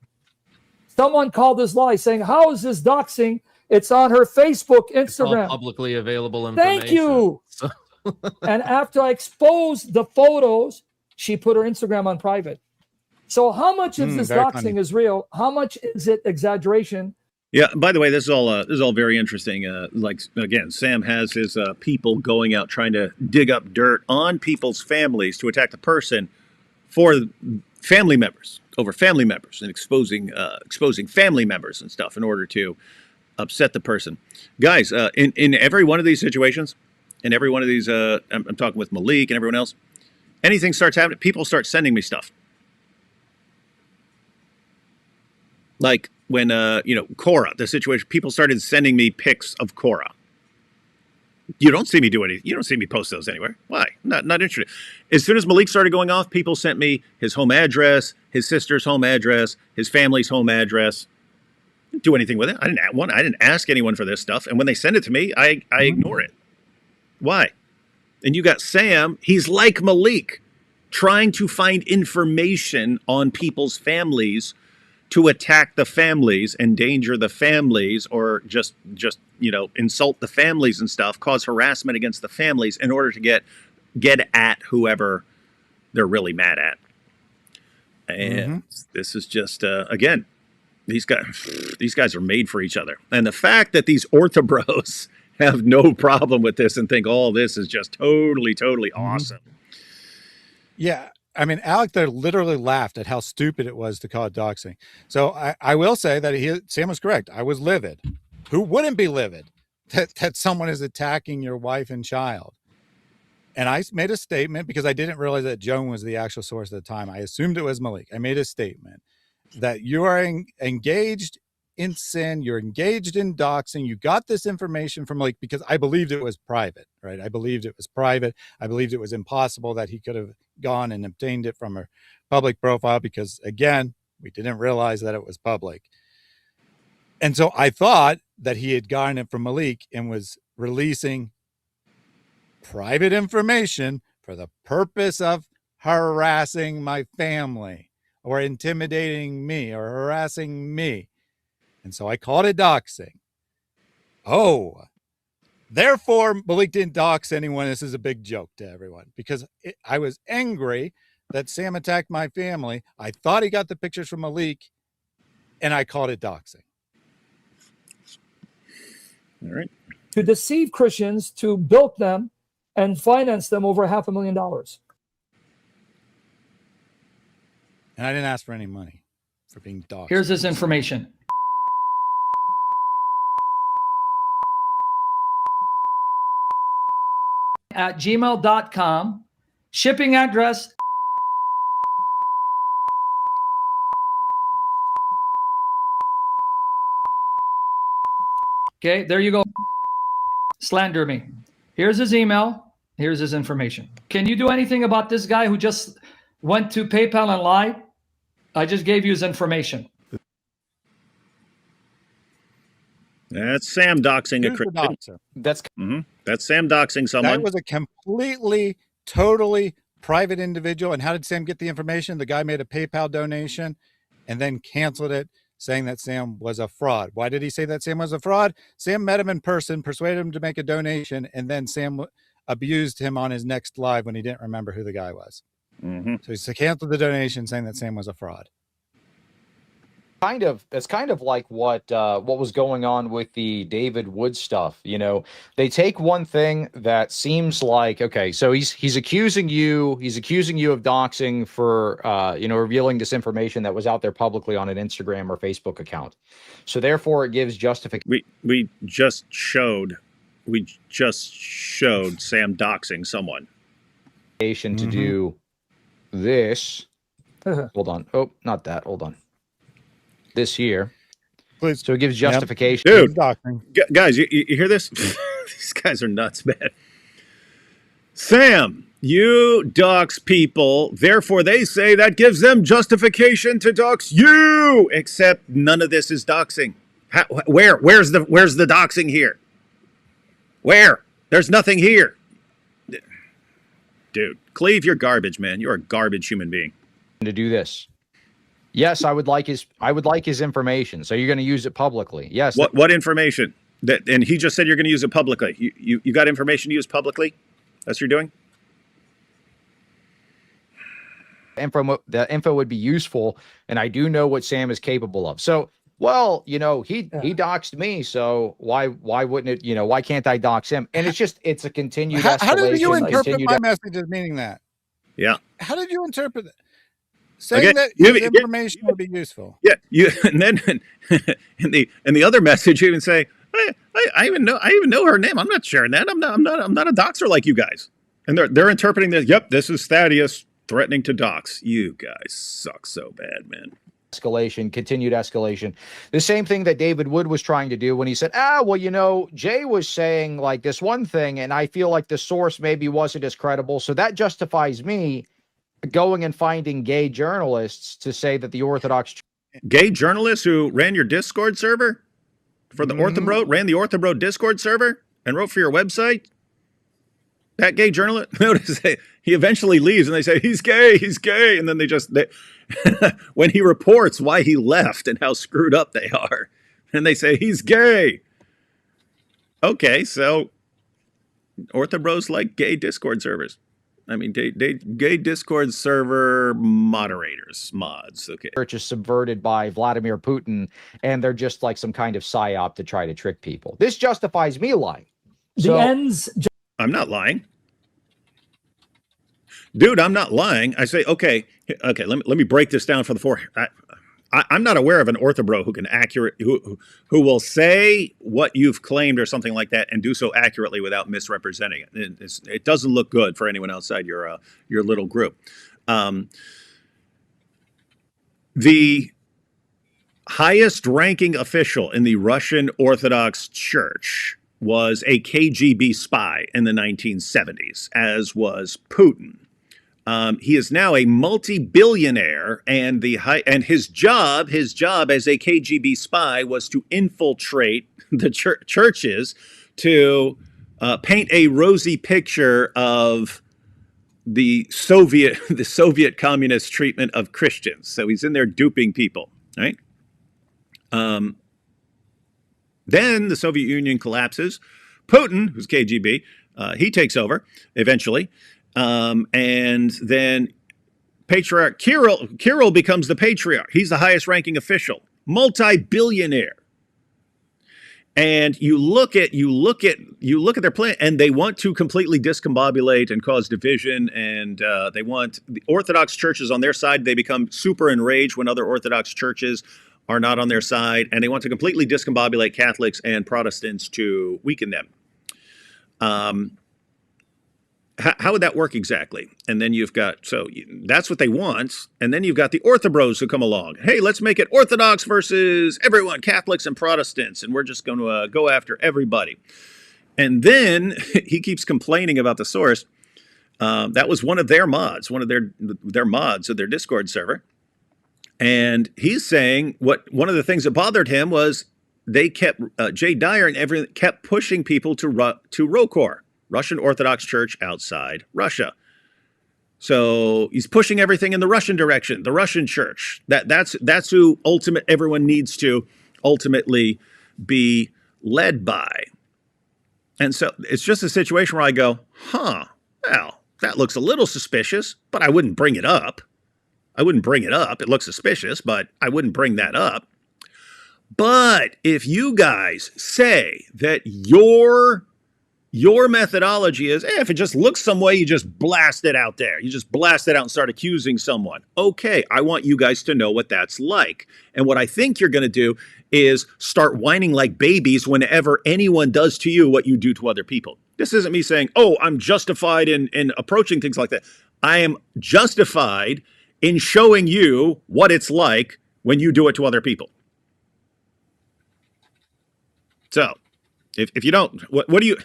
Someone called this lie saying, how is this doxing? It's on her Facebook, Instagram. It's all publicly available information. Thank you. And after I exposed the photos, she put her Instagram on private. So how much of this doxing is real? How much is it exaggeration? Yeah. By the way, this is all very interesting. Like again, Sam has his people going out trying to dig up dirt on people's families to attack the person for family members, over family members, and exposing family members and stuff in order to upset the person. Guys, in every one of these situations, in every one of these, I'm talking with Malik and everyone else, anything starts happening, people start sending me stuff. Like when, Cora, the situation, people started sending me pics of Cora. You don't see me do anything. You don't see me post those anywhere. Why? Not interested. As soon as Malik started going off, people sent me his home address, his sister's home address, his family's home address. Didn't do anything with it. I didn't ask anyone for this stuff. And when they send it to me, I ignore it. Why? And you got Sam. He's like Malik, trying to find information on people's families to attack the families, endanger the families, or just insult the families and stuff, cause harassment against the families in order to get at whoever they're really mad at. And this is just again, these guys are made for each other. And the fact that these OrthoBros have no problem with this and think all this is just totally awesome. Yeah. I mean, Alec there literally laughed at how stupid it was to call it doxing. So I will say that Sam was correct. I was livid. Who wouldn't be livid that someone is attacking your wife and child? And I made a statement because I didn't realize that Joan was the actual source at the time. I assumed it was Malik. I made a statement that you are engaged in sin. You're engaged in doxing. You got this information from Malik because I believed it was private, right? I believed it was private. I believed it was impossible that he could have gone and obtained it from a public profile because, again, we didn't realize that it was public. And so I thought that he had gotten it from Malik and was releasing private information for the purpose of harassing my family or intimidating me or harassing me. And so I called it doxing. Oh, therefore, Malik didn't dox anyone. This is a big joke to everyone because I was angry that Sam attacked my family. I thought he got the pictures from Malik, and I called it doxing. All right. To deceive Christians, to bilk them, and finance them over $500,000. And I didn't ask for any money for being doxed. Here's this information. At gmail.com, shipping address. Okay, there you go. Slander me. Here's his email. Here's his information. Can you do anything about this guy who just went to PayPal and lied? I just gave you his information. That's Sam doxing a Who's the Christian. doxer? That's Sam doxing someone. That was a completely, totally private individual. And how did Sam get the information? The guy made a PayPal donation and then canceled it, saying that Sam was a fraud. Why did he say that Sam was a fraud? Sam met him in person, persuaded him to make a donation, and then Sam abused him on his next live when he didn't remember who the guy was. So he canceled the donation, saying that Sam was a fraud. That's kind of like what was going on with the David Wood stuff. You know, they take one thing that seems like, okay, so he's accusing you of doxing for revealing this information that was out there publicly on an Instagram or Facebook account. So therefore, it gives justification. We just showed Sam doxing someone To do this. Hold on. Oh, not that. Hold on. This here. Please. So it gives justification. Dude, guys, you hear this? These guys are nuts, man. Sam, you dox people, therefore they say that gives them justification to dox you. Except none of this is doxing. Where's the doxing here? Where? There's nothing here. Dude, Cleve, you're garbage, man. You're a garbage human being. To do this. Yes, I would like his information. So you're going to use it publicly. Yes. What information? And he just said you're going to use it publicly. You got information to use publicly? That's what you're doing? The info would be useful, and I do know what Sam is capable of. So, well, he doxed me, so why wouldn't it? Why can't I dox him? And it's a continued escalation. How did you interpret my message as meaning that? Yeah. How did you interpret it? Saying that information would be useful. Yeah, and then in the other message you even say, I even know her name. I'm not sharing that. I'm not a doxer like you guys. And they're interpreting this. Yep, this is Thaddeus threatening to dox. You guys suck so bad, man. escalation, continued escalation. The same thing that David Wood was trying to do when he said, well, you know, Jay was saying like this one thing, and I feel like the source maybe wasn't as credible. So that justifies me going and finding gay journalists to say that the Orthodox Gay journalists who ran your Discord server for the OrthoBro, ran the OrthoBro Discord server and wrote for your website. That gay journalist, notice he eventually leaves and they say, he's gay. And then when he reports why he left and how screwed up they are, and they say, he's gay. Okay, so OrthoBros like gay Discord servers. I mean, gay Discord server mods. Okay. church is subverted by Vladimir Putin, and they're just like some kind of psyop to try to trick people. This justifies me lying. The ends. I'm not lying. Dude, I'm not lying. I say, okay, let me break this down for the four. I'm not aware of an OrthoBro who can who will say what you've claimed or something like that and do so accurately without misrepresenting it. It doesn't look good for anyone outside your little group. The highest ranking official in the Russian Orthodox Church was a KGB spy in the 1970s, as was Putin. He is now a multi-billionaire, and his job as a KGB spy was to infiltrate the churches to paint a rosy picture of the Soviet communist treatment of Christians. So he's in there duping people, right? Then the Soviet Union collapses. Putin, who's KGB, he takes over eventually. And then Patriarch Kirill becomes the patriarch. He's the highest ranking official, multi-billionaire. And you look at their plan, and they want to completely discombobulate and cause division. And they want the Orthodox churches on their side. They become super enraged when other Orthodox churches are not on their side, and they want to completely discombobulate Catholics and Protestants to weaken them. How would that work exactly? And then that's what they want. And then you've got the OrthoBros who come along. Hey, let's make it Orthodox versus everyone, Catholics and Protestants. And we're just going to go after everybody. And then he keeps complaining about the source. That was one of their mods, one of their mods of their Discord server. And he's saying one of the things that bothered him was they kept, Jay Dyer and everything kept pushing people to ROKOR. Russian Orthodox Church outside Russia. So he's pushing everything in the Russian direction, the Russian church. That's who everyone needs to ultimately be led by. And so it's just a situation where I go, well, that looks a little suspicious, but I wouldn't bring it up. It looks suspicious, but I wouldn't bring that up. But if you guys say that your methodology is, if it just looks some way, you just blast it out there. You just blast it out and start accusing someone. Okay, I want you guys to know what that's like. And what I think you're going to do is start whining like babies whenever anyone does to you what you do to other people. This isn't me saying, I'm justified in approaching things like that. I am justified in showing you what it's like when you do it to other people. So, if you don't, what do you,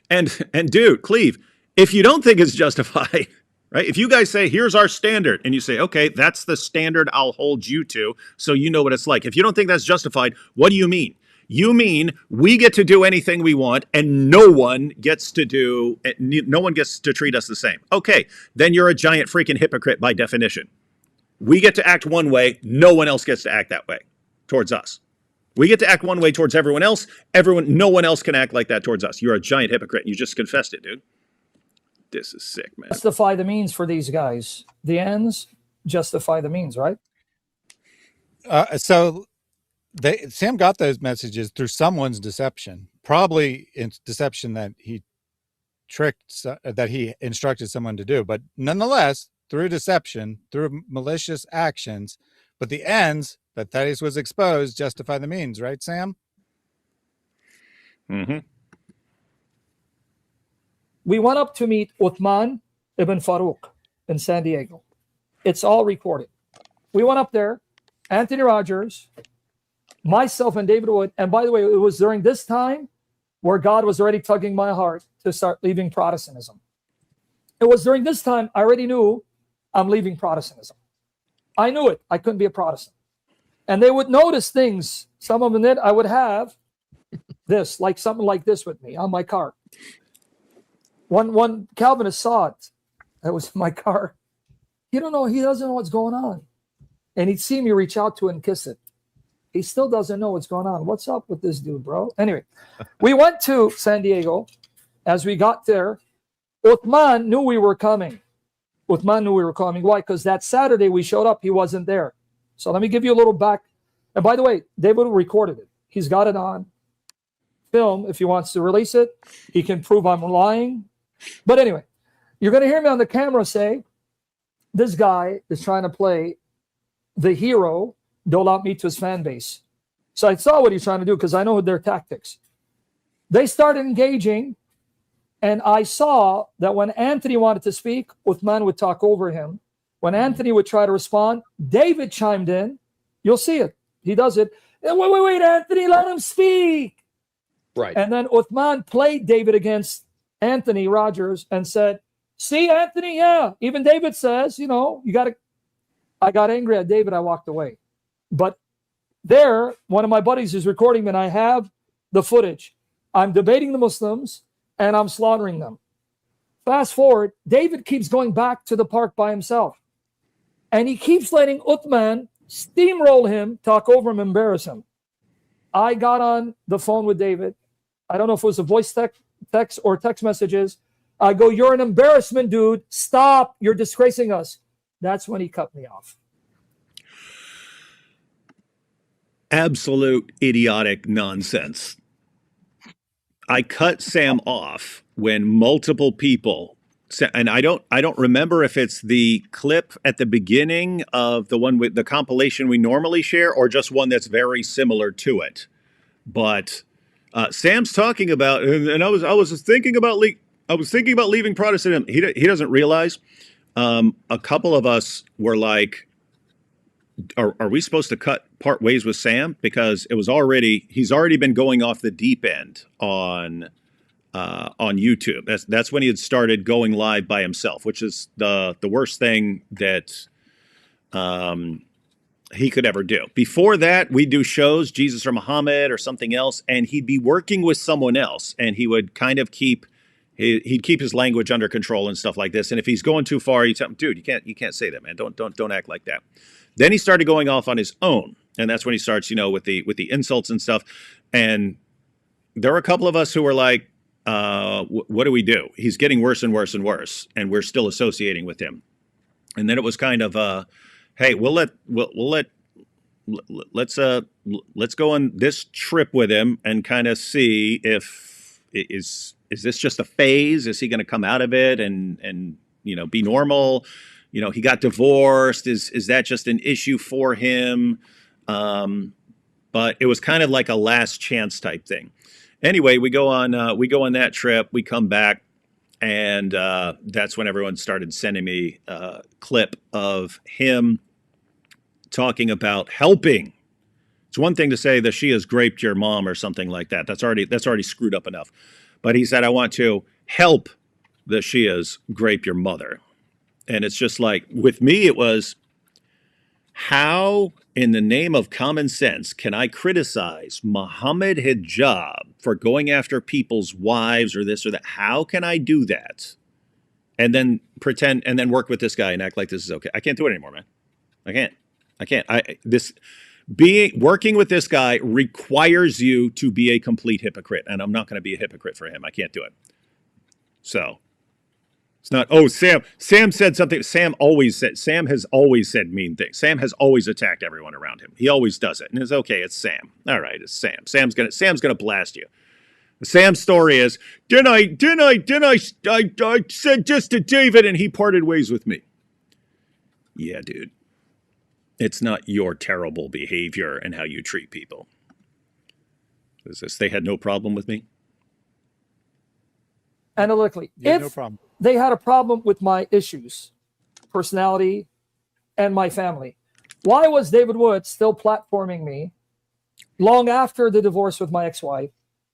and dude, Cleve, if you don't think it's justified, right? If you guys say, here's our standard, and you say, okay, that's the standard I'll hold you to, so you know what it's like. If you don't think that's justified, what do you mean? You mean we get to do anything we want, and no one gets to treat us the same. Okay, then you're a giant freaking hypocrite by definition. We get to act one way, no one else gets to act that way towards us. We get to act one way towards everyone else. No one else can act like that towards us. You're a giant hypocrite. You just confessed it, dude. This is sick, man. Justify the means for these guys. The ends justify the means, right? So Sam got those messages through someone's deception, probably in deception that he that he instructed someone to do, but nonetheless, through deception, through malicious actions, but the ends that Thaddeus was exposed justify the means, right, Sam? Mm-hmm. We went up to meet Uthman ibn Farouk in San Diego. It's all recorded. We went up there, Anthony Rogers, myself, and David Wood. And by the way, it was during this time where God was already tugging my heart to start leaving Protestantism. It was during this time I already knew I'm leaving Protestantism. I knew it. I couldn't be a Protestant. And they would notice things, some of them that I would have this, like something like this with me on my car. One Calvinist saw it. That was my car. He doesn't know what's going on. And he'd see me reach out to it and kiss it. He still doesn't know what's going on. What's up with this dude, bro? Anyway, we went to San Diego. As we got there, Uthman knew we were coming. Why? Because that Saturday we showed up, he wasn't there. So let me give you a little back. And by the way, David recorded it. He's got it on film. If he wants to release it, he can prove I'm lying. But anyway, you're going to hear me on the camera say, this guy is trying to play the hero, dole out me to his fan base. So I saw what he's trying to do because I know their tactics. They started engaging, and I saw that when Anthony wanted to speak, Uthman would talk over him. When Anthony would try to respond, David chimed in. You'll see it. He does it. Wait, Anthony, let him speak. Right. And then Uthman played David against Anthony Rogers and said, see, Anthony, yeah. Even David says, I got angry at David. I walked away. But there, one of my buddies is recording me, and I have the footage. I'm debating the Muslims, and I'm slaughtering them. Fast forward, David keeps going back to the park by himself. And he keeps letting Uthman steamroll him, talk over him, embarrass him. I got on the phone with David. I don't know if it was a voice text or text messages. I go, you're an embarrassment, dude. Stop. You're disgracing us. That's when he cut me off. Absolute idiotic nonsense. I cut Sam off when multiple people, and I don't remember if it's the clip at the beginning of the one with the compilation we normally share or just one that's very similar to it. But Sam's talking about, and I was thinking about leaving Protestantism. He doesn't realize. A couple of us were like, are we supposed to part ways with Sam? Because he's already been going off the deep end on YouTube. That's when he had started going live by himself, which is the worst thing that he could ever do. Before that, we'd do shows, Jesus or Muhammad or something else, and he'd be working with someone else, and he would kind of keep his language under control and stuff like this. And if he's going too far, he'd tell him, dude, you can't say that, man. Don't act like that. Then he started going off on his own, and that's when he starts, with the insults and stuff. And there were a couple of us who were like, what do we do? He's getting worse and worse and worse, and we're still associating with him. And then it was kind of, hey, let's go on this trip with him and kind of see if is this just a phase? Is he going to come out of it and be normal? He got divorced. Is that just an issue for him? But it was kind of like a last chance type thing. Anyway, we go on that trip. We come back, and that's when everyone started sending me a clip of him talking about helping. It's one thing to say that she has raped your mom or something like that. That's already screwed up enough. But he said, I want to help the Shias grape your mother. And it's just like, with me, it was, how in the name of common sense can I criticize Muhammad Hijab for going after people's wives or this or that? How can I do that? And then pretend and then work with this guy and act like this is okay. I can't do it anymore, man. I can't. Working with this guy requires you to be a complete hypocrite, and I'm not going to be a hypocrite for him. I can't do it. So it's not, Sam said something. Sam has always said mean things. Sam has always attacked everyone around him. He always does it. And it's okay, it's Sam. All right, it's Sam. Sam's gonna blast you. Sam's story is, I said this to David and he parted ways with me. Yeah, dude. It's not your terrible behavior and how you treat people. Is this, they had no problem with me? Analytically. Yeah, if no problem. they had a problem with my issues, personality, and my family, Why was David Wood still platforming me long after the divorce with my ex-wife?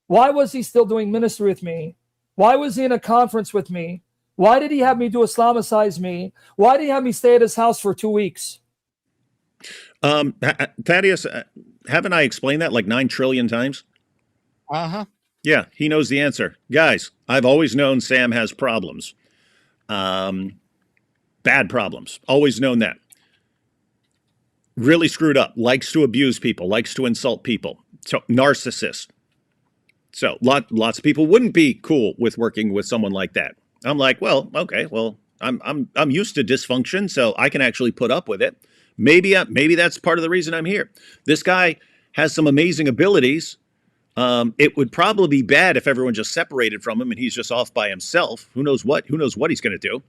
Why was he still doing ministry with me? Why was he in a conference with me? Why did he have me do Islamicize me? Why did he have me stay at his house for 2 weeks? Thaddeus, haven't I explained that like 9 trillion times? Uh-huh. Yeah, he knows the answer. Guys, I've always known Sam has problems. Bad problems. Always known that. Really screwed up. Likes to abuse people. Likes to insult people. So, narcissist. So, lots of people wouldn't be cool with working with someone like that. I'm like, well, okay, well, I'm used to dysfunction, so I can actually put up with it. Maybe that's part of the reason I'm here. This guy has some amazing abilities. It would probably be bad if everyone just separated from him and he's just off by himself. Who knows what he's going to do.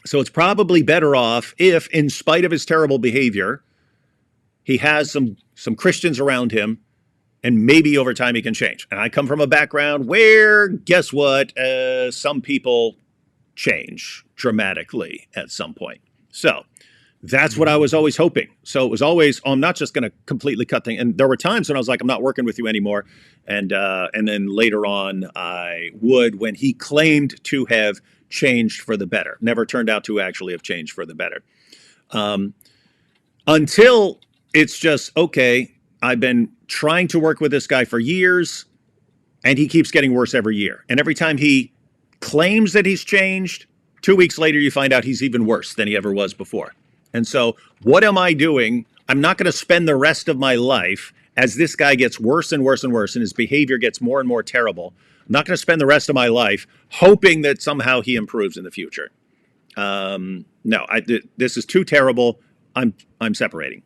So it's probably better off if, in spite of his terrible behavior, he has some Christians around him, and maybe over time he can change. And I come from a background where, guess what? Some people change dramatically at some point. So that's what I was always hoping. So it was always, I'm not just going to completely cut things. And there were times when I was like, I'm not working with you anymore. And then later on, I would, when he claimed to have changed for the better. Never turned out to actually have changed for the better. Until it's just, okay, I've been trying to work with this guy for years, and he keeps getting worse every year. And every time he claims that he's changed, 2 weeks later, you find out he's even worse than he ever was before. And so what am I doing? I'm not going to spend the rest of my life as this guy gets worse and worse and worse and his behavior gets more and more terrible. I'm not going to spend the rest of my life hoping that somehow he improves in the future. No, this is too terrible. I'm separating.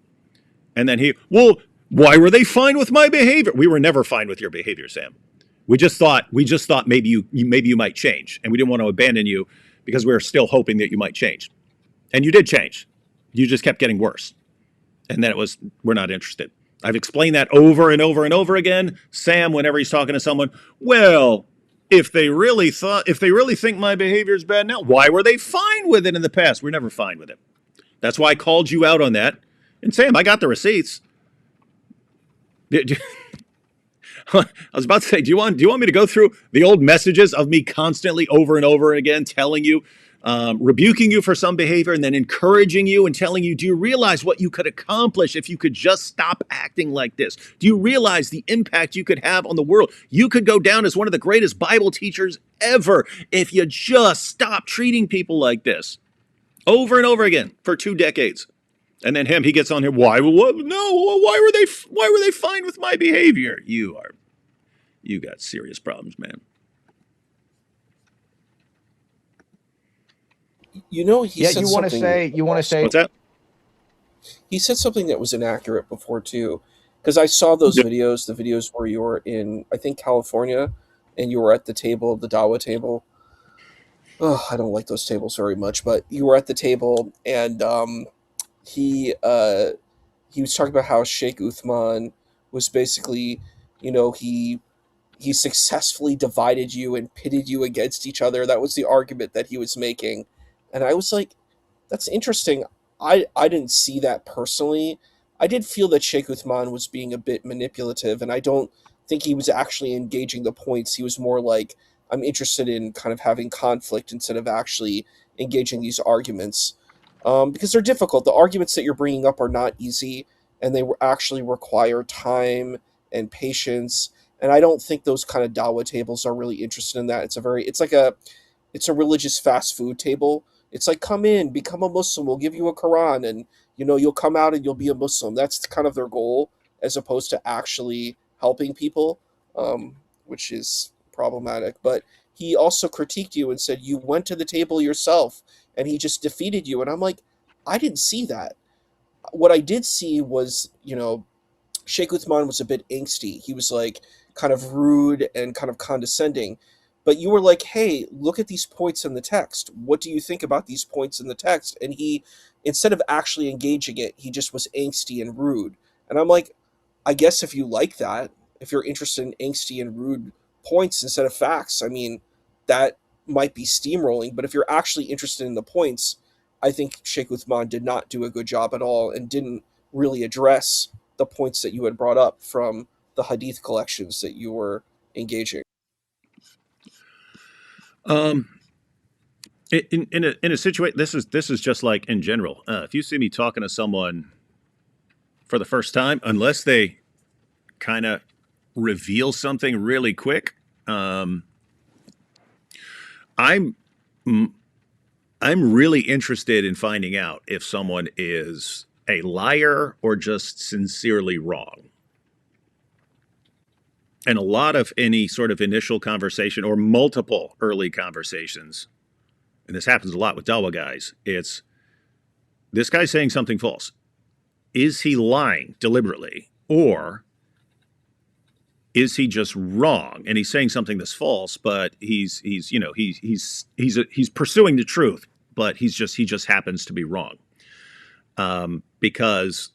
And then well, why were they fine with my behavior? We were never fine with your behavior, Sam. We just thought maybe you might change, and we didn't want to abandon you because we were still hoping that you might change. And you did change. You just kept getting worse. And then it was, we're not interested. I've explained that over and over and over again. Sam, whenever he's talking to someone, well, if they really think my behavior is bad now, why were they fine with it in the past? We're never fine with it. That's why I called you out on that. And Sam, I got the receipts. I was about to say, do you want me to go through the old messages of me constantly over and over again telling you, rebuking you for some behavior and then encouraging you and telling you, do you realize what you could accomplish if you could just stop acting like this? Do you realize the impact you could have on the world? You could go down as one of the greatest Bible teachers ever if you just stop treating people like this. Over and over again for 2 decades. And then he gets on here. Why were they fine with my behavior? You got serious problems, man. You know, he said you want to say What's that? He said something that was inaccurate before too, because I saw those videos, the videos where you were in, I think, California, and you were at the table, the Dawa table. Oh, I don't like those tables very much, but you were at the table, and he was talking about how Sheikh Uthman was basically, he successfully divided you and pitted you against each other. That was the argument that he was making. And I was like, that's interesting. I didn't see that personally. I did feel that Sheikh Uthman was being a bit manipulative, and I don't think he was actually engaging the points. He was more like, I'm interested in kind of having conflict instead of actually engaging these arguments. Because they're difficult. The arguments that you're bringing up are not easy, and they actually require time and patience. And I don't think those kind of Dawa tables are really interested in that. It's a religious fast food table. It's like, come in, become a Muslim. We'll give you a Quran, and you'll come out and you'll be a Muslim. That's kind of their goal, as opposed to actually helping people, which is problematic. But he also critiqued you and said you went to the table yourself, and he just defeated you. And I'm like, I didn't see that. What I did see was, Sheikh Uthman was a bit angsty. He was like kind of rude and kind of condescending. But you were like, hey, look at these points in the text. What do you think about these points in the text? And he, instead of actually engaging it, he just was angsty and rude. And I'm like, I guess if you like that, if you're interested in angsty and rude points instead of facts, I mean, that might be steamrolling. But if you're actually interested in the points, I think Sheikh Uthman did not do a good job at all and didn't really address the points that you had brought up from the hadith collections that you were engaging. In a situation, this is just like in general. If you see me talking to someone for the first time, unless they kind of reveal something really quick, I'm I'm really interested in finding out if someone is a liar or just sincerely wrong. And a lot of any sort of initial conversation or multiple early conversations, and this happens a lot with Dawa guys, it's this guy's saying something false. Is he lying deliberately, or is he just wrong and he's saying something that's false, but he's pursuing the truth, but he just happens to be wrong. Because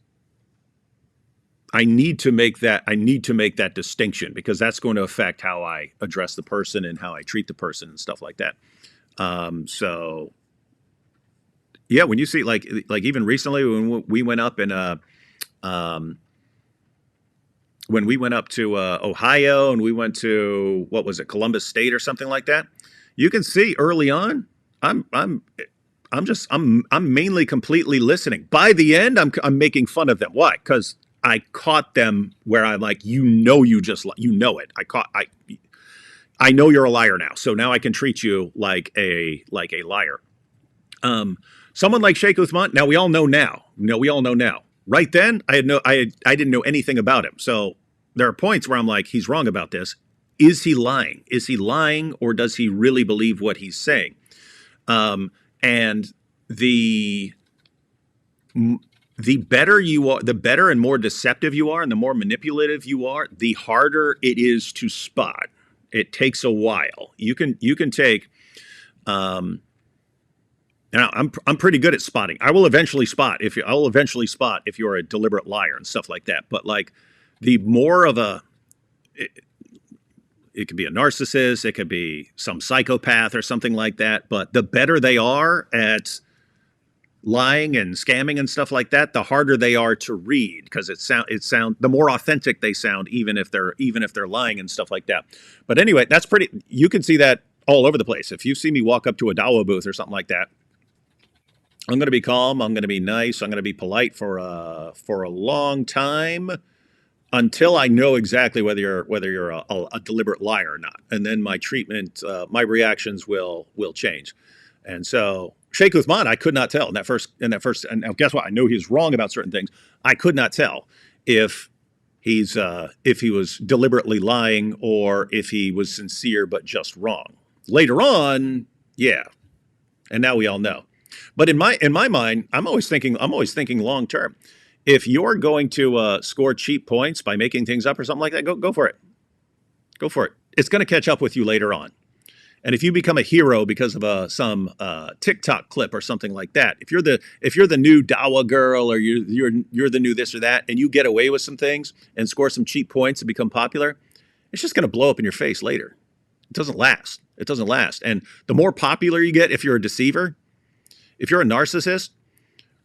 I need to make that distinction, because that's going to affect how I address the person and how I treat the person and stuff like that. So yeah, when you see like even recently when we went up in when we went up to Ohio, and we went to, what was it, Columbus State or something like that, you can see early on I'm mainly completely listening. By the end, I'm making fun of them. Why? Because I caught them where I'm like, you know it. I know you're a liar now, so now I can treat you like a liar. Someone like Sheikh Uthman. Now we all know now. Right then, I didn't know anything about him. So there are points where I'm like, he's wrong about this. Is he lying? Is he lying, or does he really believe what he's saying? And the better you are, the better and more deceptive you are, and the more manipulative you are, the harder it is to spot. It takes a while. You can take. Now I'm pretty good at spotting. I will eventually spot if you're a deliberate liar and stuff like that. But like, the more of it could be a narcissist, it could be some psychopath or something like that. But the better they are at lying and scamming and stuff like that, the harder they are to read, because the more authentic they sound, even if they're lying and stuff like that. But anyway, you can see that all over the place. If you see me walk up to a Dawa booth or something like that, I'm going to be calm. I'm going to be nice. I'm going to be polite for a long time, until I know exactly whether you're a deliberate liar or not, and then my treatment, my reactions will change. And so Sheikh Uthman, I could not tell in that first. And now guess what? I know he's wrong about certain things. I could not tell if he was deliberately lying or if he was sincere but just wrong. Later on, yeah, and now we all know. But in my mind, I'm always thinking long term. If you're going to score cheap points by making things up or something like that, go for it. Go for it. It's going to catch up with you later on. And if you become a hero because of some TikTok clip or something like that, if you're the new Dawa girl, or you're the new this or that, and you get away with some things and score some cheap points and become popular, it's just going to blow up in your face later. It doesn't last. And the more popular you get, if you're a deceiver, if you're a narcissist,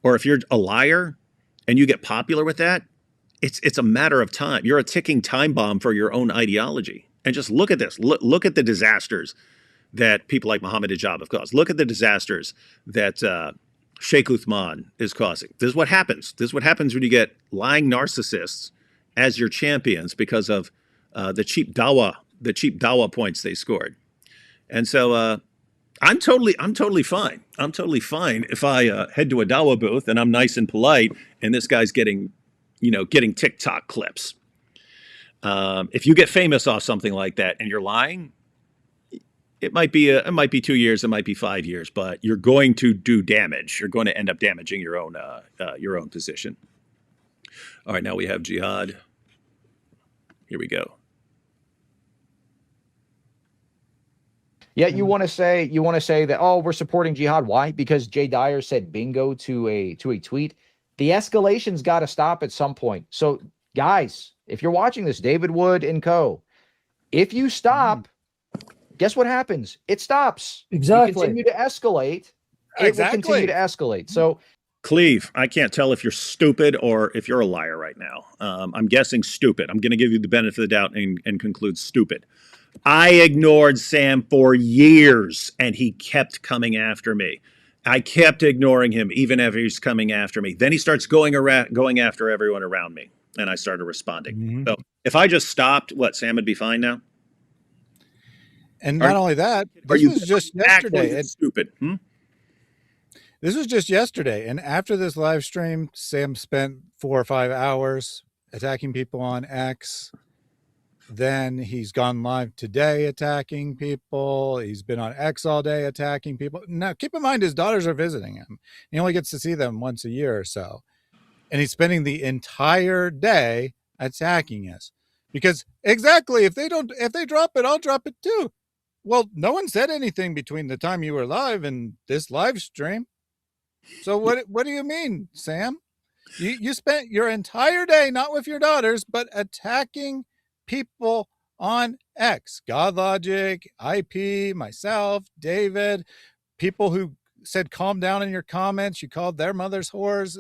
or if you're a liar, and you get popular with that, it's a matter of time. You're a ticking time bomb for your own ideology. And just look at this. Look at the disasters that people like Muhammad Hijab have caused. Look at the disasters that Sheikh Uthman is causing. This is what happens. This is what happens when you get lying narcissists as your champions because of the cheap dawa points they scored. And so I'm totally fine. I'm totally fine if I head to a Dawa booth and I'm nice and polite, and this guy's getting TikTok clips. If you get famous off something like that and you're lying, it might be 2 years, it might be 5 years, but you're going to do damage. You're going to end up damaging your own position. All right, now we have jihad. Here we go. Yeah, you want to say that, oh, we're supporting jihad. Why? Because Jay Dyer said bingo to a tweet. The escalation's got to stop at some point. So, guys, if you're watching this, David Wood and co., if you stop, guess what happens? It stops. Exactly. You continue to escalate. It will continue to escalate. So Cleve, I can't tell if you're stupid or if you're a liar right now. I'm guessing stupid. I'm going to give you the benefit of the doubt and conclude stupid. I ignored Sam for years, and he kept coming after me. I kept ignoring him, even after he's coming after me. Then he starts going after everyone around me, and I started responding. Mhm. So if I just stopped, what, Sam would be fine now? And not only that, this was just yesterday. It's stupid. This was just yesterday. And after this live stream, Sam spent 4 or 5 hours attacking people on X. Then he's gone live today attacking people. He's been on X all day attacking people. Now, keep in mind, his daughters are visiting him. He only gets to see them once a year or so. And he's spending the entire day attacking us. Because exactly, if they drop it, I'll drop it too. Well, no one said anything between the time you were live and this live stream. So what do you mean, Sam? You spent your entire day not with your daughters, but attacking people on X. GodLogic, IP, myself, David, people who said calm down in your comments. You called their mothers whores.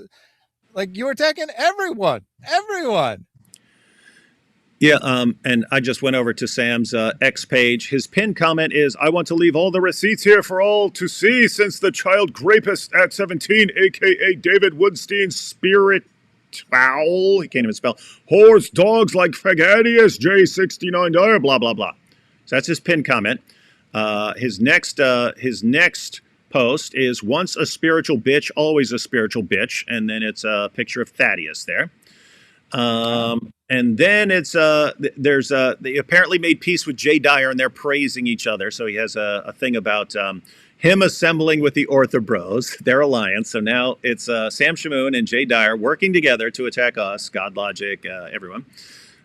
Like, you were attacking everyone. Everyone. Yeah, and I just went over to Sam's X page. His pinned comment is, I want to leave all the receipts here for all to see since the child rapist at 17, a.k.a. David Woodstein's spirit foul. He can't even spell. Horse dogs like Fagadius, J69, blah, blah, blah. So that's his pinned comment. His next post is, once a spiritual bitch, always a spiritual bitch. And then it's a picture of Thaddeus there. And then it's they apparently made peace with Jay Dyer and they're praising each other. So he has a thing about him assembling with the OrthoBros, their alliance. So now it's Sam Shamoun and Jay Dyer working together to attack us, GodLogic, everyone.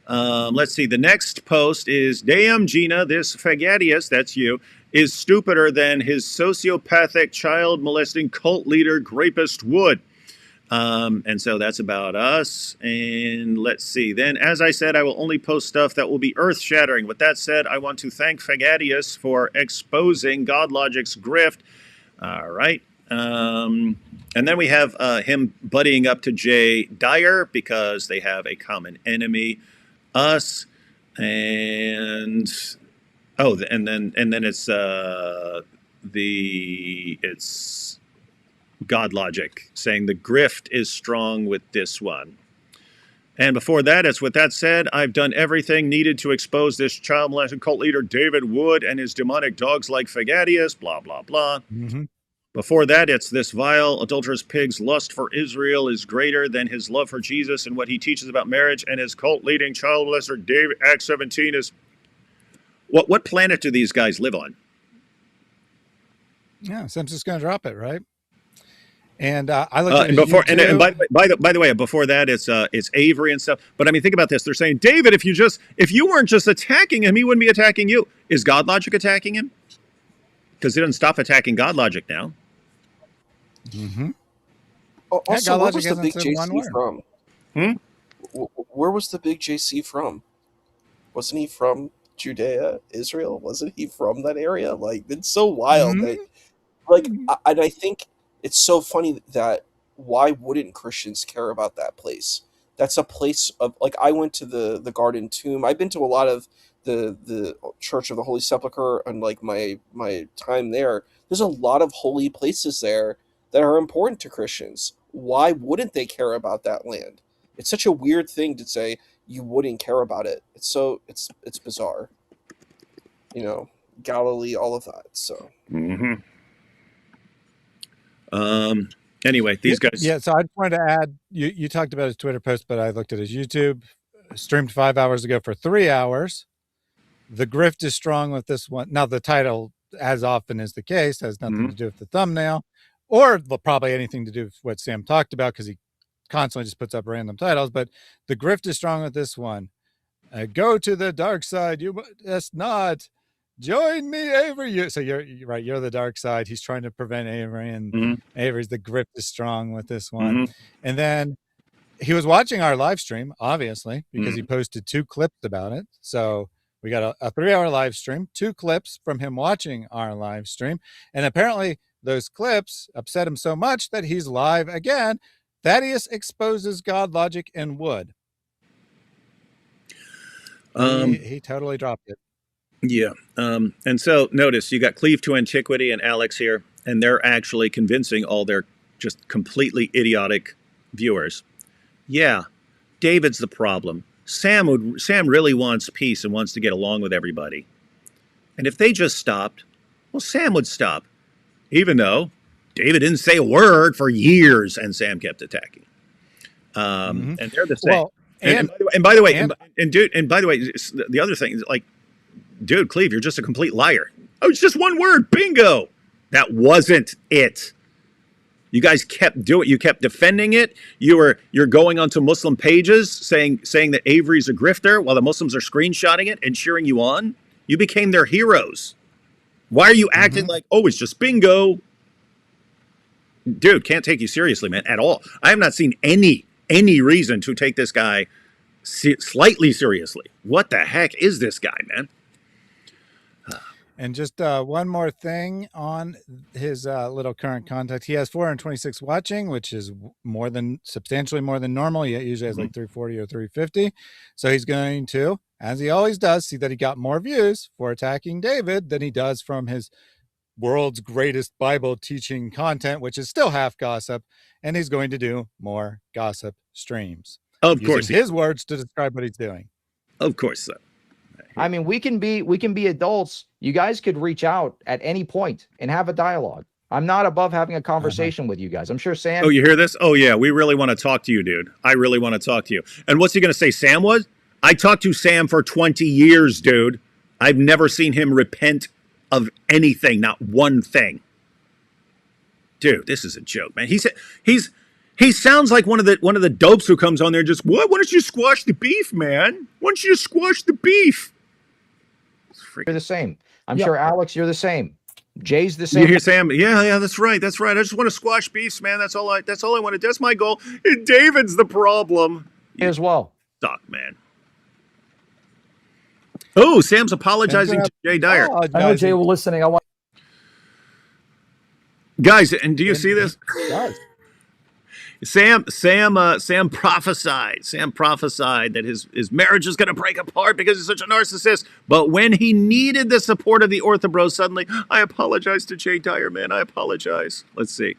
Let's see. The next post is, damn, Gina, this Fagadius, that's you, is stupider than his sociopathic child molesting cult leader, Grapist Wood. And so that's about us. And let's see. Then, as I said, I will only post stuff that will be earth-shattering. With that said, I want to thank Fagadius for exposing GodLogic's grift. All right. And then we have him buddying up to Jay Dyer because they have a common enemy, us. And and then it's it's GodLogic saying the grift is strong with this one. And before that, it's, with that said, I've done everything needed to expose this child molesting cult leader David Wood and his demonic dogs like Fagadius, blah, blah, blah. Mm-hmm. Before that, it's, this vile, adulterous pig's lust for Israel is greater than his love for Jesus and what he teaches about marriage, and his cult-leading child molester David Act 17 is... What planet do these guys live on? Yeah, Sam's just going to drop it, right? And I looked at and before, and by the way, before that, it's Avery and stuff. But I mean, think about this. They're saying, David, if you weren't just attacking him, he wouldn't be attacking you. Is GodLogic attacking him? Because he doesn't stop attacking GodLogic now. Mm-hmm. Also, yeah, where was the big JC from? Where was the big JC from? Wasn't he from Judea, Israel? Wasn't he from that area? Like, it's so wild that, like, and I think it's so funny that why wouldn't Christians care about that place? That's a place of, like, I went to the Garden Tomb. I've been to a lot of the Church of the Holy Sepulchre and, like, my time there. There's a lot of holy places there that are important to Christians. Why wouldn't they care about that land? It's such a weird thing to say you wouldn't care about it. It's bizarre. You know, Galilee, all of that. So. Anyway, these guys. Yeah, so I just wanted to add, you talked about his Twitter post, but I looked at his YouTube, streamed 5 hours ago for 3 hours. The grift is strong with this one. Now, the title, as often is the case, has nothing to do with the thumbnail, or probably anything to do with what Sam talked about, because he constantly just puts up random titles. But the grift is strong with this one. Go to the dark side. You must not. Join me, Avery. So you're right. You're the dark side. He's trying to prevent Avery, and Avery's, the grip is strong with this one. And then he was watching our live stream, obviously, because he posted 2 clips about it. So we got a 3-hour live stream, 2 clips from him watching our live stream. And apparently those clips upset him so much that he's live again. Thaddeus exposes GodLogic and Wood. He totally dropped it. Yeah. And so notice you got Cleave to Antiquity and Alex here, and they're actually convincing all their just completely idiotic viewers. Yeah, David's the problem. Sam really wants peace and wants to get along with everybody. And if they just stopped, well, Sam would stop. Even though David didn't say a word for years and Sam kept attacking. And they're the same. Well, and by the way, the other thing is, like, dude, Cleve, you're just a complete liar. Oh, it's just one word. Bingo. That wasn't it. You guys kept doing it. You kept defending it. You're going onto Muslim pages saying that Avery's a grifter while the Muslims are screenshotting it and cheering you on. You became their heroes. Why are you acting like, oh, it's just bingo? Dude, can't take you seriously, man, at all. I have not seen any reason to take this guy slightly seriously. What the heck is this guy, man? And just one more thing on his little current contact. He has 426 watching, which is substantially more than normal. He usually has like 340 or 350. So he's going to, as he always does, see that he got more views for attacking David than he does from his world's greatest Bible teaching content, which is still half gossip. And he's going to do more gossip streams. Of course. His words to describe what he's doing. Of course so. I mean, we can be adults. You guys could reach out at any point and have a dialogue. I'm not above having a conversation with you guys. I'm sure Sam. Oh, you hear this? Oh, yeah. We really want to talk to you, dude. I really want to talk to you. And what's he going to say Sam was? I talked to Sam for 20 years, dude. I've never seen him repent of anything, not one thing. Dude, this is a joke, man. He sounds like one of the dopes who comes on there and just, what? Why don't you squash the beef, man? Why don't you just squash the beef? You're the same. I'm sure, Alex, you're the same. Jay's the same. You hear Sam? Yeah, that's right. I just want to squash beefs, man. That's all I want to do. That's my goal. And David's the problem. As well. Suck, man. Oh, Sam's apologizing to Jay Dyer. I know Jay was listening. Guys, and do you see this? Sam prophesied. Sam prophesied that his marriage is going to break apart because he's such a narcissist. But when he needed the support of the OrthoBros, suddenly, I apologize to Jay Dyer, man. I apologize. Let's see.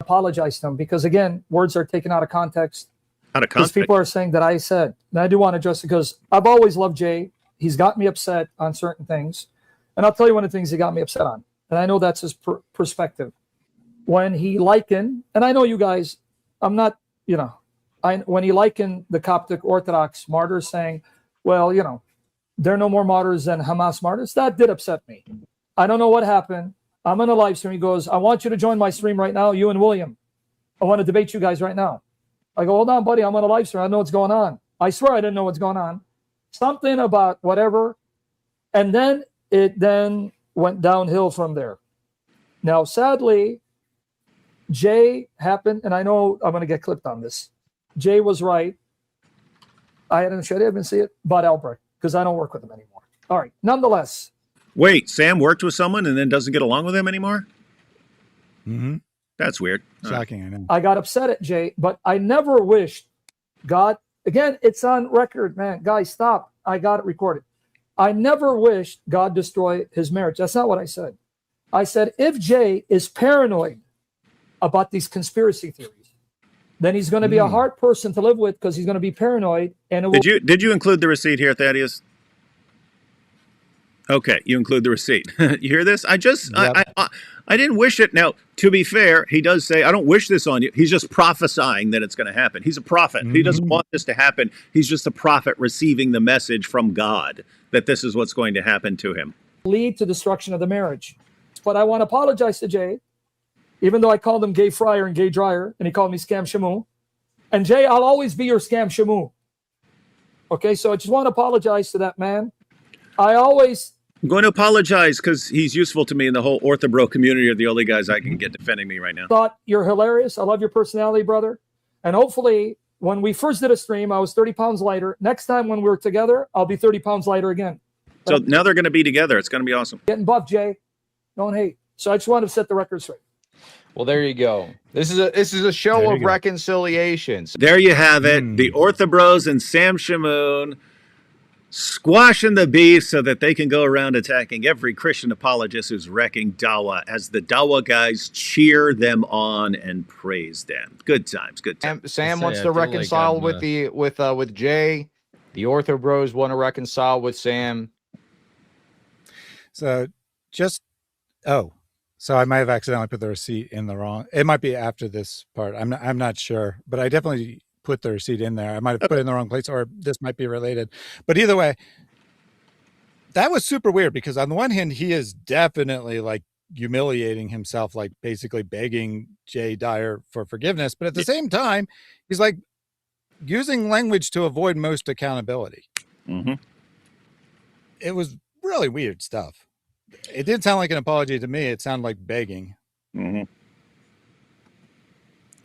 Apologize to him because, again, words are taken out of context. Out of Because context. people are saying that I said. And I do want to address it because I've always loved Jay. He's got me upset on certain things. And I'll tell you one of the things he got me upset on. And I know that's his perspective. When he likened, and I know you guys, I'm not, when he likened the Coptic Orthodox martyrs saying, well, there are no more martyrs than Hamas martyrs, that did upset me. I don't know what happened. I'm on a live stream. He goes, I want you to join my stream right now, you and William. I want to debate you guys right now. I go, hold on, buddy. I'm on a live stream. I know what's going on. I swear I didn't know what's going on. Something about whatever. And then it went downhill from there. Now, sadly, Jay happened, and I know I'm going to get clipped on this. Jay was right. I didn't see it, but Albrecht, because I don't work with him anymore. All right. Nonetheless. Wait, Sam worked with someone and then doesn't get along with him anymore? Mm-hmm. That's weird. Shocking, I know. I got upset at Jay, but I never wished God. Again, it's on record, man. Guys, stop. I got it recorded. I never wished God destroy his marriage. That's not what I said. I said, if Jay is paranoid about these conspiracy theories, then he's going to be a hard person to live with because he's going to be paranoid. And did you include the receipt here, Thaddeus? Okay, you include the receipt. You hear this? I didn't wish it. Now, to be fair, he does say, I don't wish this on you. He's just prophesying that it's going to happen. He's a prophet. He doesn't want this to happen. He's just a prophet receiving the message from God that this is what's going to happen to him. Lead to destruction of the marriage. But I want to apologize to Jay, even though I called him Gay Fryer and Gay Dryer, and he called me Scam Shamoun. And Jay, I'll always be your Scam Shamoun. Okay, so I just want to apologize to that man. I'm going to apologize because he's useful to me, and the whole OrthoBro community are the only guys I can get defending me right now. Thought you're hilarious. I love your personality, brother. And hopefully, when we first did a stream, I was 30 pounds lighter. Next time when we're together, I'll be 30 pounds lighter again. So now they're going to be together. It's going to be awesome. Getting buff, Jay. Don't hate. So I just wanted to set the record straight. Well, there you go. This is a show of reconciliations. There you have it. The OrthoBros and Sam Shamoun squashing the beef so that they can go around attacking every Christian apologist who's wrecking Dawa as the Dawa guys cheer them on and praise them. Good times, good times. Sam wants to reconcile with Jay. The OrthoBros want to reconcile with Sam. So so I might have accidentally put the receipt in the wrong. It might be after this part. I'm not sure, but I definitely put the receipt in there. I might have put it in the wrong place, or this might be related. But either way, that was super weird because on the one hand, he is definitely like humiliating himself, like basically begging Jay Dyer for forgiveness. But at the same time, he's like using language to avoid most accountability. Mm-hmm. It was really weird stuff. It did sound like an apology to me. It sounded like begging. Mm-hmm.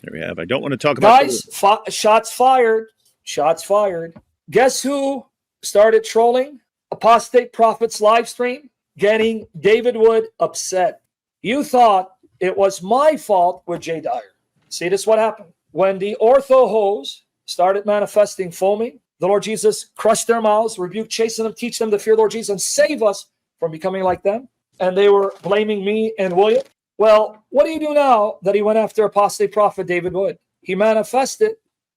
There we have. I don't want to talk about guys. Shots fired. Shots fired. Guess who started trolling Apostate Prophet's live stream? Getting David Wood upset. You thought it was my fault with Jay Dyer. See, this is what happened. When the ortho hose started manifesting foaming, the Lord Jesus crushed their mouths, rebuked, chasten them, teach them to fear Lord Jesus, and save us from becoming like them. And they were blaming me and William. Well, what do you do now that he went after Apostate Prophet David Wood? He manifested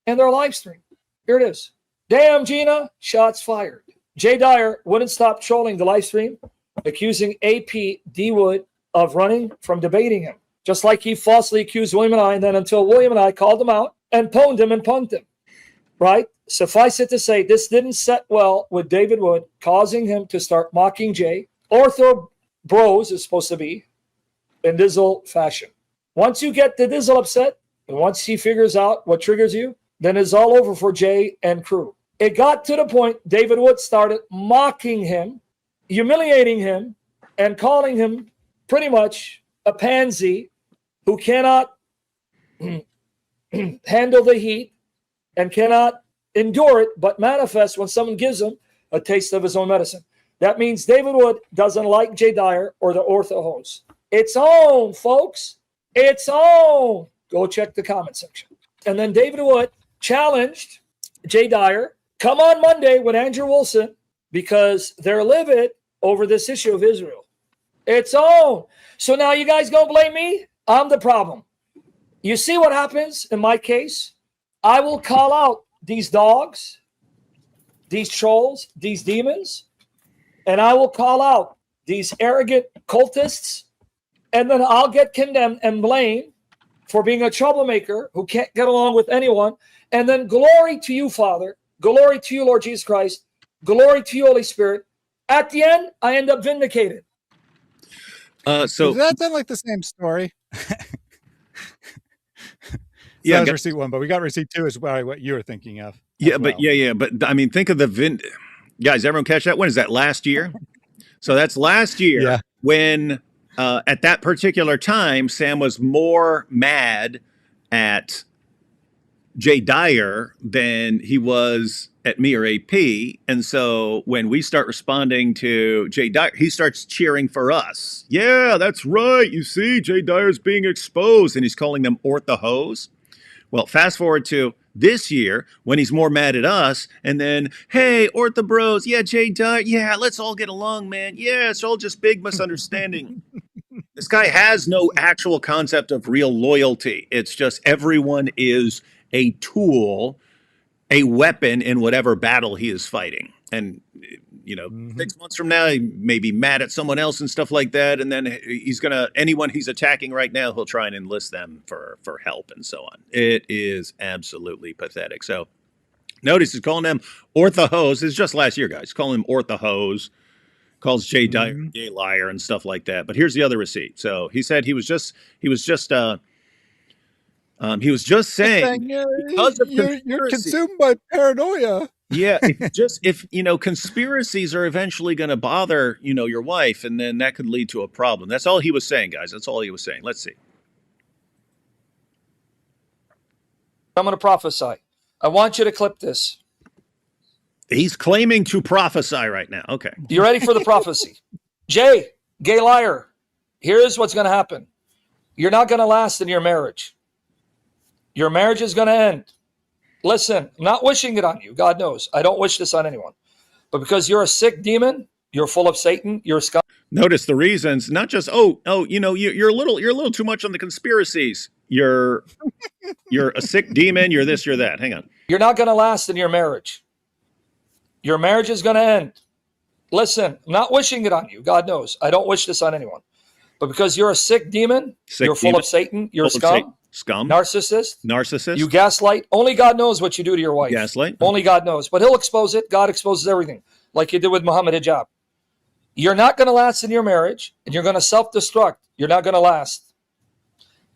in their live stream. Here it is. Damn, Gina, shots fired. Jay Dyer wouldn't stop trolling the live stream, accusing AP D. Wood of running from debating him, just like he falsely accused William and I, and then until William and I called him out and pwned him and punked him, right? Suffice it to say, this didn't set well with David Wood, causing him to start mocking Jay. OrthoBros is supposed to be in Dizzle fashion. Once you get the Dizzle upset, and once he figures out what triggers you, then it's all over for Jay and crew. It got to the point David Wood started mocking him, humiliating him, and calling him pretty much a pansy who cannot handle the heat and cannot endure it, but manifest when someone gives him a taste of his own medicine. That means David Wood doesn't like Jay Dyer or the ortho host. It's on, folks. It's on. Go check the comment section. And then David Wood challenged Jay Dyer, come on Monday with Andrew Wilson, because they're livid over this issue of Israel. It's on. So now you guys gonna blame me? I'm the problem. You see what happens in my case? I will call out these dogs, these trolls, these demons, and I will call out these arrogant cultists, and then I'll get condemned and blamed for being a troublemaker who can't get along with anyone. And then glory to you, Father. Glory to you, Lord Jesus Christ. Glory to you, Holy Spirit. At the end, I end up vindicated. So that sounds like the same story. Yeah, that was receipt one, but we got receipt two is what you were thinking of. Yeah, but but I mean, think of the guys. Everyone catch that? When is that? Last year. So that's last year when at that particular time, Sam was more mad at Jay Dyer than he was at me or AP. And so when we start responding to Jay Dyer, he starts cheering for us. Yeah, that's right. You see, Jay Dyer's being exposed, and he's calling them ortho-hose. Well, fast forward to this year when he's more mad at us, and then, hey, OrthoBros, yeah, Jay Dyer, yeah, let's all get along, man. Yeah, it's all just big misunderstanding. This guy has no actual concept of real loyalty. It's just everyone is a tool, a weapon in whatever battle he is fighting. And, 6 months from now, he may be mad at someone else and stuff like that. And then anyone he's attacking right now, he'll try and enlist them for help and so on. It is absolutely pathetic. So notice he's calling them ortho-hose. It's just last year, guys. Calling him ortho-hose. Calls Jay Dyer a gay liar and stuff like that. But here's the other receipt. So he said he was just saying because of you're consumed by paranoia. Yeah, if conspiracies are eventually going to bother, your wife, and then that could lead to a problem. That's all he was saying, guys. That's all he was saying. Let's see. I'm going to prophesy. I want you to clip this. He's claiming to prophesy right now. Okay. You ready for the prophecy? Jay, gay liar. Here's what's going to happen. You're not going to last in your marriage. Your marriage is going to end. Listen, I'm not wishing it on you. God knows. I don't wish this on anyone. But because you're a sick demon, you're full of Satan, you're a scum. Notice the reasons, not just you're a little too much on the conspiracies. You're a sick demon. You're this. You're that. Hang on. You're not going to last in your marriage. Your marriage is going to end. Listen, I'm not wishing it on you. God knows. I don't wish this on anyone. But because you're a sick demon, you're full of Satan, you're a scum, narcissist. You gaslight. Only God knows what you do to your wife. Gaslight. Only God knows. But he'll expose it. God exposes everything, like you did with Muhammad Hijab. You're not going to last in your marriage, and you're going to self-destruct. You're not going to last.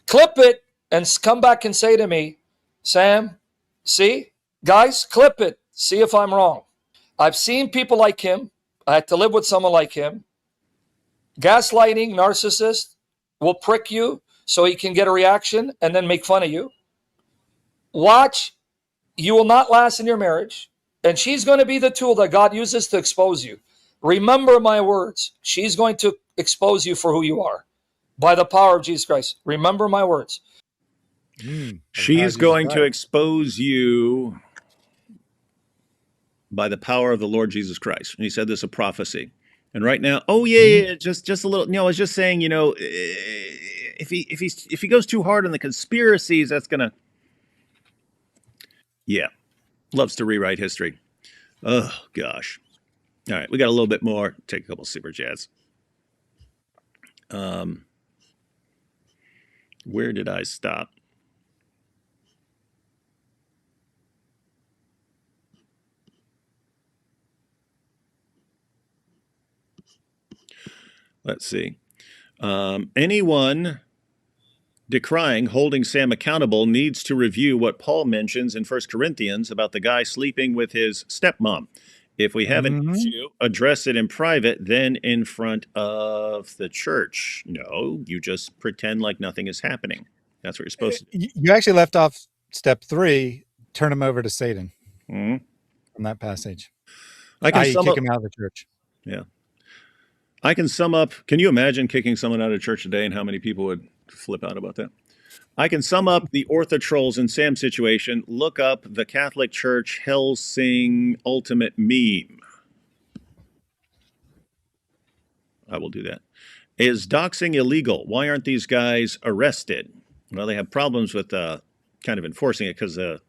Clip it and come back and say to me, Sam, see? Guys, clip it. See if I'm wrong. I've seen people like him. I had to live with someone like him. Gaslighting, narcissist, will prick you so he can get a reaction and then make fun of you. Watch. You will not last in your marriage, and she's going to be the tool that God uses to expose you. Remember my words. She's going to expose you for who you are by the power of Jesus Christ. Remember my words. She's going to expose you by the power of the Lord Jesus Christ. And he said this a prophecy. And right now, just a little. No, I was just saying, if he goes too hard on the conspiracies, that's gonna, loves to rewrite history. Oh gosh. All right, we got a little bit more. Take a couple super chats. Where did I stop? Let's see. Anyone decrying holding Sam accountable needs to review what Paul mentions in 1 Corinthians about the guy sleeping with his stepmom. If we have an issue, address it in private, then in front of the church. No, you just pretend like nothing is happening. That's what you're supposed to do. You actually left off step 3, turn him over to Satan Mm-hmm. from that passage. I can kick him out of the church. Yeah. I can sum up. Can you imagine kicking someone out of church today and how many people would flip out about that? I can sum up the Orthotrolls and Sam situation. Look up the Catholic Church Helsing Ultimate Meme. I will do that. Is doxing illegal? Why aren't these guys arrested? Well, they have problems with kind of enforcing it because the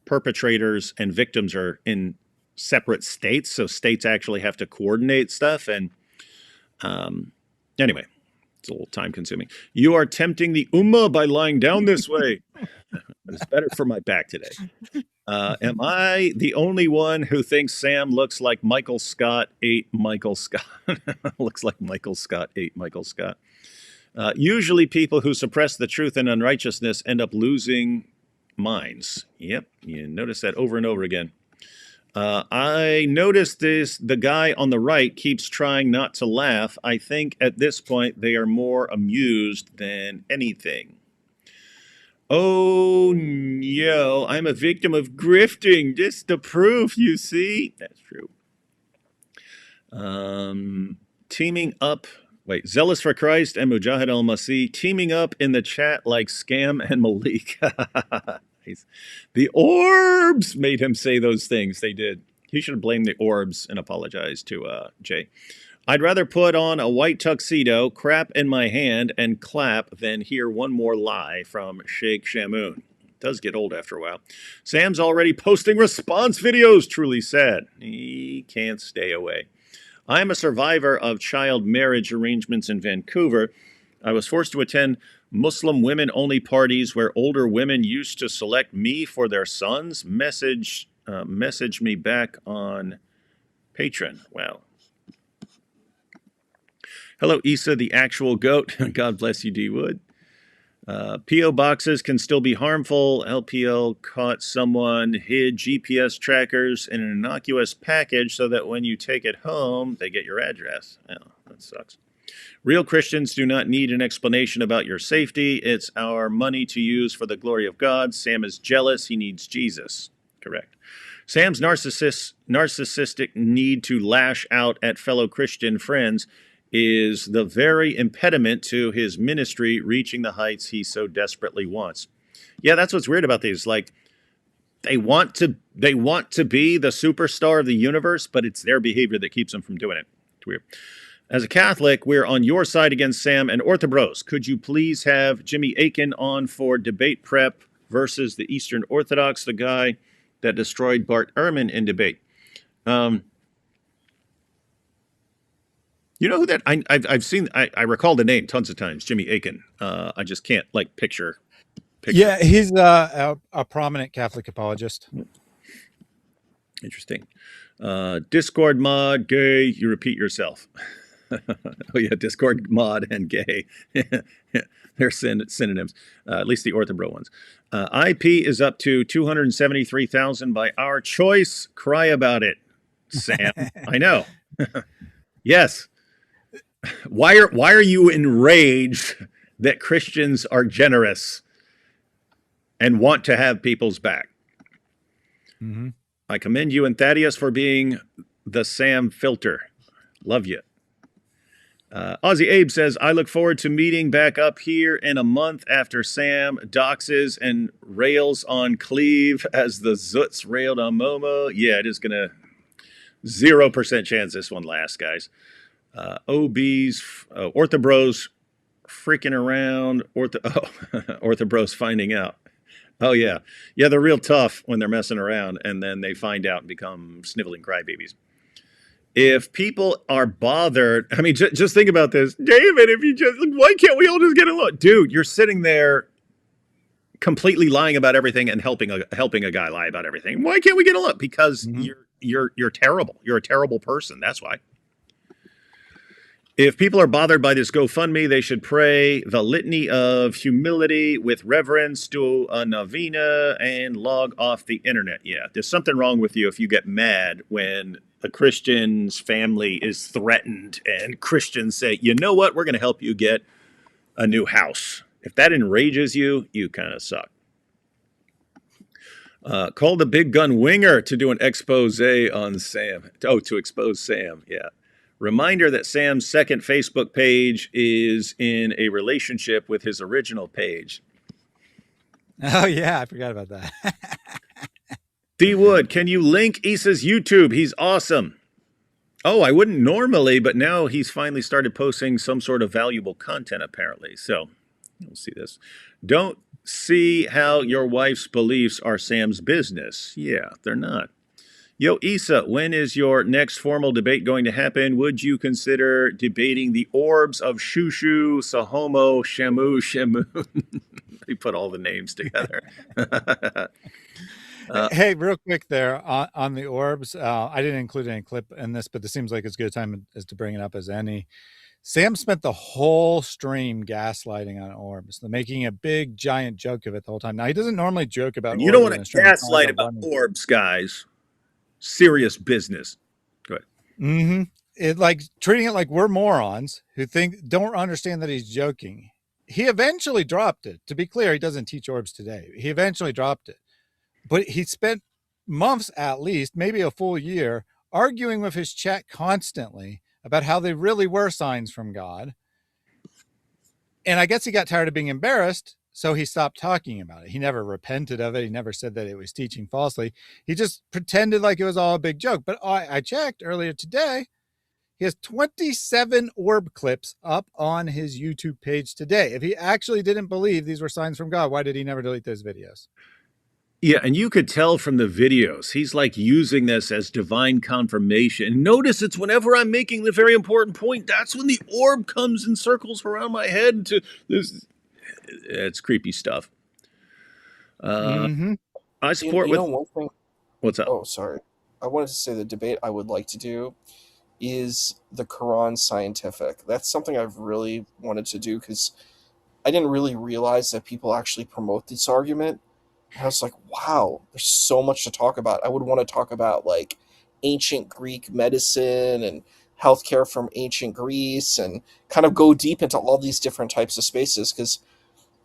perpetrators and victims are in separate states, so states actually have to coordinate stuff. And anyway, it's a little time consuming. You are tempting the Ummah by lying down this way. It's better for my back today. Am I the only one who thinks Sam looks like Michael Scott ate Michael Scott? Looks like Michael Scott ate Michael Scott. Usually people who suppress the truth and unrighteousness end up losing minds. Yep, you notice that over and over again. I noticed the guy on the right keeps trying not to laugh. I think at this point they are more amused than anything. Oh, no, I'm a victim of grifting. Just the proof, you see. That's true. Teaming up. Wait, Zealous for Christ and Mujahid al-Masih teaming up in the chat like Scam and Malik. The orbs made him say those things. They did. He should have blamed the orbs and apologized to Jay. I'd rather put on a white tuxedo, crap in my hand, and clap than hear one more lie from Sheikh Shamoun. It does get old after a while. Sam's already posting response videos. Truly sad. He can't stay away. I am a survivor of child marriage arrangements in Vancouver. I was forced to attend Muslim women-only parties where older women used to select me for their sons. Message me back on Patreon. Wow. Hello, Issa, the actual goat. God bless you, D. Wood. P.O. boxes can still be harmful. LPL caught someone hid GPS trackers in an innocuous package so that when you take it home, they get your address. Oh, that sucks. Real Christians do not need an explanation about your safety. It's our money to use for the glory of God. Sam is jealous. He needs Jesus. Correct. Sam's narcissistic need to lash out at fellow Christian friends is the very impediment to his ministry reaching the heights he so desperately wants. Yeah, that's what's weird about these. Like, they want to be the superstar of the universe, but it's their behavior that keeps them from doing it. It's weird. As a Catholic, we're on your side against Sam and OrthoBros. Could you please have Jimmy Akin on for debate prep versus the Eastern Orthodox, the guy that destroyed Bart Ehrman in debate? You know who that? I've seen. I recall the name tons of times. Jimmy Akin. I just can't like picture. Yeah, he's a prominent Catholic apologist. Interesting. Discord mod, gay. You repeat yourself. Oh yeah, Discord mod and gay. They're synonyms. At least the OrthoBro ones. IP is up to 273,000 by our choice. Cry about it, Sam. I know. Yes. Why are you enraged that Christians are generous and want to have people's back? Mm-hmm. I commend you and Thaddeus for being the Sam filter. Love you. Aussie Abe says, I look forward to meeting back up here in a month after Sam doxes and rails on Cleve as the Zoots railed on Momo. Yeah, it is going to 0% chance this one lasts, guys. OBs, OrthoBros freaking around. OrthoBros finding out. Oh, yeah. Yeah, they're real tough when they're messing around, and then they find out and become sniveling crybabies. If people are bothered, I mean, just think about this. David, why can't we all just get along? Dude, you're sitting there completely lying about everything and helping a guy lie about everything. Why can't we get along? Because you're terrible. You're a terrible person. That's why. If people are bothered by this GoFundMe, they should pray the litany of humility with reverence, do a novena, and log off the internet. Yeah, there's something wrong with you if you get mad when a Christian's family is threatened and Christians say, you know what, we're going to help you get a new house. If that enrages you, you kind of suck. Call the big gun winger to do an expose on Sam. Oh, to expose Sam, yeah. Reminder that Sam's second Facebook page is in a relationship with his original page. Oh, yeah, I forgot about that. D. Wood, can you link Issa's YouTube? He's awesome. Oh, I wouldn't normally, but now he's finally started posting some sort of valuable content, apparently. So, we'll see this. Don't see how your wife's beliefs are Sam's business. Yeah, they're not. Yo, Issa, when is your next formal debate going to happen? Would you consider debating the orbs of Shushu, Sahomo, Shamoun? They put all the names together. Hey, real quick there on the orbs. I didn't include any clip in this, but this seems like as good a time as to bring it up as any. Sam spent the whole stream gaslighting on orbs, making a big, giant joke of it the whole time. Now, he doesn't normally joke about You don't want to gaslight about orbs, guys. Serious business. Go ahead. Mm-hmm. It like treating it like we're morons who don't understand that he's joking. He eventually dropped it. To be clear, he doesn't teach orbs today. He eventually dropped it. But he spent months at least, maybe a full year, arguing with his chat constantly about how they really were signs from God. And I guess he got tired of being embarrassed, so he stopped talking about it. He never repented of it. He never said that it was teaching falsely. He just pretended like it was all a big joke. But I checked earlier today. He has 27 orb clips up on his YouTube page today. If he actually didn't believe these were signs from God, why did he never delete those videos? Yeah, and you could tell from the videos, he's like using this as divine confirmation. Notice it's whenever I'm making the very important point, that's when the orb comes and circles around my head. To this, it's creepy stuff. I support you know one thing. What's up? Oh, sorry. I wanted to say the debate I would like to do is the Quran scientific. That's something I've really wanted to do because I didn't really realize that people actually promote this argument. And I was like, wow, there's so much to talk about. I would want to talk about like ancient Greek medicine and healthcare from ancient Greece and kind of go deep into all these different types of spaces because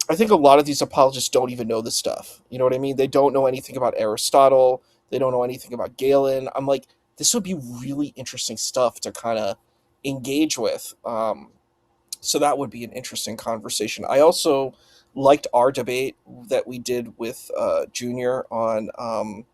I think a lot of these apologists don't even know this stuff. You know what I mean? They don't know anything about Aristotle. They don't know anything about Galen. I'm like, this would be really interesting stuff to kind of engage with. So that would be an interesting conversation. I also liked our debate that we did with Junior on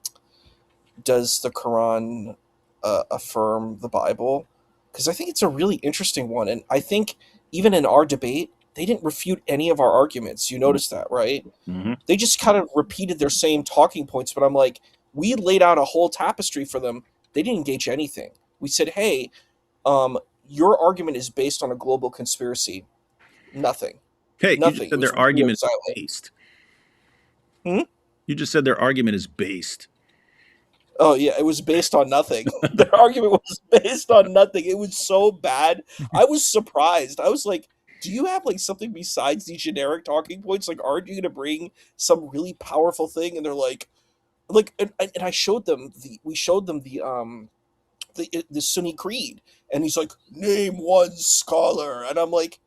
does the Quran affirm the Bible? Because I think it's a really interesting one, and I think even in our debate, they didn't refute any of our arguments. You noticed that, right? Mm-hmm. They just kind of repeated their same talking points, but I'm like, we laid out a whole tapestry for them. They didn't engage anything. We said, hey, your argument is based on a global conspiracy. Nothing. Hey, you just Nothing. It said was their radio argument is silent. based. Hmm? You just said their argument is based. Oh yeah, it was based on nothing. Their argument was based on nothing. It was so bad. I was surprised. I was like, do you have like something besides these generic talking points? Like, aren't you going to bring some really powerful thing? And they're like, and I showed them we showed them the Sunni creed, and he's like, name one scholar, and I'm like,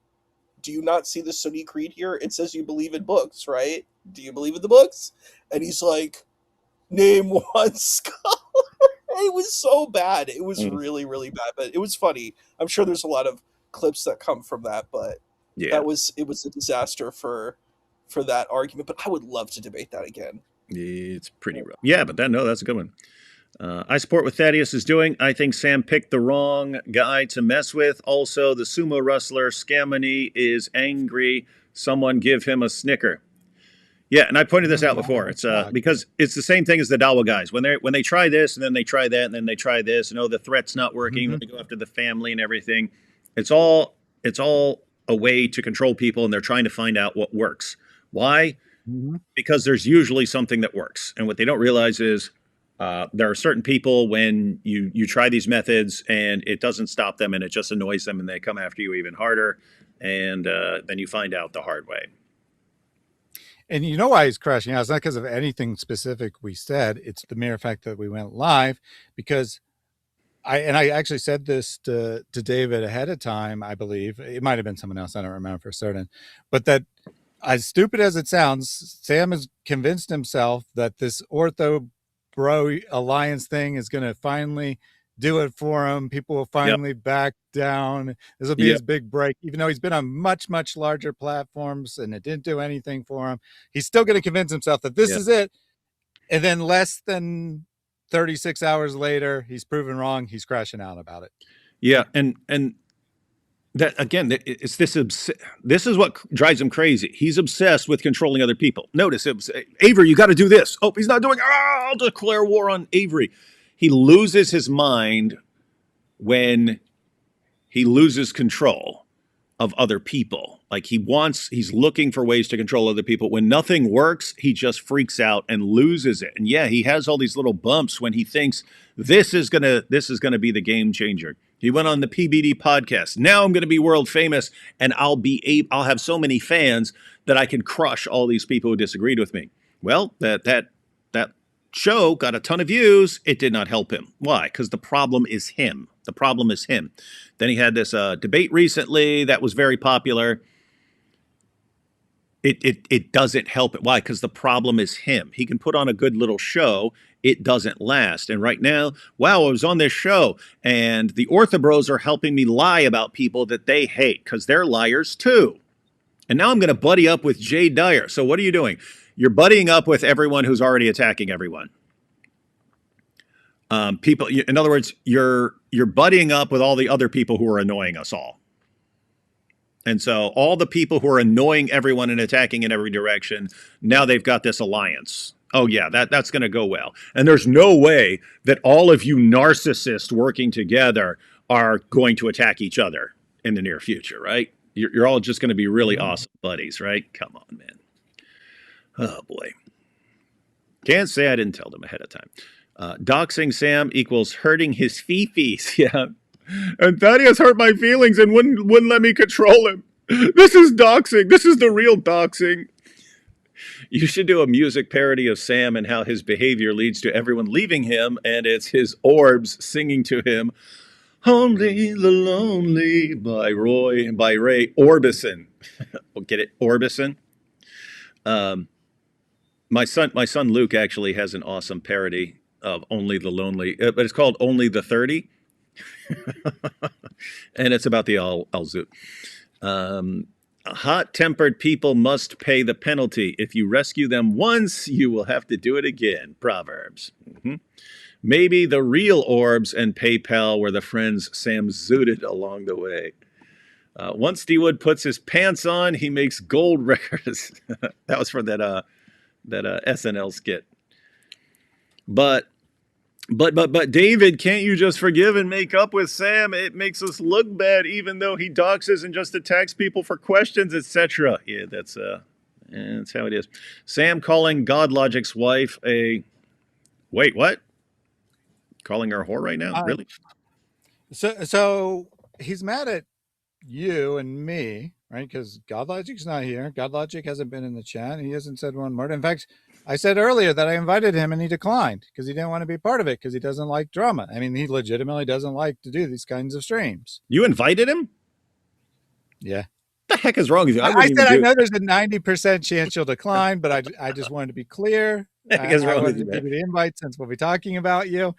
do you not see the Sunni creed here? It says you believe in books, right? Do you believe in the books? And he's like, name one scholar. It was so bad. It was really, really bad, but it was funny. I'm sure there's a lot of clips that come from that, but Yeah, it was a disaster for that argument. But I would love to debate that again. it's pretty rough. Yeah, but that's a good one. I support what Thaddeus is doing. I think Sam picked the wrong guy to mess with. Also, the sumo wrestler Scamini is angry. Someone give him a snicker. Yeah, and I pointed this out before. It's because it's the same thing as the Dawa guys. When they try this and then they try that and then they try this, the threat's not working. They go after the family and everything. It's all a way to control people, and they're trying to find out what works. Why? Because there's usually something that works, and what they don't realize is there are certain people when you try these methods and it doesn't stop them and it just annoys them and they come after you even harder, and then you find out the hard way. And you know why he's crashing out? It's not because of anything specific we said. It's the mere fact that we went live, because I actually said this to David ahead of time. I believe it might have been someone else. I don't remember for certain, but that, as stupid as it sounds, Sam has convinced himself that this OrthoBro alliance thing is going to finally do it for him. People will finally back down. This will be his big break, even though he's been on much, much larger platforms and it didn't do anything for him. He's still going to convince himself that this is it. And then less than 36 hours later, he's proven wrong. He's crashing out about it. Yeah, and that again, it's this is what drives him crazy. He's obsessed with controlling other people. Notice it was Avery, you got to do this. Oh, he's not doing. I'll declare war on Avery. He loses his mind when he loses control of other people. Like he's looking for ways to control other people. When nothing works, he just freaks out and loses it. And yeah, he has all these little bumps when he thinks this is gonna be the game changer. He went on the PBD podcast. Now I'm gonna be world famous, and I'll have so many fans that I can crush all these people who disagreed with me. Well, that show got a ton of views. It did not help him. Why? Because the problem is him. The problem is him. Then he had this debate recently that was very popular. It doesn't help it. Why? Because the problem is him. He can put on a good little show. It doesn't last. And right now, wow, I was on this show, and the OrthoBros are helping me lie about people that they hate because they're liars too. And now I'm going to buddy up with Jay Dyer. So what are you doing? You're buddying up with everyone who's already attacking everyone. In other words, you're buddying up with all the other people who are annoying us all. And so all the people who are annoying everyone and attacking in every direction, now they've got this alliance. Oh yeah, that's going to go well. And there's no way that all of you narcissists working together are going to attack each other in the near future, right? You're all just going to be really awesome buddies, right? Come on, man. Oh, boy. Can't say I didn't tell them ahead of time. Doxing Sam equals hurting his fifis. Yeah. And Thaddeus hurt my feelings and wouldn't let me control him. This is doxing. This is the real doxing. You should do a music parody of Sam and how his behavior leads to everyone leaving him, and it's his orbs singing to him, Only the Lonely by Ray Orbison. Get it? Orbison? My son Luke actually has an awesome parody of Only the Lonely, but it's called Only the 30. And it's about the Al-Zut. Hot-tempered people must pay the penalty. If you rescue them once, you will have to do it again. Proverbs. Maybe the real orbs and PayPal were the friends Sam zooted along the way. Once D Wood puts his pants on, he makes gold records. That was for that SNL skit. But David, can't you just forgive and make up with Sam? It makes us look bad, even though he doxes and just attacks people for questions, etc. Yeah, that's how it is. Sam calling GodLogic's wife a wait, what? Calling her a whore right now? Really? So he's mad at you and me, right? Because GodLogic's not here. GodLogic hasn't been in the chat. He hasn't said one word. In fact, I said earlier that I invited him and he declined because he didn't want to be part of it because he doesn't like drama. I mean, he legitimately doesn't like to do these kinds of streams. You invited him? Yeah. What the heck is wrong with you? I said I know there's a 90% chance you'll decline, but I just wanted to be clear. I wanted to give you the invite since we'll be talking about you.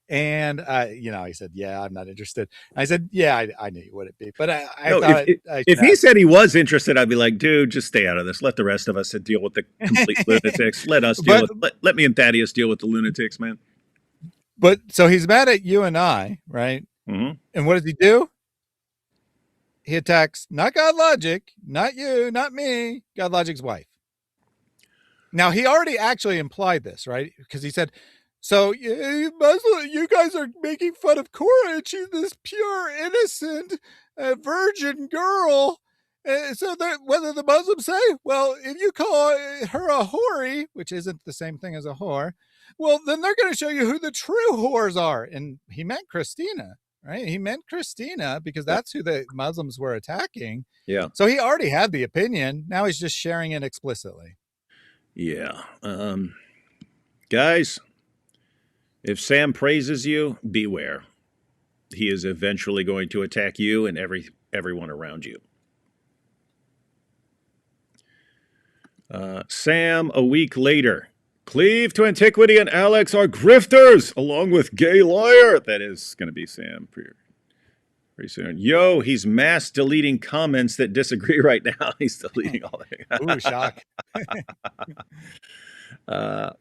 And, he said, yeah, I'm not interested. I said, yeah, I knew you wouldn't be. But I thought if he said he was interested, I'd be like, dude, just stay out of this. Let the rest of us deal with the complete lunatics. Let us deal let me and Thaddeus deal with the lunatics, man. But so he's mad at you and I, right? Mm-hmm. And what does he do? He attacks not GodLogic, not you, not me, GodLogic's wife. Now, he already actually implied this, right? Because he said, so you guys are making fun of Cora, and she's this pure, innocent, virgin girl. So that whether the Muslims say, well, if you call her a whore, which isn't the same thing as a whore, well, then they're going to show you who the true whores are. And he meant Christina, right? He meant Christina because that's who the Muslims were attacking. Yeah. So he already had the opinion. Now he's just sharing it explicitly. Yeah. Guys, if Sam praises you, beware. He is eventually going to attack you and everyone around you. Sam, a week later. Cleave to antiquity and Alex are grifters, along with gay liar. That is going to be Sam pretty soon. Yo, he's mass deleting comments that disagree right now. He's deleting all that. Ooh, shock.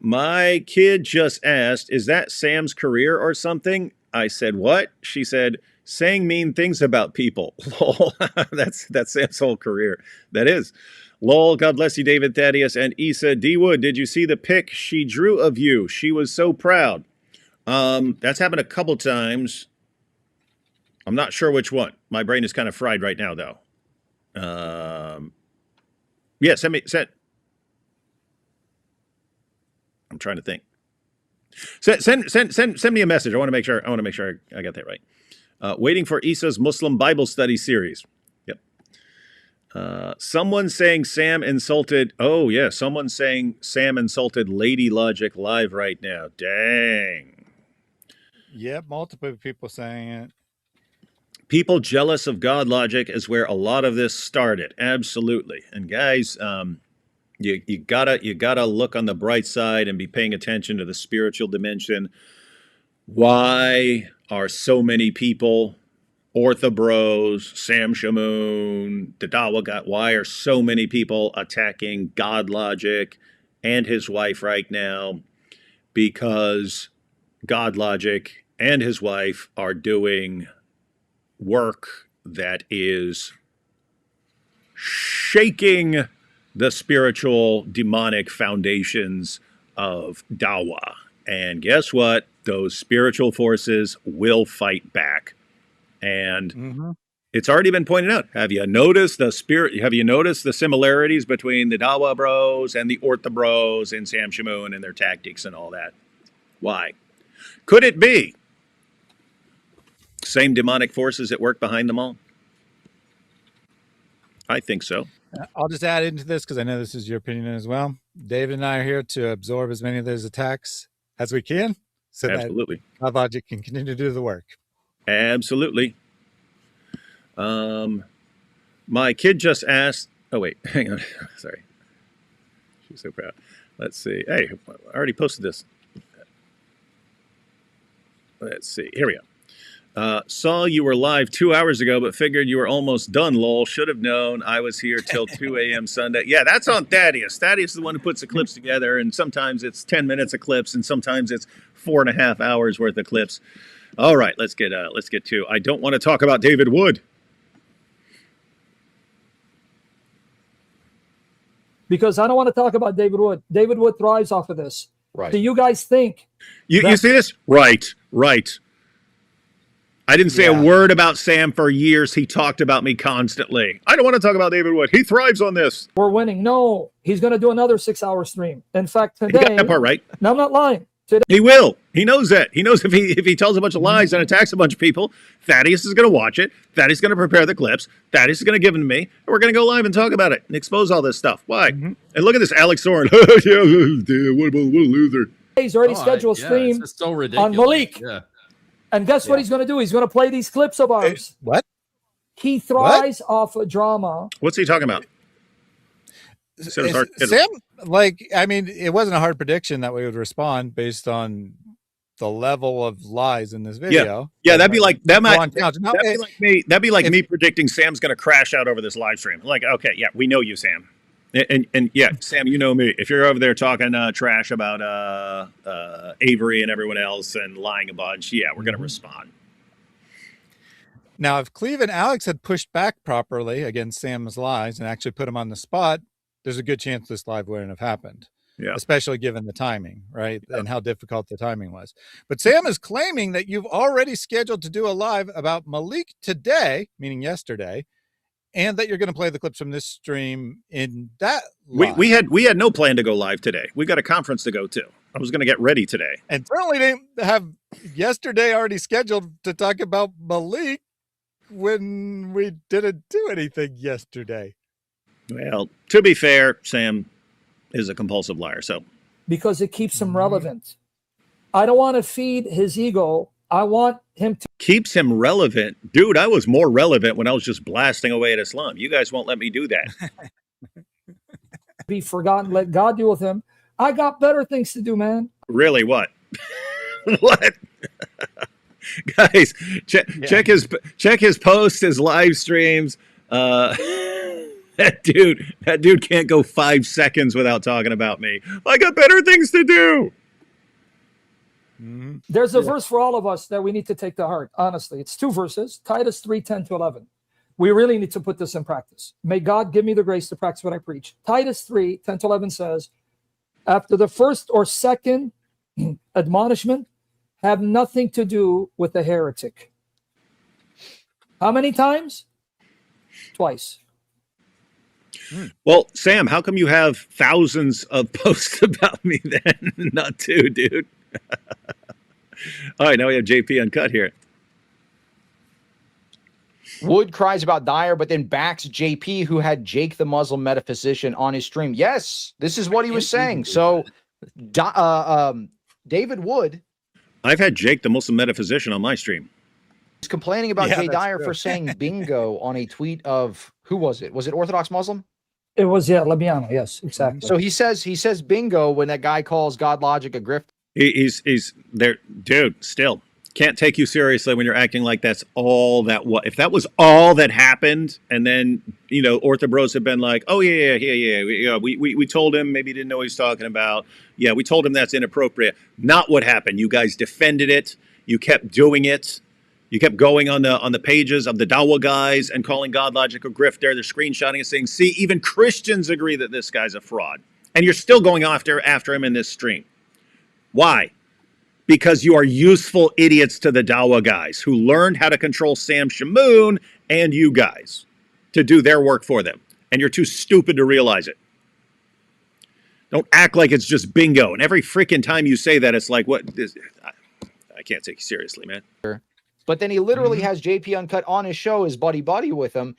My kid just asked, is that Sam's career or something? I said, what? She said, saying mean things about people. Lol. That's Sam's whole career. That is. Lol, God bless you, David, Thaddeus, and Issa. D. Wood, did you see the pic she drew of you? She was so proud. That's happened a couple times. I'm not sure which one. My brain is kind of fried right now, though. Yeah, send. I'm trying to think. Send me a message. I want to make sure I got that right. Waiting for Issa's Muslim Bible study series. Yep. Someone saying Sam insulted. Oh yeah, someone saying Sam insulted Lady Logic live right now. Dang. Yep, multiple people saying it. People jealous of GodLogic is where a lot of this started. Absolutely. And guys, you gotta look on the bright side and be paying attention to the spiritual dimension. Why are so many people, OrthoBros, Sam Shamoun, the Dawa God, why are so many people attacking GodLogic and his wife right now? Because GodLogic and his wife are doing work that is shaking the spiritual demonic foundations of Dawa. And guess what? Those spiritual forces will fight back. And it's already been pointed out. Have you noticed the similarities between the Dawa Bros and the OrthoBros and Sam Shamoun and their tactics and all that? Why? Could it be same demonic forces at work behind them all? I think so. I'll just add into this because I know this is your opinion as well. David and I are here to absorb as many of those attacks as we can so Absolutely. that GodLogic can continue to do the work. Absolutely. My kid just asked, oh wait, hang on. Sorry. She's so proud. Let's see. Hey, I already posted this. Let's see. Here we Saw you were live 2 hours ago, but figured you were almost done, lol. Should have known I was here till 2 a.m. Sunday. Yeah, that's on Thaddeus. Thaddeus is the one who puts the clips together, and sometimes it's 10 minutes of clips, and sometimes it's 4.5 hours worth of clips. All right, let's get to. I don't want to talk about David Wood. Because I don't want to talk about David Wood. David Wood thrives off of this. Right. Do you guys think? You see this? Right. I didn't say a word about Sam for years. He talked about me constantly. I don't want to talk about David Wood. He thrives on this. We're winning. No, he's going to do another 6-hour stream. In fact, He today. got that part right. No, I'm not lying. Today, He will. He knows that. He knows if he tells a bunch of lies and attacks a bunch of people, Thaddeus is going to watch it. Thaddeus is going to prepare the clips. Thaddeus is going to give them to me. And we're going to go live and talk about it and expose all this stuff. Why? And look at this Alex Soren. What a loser. he's already scheduled a stream it's so ridiculous. on Malik. Yeah. And guess what he's going to do? He's going to play these clips of ours. What? He thrives off of drama. What's he talking about? Sam, I mean, it wasn't a hard prediction that we would respond based on the level of lies in this video. Yeah, that'd be like That'd be like me predicting Sam's going to crash out over this live stream. Like, okay, yeah, we know you, Sam. And yeah, Sam, you know me. If you're over there talking trash about Avery and everyone else and lying a bunch, yeah, we're going to respond. Now, if Cleve and Alex had pushed back properly against Sam's lies and actually put him on the spot, there's a good chance this live wouldn't have happened. Yeah. Especially given the timing, right? Yeah. And how difficult the timing was. But Sam is claiming that you've already scheduled to do a live about Malik today, meaning yesterday, and that you're going to play the clips from this stream in that live. We had no plan to go live today. We got a conference to go to. I was going to get ready today. And certainly didn't have yesterday already scheduled to talk about Malik when we didn't do anything yesterday. Well, to be fair, Sam is a compulsive liar, so. Because it keeps him relevant. I don't want to feed his ego. I want him to. Keeps him relevant. Dude, I was more relevant when I was just blasting away at Islam. You guys won't let me do that. Be forgotten. Let God deal with him. I got better things to do, man. Really? What? What? Guys, check his posts, his live streams. That dude can't go 5 seconds without talking about me. I got better things to do. There's a verse for all of us that we need to take to heart. Honestly, it's 2 verses, Titus 3:10-11. We really need to put this in practice. May God give me the grace to practice what I preach. Titus 3:10-11 says, after the first or second admonishment, have nothing to do with the heretic. How many times? Twice. Well, Sam, how come you have thousands of posts about me then? Not 2, dude. All right, now we have JP Uncut here. Wood cries about Dyer, but then backs JP, who had Jake the Muslim metaphysician on his stream. Yes, this is what he was saying. So, David Wood. I've had Jake the Muslim metaphysician on my stream. He's complaining about Jay Dyer for saying bingo on a tweet of, who was it? Was it Orthodox Muslim? It was, Labiano. Yes, exactly. So he says bingo when that guy calls GodLogic a grift. He's there, dude. Still can't take you seriously when you're acting like that's all that. What if that was all that happened? And then OrthoBros have been like, oh yeah. We told him, maybe he didn't know what he's talking about. Yeah, we told him that's inappropriate. Not what happened. You guys defended it. You kept doing it. You kept going on the pages of the Dawa guys and calling GodLogic a grifter. They're screenshotting and saying, see, even Christians agree that this guy's a fraud. And you're still going after him in this stream. Why? Because you are useful idiots to the Dawa guys who learned how to control Sam Shamoun and you guys to do their work for them. And you're too stupid to realize it. Don't act like it's just bingo. And every freaking time you say that, it's like, what? I can't take you seriously, man. But then he literally has JP Uncut on his show, his buddy with him.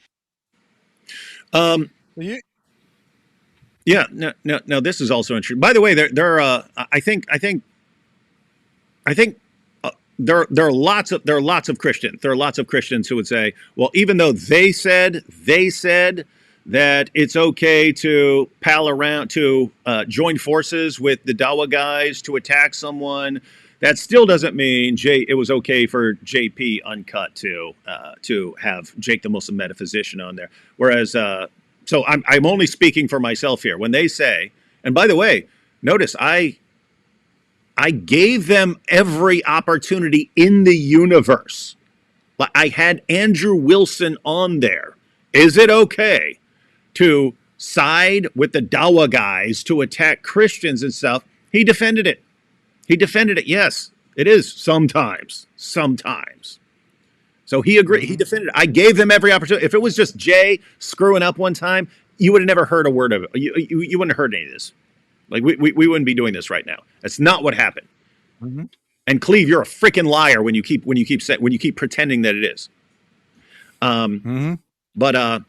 Yeah, no. This is also interesting. By the way, I think there are lots of Christians. There are lots of Christians who would say, well, even though they said that it's okay to pal around, to join forces with the Dawa guys to attack someone, that still doesn't mean it was okay for JP Uncut to have Jake the Muslim Metaphysician on there. Whereas, so I'm only speaking for myself here. When they say, and by the way, notice I gave them every opportunity in the universe. I had Andrew Wilson on there. Is it okay to side with the Dawa guys to attack Christians and stuff? He defended it. He defended it. Yes, it is sometimes. Sometimes. So he agreed. He defended it. I gave them every opportunity. If it was just Jay screwing up one time, you would have never heard a word of it. You wouldn't have heard any of this. Like we wouldn't be doing this right now. That's not what happened. Mm-hmm. And Cleve, you're a freaking liar when you keep pretending that it is. But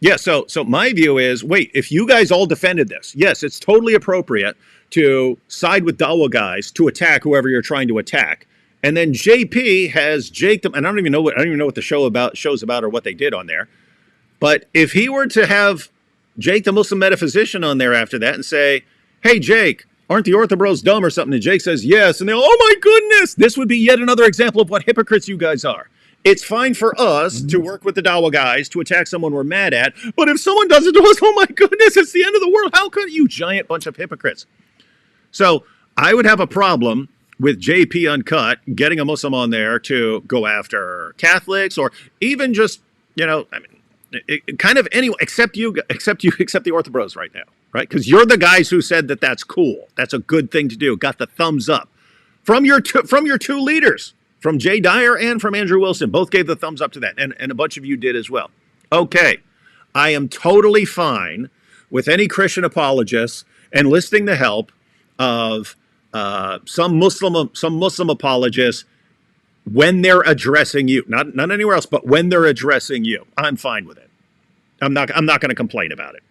yeah. So my view is, wait, if you guys all defended this, yes, it's totally appropriate to side with Dawa guys to attack whoever you're trying to attack. And then JP has Jake them, and I don't even know what the show's about or what they did on there. But if he were to have Jake the Muslim Metaphysician on there after that and say, "Hey Jake, aren't the OrthoBros dumb or something?" And Jake says yes, and they're, "Oh my goodness, this would be yet another example of what hypocrites you guys are." It's fine for us to work with the Dawa guys to attack someone we're mad at, but if someone does it to us, oh my goodness, it's the end of the world. How could you, giant bunch of hypocrites? So I would have a problem with JP Uncut getting a Muslim on there to go after Catholics, or even just, I mean, kind of anyone except the OrthoBros right now, right? Because you're the guys who said that that's cool. That's a good thing to do. Got the thumbs up from your two leaders, from Jay Dyer and from Andrew Wilson. Both gave the thumbs up to that, and a bunch of you did as well. Okay, I am totally fine with any Christian apologists enlisting the help of some Muslim apologists when they're addressing you, not anywhere else, but when they're addressing you. I'm fine with it. I'm not going to complain about it.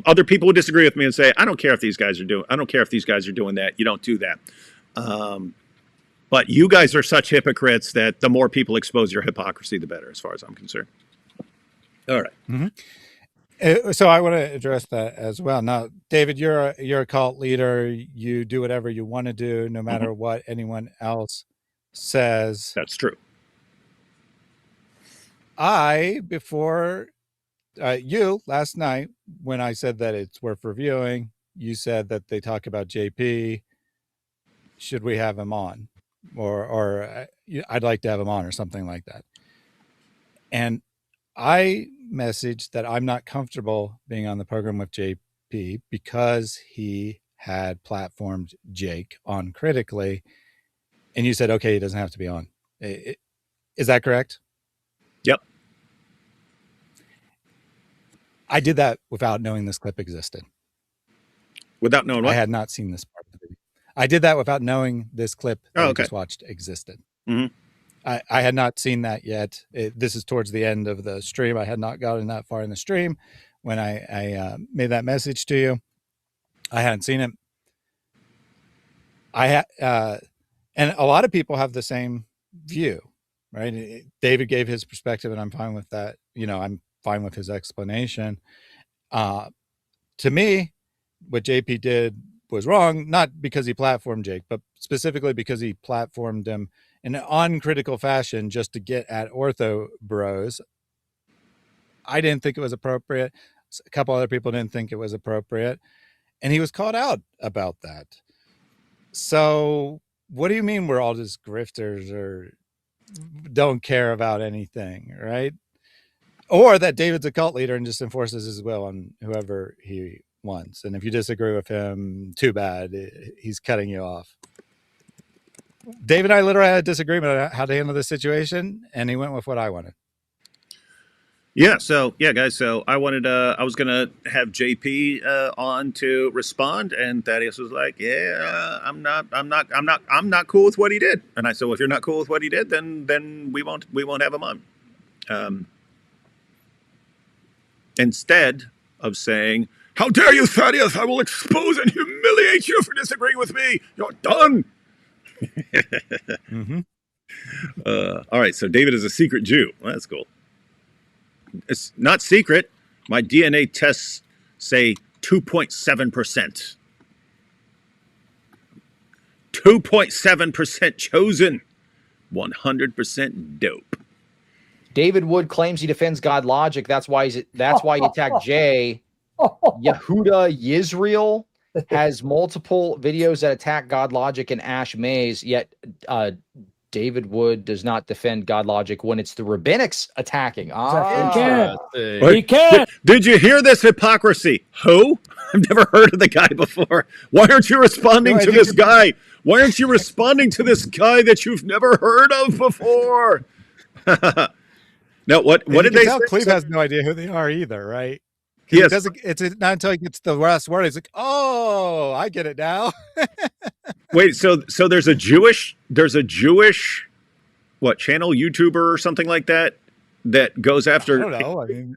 Other people would disagree with me and say, I don't care if these guys are doing that. You don't do that. But you guys are such hypocrites that the more people expose your hypocrisy, the better, as far as I'm concerned. All right. Mm-hmm. So I want to address that as well. Now, David, you're a cult leader. You do whatever you want to do, no matter what anyone else says. That's true. Before you last night, when I said that it's worth reviewing, you said that they talk about JP. Should we have him on? Or I'd like to have him on, or something like that. And I messaged that I'm not comfortable being on the program with JP because he had platformed Jake on critically. And you said, okay, he doesn't have to be on. Is that correct? Yep. I did that without knowing this clip existed. Without knowing what? I had not seen this part of the video. I did that without knowing this clip that I just watched existed. Mm-hmm. I had not seen that yet. This is towards the end of the stream. I had not gotten that far in the stream when I made that message to you. I hadn't seen it. And a lot of people have the same view, right? David gave his perspective, and I'm fine with that. I'm fine with his explanation. To me, what JP did was wrong, not because he platformed Jake, but specifically because he platformed him in an uncritical fashion just to get at OrthoBros. I didn't think it was appropriate. A couple other people didn't think it was appropriate. And he was called out about that. So what do you mean we're all just grifters or don't care about anything, right? Or that David's a cult leader and just enforces his will on whoever he wants. And if you disagree with him, too bad. He's cutting you off. David and I literally had a disagreement on how to handle this situation, and he went with what I wanted. Yeah. So yeah, guys. So I was gonna have JP on to respond, and Thaddeus was like, "Yeah, I'm not cool with what he did." And I said, "Well, if you're not cool with what he did, then we won't have him on." Instead of saying, "How dare you, Thaddeus? I will expose and humiliate you for disagreeing with me. You're done." Mm-hmm. All right. So David is a secret Jew. Well, that's cool. It's not secret. My DNA tests say 2.7%. 2.7% chosen. 100% dope. David Wood claims he defends GodLogic. That's why he attacked Jay. Yehuda Yisrael has multiple videos that attack GodLogic and Ash Mays, yet David Wood does not defend GodLogic when it's the rabbinics attacking. He can. Did you hear this hypocrisy? Who? I've never heard of the guy before. Why aren't you responding to this guy? Why aren't you responding to this guy that you've never heard of before? Now, what did they say? Cleve has no idea who they are either, right? Yes. It's not until he gets the last word. He's like, "Oh, I get it now." Wait, so there's a Jewish what channel, YouTuber or something like that goes after. I don't know. I mean,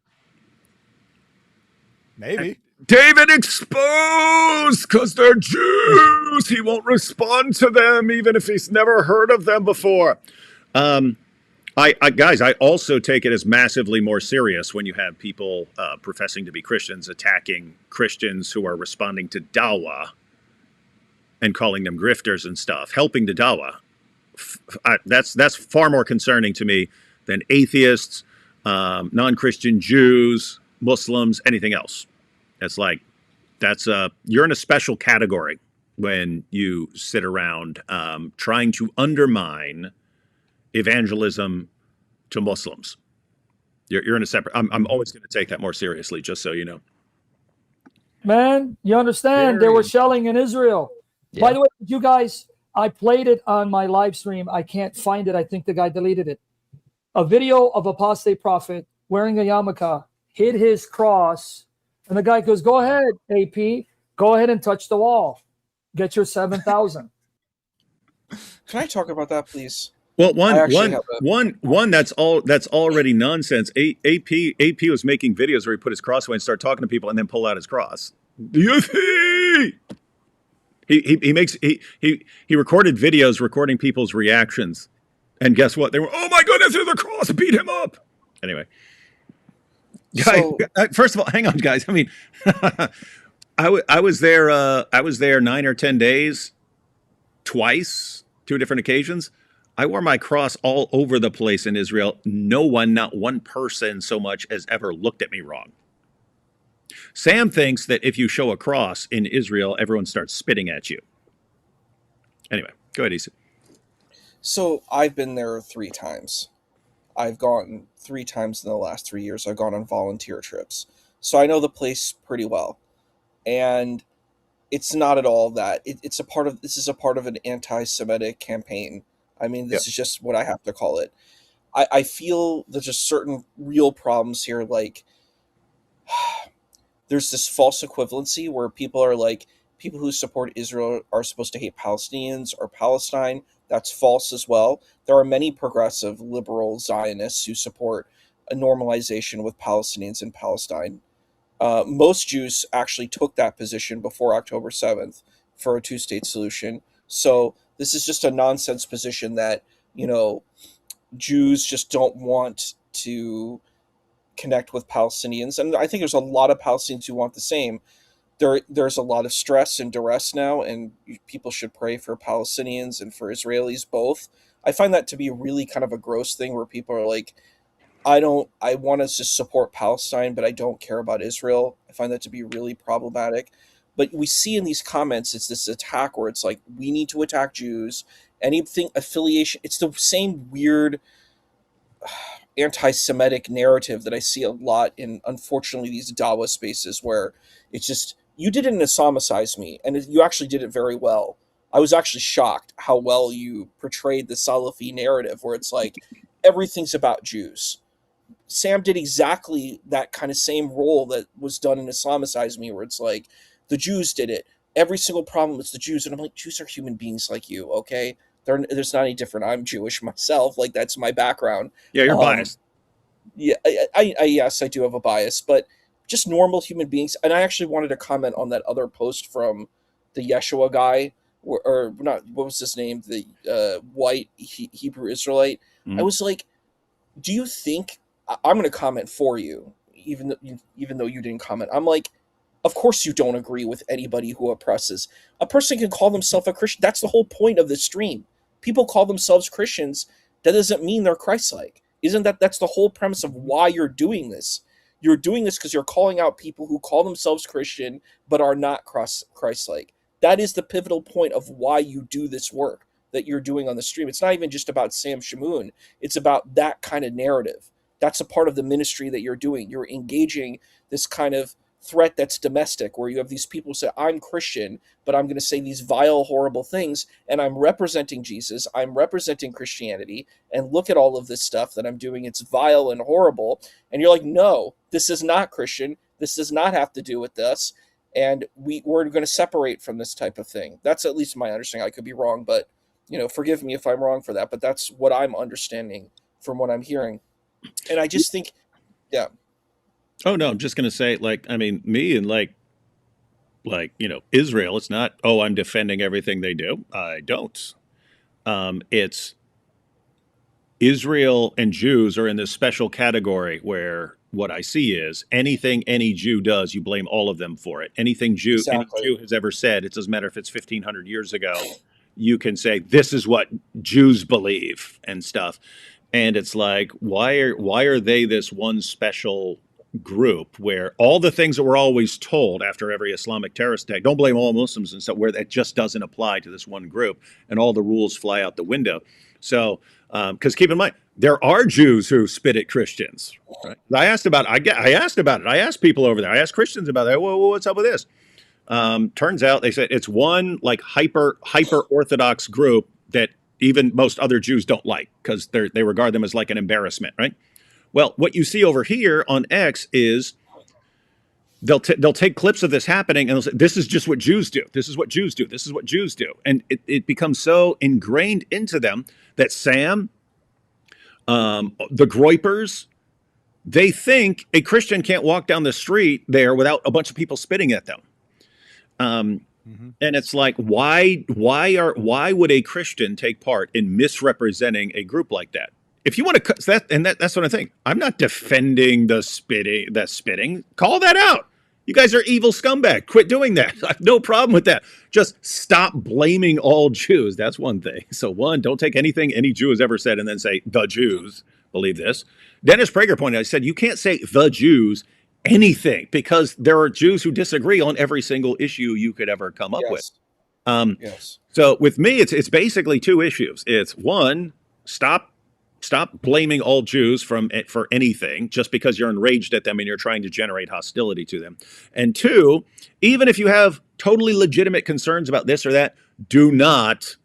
maybe David exposed because they're Jews. He won't respond to them even if he's never heard of them before. I also take it as massively more serious when you have people professing to be Christians attacking Christians who are responding to dawah and calling them grifters and stuff, helping the dawah. That's far more concerning to me than atheists, non-Christian Jews, Muslims, anything else. It's like you're in a special category when you sit around trying to undermine evangelism to Muslims. You're in a separate. I'm always going to take that more seriously, just so you know. Man, you understand? They were shelling in Israel. Yeah. By the way, you guys, I played it on my live stream. I can't find it. I think the guy deleted it. A video of apostate prophet wearing a yarmulke, hid his cross, and the guy goes, "Go ahead, AP, go ahead and touch the wall. Get your 7,000." Can I talk about that, please? Well, one that's already nonsense. AP was making videos where he put his cross away and start talking to people and then pull out his cross. He recorded videos recording people's reactions, and guess what? They were, "Oh my goodness, there's a cross! Beat him up!" Anyway, first of all, hang on, guys. I mean, I was there. I was there 9 or 10 days, twice, 2 different occasions. I wore my cross all over the place in Israel. No one, not one person so much as ever looked at me wrong. Sam thinks that if you show a cross in Israel, everyone starts spitting at you. Anyway, go ahead, Issa. So I've been there 3 times. I've gone 3 times in the last 3 years. I've gone on volunteer trips. So I know the place pretty well. And it's not at all that. This is a part of an anti-Semitic campaign. I mean, this is just what I have to call it. I feel there's just certain real problems here. Like, there's this false equivalency where people are like, people who support Israel are supposed to hate Palestinians or Palestine. That's false as well. There are many progressive liberal Zionists who support a normalization with Palestinians in Palestine. Most Jews actually took that position before October 7th for a 2-state solution. So this is just a nonsense position that, Jews just don't want to connect with Palestinians. And I think there's a lot of Palestinians who want the same. There's a lot of stress and duress now, and people should pray for Palestinians and for Israelis both. I find that to be really kind of a gross thing where people are like, I want to just support Palestine, but I don't care about Israel. I find that to be really problematic. But we see in these comments, it's this attack where it's like, we need to attack Jews. Anything affiliation, it's the same weird anti-Semitic narrative that I see a lot in, unfortunately, these Dawa spaces where it's just, you didn't Islamicize me, and you actually did it very well. I was actually shocked how well you portrayed the Salafi narrative, where it's like, everything's about Jews. Sam did exactly that kind of same role that was done in Islamicize Me, where it's like, the Jews did it. Every single problem is the Jews. And I'm like, Jews are human beings like you, okay? There's not any different. I'm Jewish myself. Like, that's my background. Yeah, you're biased. Yeah, I yes, I do have a bias, but just normal human beings. And I actually wanted to comment on that other post from the Yeshua guy, or not, what was his name? The white Hebrew Israelite. Mm-hmm. I was like, do you think, I'm going to comment for you, even though you didn't comment. I'm like, Of course you don't agree with anybody who oppresses. A person can call themselves a Christian. That's the whole point of this stream. People call themselves Christians. That doesn't mean they're Christ-like. Isn't that's the whole premise of why you're doing this? You're doing this because you're calling out people who call themselves Christian but are not Christ-like. That is the pivotal point of why you do this work that you're doing on the stream. It's not even just about Sam Shamoun. It's about that kind of narrative. That's a part of the ministry that you're doing. You're engaging this kind of threat that's domestic, where you have these people say, I'm Christian, but I'm going to say these vile, horrible things, and I'm representing Jesus, I'm representing Christianity, and look at all of this stuff that I'm doing. It's vile and horrible. And you're like, no, this is not Christian. This does not have to do with us. And we're going to separate from this type of thing. That's at least my understanding. I could be wrong, but forgive me if I'm wrong for that. But that's what I'm understanding from what I'm hearing. And I just think, yeah. Oh no, I'm just gonna say, me and Israel. It's not, oh, I'm defending everything they do. I don't. It's Israel and Jews are in this special category where what I see is anything any Jew does, you blame all of them for it. Anything any Jew has ever said, it doesn't matter if it's 1,500 years ago, you can say this is what Jews believe and stuff. And it's like, why are they this one special group where all the things that we're always told after every Islamic terrorist attack, don't blame all Muslims and stuff, where that just doesn't apply to this one group, and all the rules fly out the window. So, because keep in mind, there are Jews who spit at Christians. Right? I asked about it. I asked people over there. I asked Christians about that. Well, what's up with this? Turns out they said it's one like hyper Orthodox group that even most other Jews don't like because they regard them as like an embarrassment, right? Well, what you see over here on X is they'll take clips of this happening and they'll say, this is just what Jews do. This is what Jews do. This is what Jews do. And it becomes so ingrained into them that Sam, the Groypers, they think a Christian can't walk down the street there without a bunch of people spitting at them. And it's like, why would a Christian take part in misrepresenting a group like that? If you want to, that's what I think. I'm not defending the spitting. Call that out. You guys are evil scumbag. Quit doing that. I have no problem with that. Just stop blaming all Jews. That's one thing. So one, don't take anything any Jew has ever said and then say the Jews believe this. Dennis Prager pointed out, I said, you can't say the Jews anything because there are Jews who disagree on every single issue you could ever come up with. Yes. So with me, it's basically two issues. It's one, stop blaming all Jews for anything just because you're enraged at them and you're trying to generate hostility to them. And two, even if you have totally legitimate concerns about this or that, do not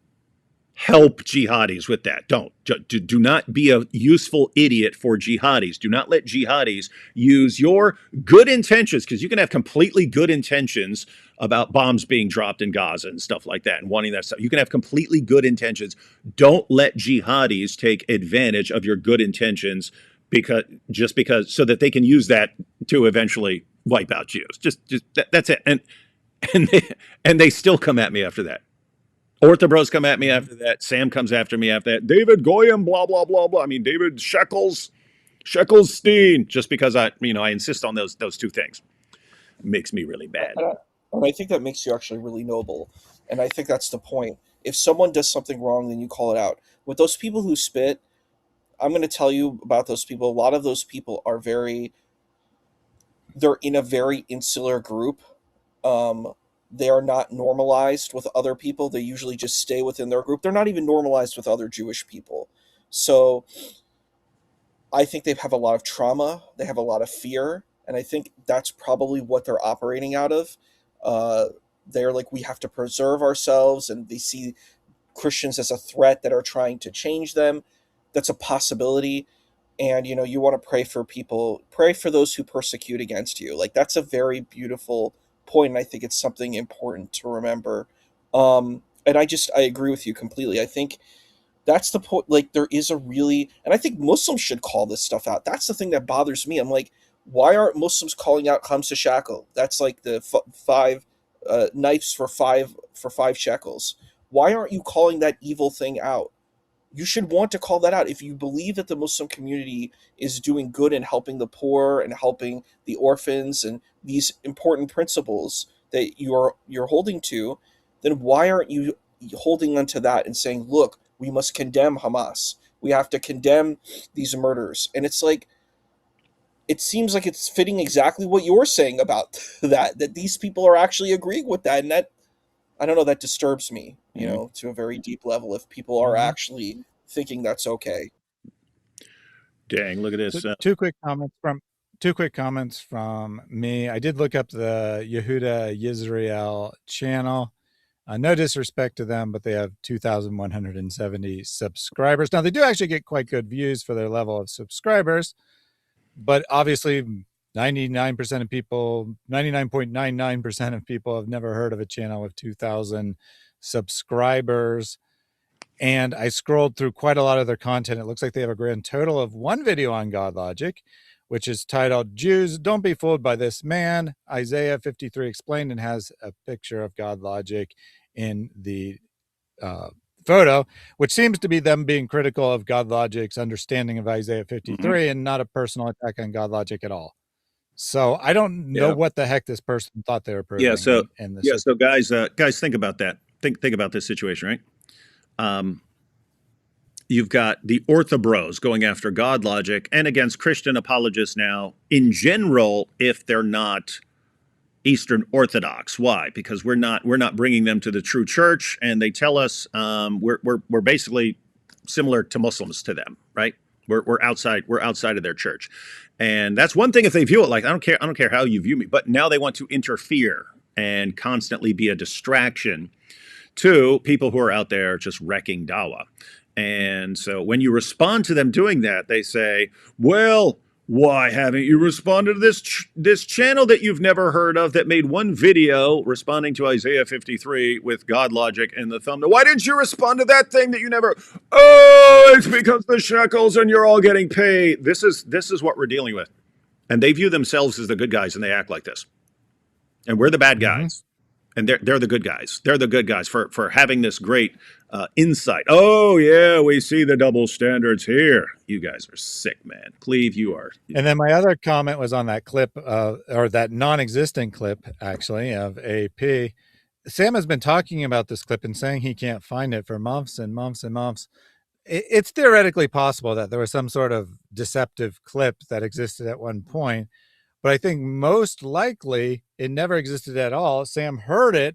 help jihadis with that. Do not be a useful idiot for jihadis. Do not let jihadis use your good intentions, because you can have completely good intentions about bombs being dropped in Gaza and stuff like that and wanting that stuff. You can have completely good intentions. Don't let jihadis take advantage of your good intentions because so that they can use that to eventually wipe out Jews. That's it. And they still come at me after that. OrthoBros come at me after that. Sam comes after me after that. David Goyim, blah, blah, blah, blah. I mean, David Sheckelstein, just because I insist on those two things. It makes me really bad. And I think that makes you actually really noble. And I think that's the point. If someone does something wrong, then you call it out. With those people who spit, I'm going to tell you about those people. A lot of those people are they're in a very insular group. They are not normalized with other people. They usually just stay within their group. They're not even normalized with other Jewish people. So I think they have a lot of trauma. They have a lot of fear. And I think that's probably what they're operating out of. They're like, we have to preserve ourselves. And they see Christians as a threat that are trying to change them. That's a possibility. And, you want to pray for people, pray for those who persecute against you. Like, that's a very beautiful point, and I think it's something important to remember. And I agree with you completely. I think that's the point. Like, there is and I think Muslims should call this stuff out. That's the thing that bothers me. I'm like, why aren't Muslims calling out Khamsa Shackle? That's like the five knives for five shekels. Why aren't you calling that evil thing out? You should want to call that out. If you believe that the Muslim community is doing good and helping the poor and helping the orphans and these important principles that you're holding to, then why aren't you holding onto that and saying, look, we must condemn Hamas. We have to condemn these murders. And it's like, it seems like it's fitting exactly what you're saying about that these people are actually agreeing with that. And that, I don't know, that disturbs me, to a very deep level if people are actually thinking that's okay. Dang, look at this. So two quick comments from me. I did look up the Yehuda Yisrael channel. No disrespect to them, but they have 2,170 subscribers. Now, they do actually get quite good views for their level of subscribers, but obviously 99.99% of people have never heard of a channel with 2,000 subscribers. And I scrolled through quite a lot of their content. It looks like they have a grand total of one video on GodLogic, which is titled Jews, Don't Be Fooled by This Man, Isaiah 53 Explained, and has a picture of GodLogic in the photo, which seems to be them being critical of GodLogic's understanding of Isaiah 53 and not a personal attack on GodLogic at all. So I don't know what the heck this person thought they were proving. So guys, think about that. Think about this situation, right? You've got the OrthoBros going after GodLogic and against Christian apologists now in general, if they're not Eastern Orthodox. Why? Because we're not bringing them to the true church, and they tell us we're basically similar to Muslims to them, right? We're outside of their church, and that's one thing if they view it like I don't care how you view me, but now they want to interfere and constantly be a distraction to people who are out there just wrecking dawah. And so when you respond to them doing that, they say, well, why haven't you responded to this channel that you've never heard of that made one video responding to Isaiah 53 with GodLogic in the thumbnail? Why didn't you respond to that thing that you never? Oh, it's because the shekels and you're all getting paid. This is what we're dealing with. And they view themselves as the good guys and they act like this. And we're the bad guys. And they're the good guys. They're the good guys for having this great insight. Oh, yeah, we see the double standards here. You guys are sick, man. Cleve, you are. And then my other comment was on that clip, or that non-existent clip, actually, of AP. Sam has been talking about this clip and saying he can't find it for months and months and months. It's theoretically possible that there was some sort of deceptive clip that existed at one point. But I think most likely it never existed at all. Sam heard it,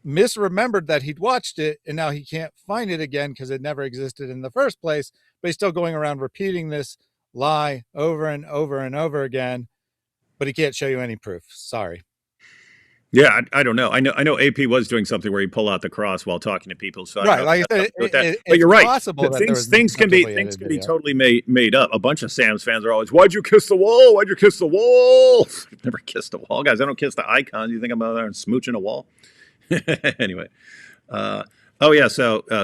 misremembered that he'd watched it, and now he can't find it again because it never existed in the first place. But he's still going around repeating this lie over and over and over again, but he can't show you any proof. Sorry. Yeah, I don't know. I know AP was doing something where he pull out the cross while talking to people. So right, like I said, but you're right. Things can be totally made up. A bunch of Sam's fans are always, "Why'd you kiss the wall? Why'd you kiss the wall?" Never kissed a wall, guys. I don't kiss the icons. You think I'm out there and smooching a wall? Anyway, so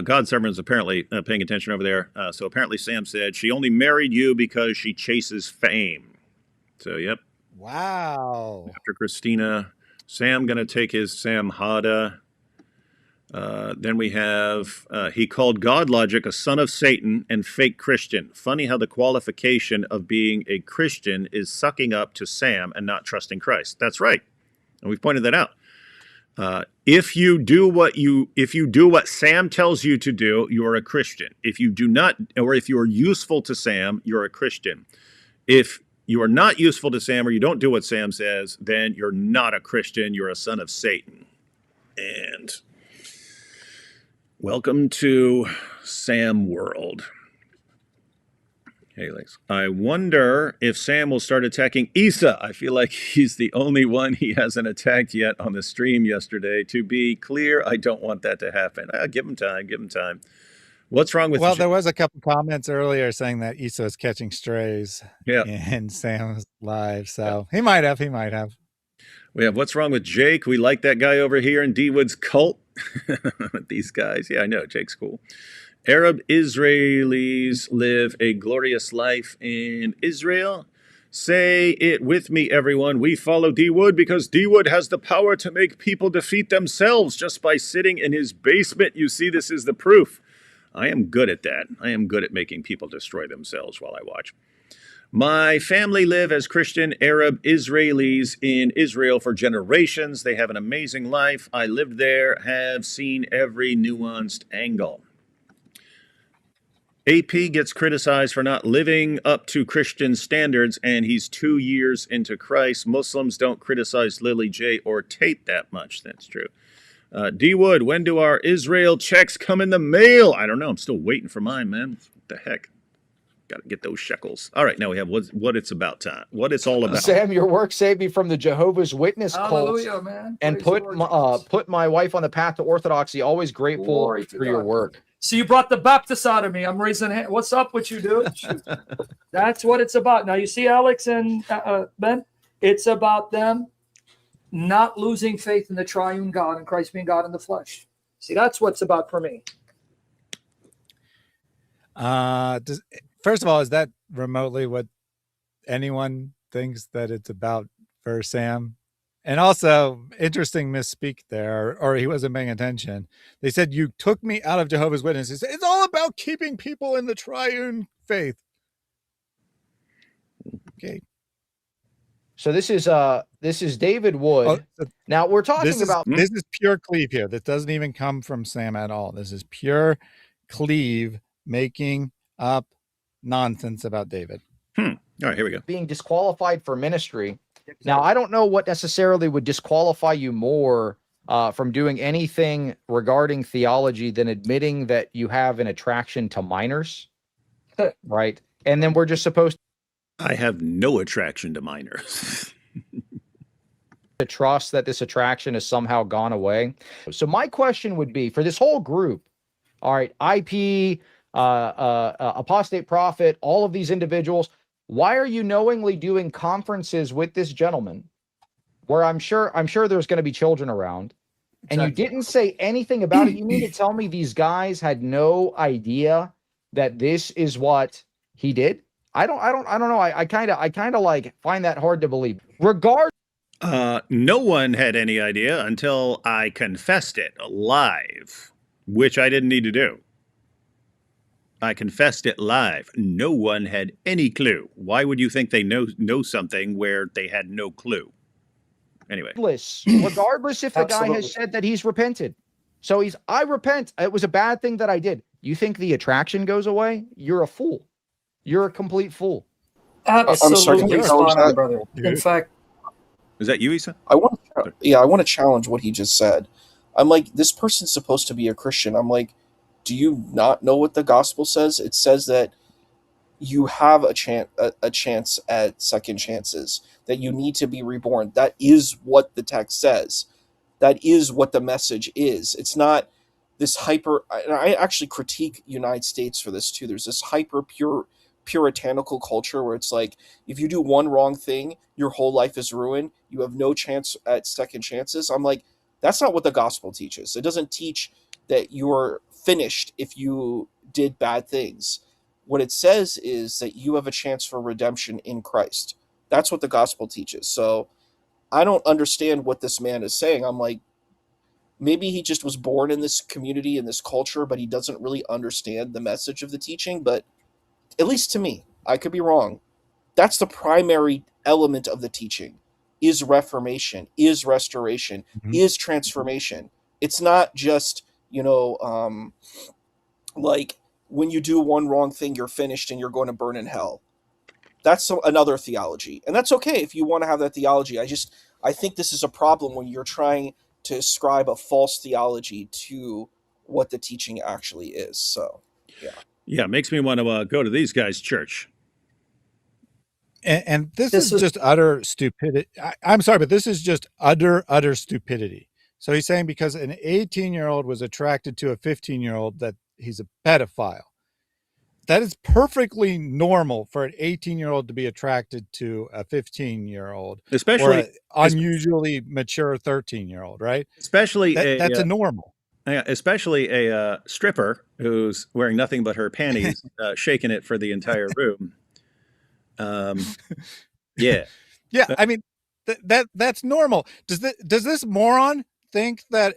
God's servant is apparently paying attention over there. So apparently Sam said she only married you because she chases fame. So yep. Wow. After Christina. Sam going to take his Sam Hada. Then we have, he called GodLogic a son of Satan and fake Christian. Funny how the qualification of being a Christian is sucking up to Sam and not trusting Christ. That's right. And we've pointed that out. If you do what Sam tells you to do, you are a Christian. If you do not, or if you are useful to Sam, you're a Christian. If you are not useful to Sam or you don't do what Sam says, then you're not a Christian. You're a son of Satan. And welcome to Sam World. Hey, Lex. I wonder if Sam will start attacking Isa. I feel like he's the only one he hasn't attacked yet on the stream yesterday. To be clear, I don't want that to happen. Give him time. What's wrong with? Well, there was a couple comments earlier saying that Issa is catching strays in Sam's live, so he might have. We have what's wrong with Jake? We like that guy over here in D-Wood's cult. These guys, yeah, I know Jake's cool. Arab Israelis live a glorious life in Israel. Say it with me, everyone. We follow D-Wood because D-Wood has the power to make people defeat themselves just by sitting in his basement. You see, this is the proof. I am good at that. I am good at making people destroy themselves while I watch. My family live as Christian Arab Israelis in Israel for generations. They have an amazing life. I lived there, have seen every nuanced angle. AP gets criticized for not living up to Christian standards, and he's 2 years into Christ. Muslims don't criticize Lily J or Tate that much. That's true. D Wood, when do our Israel checks come in the mail? I don't know. I'm still waiting for mine, man. What the heck? Got to get those shekels. All right, now we have what it's about time. What it's all about. Sam, your work saved me from the Jehovah's Witness cult. Hallelujah, man. And Praise the Lord, put my wife on the path to orthodoxy. Always grateful Glory to for your God. work. So you brought the Baptist out of me. I'm raising hand. What's up with you, dude? Shoot. That's what it's about. Now you see, Alex and Ben, it's about them not losing faith in the triune God and Christ being God in the flesh. See, that's what's about for me. First of all, is that remotely what anyone thinks that it's about for Sam? And also, interesting misspeak there, or he wasn't paying attention. They said, you took me out of Jehovah's Witnesses. It's all about keeping people in the triune faith. Okay. So this is David Wood. Oh, now we're talking this about is pure Cleve here. This doesn't even come from Sam at all. This is pure Cleve making up nonsense about David. All right, here we go. being disqualified for ministry. Now, I don't know what necessarily would disqualify you more from doing anything regarding theology than admitting that you have an attraction to minors, right? And then we're just supposed I have no attraction to minors. to trust that this attraction has somehow gone away. So my question would be for this whole group, all right, IP, apostate prophet, all of these individuals, why are you knowingly doing conferences with this gentleman where I'm sure there's going to be children around, and you didn't say anything about it? You mean to tell me these guys had no idea that this is what he did? I don't know. I kind of like find that hard to believe. No one had any idea until I confessed it live, which I didn't need to do. I confessed it live. No one had any clue. Why would you think they know something where they had no clue? Anyway. Regardless if the guy Absolutely. has said that he's repented. So I repent. It was a bad thing that I did. You think the attraction goes away? You're a fool. You're a complete fool. Absolutely to spot challenge on, that. brother. In fact, Is that you, Isa? I want to challenge what he just said. I'm like, this person's supposed to be a Christian. I'm like, do you not know what the gospel says? It says that you have a chance at second chances, that you need to be reborn. That is what the text says. That is what the message is. It's not this hyper. I actually critique United States for this too. There's this hyper puritanical culture where it's like, if you do one wrong thing, your whole life is ruined. You have no chance at second chances. I'm like, that's not what the gospel teaches. It doesn't teach that you're finished if you did bad things. What it says is that you have a chance for redemption in Christ. That's what the gospel teaches. So I don't understand what this man is saying. I'm like, maybe he just was born in this community, in this culture, but he doesn't really understand the message of the teaching. But at least to me, I could be wrong, that's the primary element of the teaching, is reformation, is restoration, is transformation. It's not just, like when you do one wrong thing, you're finished and you're going to burn in hell. That's another theology. And that's okay if you want to have that theology. I think this is a problem when you're trying to ascribe a false theology to what the teaching actually is. So, yeah. Yeah, it makes me want to go to these guys' church. And this is just utter stupidity. I'm sorry, but this is just utter stupidity. So he's saying because an 18-year-old was attracted to a 15-year-old that he's a pedophile. That is perfectly normal for an 18-year-old to be attracted to a 15-year-old, Especially or an unusually mature 13-year-old, right? Especially that's a normal. Especially a stripper who's wearing nothing but her panties, shaking it for the entire room. Yeah. Yeah, I mean that's normal. Does this moron think that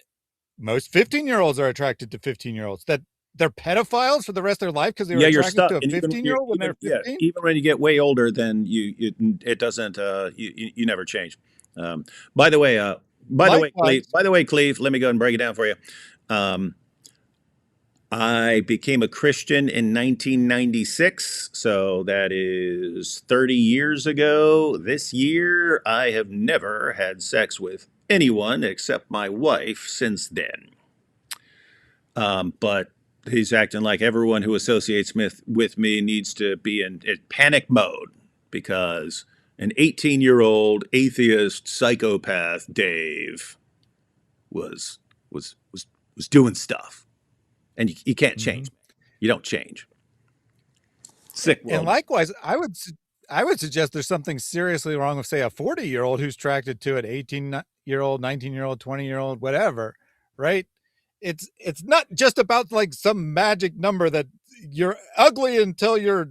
most 15-year-olds are attracted to 15-year-olds? That they're pedophiles for the rest of their life because they were Yeah, you're attracted stuck. to a And 15-year-old when they're 15? even when you get way older, then it doesn't. You never change. By the way, Likewise. Cleve, let me go and break it down for you. Um, I became a Christian in 1996, so that is 30 years ago. This year, I have never had sex with anyone except my wife since then. But he's acting like everyone who associates with me needs to be in panic mode because an 18-year-old atheist psychopath, Dave, was doing stuff, and you can't change. You don't change. Sick world. And likewise, I would suggest there's something seriously wrong with, say, a 40-year-old who's attracted to an 18-year-old, 19-year-old, 20-year-old, whatever, right? It's not just about like some magic number that you're ugly until you're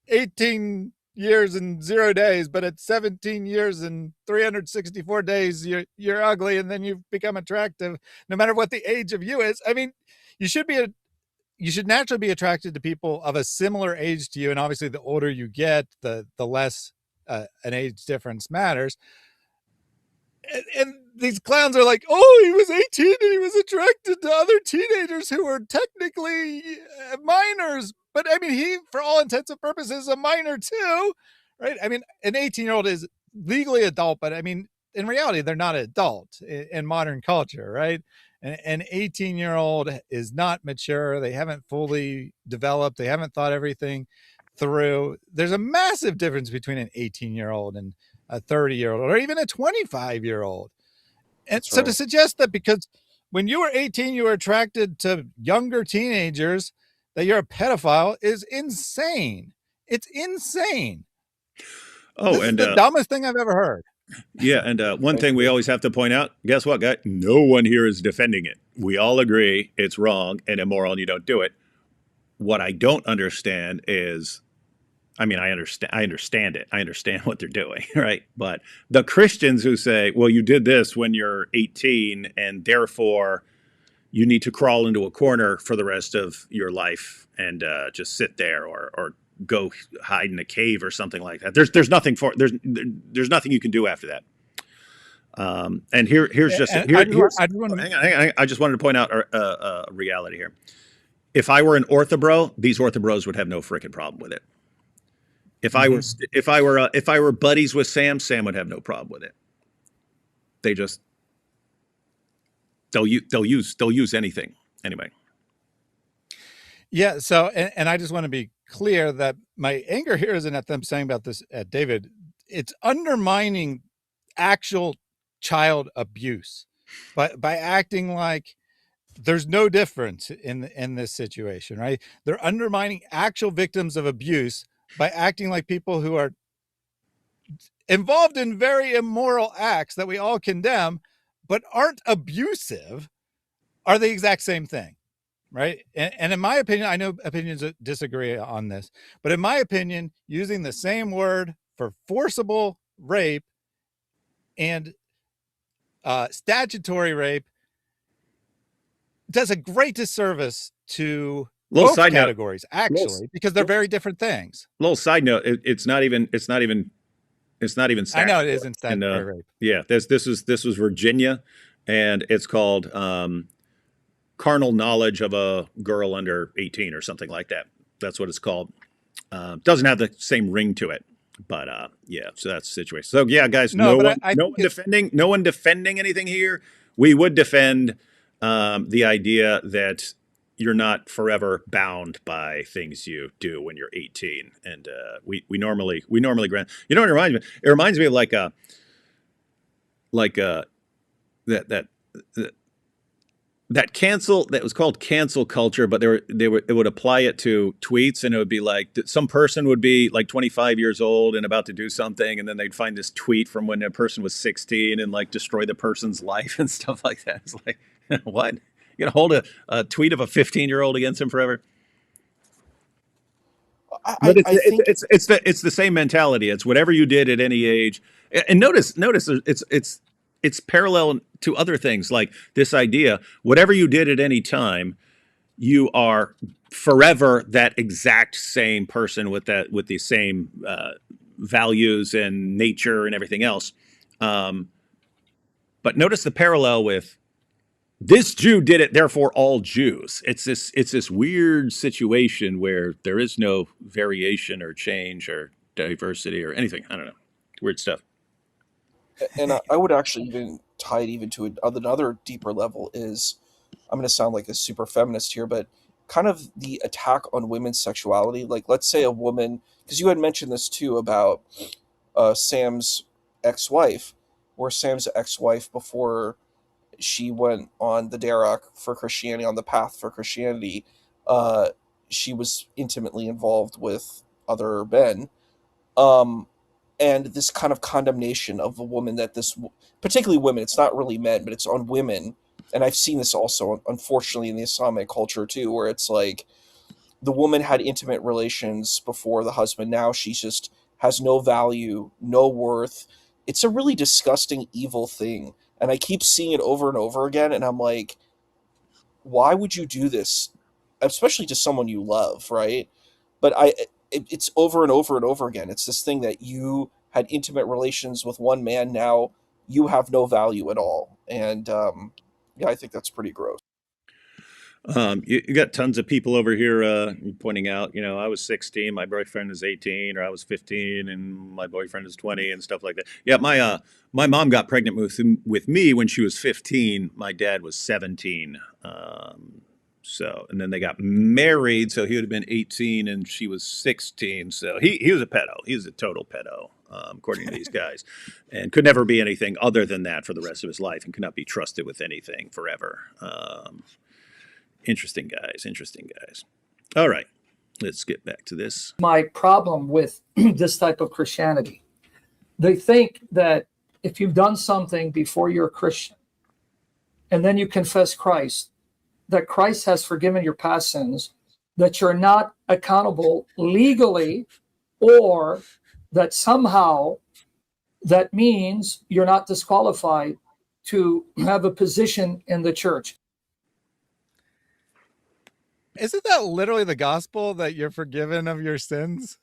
18 years and 0 days, but at 17 years and 364 days, you're ugly, and then you become attractive, no matter what the age of you is. I mean, you should naturally be attracted to people of a similar age to you, and obviously, the older you get, the less an age difference matters. And these clowns are like, oh, he was 18 and he was attracted to other teenagers who were technically minors. But I mean, he, for all intents and purposes, is a minor too, right? I mean, an 18-year-old is legally adult, but I mean, in reality, they're not adult in modern culture, right? An 18-year-old is not mature. They haven't fully developed. They haven't thought everything through. There's a massive difference between an 18-year-old and a 30-year-old or even a 25-year-old. And That's so right. to suggest that because when you were 18, you were attracted to younger teenagers, that you're a pedophile is insane. It's insane. Oh, This is and the dumbest thing I've ever heard. yeah, and one thing we always have to point out, guess what, guy? No one here is defending it. We all agree it's wrong and immoral and you don't do it. What I don't understand is, I mean, I understand it. I understand what they're doing, right? But the Christians who say, well, you did this when you're 18 and therefore you need to crawl into a corner for the rest of your life and just sit there or go hide in a cave or something like that. There's nothing nothing you can do after that. And here's just And here, I just here's want to, hang on. I just wanted to point out a reality here. If I were an orthobro, these orthobros would have no freaking problem with it. If I were buddies with Sam would have no problem with it. They'll use anything anyway. yeah. So, and I just want to be clear that my anger here isn't at them saying about this at David. It's undermining actual child abuse by acting like there's no difference in this situation, right? They're undermining actual victims of abuse by acting like people who are involved in very immoral acts that we all condemn, but aren't abusive, are the exact same thing, right? And in my opinion, I know opinions disagree on this, but in my opinion, using the same word for forcible rape and statutory rape does a great disservice to both categories, actually, because they're very different things. Little side note: it's not even. I know it isn't statutory rape. Yeah, this was Virginia, and it's called carnal knowledge of a girl under 18 or something like that. That's what it's called. Doesn't have the same ring to it, but yeah. So that's the situation. So yeah, guys, no one defending anything here. We would defend the idea that you're not forever bound by things you do when you're 18, and we normally grant. You know what it reminds me? It reminds me of that cancel, that was called cancel culture, but it would apply it to tweets, and it would be like some person would be like 25 years old and about to do something, and then they'd find this tweet from when a person was 16 and like destroy the person's life and stuff like that. It's like, what? You're gonna hold a tweet of a 15-year-old against him forever? But it's the same mentality. It's whatever you did at any age. And notice it's parallel to other things like this idea. Whatever you did at any time, you are forever that exact same person with the same values and nature and everything else. But notice the parallel with this Jew did it, therefore all Jews. It's this weird situation where there is no variation or change or diversity or anything. I don't know. Weird stuff. And I would actually even tie it even to another deeper level is, I'm going to sound like a super feminist here, but kind of the attack on women's sexuality. Like, let's say a woman, because you had mentioned this too about Sam's ex-wife, where Sam's ex-wife, before she went on the derech for Christianity, on the path for Christianity, she was intimately involved with other men. And this kind of condemnation of a woman, that this, particularly women, it's not really men, but it's on women. And I've seen this also, unfortunately, in the Islamic culture too, where it's like the woman had intimate relations before the husband. Now she just has no value, no worth. It's a really disgusting, evil thing. And I keep seeing it over and over again. And I'm like, why would you do this? Especially to someone you love, right? But it's over and over and over again. It's this thing that you had intimate relations with one man. Now you have no value at all. And yeah, I think that's pretty gross. You got tons of people over here pointing out, I was 16, my boyfriend is 18, or I was 15 and my boyfriend is 20 and stuff like that. Yeah, my mom got pregnant with me when she was 15. My dad was 17. And then they got married, so he would have been 18 and she was 16. So he was a pedo. He was a total pedo, according to these guys, and could never be anything other than that for the rest of his life and could not be trusted with anything forever. Interesting guys. All right, let's get back to this. My problem with this type of Christianity, they think that if you've done something before you're a Christian and then you confess Christ, that Christ has forgiven your past sins, that you're not accountable legally, or that somehow that means you're not disqualified to have a position in the church. Isn't that literally the gospel, that you're forgiven of your sins?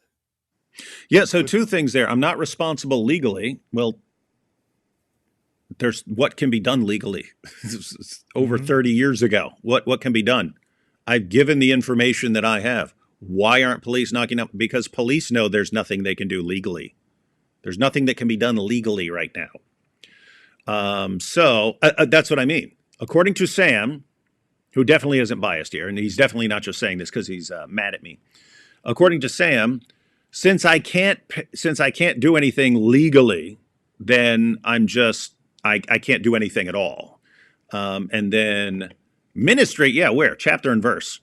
Yeah, so two things there. I'm not responsible legally. Well, there's what can be done legally. Over 30 years ago. What can be done? I've given the information that I have. Why aren't police knocking up? Because police know there's nothing they can do legally. There's nothing that can be done legally right now. So that's what I mean. According to Sam, who definitely isn't biased here, and he's definitely not just saying this because he's mad at me. According to Sam, since I can't do anything legally, then I can't do anything at all. And then ministry, yeah, where? Chapter and verse.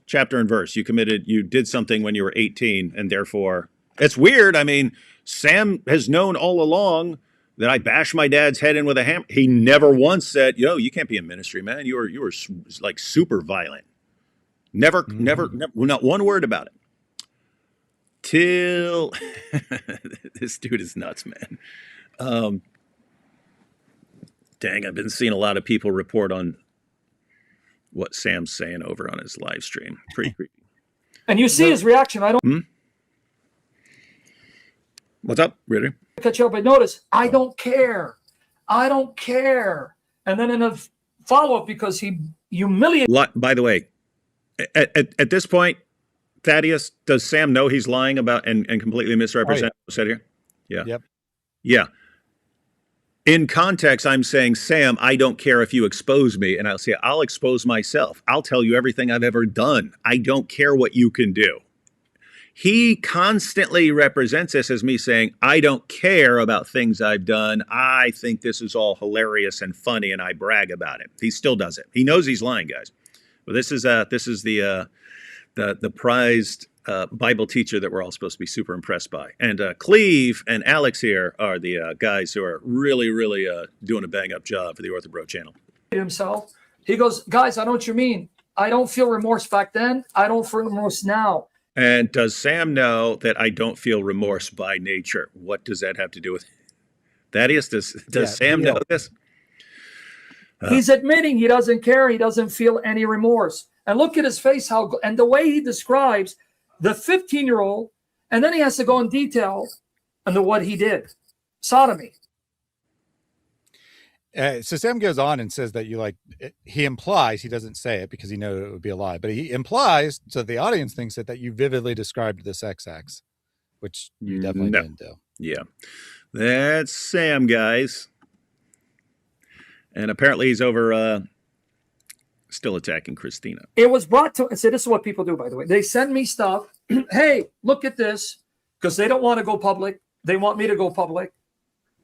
You did something when you were 18, and therefore it's weird. I mean, Sam has known all along that I bashed my dad's head in with a hammer. He never once said, you can't be in ministry, man. You were like super violent. Never, not one word about it. Till this dude is nuts, man. Dang, I've been seeing a lot of people report on what Sam's saying over on his live stream. Pretty creepy. And you see his reaction. I don't What's up, Ritter? cut you up, but notice, I don't care. And then in a follow-up, because he humiliated. By the way, at this point, Thaddeus, does Sam know he's lying about and completely misrepresenting what's said here? Yeah. Yep. Yeah. In context, I'm saying, Sam, I don't care if you expose me. And I'll expose myself. I'll tell you everything I've ever done. I don't care what you can do. He constantly represents this as me saying, I don't care about things I've done. I think this is all hilarious and funny, and I brag about it. He still does it. He knows he's lying, guys. But this is the prized Bible teacher that we're all supposed to be super impressed by. And Cleve and Alex here are the guys who are really, really doing a bang-up job for the OrthoBro channel. Himself. He goes, guys, I know what you mean. I don't feel remorse back then. I don't feel remorse now. And does Sam know that I don't feel remorse by nature? What does that have to do with Thaddeus? Does Sam know this? He's admitting he doesn't care. He doesn't feel any remorse. And look at his face, and the way he describes the 15-year-old, and then he has to go in detail into what he did. Sodomy. So Sam goes on and says that he implies, he doesn't say it because he knows it would be a lie, but he implies, so the audience thinks that you vividly described the sex acts, which you definitely didn't do. Yeah. That's Sam, guys. And apparently he's over still attacking Christina. It was brought to, and say this is what people do, by the way. They send me stuff. Hey, look at this, because they don't want to go public. They want me to go public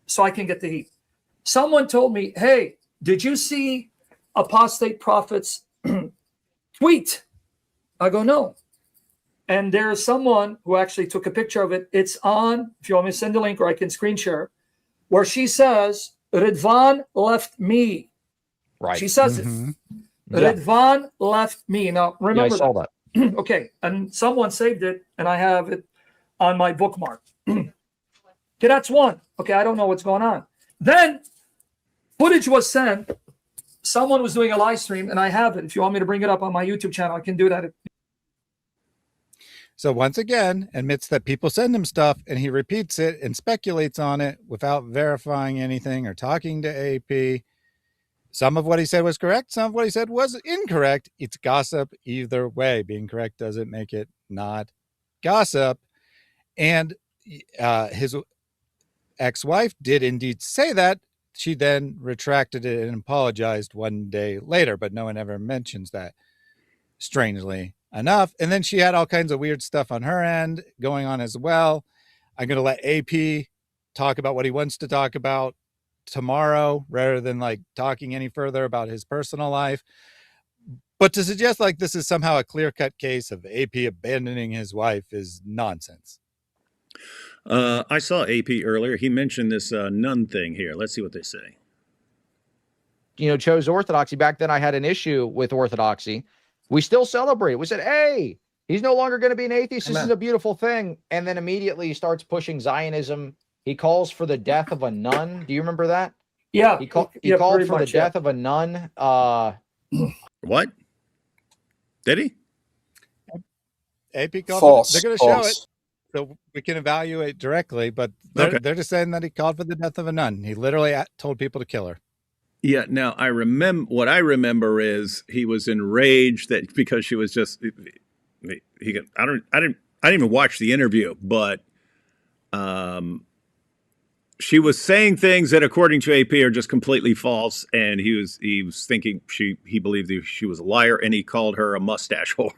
so I can get the heat. Someone told me, hey, did you see Apostate Prophet's tweet? I go, no. And there's someone who actually took a picture of it. It's on, if you want me to send a link or I can screen share, where she says, Ridvan left me. Right. She says it. Ridvan left me. Now, remember I saw that. Okay. And someone saved it, and I have it on my bookmark. Okay, that's one. Okay, I don't know what's going on. Then footage was sent. Someone was doing a live stream, and I have it. If you want me to bring it up on my YouTube channel, I can do that. So once again, admits that people send him stuff, and he repeats it and speculates on it without verifying anything or talking to AP. Some of what he said was correct. Some of what he said was incorrect. It's gossip either way. Being correct doesn't make it not gossip. And his ex-wife did indeed say that. She then retracted it and apologized one day later, but no one ever mentions that, strangely enough. And then she had all kinds of weird stuff on her end going on as well. I'm going to let AP talk about what he wants to talk about tomorrow rather than talking any further about his personal life. But to suggest this is somehow a clear-cut case of AP abandoning his wife is nonsense. I saw AP earlier. He mentioned this nun thing here. Let's see what they say. Chose orthodoxy. Back then I had an issue with orthodoxy. We still celebrate it. We said, hey, he's no longer going to be an atheist. This is a beautiful thing. And then immediately he starts pushing Zionism. He calls for the death of a nun. Do you remember that? Yeah. He called for the death of a nun. What? Did he? AP called false. They're going to show it. So we can evaluate directly, but they're just saying that he called for the death of a nun. He literally told people to kill her. Yeah. Now I remember is he was enraged that because she was just I didn't even watch the interview, but she was saying things that according to AP are just completely false, and he was thinking he believed she was a liar, and he called her a mustache whore,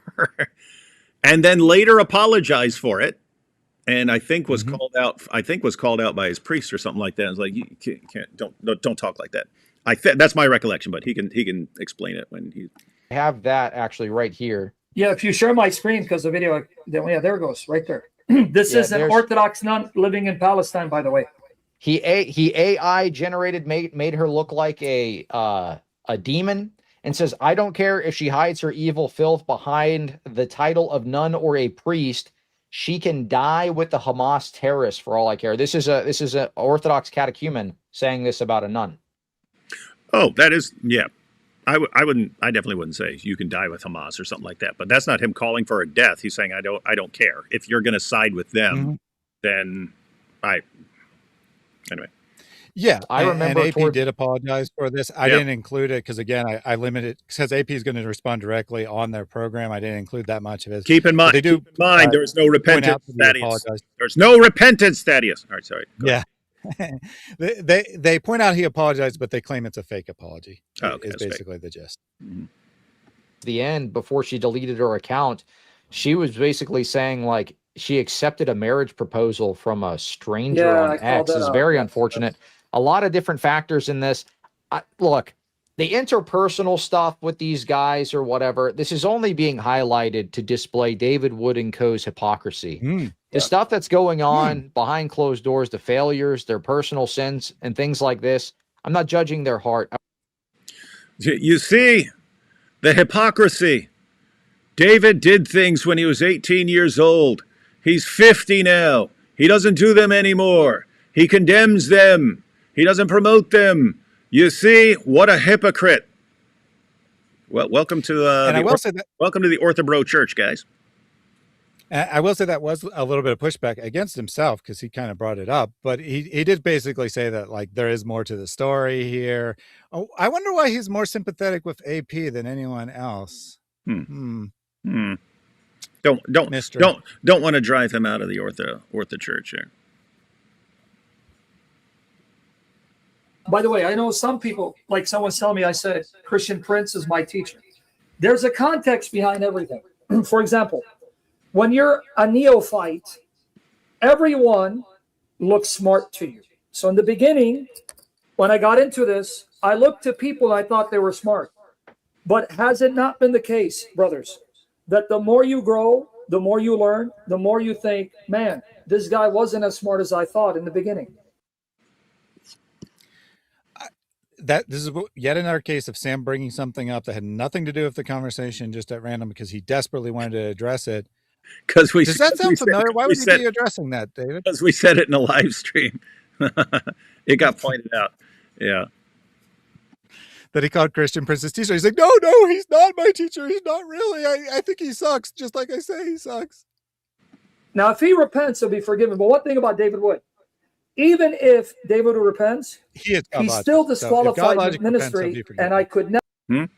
and then later apologized for it. And I think was called out. I think was called out by his priest or something like that. It's like you can't don't talk like that. That's my recollection, but he can explain it when he. I have that actually right here. Yeah, if you share my screen, because the video, yeah, there it goes, right there. This is an Orthodox nun living in Palestine, by the way. He AI generated made her look like a demon, and says, I don't care if she hides her evil filth behind the title of nun or a priest. She can die with the Hamas terrorists for all I care. This is a Orthodox catechumen saying this about a nun. Oh, that is, yeah. I definitely wouldn't say you can die with Hamas or something like that. But that's not him calling for a death. He's saying I don't care. If you're going to side with them, then anyway. Yeah, I remember. And AP did apologize for this. I didn't include it because, again, I limited because AP is going to respond directly on their program. I didn't include that much of it. Keep in mind, there's no repentance, Thaddeus. There's no repentance, Thaddeus. All right, sorry. Yeah. they point out he apologized, but they claim it's a fake apology. Is basically the gist. The end, before she deleted her account, she was basically saying she accepted a marriage proposal from a stranger on X. It's very unfortunate. A lot of different factors in this. Look, the interpersonal stuff with these guys or whatever, this is only being highlighted to display David Wood and co.'s hypocrisy. The stuff that's going on behind closed doors, the failures, their personal sins, and things like this, I'm not judging their heart. You see, the hypocrisy. David did things when he was 18 years old. He's 50 now. He doesn't do them anymore. He condemns them. He doesn't promote them. You see, what a hypocrite. Well, welcome to And I will say that welcome to the OrthoBro Church, guys. I will say that was a little bit of pushback against himself because he kind of brought it up, but he did basically say that like there is more to the story here. Oh, I wonder why he's more sympathetic with AP than anyone else. Don't Mystery. want to drive him out of the Ortho Church here. By the way, I know some people, like someone's telling me, I said Christian Prince is my teacher. There's a context behind everything. For example, when you're a neophyte, everyone looks smart to you. So in the beginning, when I got into this, I looked to people I thought they were smart. But has it not been the case, brothers, that the more you grow, the more you learn, the more you think, man, this guy wasn't as smart as I thought in the beginning? This is yet another case of Sam bringing something up that had nothing to do with the conversation, just at random because he desperately wanted to address it. Does that sound familiar? Why would he be addressing that, David? Because we said it in a live stream. It got pointed out. Yeah. That he called Christian Prince his teacher. He's like, no, he's not my teacher. He's not really. I think he sucks, just like I say he sucks. Now, if he repents, he'll be forgiven. But one thing about David Wood, even if David Wood repents, he's still disqualified from ministry, and I could never.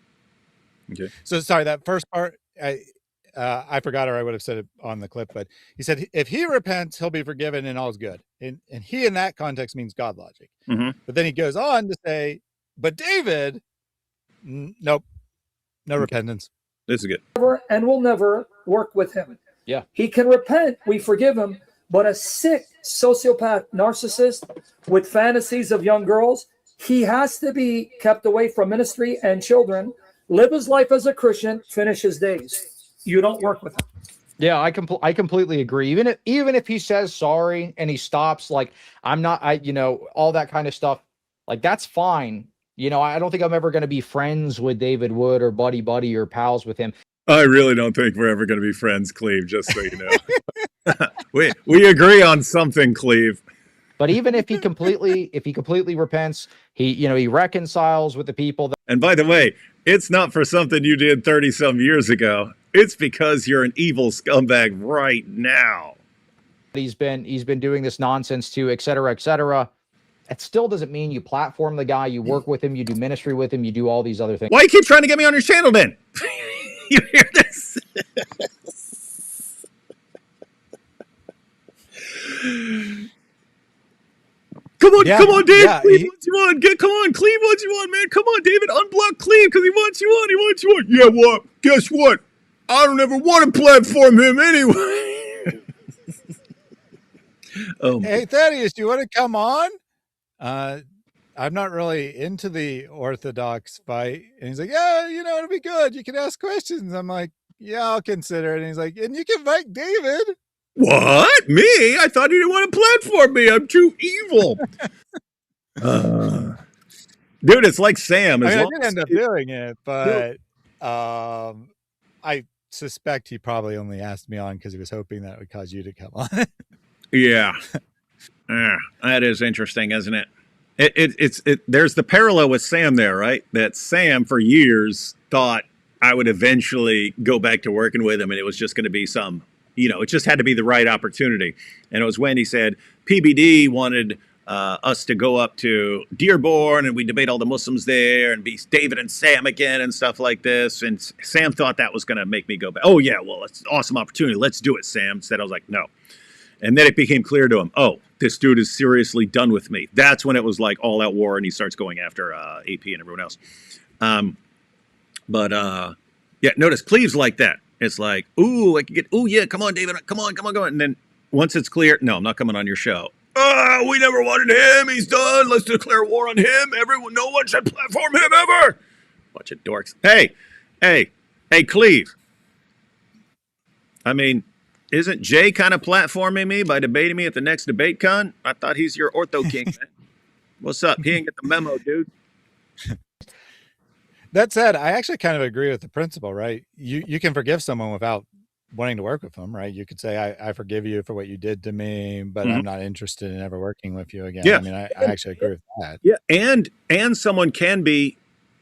Okay. So sorry, that first part, I forgot, or I would have said it on the clip, but he said if he repents, he'll be forgiven and all is good. And he in that context means GodLogic. Mm-hmm. But then he goes on to say, but David, nope, no repentance. This is good. And will never work with him. Yeah. He can repent, we forgive him, but a sick sociopath narcissist with fantasies of young girls, he has to be kept away from ministry and children, live his life as a Christian, finish his days. You don't work with him. Yeah, I completely agree. Even if he says sorry and he stops, like I'm not, all that kind of stuff, like that's fine. I don't think I'm ever going to be friends with David Wood or buddy or pals with him. I really don't think we're ever going to be friends, Cleve, just so you know. we agree on something, Cleve. But even if he completely repents, he reconciles with the people. And by the way, it's not for something you did 30-some years ago. It's because you're an evil scumbag right now. He's been doing this nonsense too, et cetera, et cetera. It still doesn't mean you platform the guy, you work with him, you do ministry with him, you do all these other things. Why you keep trying to get me on your channel then? You hear this? Come on, Dave. Yeah, Cleve wants you on. Come on, Cleve wants you on, man. Come on, David. Unblock Cleve because he wants you on. Yeah, what? Guess what? I don't ever want to platform him anyway. Hey, Thaddeus, do you want to come on? I'm not really into the Orthodox fight. And he's like, yeah, it'll be good. You can ask questions. I'm like, yeah, I'll consider it. And he's like, and you can fight David. What? Me? I thought he didn't want to platform me. I'm too evil. Dude, it's like Sam. I did end up doing it, but I suspect he probably only asked me on because he was hoping that would cause you to come on. Yeah. That is interesting, isn't it? It's there's the parallel with Sam there, right? That Sam for years thought I would eventually go back to working with him and it was just going to be some, it just had to be the right opportunity. And it was when he said PBD wanted us to go up to Dearborn and we debate all the Muslims there and be David and Sam again and stuff like this. And Sam thought that was going to make me go back. Oh, yeah, well, it's an awesome opportunity. Let's do it, Sam. Instead, I was like, no. And then it became clear to him, oh, this dude is seriously done with me. That's when it was like all out war and he starts going after AP and everyone else. Yeah, notice Cleve's like that. It's like, ooh, I can get, ooh, yeah, come on, David, come on. And then once it's clear, no, I'm not coming on your show. We never wanted him. He's done. Let's declare war on him. No one should platform him ever. Bunch of dorks. Hey, Cleve. I mean, isn't Jay kind of platforming me by debating me at the next debate con? I thought he's your ortho king, man. What's up? He didn't get the memo, dude. That said, I actually kind of agree with the principle, right? You can forgive someone without wanting to work with them, right? You could say, I forgive you for what you did to me, but I'm not interested in ever working with you again. Yeah. I mean, I actually agree with that. Yeah, and someone can be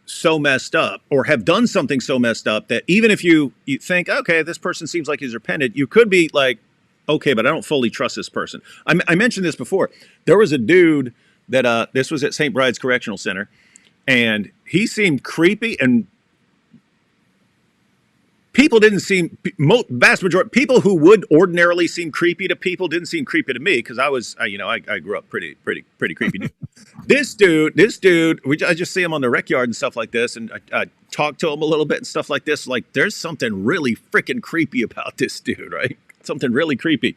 so messed up or have done something so messed up that even if you think, okay, this person seems like he's repented, you could be like, okay, but I don't fully trust this person. I mentioned this before. There was a dude that this was at St. Bride's Correctional Center, and he seemed creepy, and people didn't seem, vast majority, people who would ordinarily seem creepy to people didn't seem creepy to me because I grew up pretty creepy. This dude, I just see him on the rec yard and stuff like this, and I talk to him a little bit and stuff like this. Like, there's something really freaking creepy about this dude, right? Something really creepy.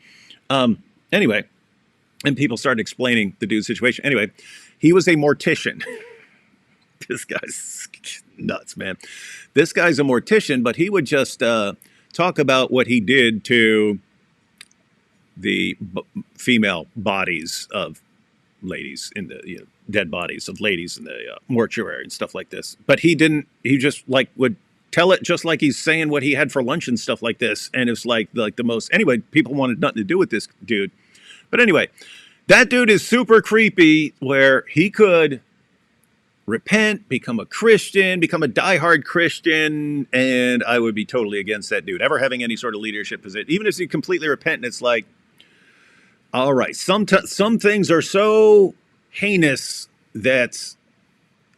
Anyway, and people started explaining the dude's situation. Anyway, he was a mortician. This guy's nuts, man. This guy's a mortician, but he would just talk about what he did to the female bodies of ladies in the dead bodies of ladies in the mortuary and stuff like this. But he just like would tell it just like he's saying what he had for lunch and stuff like this. And it's like the most, anyway, people wanted nothing to do with this dude. But anyway, that dude is super creepy where he could repent, become a Christian, become a diehard Christian, and I would be totally against that dude ever having any sort of leadership position. Even if he completely repent, it's like, all right, some things are so heinous that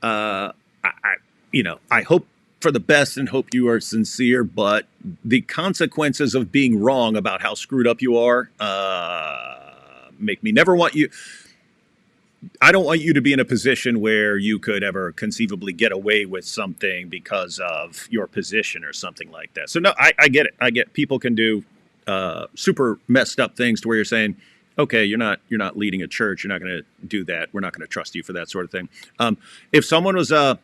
I hope for the best and hope you are sincere, but the consequences of being wrong about how screwed up you are make me never want you. I don't want you to be in a position where you could ever conceivably get away with something because of your position or something like that. So no, I get it. I get people can do super messed up things to where you're saying, okay, you're not leading a church. You're not going to do that. We're not going to trust you for that sort of thing. If someone was a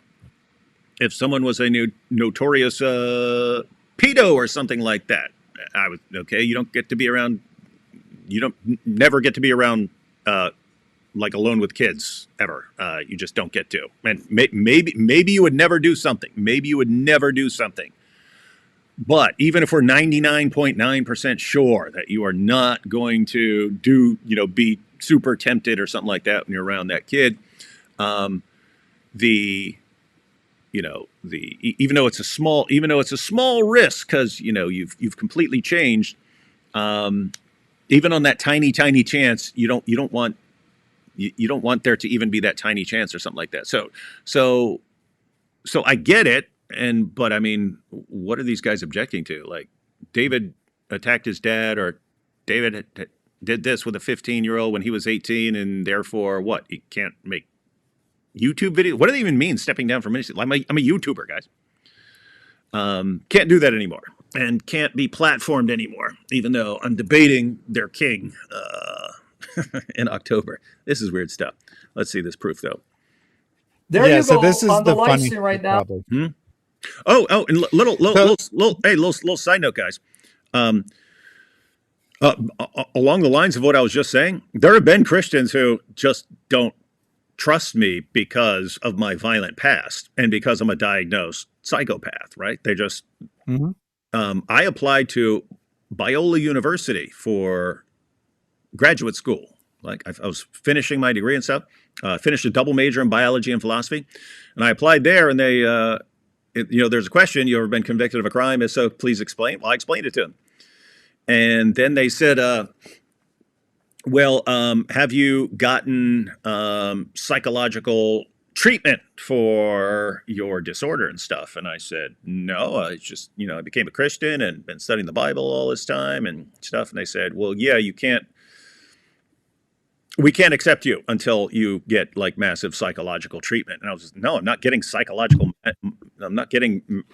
notorious pedo or something like that, I would, okay, you don't get to be around. You don't never get to be around. Like alone with kids ever. You just don't get to. And maybe you would never do something. Maybe you would never do something. But even if we're 99.9% sure that you are not going to be super tempted or something like that when you're around that kid, even though it's a small risk because you've completely changed, even on that tiny chance, you don't want there to even be that tiny chance or something like that. So I get it. But I mean, what are these guys objecting to? Like, David attacked his dad, or David did this with a 15-year-old when he was 18, and therefore what? He can't make YouTube videos? What do they even mean, stepping down from ministry? I'm a YouTuber, guys. Can't do that anymore, and can't be platformed anymore, even though I'm debating their king in October. This is weird stuff. Let's see this proof, though. There you so go this is on the the live funny stream right now. Oh, and little side note, guys. Along the lines of what I was just saying, there have been Christians who just don't trust me because of my violent past and because I'm a diagnosed psychopath, right? They just, I applied to Biola University for graduate school. Like, I was finishing my degree and stuff, finished a double major in biology and philosophy. And I applied there, and they, there's a question, you ever been convicted of a crime? If so, please explain. Well, I explained it to them. And then they said, have you gotten psychological treatment for your disorder and stuff? And I said, no, I just, I became a Christian and been studying the Bible all this time and stuff. And they said, well, yeah, we can't accept you until you get like massive psychological treatment. And I was, no, I'm not getting a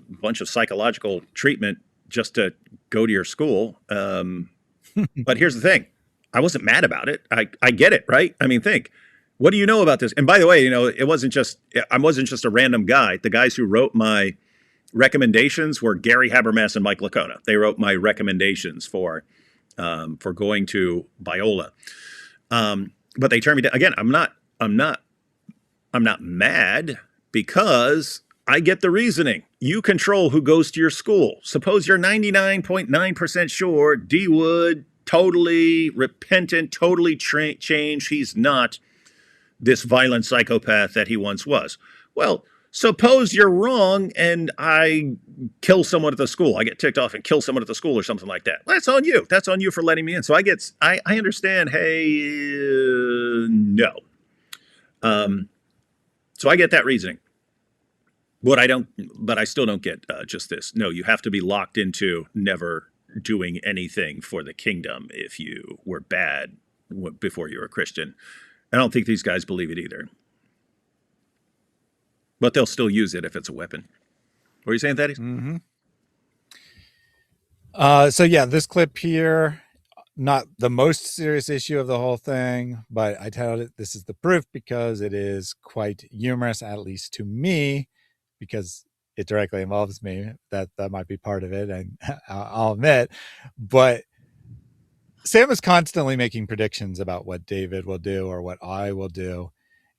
bunch of psychological treatment just to go to your school. But here's the thing. I wasn't mad about it. I get it, right? I mean, think, what do you know about this? And by the way, I wasn't just a random guy. The guys who wrote my recommendations were Gary Habermas and Mike Lacona. They wrote my recommendations for going to Biola. But they turned me down. Again, I'm not mad because I get the reasoning. You control who goes to your school. Suppose you're 99.9% sure D Wood, totally repentant, totally changed. He's not this violent psychopath that he once was. Well, suppose you're wrong and I kill someone at the school. I get ticked off and kill someone at the school or something like that. That's on you. That's on you for letting me in. So I understand, hey, no. So I get that reasoning. But I still don't get just this. No, you have to be locked into never doing anything for the kingdom if you were bad before you were a Christian. I don't think these guys believe it either. But they'll still use it if it's a weapon. What are you saying, Thaddeus? Mm-hmm. So yeah, this clip here, not the most serious issue of the whole thing, but I titled it, "This is the proof," because it is quite humorous, at least to me, because it directly involves me. That might be part of it, and I'll admit. But Sam is constantly making predictions about what David will do or what I will do,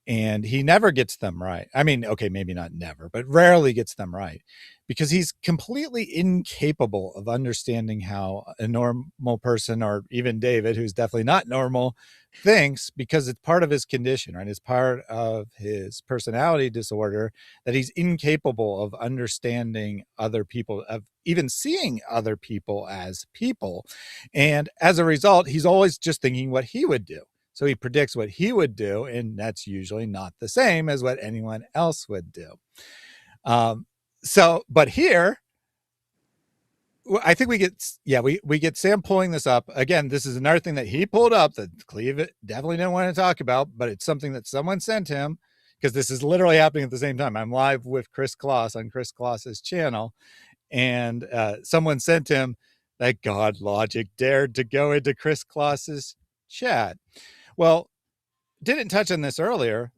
and he never gets them right. I mean, okay, maybe not never, but rarely gets them right, because he's completely incapable of understanding how a normal person, or even David, who's definitely not normal, thinks, because it's part of his condition, right? It's part of his personality disorder, that he's incapable of understanding other people, of even seeing other people as people. And as a result, he's always just thinking what he would do. So he predicts what he would do, and that's usually not the same as what anyone else would do. But here, I think we get Sam pulling this up. Again, this is another thing that he pulled up that Cleve definitely didn't want to talk about, but it's something that someone sent him, because this is literally happening at the same time. I'm live with Chris Kloss on Chris Kloss's channel, and someone sent him that GodLogic dared to go into Chris Kloss's chat. Well, didn't touch on this earlier,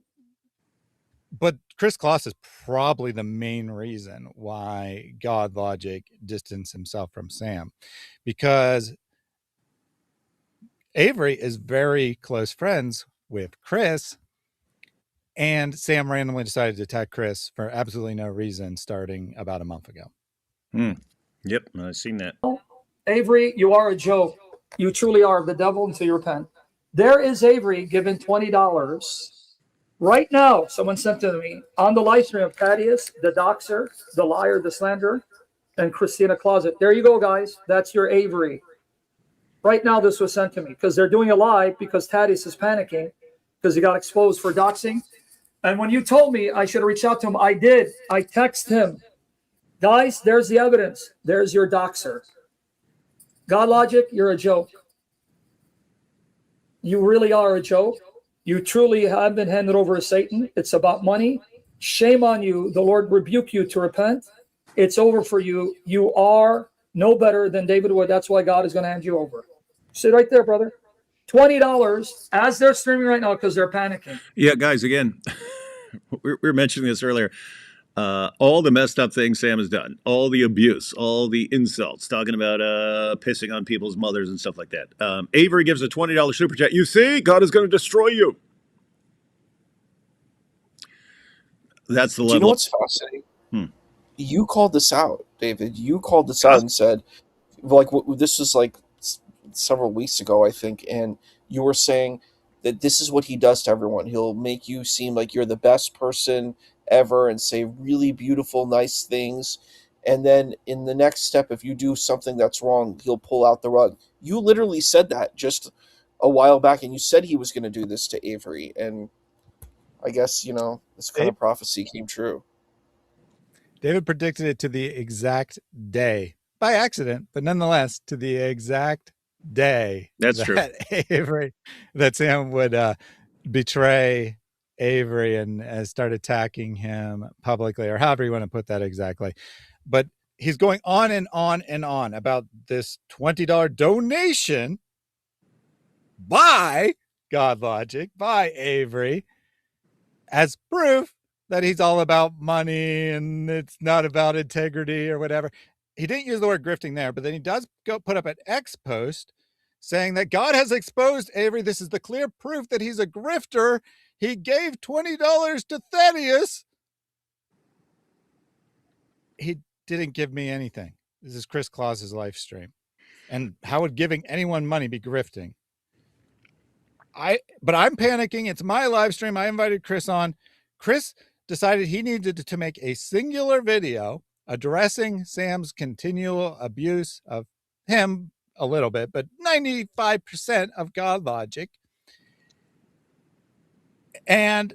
but Chris Kloss is probably the main reason why GodLogic distanced himself from Sam, because Avery is very close friends with Chris, and Sam randomly decided to attack Chris for absolutely no reason starting about a month ago. Yep, I've seen that. Avery, you are a joke. You truly are the devil until you repent. There is Avery given $20 right now. Someone sent it to me on the live stream of Thaddeus, the doxer, the liar, the slanderer, and Christina Closet. There you go, guys. That's your Avery. Right now, this was sent to me because they're doing a live because Thaddeus is panicking because he got exposed for doxing. And when you told me I should have reached out to him, I did. I texted him. Guys, there's the evidence. There's your doxer. GodLogic, you're a joke. You really are a joke. You truly have been handed over to Satan. It's about money. Shame on you. The Lord rebuke you to repent. It's over for you. You are no better than David Wood. That's why God is going to hand you over. Sit right there, brother. $20 as they're streaming right now because they're panicking. Yeah, guys, again, we were mentioning this earlier. All the messed up things Sam has done, all the abuse, all the insults, talking about pissing on people's mothers and stuff like that. Avery gives a $20 super chat. You see, God is going to destroy you. That's the level. Do you know what's fascinating? You called this out, David. You called this out and said, like, this was like several weeks ago, I think, and you were saying that this is what he does to everyone. He'll make you seem like you're the best person ever and say really beautiful, nice things. And then in the next step, if you do something that's wrong, he'll pull out the rug. You literally said that just a while back, and you said he was going to do this to Avery. And I guess, this kind of prophecy came true. David predicted it to the exact day, by accident, but nonetheless, to the exact day that Sam would betray Avery and start attacking him publicly, or however you want to put that exactly. But he's going on and on and on about this $20 donation by GodLogic, by Avery, as proof that he's all about money and it's not about integrity or whatever. He didn't use the word grifting there, but then he does go put up an X post saying that God has exposed Avery. This is the clear proof that he's a grifter. He gave $20 to Thaddeus. he didn't give me anything. This is Chris Claus's live stream. And how would giving anyone money be grifting? But I'm panicking. It's my live stream. I invited Chris on. Chris decided he needed to make a singular video addressing Sam's continual abuse of him a little bit, but 95% of GodLogic. And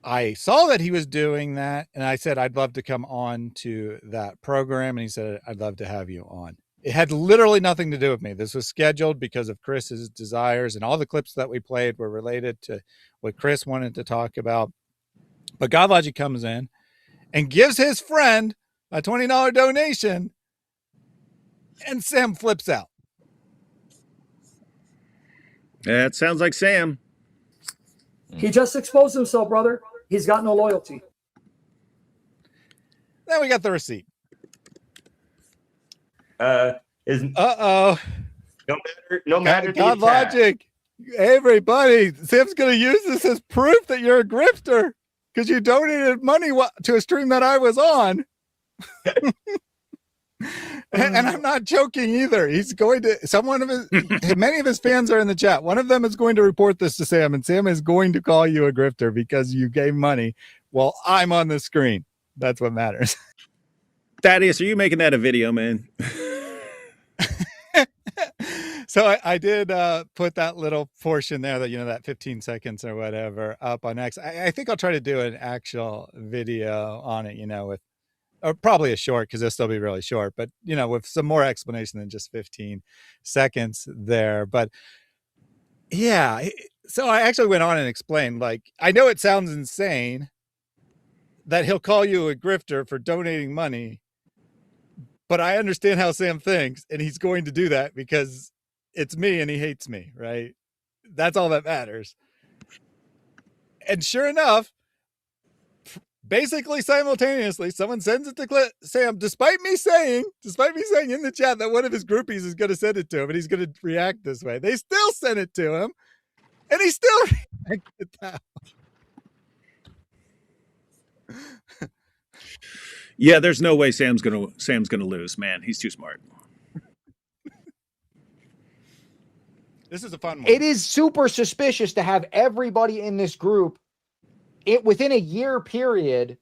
I saw that he was doing that, and I said, I'd love to come on to that program. And he said, I'd love to have you on. It had literally nothing to do with me. This was scheduled because of Chris's desires, and all the clips that we played were related to what Chris wanted to talk about. But GodLogic comes in and gives his friend a $20 donation, and Sam flips out. That sounds like Sam. He just exposed himself, brother. He's got no loyalty. Then we got the receipt. No matter GodLogic, everybody, Sam's going to use this as proof that you're a grifter because you donated money to a stream that I was on. And I'm not joking either. He's going to, many of his fans are in the chat. One of them is going to report this to Sam, and Sam is going to call you a grifter because you gave money while I'm on the screen. That's what matters. Thaddeus, are you making that a video, man? So I did put that little portion there that, that 15 seconds or whatever up on X. I think I'll try to do an actual video on it, with probably a short because it'll still be really short, but, with some more explanation than just 15 seconds there. But yeah, so I actually went on and explained, I know it sounds insane that he'll call you a grifter for donating money, but I understand how Sam thinks, and he's going to do that because it's me and he hates me, right? That's all that matters. And sure enough, basically simultaneously, someone sends it to Sam, despite me saying in the chat that one of his groupies is going to send it to him and he's going to react this way. They still sent it to him, and he still reacted that way. Yeah, there's no way Sam's gonna lose, man. He's too smart. This is a fun one. It is super suspicious to have everybody in this group within a year period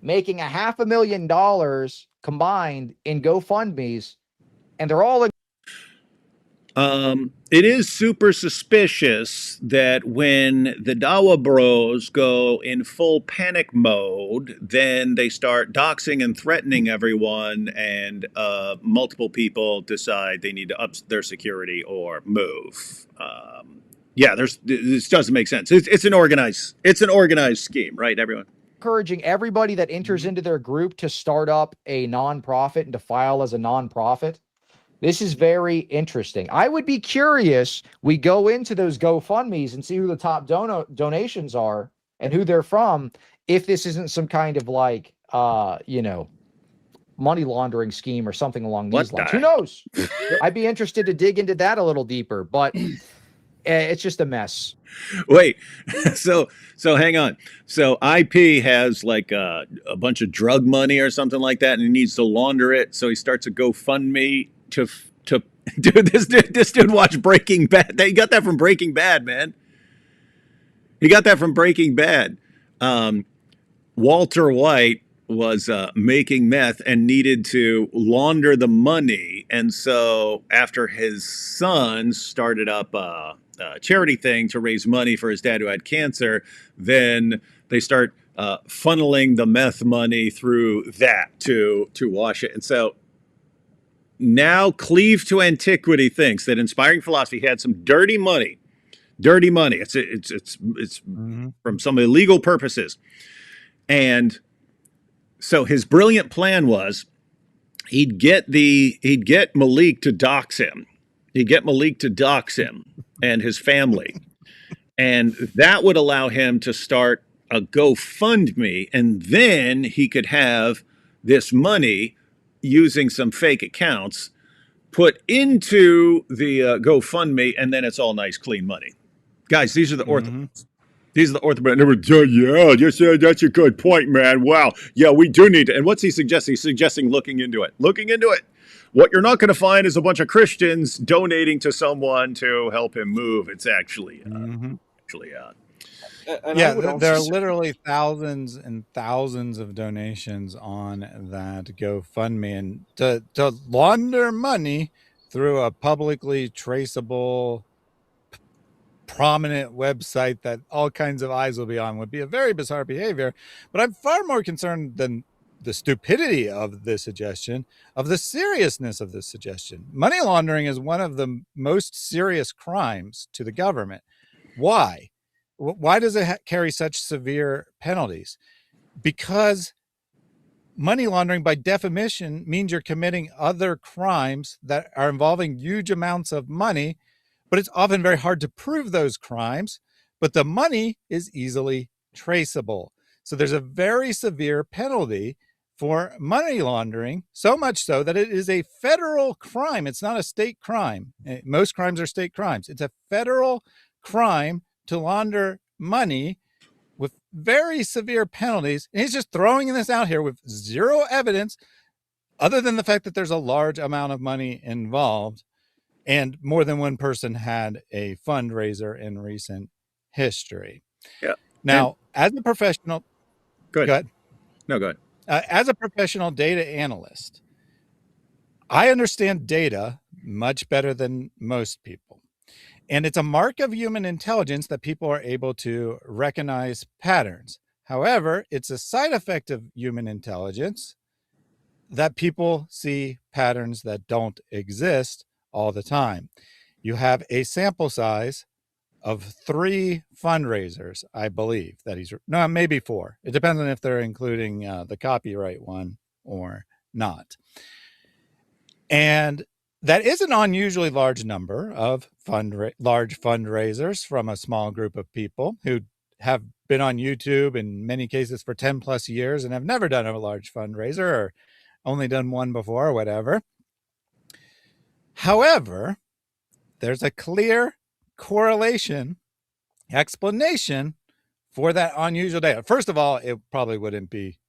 making $500,000 combined in GoFundMe's, and they're all It is super suspicious that when the Dawa Bros go in full panic mode, then they start doxing and threatening everyone, and multiple people decide they need to up their security or move. This doesn't make sense. It's an organized scheme, right, everyone? encouraging everybody that enters into their group to start up a nonprofit and to file as a nonprofit. This is very interesting. I would be curious. We go into those GoFundMe's and see who the top donations are and who they're from. If this isn't some kind of money laundering scheme or something along these lines, who knows? I'd be interested to dig into that a little deeper, but it's just a mess. Wait, so hang on. So IP has a bunch of drug money or something like that, and he needs to launder it. So he starts a GoFundMe to dude. This dude watched Breaking Bad. He got that from Breaking Bad, man. He got that from Breaking Bad. Walter White was making meth and needed to launder the money, and so after his son started up a charity thing to raise money for his dad who had cancer, then they start funneling the meth money through that to wash it. And so now Cleave to Antiquity thinks that Inspiring Philosophy had some dirty money. It's from some illegal purposes. And so his brilliant plan was he'd get Malik to dox him. He'd get Malik to dox him and his family. And that would allow him to start a GoFundMe, and then he could have this money using some fake accounts put into the GoFundMe, and then it's all nice, clean money. Guys, these are the OrthoBros. These are the OrthoBros. Yeah, that's a good point, man. Wow. Yeah, we do need to. And what's he suggesting? He's suggesting looking into it. Looking into it. What you're not going to find is a bunch of Christians donating to someone to help him move. It's actually, and Yeah, I would also there are say, literally thousands and thousands of donations on that GoFundMe, and to launder money through a publicly traceable, prominent website that all kinds of eyes will be on would be a very bizarre behavior. But I'm far more concerned than the stupidity of this suggestion, of the seriousness of this suggestion. Money laundering is one of the most serious crimes to the government. Why? Why does it carry such severe penalties? Because money laundering, by definition, means you're committing other crimes that are involving huge amounts of money, but it's often very hard to prove those crimes. But the money is easily traceable. So there's a very severe penalty for money laundering, so much so that it is a federal crime. It's not a state crime. Most crimes are state crimes. It's a federal crime to launder money with very severe penalties. And he's just throwing this out here with zero evidence other than the fact that there's a large amount of money involved and more than one person had a fundraiser in recent history. Yeah. Now, as a professional, go ahead. No, go ahead. As a professional data analyst, I understand data much better than most people. And it's a mark of human intelligence that people are able to recognize patterns. However, it's a side effect of human intelligence that people see patterns that don't exist all the time. You have a sample size of 3 fundraisers, I believe, that no, maybe 4. It depends on if they're including the copyright one or not. And that is an unusually large number of large fundraisers from a small group of people who have been on YouTube in many cases for 10 plus years and have never done a large fundraiser or only done one before or whatever. However, there's a clear correlation, explanation for that unusual data. First of all, it probably wouldn't be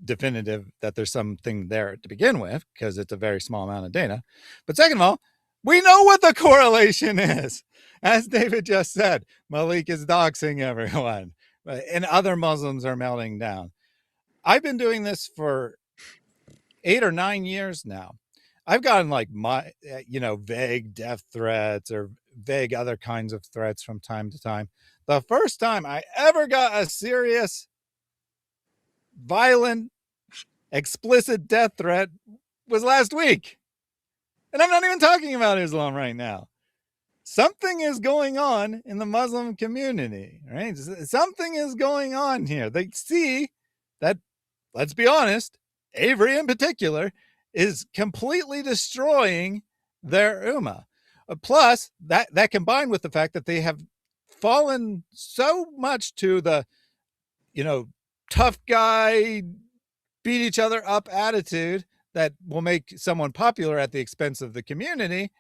definitive that there's something there to begin with because it's a very small amount of data. But second of all, we know what the correlation is. As David just said, Malik is doxing everyone and other Muslims are melting down. I've been doing this for 8 or 9 years now. I've gotten like vague death threats or vague other kinds of threats from time to time. The first time I ever got a serious, violent, explicit death threat was last week. And I'm not even talking about Islam right now. Something is going on in the Muslim community, right? Something is going on here. They see that, let's be honest, Avery in particular is completely destroying their ummah. Plus, that combined with the fact that they have fallen so much to the, tough guy, beat each other up attitude that will make someone popular at the expense of the community,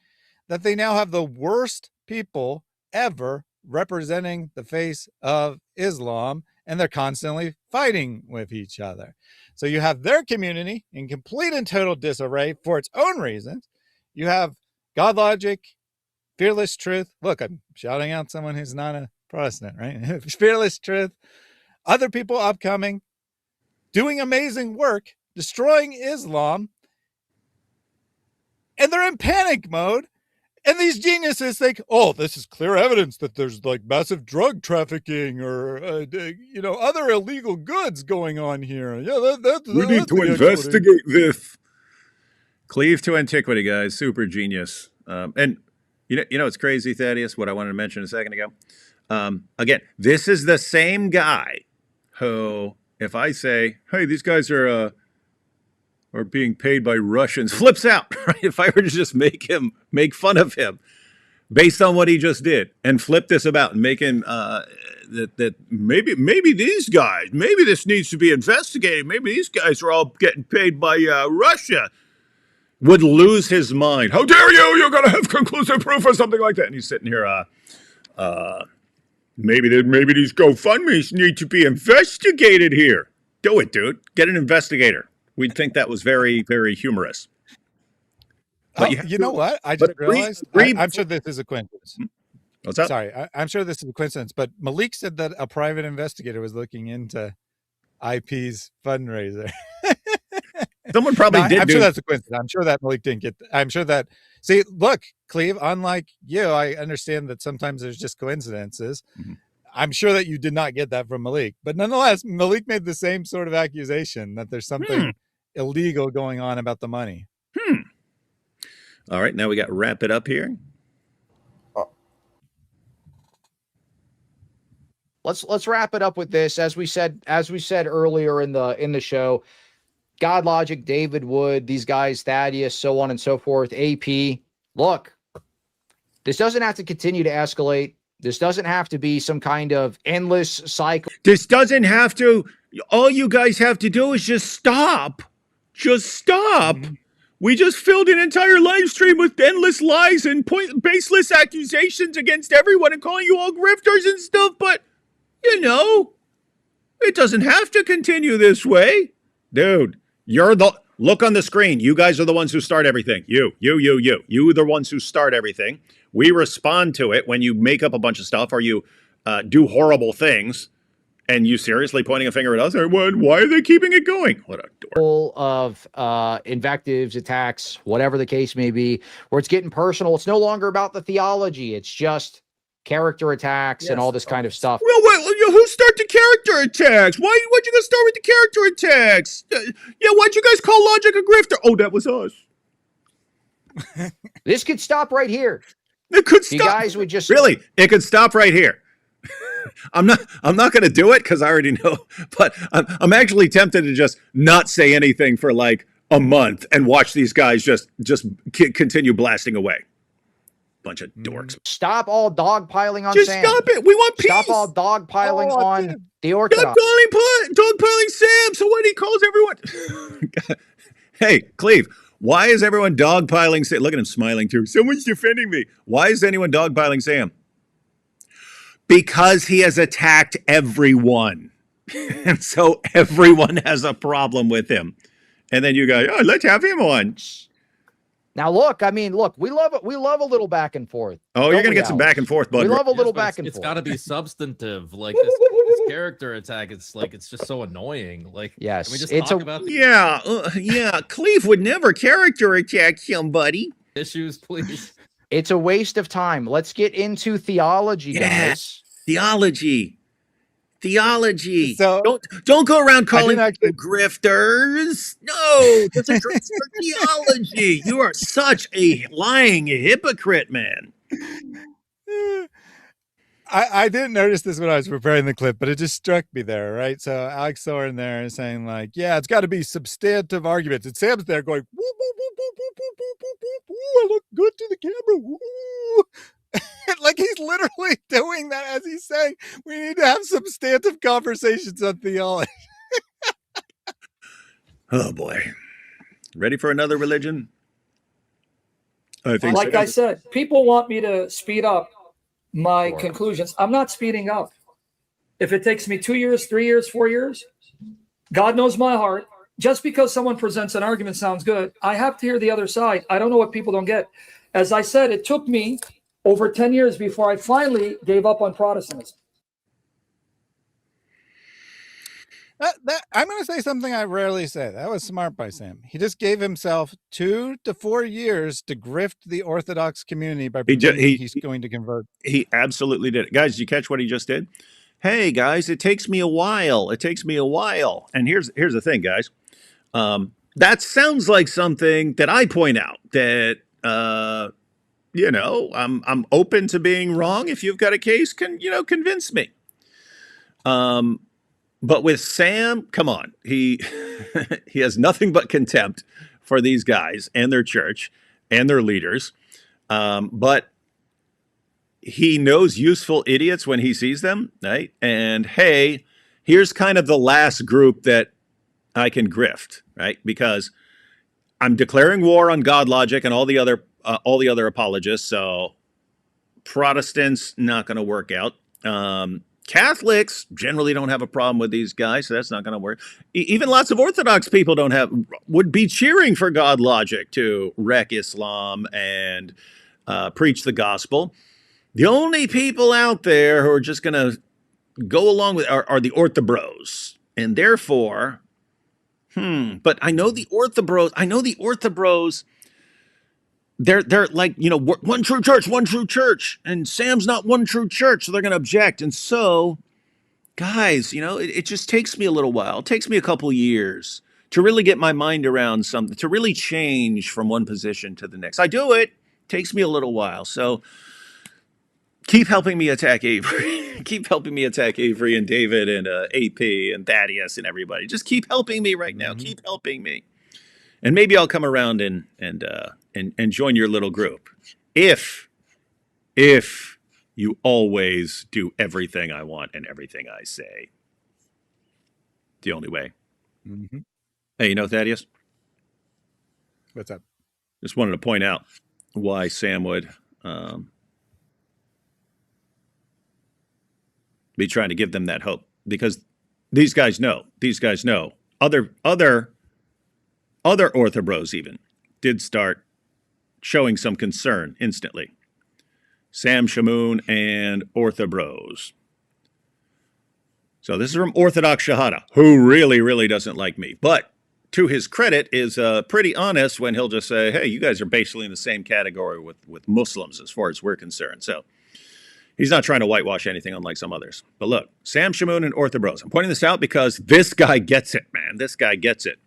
that they now have the worst people ever representing the face of Islam, and they're constantly fighting with each other. So you have their community in complete and total disarray for its own reasons. You have GodLogic, Fearless Truth. Look, I'm shouting out someone who's not a Protestant, right? Fearless Truth. Other people upcoming, doing amazing work, destroying Islam, and they're in panic mode. And these geniuses think, oh, this is clear evidence that there's like massive drug trafficking or, other illegal goods going on here. Yeah, we need to investigate this. Cleave to antiquity, guys. Super genius. And it's crazy, Thaddeus, what I wanted to mention a second ago. Again, this is the same guy who, if I say, hey, these guys are being paid by Russians, flips out, right? If I were to just make fun of him based on what he just did and flip this about and make him that maybe these guys, maybe this needs to be investigated, maybe these guys are all getting paid by Russia, would lose his mind. How dare you? You're going to have conclusive proof or something like that. And he's sitting here maybe these GoFundMe's need to be investigated here. Do it, dude. Get an investigator. We'd think that was very, very humorous. But you know what? I but just realized. I'm sure this is a coincidence. What's up? Sorry, I'm sure this is a coincidence, but Malik said that a private investigator was looking into IP's fundraiser. Someone probably did. I'm sure that's a coincidence. I'm sure that Malik didn't get. I'm sure that. See, look, Cleve. Unlike you, I understand that sometimes there's just coincidences. Mm-hmm. I'm sure that you did not get that from Malik, but nonetheless, Malik made the same sort of accusation that there's something illegal going on about the money. All right, now we got to wrap it up here. Let's wrap it up with this. As we said earlier in the show, GodLogic, David Wood, these guys, Thaddeus, so on and so forth, AP. Look, this doesn't have to continue to escalate. This doesn't have to be some kind of endless cycle. This doesn't have to. All you guys have to do is just stop. Just stop. Mm-hmm. We just filled an entire live stream with endless lies and baseless accusations against everyone and calling you all grifters and stuff, but, you know, it doesn't have to continue this way. Dude, look on the screen. You guys are the ones who start everything. You are the ones who start everything. We respond to it when you make up a bunch of stuff or you do horrible things. And you seriously pointing a finger at us? Why are they keeping it going? What a dork. Full of invectives, attacks, whatever the case may be, where it's getting personal. It's no longer about the theology. It's just character attacks and all this kind of stuff. Well, who started the character attacks? Why'd you guys start with the character attacks? Why'd you guys call Logic a grifter? Oh, that was us. This could stop right here. It could stop. You guys would just really. It could stop right here. I'm not going to do it because I already know, but I'm actually tempted to just not say anything for like a month and watch these guys just continue blasting away. Bunch of dorks. Stop all dogpiling on just Sam. Stop it. We want peace. Stop all dogpiling on the Orthodox. Dogpiling Sam. So what he calls everyone. Hey, Cleve, why is everyone dogpiling Sam? Look at him smiling too. Someone's defending me. Why is anyone dogpiling Sam? Because he has attacked everyone. And so everyone has a problem with him. And then you go, oh, let's have him on. Now, look, we love it. We love a little back and forth. Oh, you're going to get some back and forth, bud. We love a little back and forth. It's got to be substantive. Like this character attack, it's just so annoying. Like, yes, can we just talk about yeah. Cleve would never character attack somebody. Issues, please. It's a waste of time. Let's get into theology, guys. Theology. So, don't go around calling people grifters. No, that's a grifter theology. You are such a lying hypocrite, man. I didn't notice this when I was preparing the clip, but it just struck me there, right? So Alex Soren there is saying like, yeah, it's got to be substantive arguments. And Sam's there going, woo, woo, woo, woo, woo, woo, woo, woo, woo, woo, I look good to the camera. Woo. Like he's literally doing that as he's saying, we need to have substantive conversations on theology. Oh boy. Ready for another religion? I think like I said, people want me to speed up my conclusions. I'm not speeding up. If it takes me 2 years, 3 years, 4 years, God knows my heart. Just because someone presents an argument sounds good, I have to hear the other side. I don't know what people don't get. As I said, it took me over 10 years before I finally gave up on Protestantism. I'm going to say something I rarely say. That was smart by Sam. He just gave himself 2 to 4 years to grift the Orthodox community by pretending he's going to convert. He absolutely did it. Guys, did you catch what he just did? Hey, guys, it takes me a while. And here's the thing, guys. That sounds like something that I point out that, I'm open to being wrong. If you've got a case, convince me. But with Sam, come on, he has nothing but contempt for these guys and their church and their leaders. But he knows useful idiots when he sees them, right? And hey, here's kind of the last group that I can grift, right? Because I'm declaring war on GodLogic and all the other apologists. So Protestants not going to work out. Catholics generally don't have a problem with these guys, so that's not going to work. Even lots of Orthodox people would be cheering for GodLogic to wreck Islam and preach the gospel. The only people out there who are just going to go along with are the OrthoBros, and therefore, But I know the OrthoBros. They're like, one true church, and Sam's not one true church, so they're going to object. And so, guys, it just takes me a little while. It takes me a couple years to really get my mind around something, to really change from one position to the next. I do it. Takes me a little while. So keep helping me attack Avery. Keep helping me attack Avery and David and AP and Thaddeus and everybody. Just keep helping me right now. Keep helping me. And maybe I'll come around and join your little group. If you always do everything I want and everything I say. The only way. Mm-hmm. Hey, Thaddeus? What's up? Just wanted to point out why Sam would be trying to give them that hope. Because these guys know. Other OrthoBros even did start showing some concern instantly. Sam, Shamoun, and OrthoBros. So this is from Orthodox Shahada, who really, really doesn't like me. But to his credit, is pretty honest when he'll just say, hey, you guys are basically in the same category with Muslims as far as we're concerned. So he's not trying to whitewash anything unlike some others. But look, Sam, Shamoun, and OrthoBros. I'm pointing this out because this guy gets it, man. This guy gets it.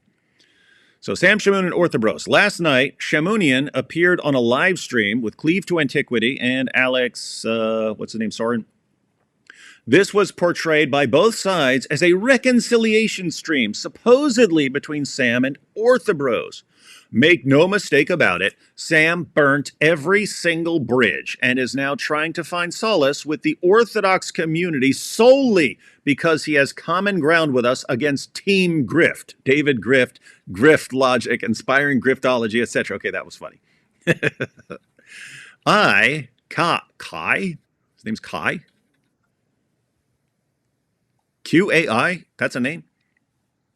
So Sam, Shamoun, and OrthoBros. Last night, Shamounian appeared on a live stream with Cleave to Antiquity and Alex, what's his name, Soren? This was portrayed by both sides as a reconciliation stream, supposedly between Sam and OrthoBros. Make no mistake about it, Sam burnt every single bridge and is now trying to find solace with the Orthodox community solely because he has common ground with us against Team Grift. David Grift, Grift Logic, Inspiring Griftology, etc. Okay, that was funny. Kai, his name's Kai. Qai, that's a name?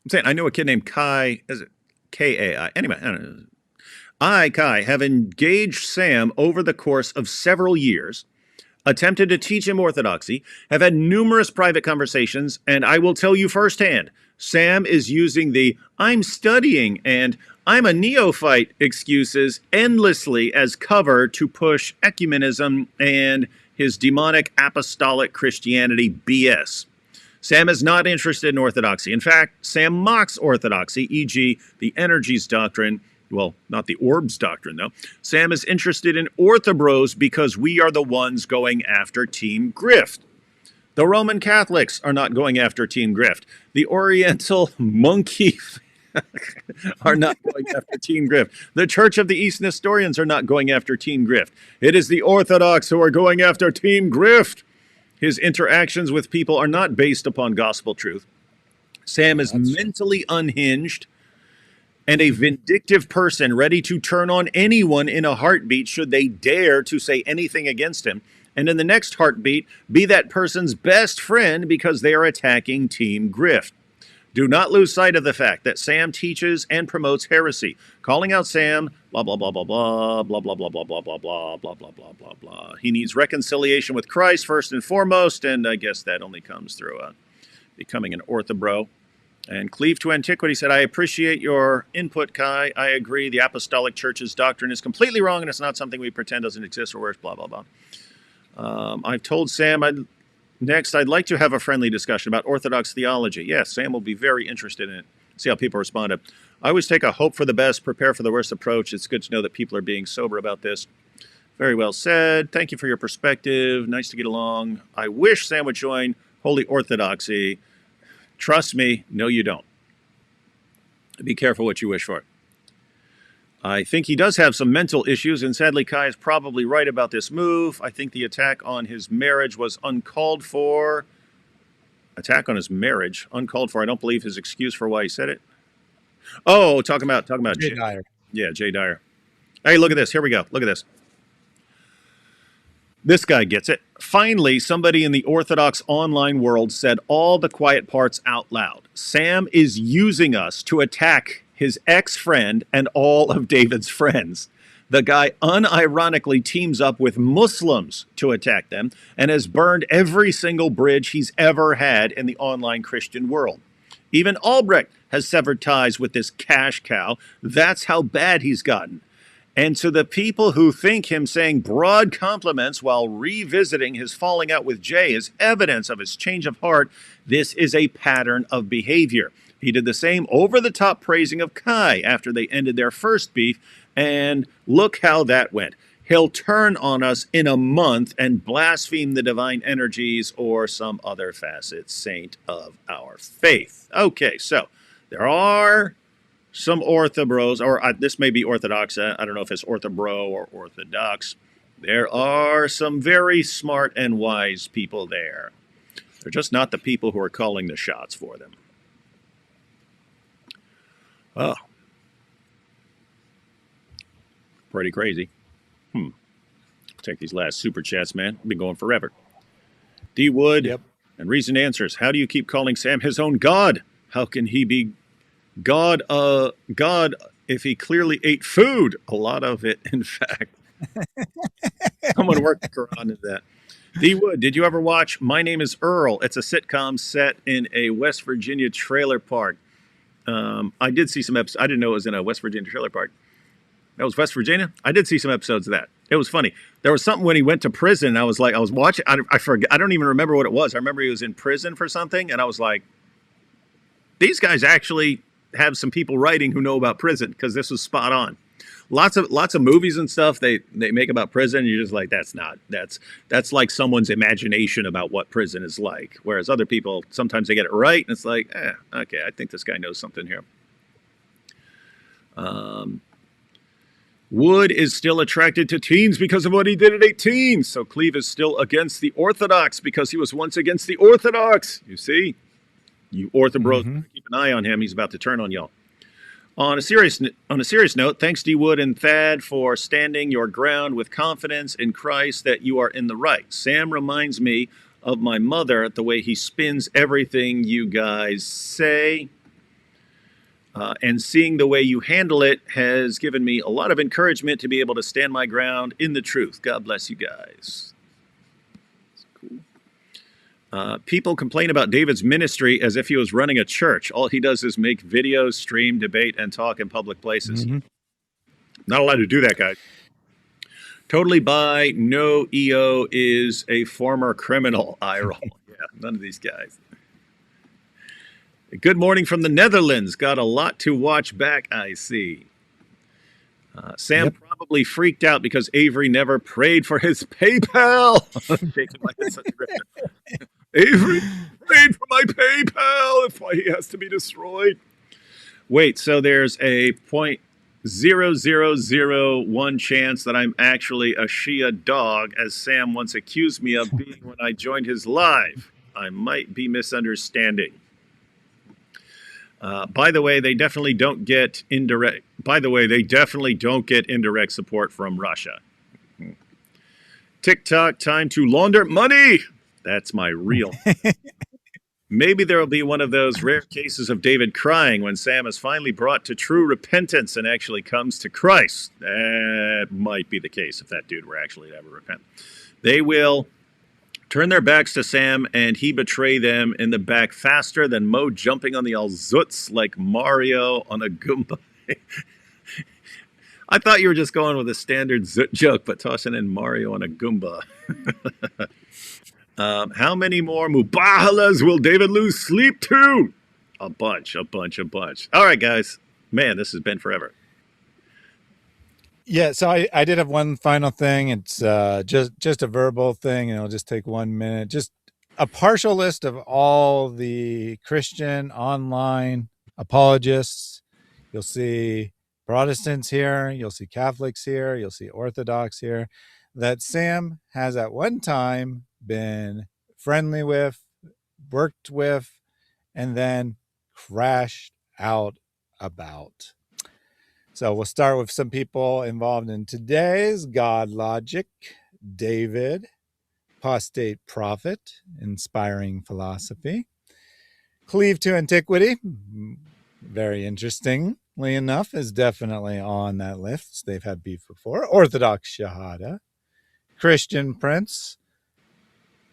I'm saying I know a kid named Kai, is it Kai? Anyway, I don't know. I, Kai, have engaged Sam over the course of several years, attempted to teach him orthodoxy, have had numerous private conversations, and I will tell you firsthand, Sam is using the I'm studying and I'm a neophyte excuses endlessly as cover to push ecumenism and his demonic apostolic Christianity BS. Sam is not interested in orthodoxy. In fact, Sam mocks orthodoxy, e.g., the energies doctrine. Well, not the orbs doctrine, though. Sam is interested in OrthoBros because we are the ones going after Team Grift. The Roman Catholics are not going after Team Grift. The Oriental monkey are not going after Team Grift. The Church of the East Nestorians are not going after Team Grift. It is the Orthodox who are going after Team Grift. His interactions with people are not based upon gospel truth. Sam is mentally unhinged and a vindictive person ready to turn on anyone in a heartbeat should they dare to say anything against him. And in the next heartbeat, be that person's best friend because they are attacking Team Grift. Do not lose sight of the fact that Sam teaches and promotes heresy. Calling out Sam, blah, blah, blah, blah, blah, blah, blah, blah, blah, blah, blah, blah, blah, blah, blah, blah, blah. He needs reconciliation with Christ first and foremost, and I guess that only comes through becoming an OrthoBro. And Cleave to Antiquity said, I appreciate your input, Kai. I agree. The Apostolic Church's doctrine is completely wrong, and it's not something we pretend doesn't exist or worse, blah, blah, blah. I've told Sam Next, I'd like to have a friendly discussion about Orthodox theology. Yes, Sam will be very interested in it. See how people responded. I always take a hope for the best, prepare for the worst approach. It's good to know that people are being sober about this. Very well said. Thank you for your perspective. Nice to get along. I wish Sam would join Holy Orthodoxy. Trust me, no you don't. Be careful what you wish for. I think he does have some mental issues, and sadly, Kai is probably right about this move. I think the attack on his marriage was uncalled for. Attack on his marriage, uncalled for. I don't believe his excuse for why he said it. Oh, talking about Jay Dyer. Yeah, Jay Dyer. Hey, look at this. Here we go. Look at this. This guy gets it. Finally, somebody in the Orthodox online world said all the quiet parts out loud. Sam is using us to attack his ex-friend and all of David's friends. The guy unironically teams up with Muslims to attack them and has burned every single bridge he's ever had in the online Christian world. Even Albrecht has severed ties with this cash cow. That's how bad he's gotten. And to the people who think him saying broad compliments while revisiting his falling out with Jay is evidence of his change of heart, this is a pattern of behavior. He did the same over-the-top praising of Kai after they ended their first beef, and look how that went. He'll turn on us in a month and blaspheme the divine energies or some other facet saint of our faith. Okay, so there are some OrthoBros, or this may be Orthodox. I don't know if it's OrthoBro or Orthodox. There are some very smart and wise people there. They're just not the people who are calling the shots for them. Oh. Pretty crazy. Take these last super chats, man. Been going forever. D. Wood and Reasoned Answers. How do you keep calling Sam his own God? How can he be God if he clearly ate food? A lot of it, in fact. Someone worked around into that. D. Wood, did you ever watch My Name is Earl? It's a sitcom set in a West Virginia trailer park. I did see some episodes. I didn't know it was in a West Virginia trailer park. That was West Virginia? I did see some episodes of that. It was funny. There was something when he went to prison. I was watching. I forget. I don't even remember what it was. I remember he was in prison for something, and I was like, these guys actually have some people writing who know about prison, because this was spot on. Lots of movies and stuff they make about prison. And you're just like, that's like someone's imagination about what prison is like. Whereas other people, sometimes they get it right, and it's like, okay, I think this guy knows something here. Wood is still attracted to teens because of what he did at 18. So Cleve is still against the Orthodox because he was once against the Orthodox. You see? You OrthoBros, keep an eye on him. He's about to turn on y'all. On a serious note, thanks D. Wood and Thad for standing your ground with confidence in Christ that you are in the right. Sam reminds me of my mother, the way he spins everything you guys say. And seeing the way you handle it has given me a lot of encouragement to be able to stand my ground in the truth. God bless you guys. That's cool. People complain about David's ministry as if he was running a church. All he does is make videos, stream, debate, and talk in public places. Not allowed to do that, guys. Totally by no EO is a former criminal. Eye roll. Yeah, none of these guys. Good morning from the Netherlands. Got a lot to watch back, I see. Sam probably freaked out because Avery never prayed for his PayPal. Avery prayed for my PayPal. That's why he has to be destroyed. Wait, so there's a 0.0001 chance that I'm actually a Shia dog, as Sam once accused me of being when I joined his live. I might be misunderstanding. By the way, they definitely don't get indirect support from Russia. TikTok, time to launder money. That's my real. Maybe there will be one of those rare cases of David crying when Sam is finally brought to true repentance and actually comes to Christ. That might be the case if that dude were actually to ever repent. They will turn their backs to Sam, and he betray them in the back faster than Mo jumping on the Alzutz like Mario on a Goomba. I thought you were just going with a standard Zut joke, but tossing in Mario on a Goomba. How many more Mubahalas will David lose sleep to? A bunch. All right, guys. Man, this has been forever. Yeah, so I did have one final thing. It's just a verbal thing, and it'll just take 1 minute. Just a partial list of all the Christian online apologists. You'll see Protestants here, you'll see Catholics here, you'll see Orthodox here, that Sam has at one time been friendly with, worked with, and then crashed out about. So we'll start with some people involved in today's GodLogic. David apostate prophet, inspiring philosophy. Cleave to antiquity, very interestingly enough, is definitely on that list. They've had beef before. Orthodox Shahada. Christian Prince.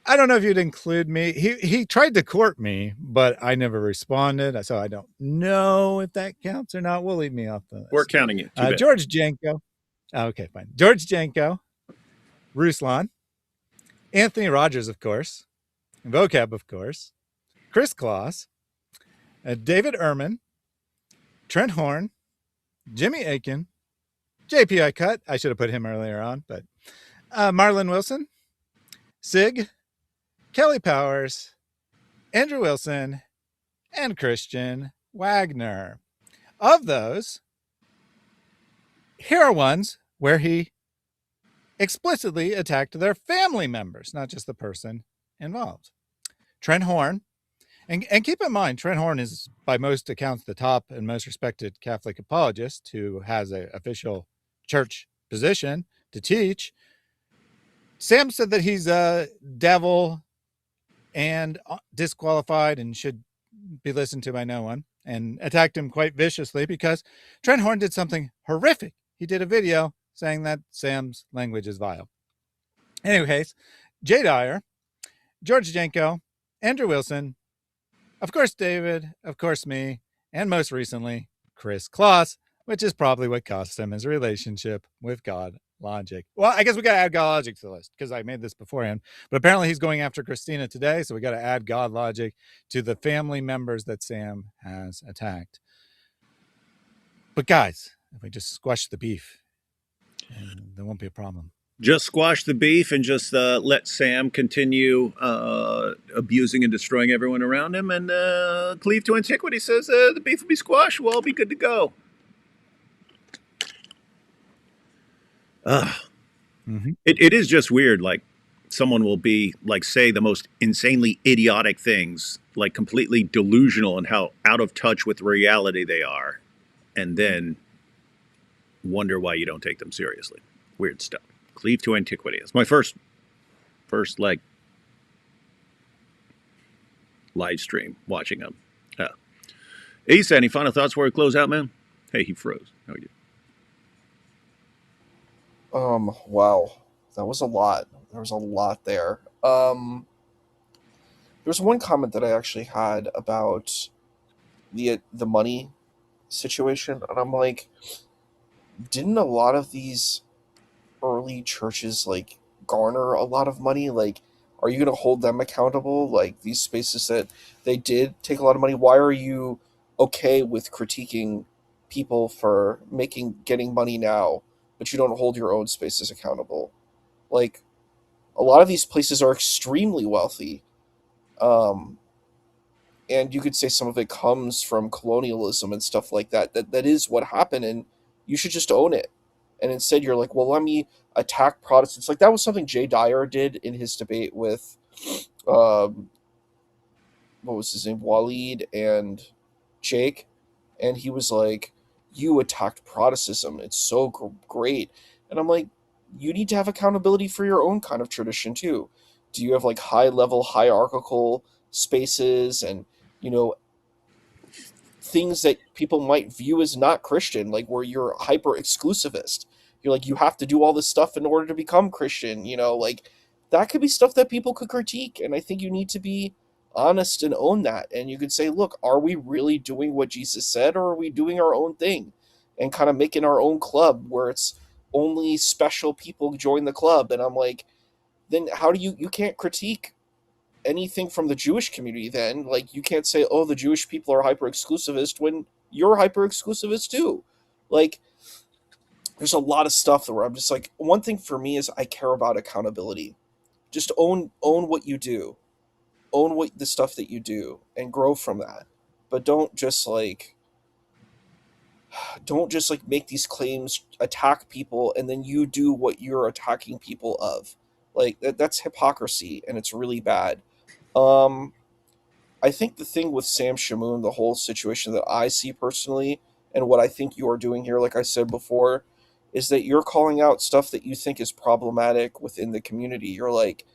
I don't know if you'd include me. He tried to court me, but I never responded, so I don't know if that counts or not. We'll leave me off the list. We're counting it. Too bad. George Janko. Okay, fine. George Janko. Ruslan. Anthony Rogers, of course. Vocab, of course. Chris Kloss. David Ehrman. Trent Horn. Jimmy Aiken. JPI Cut. I should have put him earlier on, but Marlon Wilson. Sig. Kelly Powers. Andrew Wilson. And Christian Wagner. Of those, here are ones where he explicitly attacked their family members, not just the person involved. Trent Horn, and keep in mind, Trent Horn is by most accounts the top and most respected Catholic apologist who has an official church position to teach. Sam said that he's a devil and disqualified and should be listened to by no one, and attacked him quite viciously because Trent Horn did something horrific. He did a video saying that Sam's language is vile. Anyways, Jay Dyer, George Janko, Andrew Wilson, of course David, of course me, and most recently, Chris Kloss, which is probably what cost him his relationship with GodLogic. Well, I guess we got to add GodLogic to the list because I made this beforehand, but apparently he's going after Christina today, so we got to add GodLogic to the family members that Sam has attacked. But guys, if we just squash the beef, there won't be a problem. Just squash the beef and just let Sam continue abusing and destroying everyone around him, and Cleave to Antiquity says the beef will be squashed. We'll all be good to go. It is just weird. Like, someone will be like, say the most insanely idiotic things, like completely delusional and how out of touch with reality they are, and then wonder why you don't take them seriously. Weird stuff. Cleave to Antiquity. It's my first like live stream watching them. Asa, any final thoughts before we close out, man? Hey, he froze. How are you? Wow, that was a lot. There was a lot there. There was one comment that I actually had about the money situation, and I'm like, didn't a lot of these early churches like garner a lot of money? Like, are you going to hold them accountable? Like, these spaces that they did take a lot of money, why are you okay with critiquing people for getting money now, but you don't hold your own spaces accountable? Like, a lot of these places are extremely wealthy, and you could say some of it comes from colonialism and stuff like that. That is what happened, and you should just own it. And instead you're like, well, let me attack Protestants. Like, that was something Jay Dyer did in his debate with, what was his name, Waleed and Jake. And he was like, you attacked Protestantism. It's so great. And I'm like, you need to have accountability for your own kind of tradition too. Do you have like high-level hierarchical spaces and, things that people might view as not Christian, like where you're hyper exclusivist? You're like, you have to do all this stuff in order to become Christian, like that could be stuff that people could critique. And I think you need to be honest and own that. And you could say, look, are we really doing what Jesus said, or are we doing our own thing and kind of making our own club where it's only special people join the club? And I'm like, then how do you can't critique anything from the Jewish community then. Like, you can't say, oh, the Jewish people are hyper exclusivist when you're hyper exclusivist too. Like, there's a lot of stuff where I'm just like, one thing for me is I care about accountability. Just own what you do. Own what the stuff that you do and grow from that. But don't just like make these claims, attack people, and then you do what you're attacking people of. Like, that's hypocrisy, and it's really bad. I think the thing with Sam Shamoun, the whole situation that I see personally, and what I think you are doing here, like I said before, is that you're calling out stuff that you think is problematic within the community. You're like,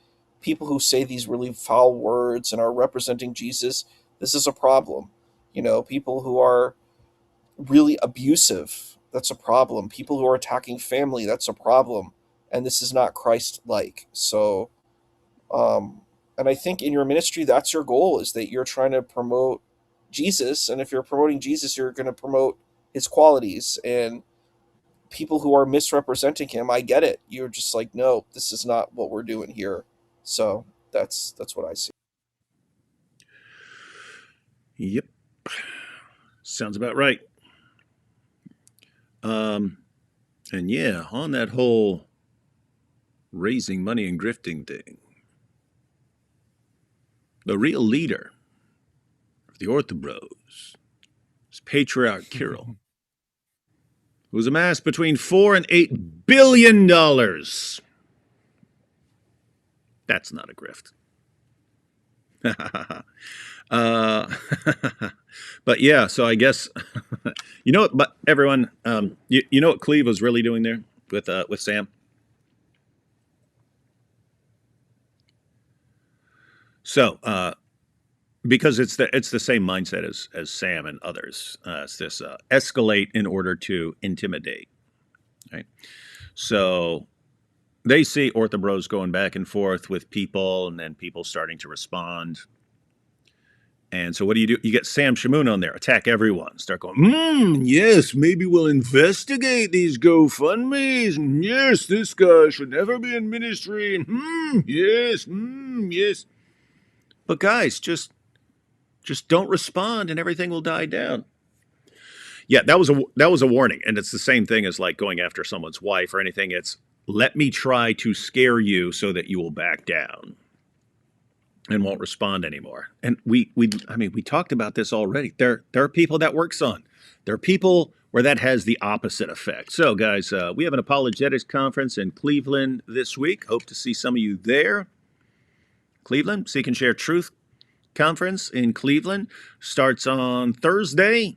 people who say these really foul words and are representing Jesus, this is a problem. People who are really abusive, that's a problem. People who are attacking family, that's a problem. And this is not Christ-like. So, and I think in your ministry, that's your goal, is that you're trying to promote Jesus. And if you're promoting Jesus, you're going to promote his qualities. And people who are misrepresenting him, I get it. You're just like, no, this is not what we're doing here. So that's what I see. Yep. Sounds about right. And yeah, on that whole raising money and grifting thing, the real leader of the OrthoBros is Patriarch Kirill, who's amassed between $4 and $8 billion. That's not a grift. But yeah, so I guess but everyone, you know what Cleve was really doing there with Sam? So because it's the same mindset as Sam and others. It's this escalate in order to intimidate. Right? So they see OrthoBros going back and forth with people, and then people starting to respond. And so what do? You get Sam Shamoun on there, attack everyone, start going, yes, maybe we'll investigate these GoFundMes. Yes, this guy should never be in ministry. Yes, yes. But guys, just don't respond and everything will die down. Yeah, that was a warning. And it's the same thing as like going after someone's wife or anything. It's let me try to scare you so that you will back down and won't respond anymore. And we talked about this already. There are people that works on. There are people where that has the opposite effect. So guys, we have an apologetics conference in Cleveland this week. Hope to see some of you there. Cleveland, Seek and Share Truth conference in Cleveland starts on Thursday,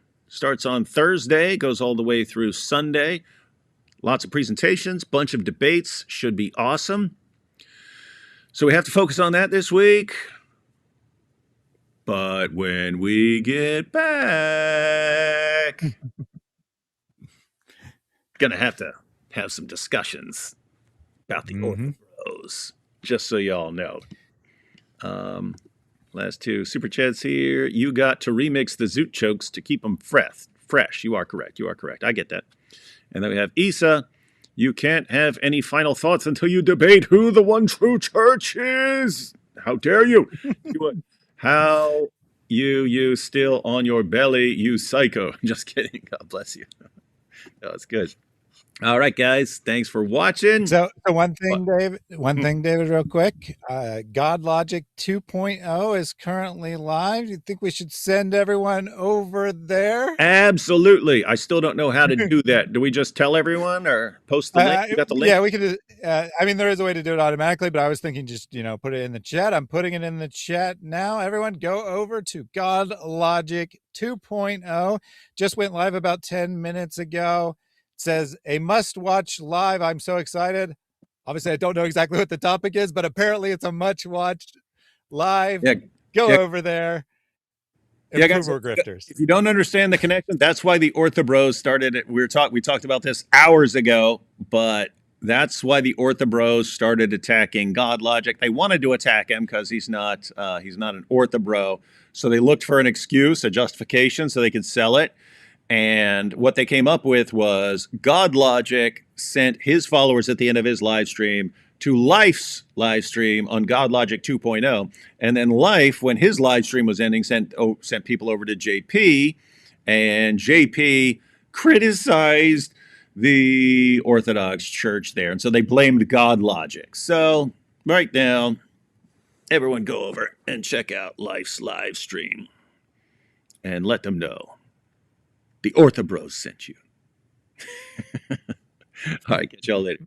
goes all the way through Sunday. Lots of presentations, bunch of debates, should be awesome. So we have to focus on that this week. But when we get back, gonna have to have some discussions about the OrthoBros, just so y'all know. Last two super chats here. You got to remix the Zoot chokes to keep them fresh. You are correct. I get that. And then we have Issa. You can't have any final thoughts until you debate who the one true church is. How dare you? How you still on your belly, you psycho. Just kidding. God bless you. That was good. All right, guys. Thanks for watching. So one thing, David, real quick. GodLogic 2.0 is currently live. You think we should send everyone over there? Absolutely. I still don't know how to do that. Do we just tell everyone or post the link? You got the link? Yeah, we could. There is a way to do it automatically, but I was thinking just, put it in the chat. I'm putting it in the chat now. Everyone go over to GodLogic 2.0. Just went live about 10 minutes ago. Says a must-watch live. I'm so excited. Obviously, I don't know exactly what the topic is, but apparently it's a much-watched live. Yeah. Go over there. Improve our grifters. If you don't understand the connection, that's why the OrthoBros started it. We talked about this hours ago, but that's why the OrthoBros started attacking GodLogic. They wanted to attack him because he's not an OrthoBro. So they looked for an excuse, a justification, so they could sell it. And what they came up with was GodLogic sent his followers at the end of his live stream to Life's live stream on GodLogic 2.0. And then Life, when his live stream was ending, sent people over to JP. And JP criticized the Orthodox Church there. And so they blamed GodLogic. So right now, everyone go over and check out Life's live stream and let them know the OrthoBros sent you. All right, catch y'all later.